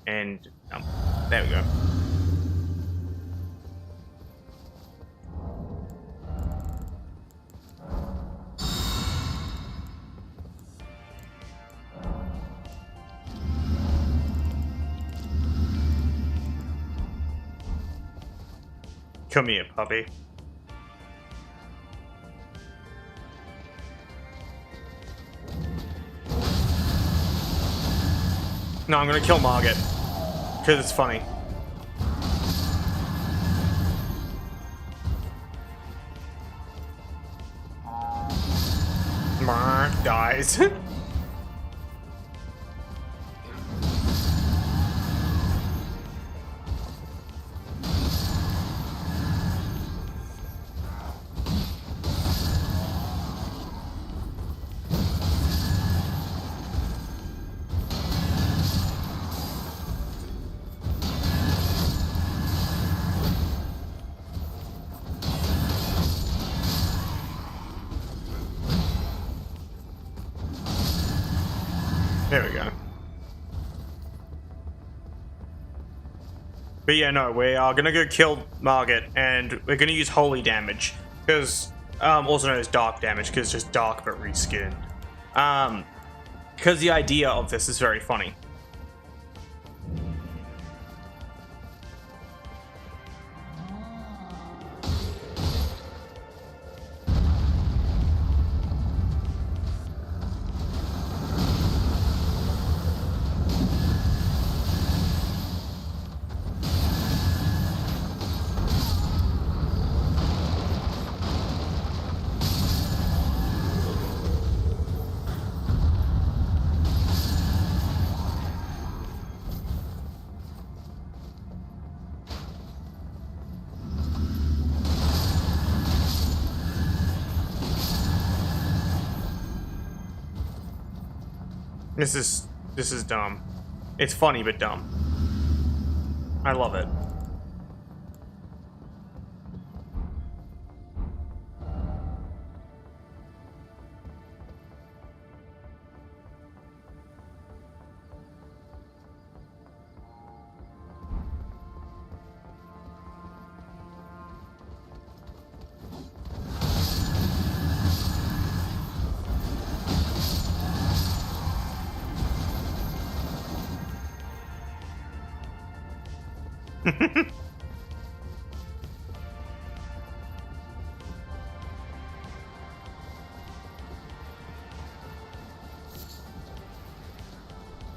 And numb. There we go. Come here, puppy. No, I'm gonna kill Margit. Because it's funny. dies. There we go. But yeah, no, we are gonna go kill Margit, and we're gonna use holy damage, because also known as dark damage, because it's just dark but reskinned. Because the idea of this is very funny. This is dumb. It's funny but dumb. I love it.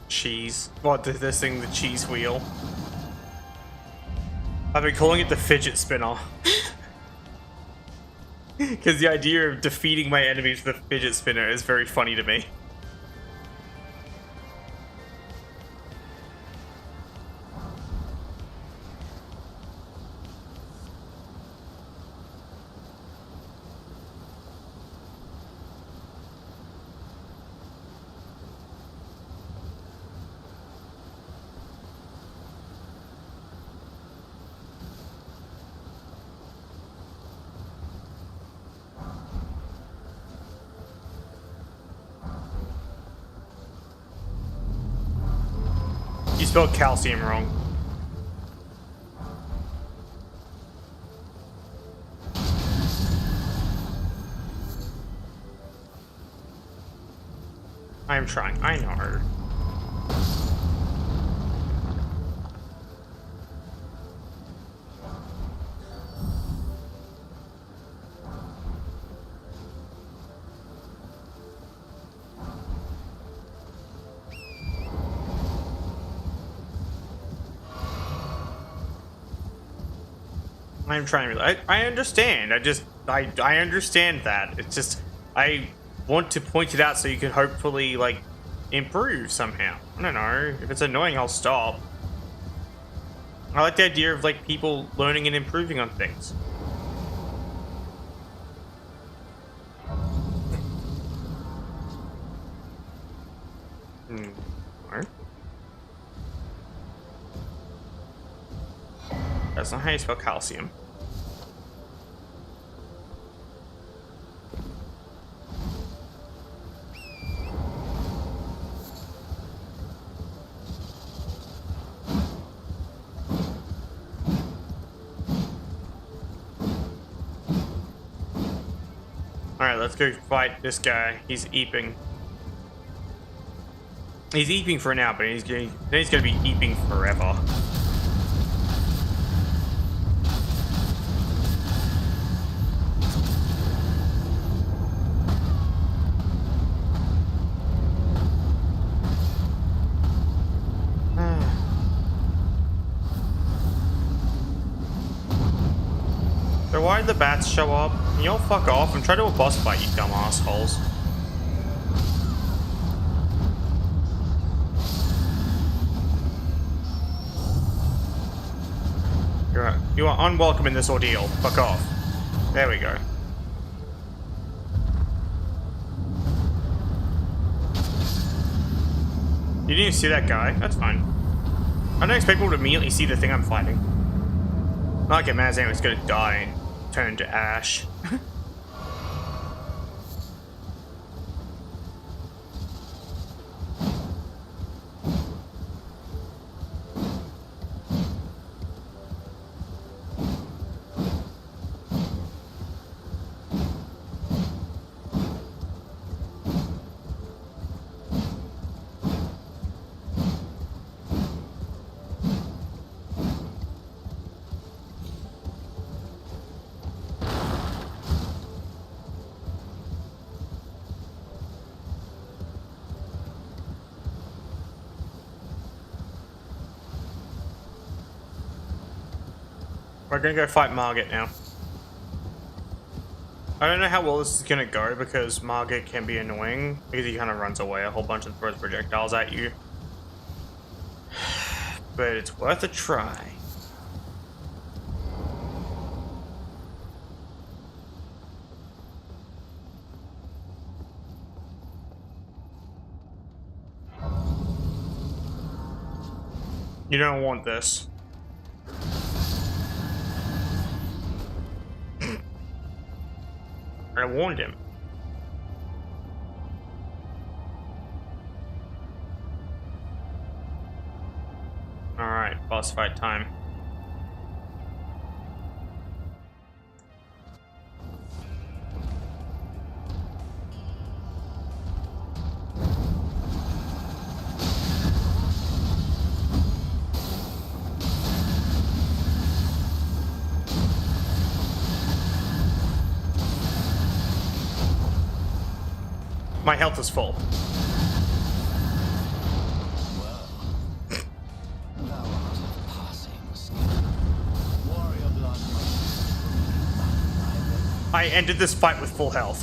Cheese. What, this thing, the cheese wheel? I've been calling it the fidget spinner. Because the idea of defeating my enemies with a fidget spinner is very funny to me. You spelled calcium wrong. I am trying. I know. I'm trying really. I understand. I understand that. It's just I want to point it out so you can hopefully like improve somehow. I don't know. If it's annoying, I'll stop. I like the idea of like people learning and improving on things. Alright. That's not how you spell calcium. Alright, let's go fight this guy. He's eeping. He's eeping for now, but he's gonna be eeping forever. So why did the bats show up? Can you all fuck off and try to a boss fight, you dumb assholes. You are unwelcome in this ordeal. Fuck off. There we go. You didn't even see that guy? That's fine. I don't expect people to immediately see the thing I'm fighting. Not like a man's anyone's gonna die and turn to ash. We're gonna go fight Margit now. I don't know how well this is gonna go because Margit can be annoying because he kind of runs away a whole bunch and throws projectiles at you. But it's worth a try. You don't want this. I warned him. Alright, boss fight time. My health is full. I ended this fight with full health.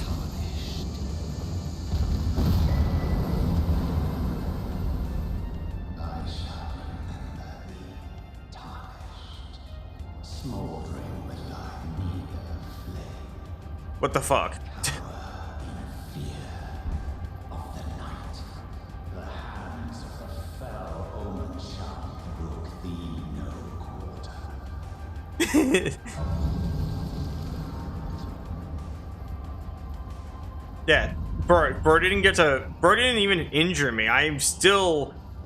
What the fuck? Yeah, bro didn't even injure me. I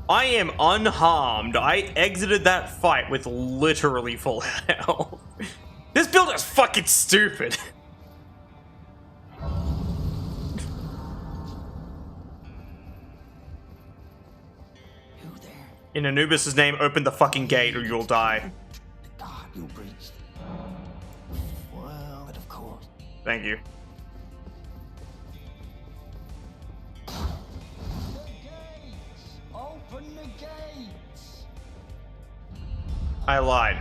am unharmed. I exited that fight with literally full health. This build is fucking stupid. In Anubis' name, open the fucking gate or you'll die. God, you breached. Well, but of course. Thank you. Open the gates. I lied.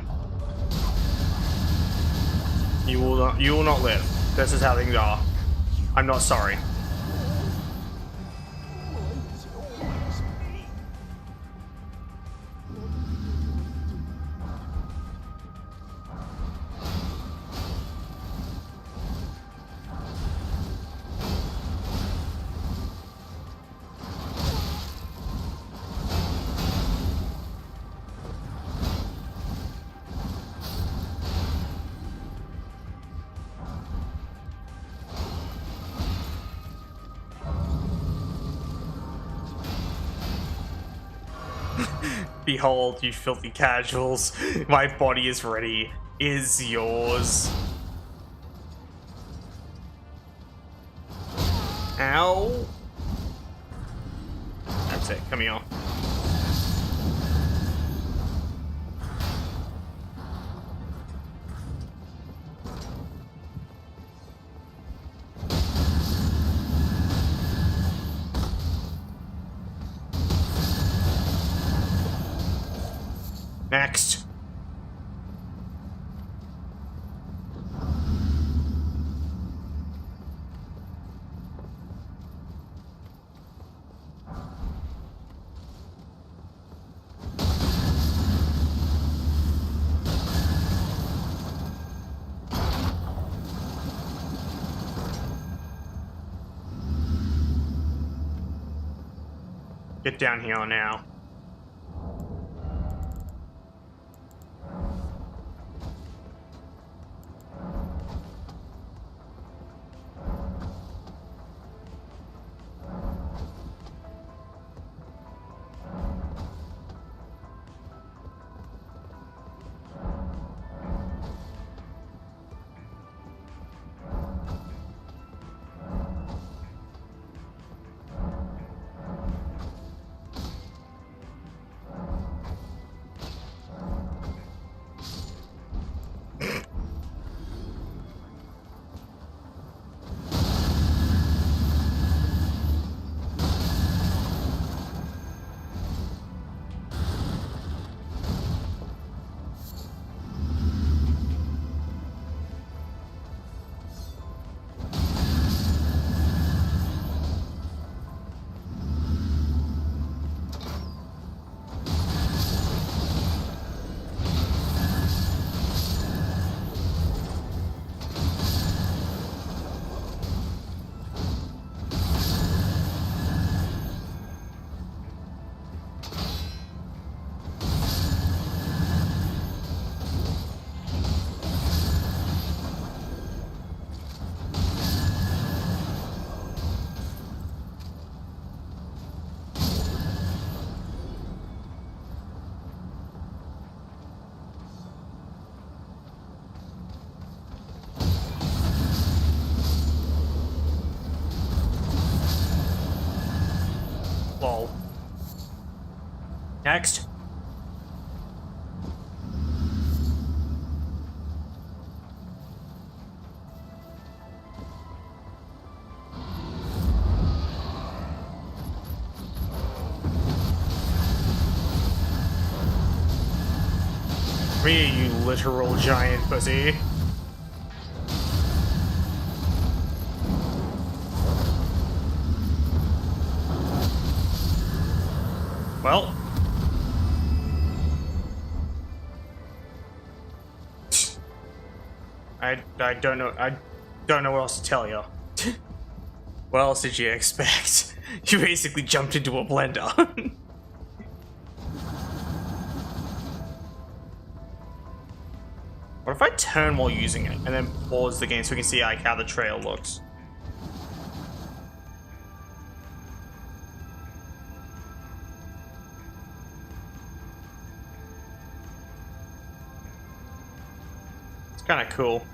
You will not live. This is how things are. I'm not sorry. Behold, you filthy casuals. My body is ready. Is yours. Ow. That's it. Come here. Next. get down here now. Lol. Next. Me, you literal giant pussy. Well. I don't know. I don't know what else to tell you. What else did you expect? You basically jumped into a blender. What if I turn while using it and then pause the game so we can see like how the trail looks? It's kind of cool.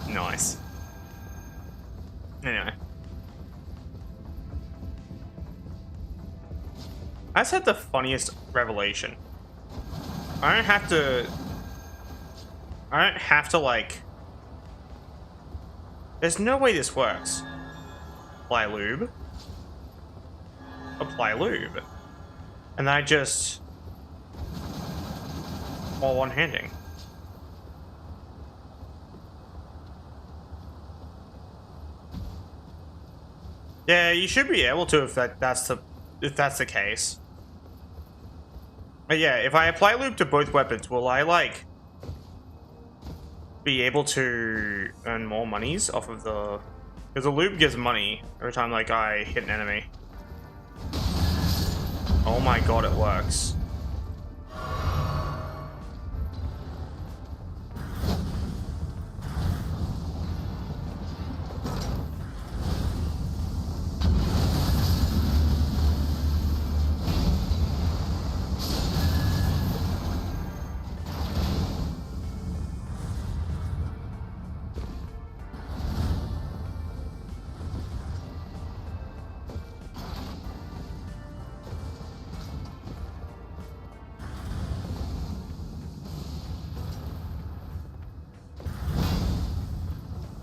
Nice. Anyway. I just had the funniest revelation. I don't have to like... There's no way this works. Apply lube. Apply lube. And then I just... all one-handing. Yeah, you should be able to if that's the case. But yeah, if I apply lube to both weapons, will I like be able to earn more monies off of the? Because the lube gives money every time like I hit an enemy. Oh my god, it works.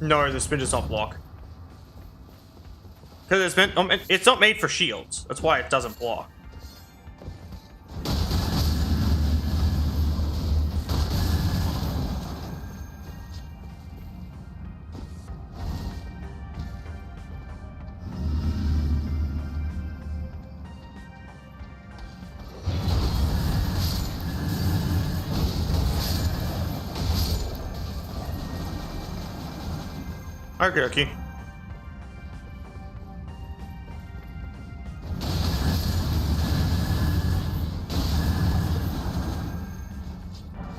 No, the spin does not block. Because it's not made for shields. That's why it doesn't block. Okay, okay.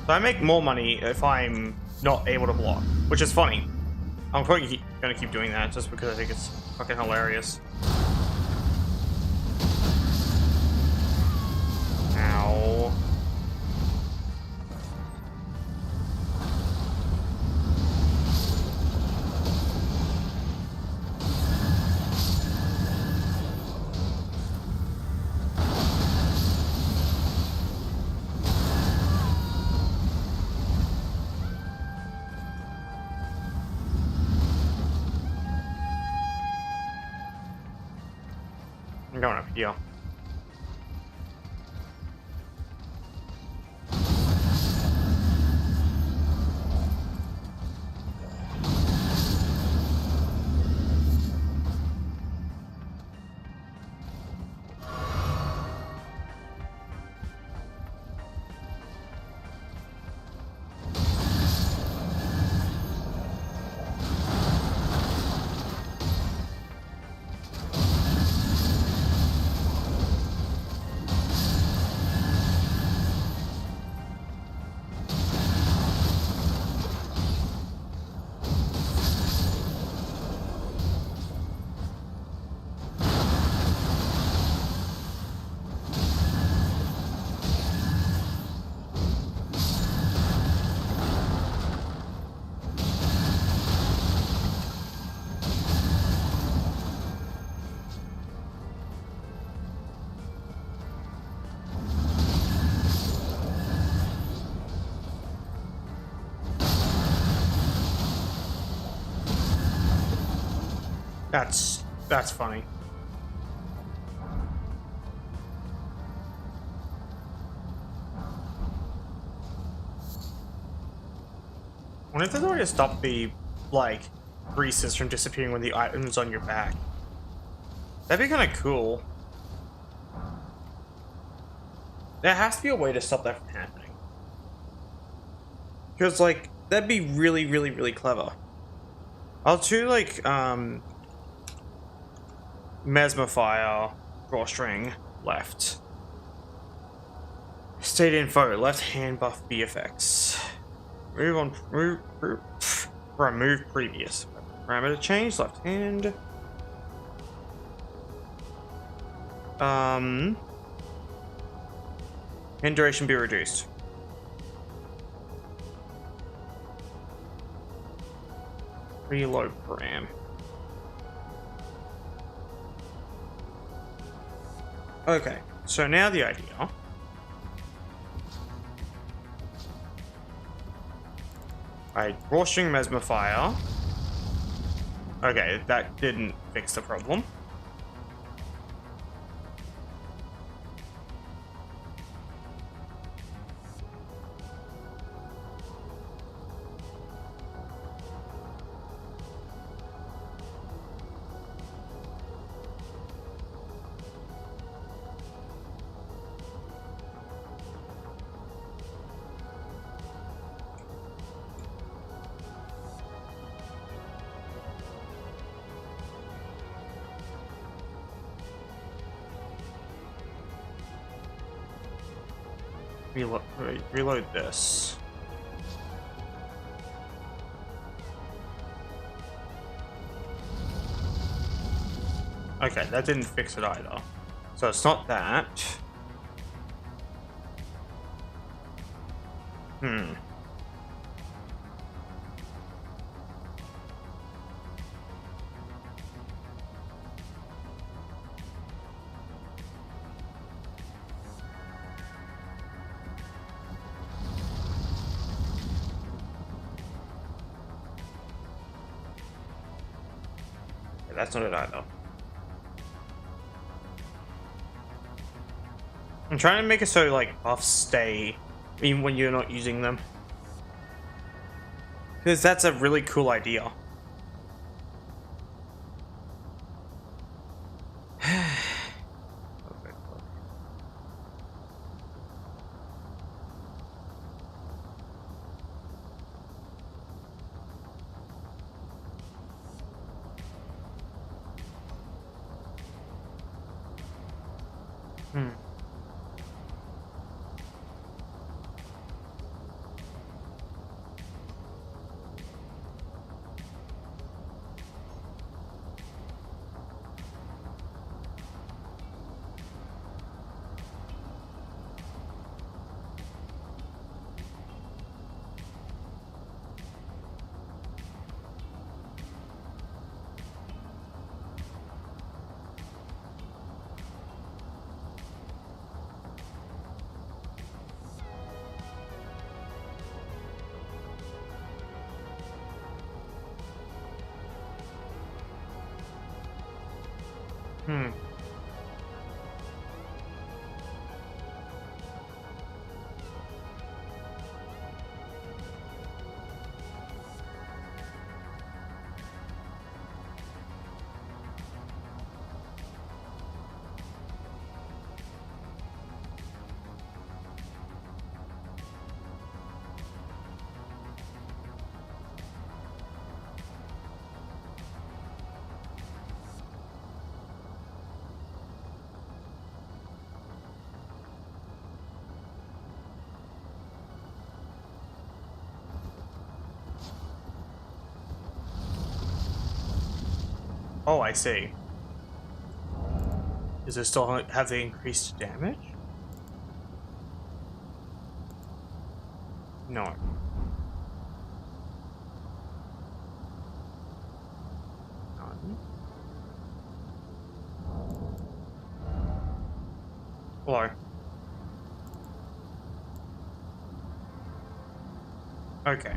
So I make more money if I'm not able to block, which is funny. I'm probably gonna keep doing that just because I think it's fucking hilarious. Ow. I'm going up here. That's funny. I wonder if there's a way to stop the, like, greases from disappearing when the item's on your back. That'd be kind of cool. There has to be a way to stop that from happening. Because, like, that'd be really, really, really clever. I'll do, like, Mesmerfire, drawstring, left. State info, left hand buff B effects. Remove previous. Parameter change, left hand. Hand duration be reduced. Reload param. Okay, so now the idea. Drawstring Mesmerfire. Okay, that didn't fix the problem. Reload this. Okay, that didn't fix it either. So it's not that. That's not it either. I'm trying to make it so like buffs stay even when you're not using them. Because that's a really cool idea. Hmm. Hmm. Oh, I see. Does it still have the increased damage? No. None. Hello. Okay.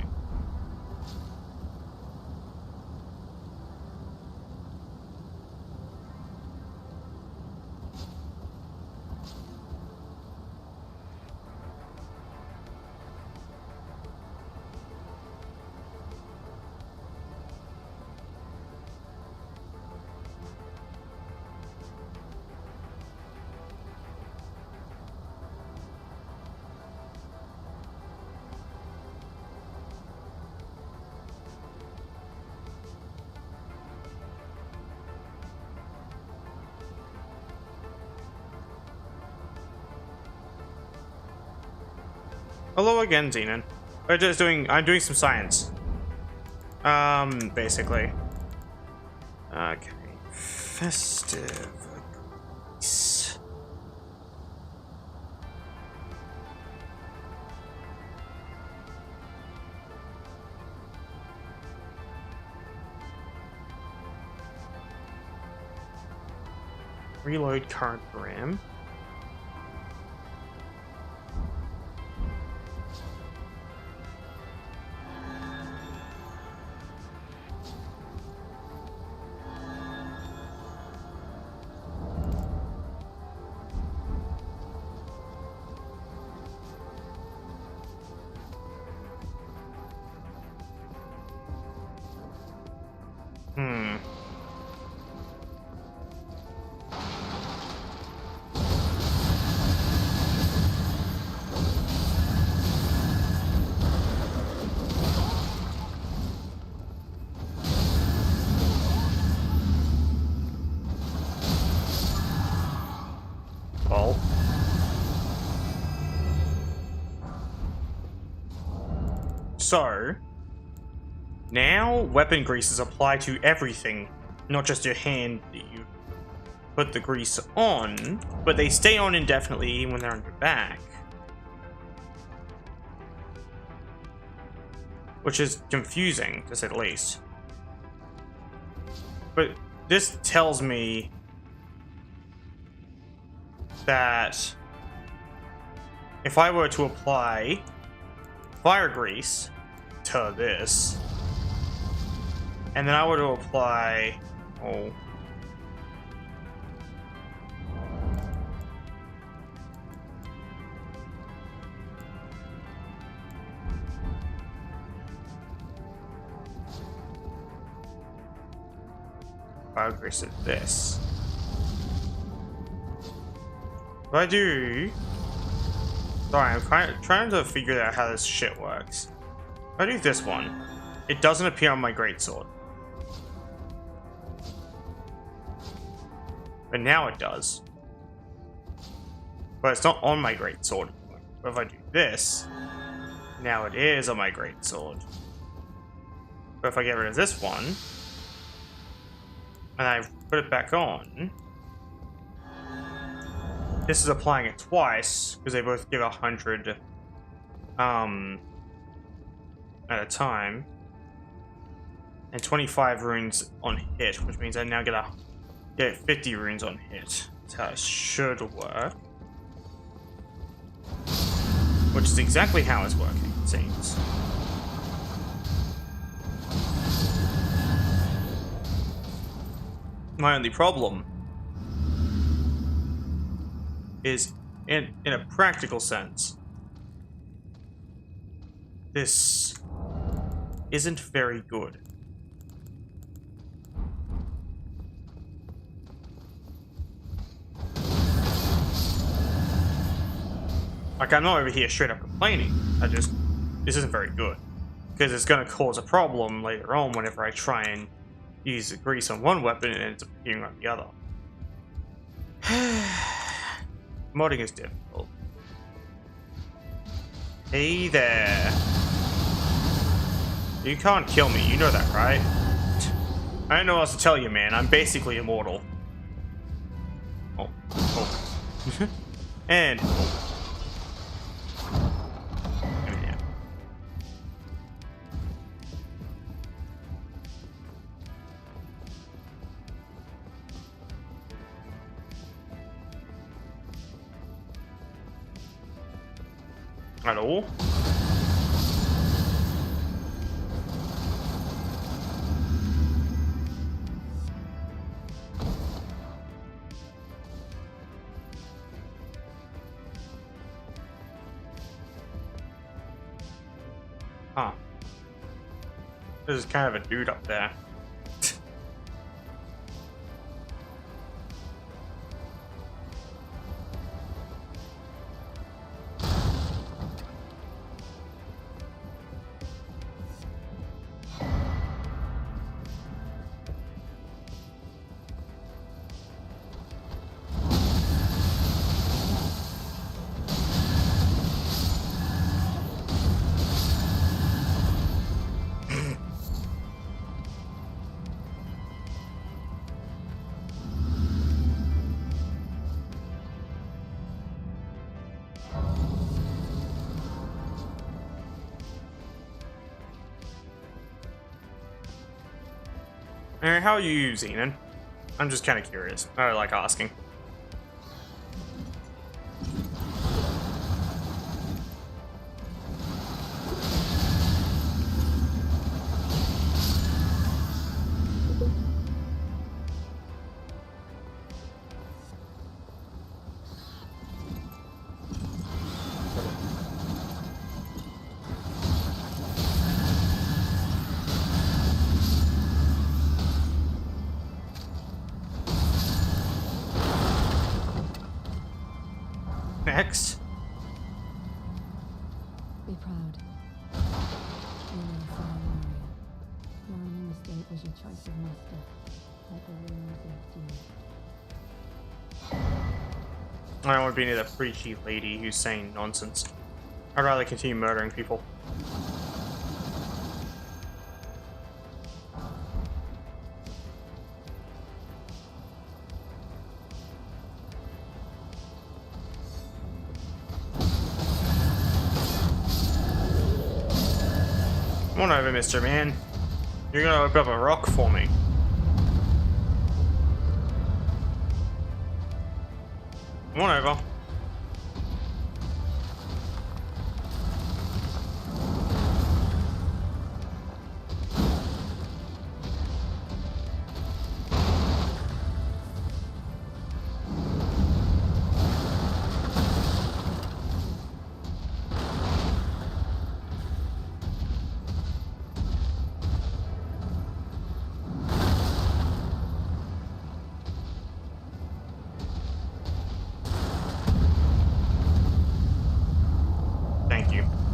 Hello again, Xenon. I'm doing some science. Basically. Okay. Festive. Grease. Reload current RAM. Hmm. Well. So, now weapon grease is applied to everything, not just your hand that you put the grease on, but they stay on indefinitely even when they're on your back. Which is confusing, to say the least. But this tells me that if I were to apply fire grease to this, and then I were to apply... Oh. Fire grease to this. If I do... Sorry, I'm trying to figure out how this shit works. If I do this one, it doesn't appear on my greatsword. But now it does. But it's not on my greatsword. But if I do this, now it is on my greatsword. But if I get rid of this one, and I put it back on, this is applying it twice, because they both give 100 at a time. And 25 runes on hit, which means I now get 50 runes on hit. That's how it should work. Which is exactly how it's working, it seems. My only problem is, in a practical sense, this isn't very good. Like, I'm not over here straight up complaining. This isn't very good. Because it's going to cause a problem later on whenever I try and use the grease on one weapon and it ends up appearing on the other. Modding is difficult. Hey there. You can't kill me, you know that, right? I don't know what else to tell you, man. I'm basically immortal. Oh. And... at all. Huh. There's kind of a dude up there. How are you, Xenon? I'm just kind of curious. I like asking. Next. Be proud. You are a fine warrior. Your only mistake was your choice of master. Like a ruined left you. I don't want to be near that preachy lady who's saying nonsense. I'd rather continue murdering people. Come on over, Mr. Man. You're gonna open up a rock for me. Come on over.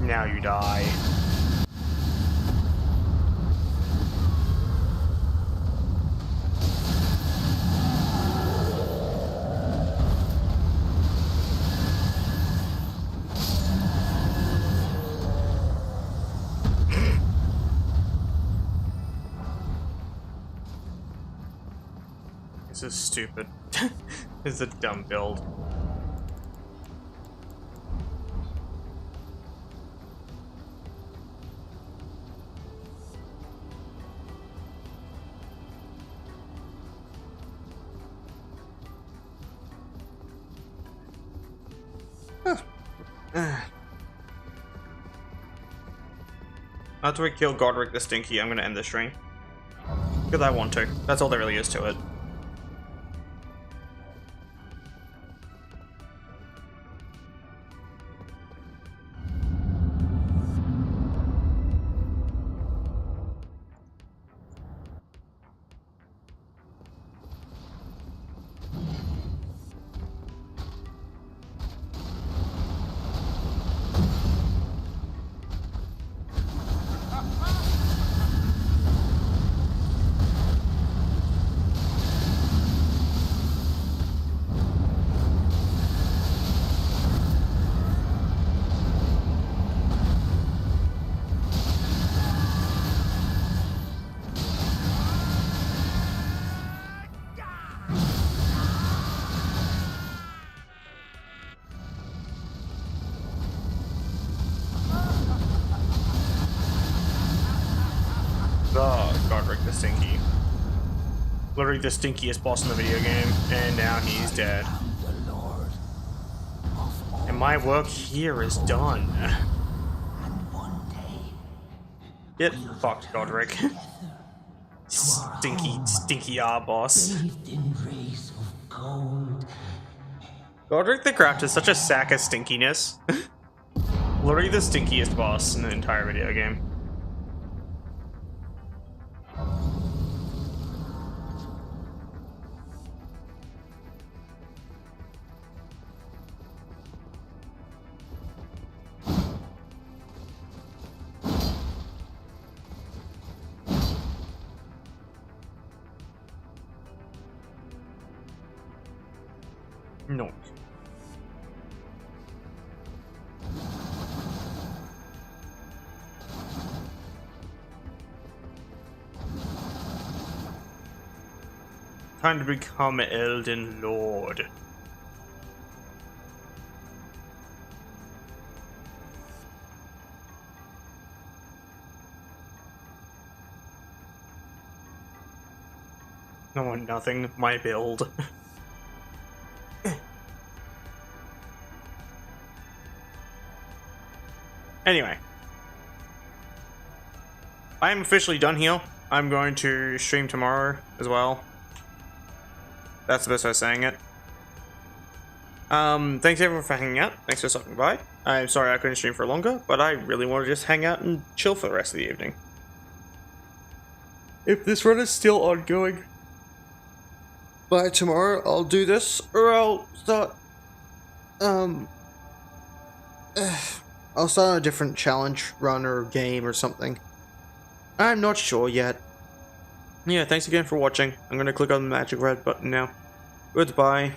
Now you die. This is stupid. This is a dumb build. After we kill Godric the Stinky, I'm gonna end the stream. Because I want to. That's all there really is to it. Oh, Godric the Stinky. Literally the stinkiest boss in the video game, and now he's dead. And my work here is done. Get fucked, Godric. Stinky boss. Godric the Craft is such a sack of stinkiness. Literally the stinkiest boss in the entire video game. No. Time to become Elden Lord. No, nothing. My build. Anyway, I'm officially done here. I'm going to stream tomorrow as well. That's the best way of saying it. Thanks everyone for hanging out. Thanks for stopping by. I'm sorry I couldn't stream for longer, but I really want to just hang out and chill for the rest of the evening. If this run is still ongoing by tomorrow, I'll do this, or I'll start, I'll start a different challenge run or game or something. I'm not sure yet. Yeah, thanks again for watching. I'm gonna click on the magic red button now. Goodbye.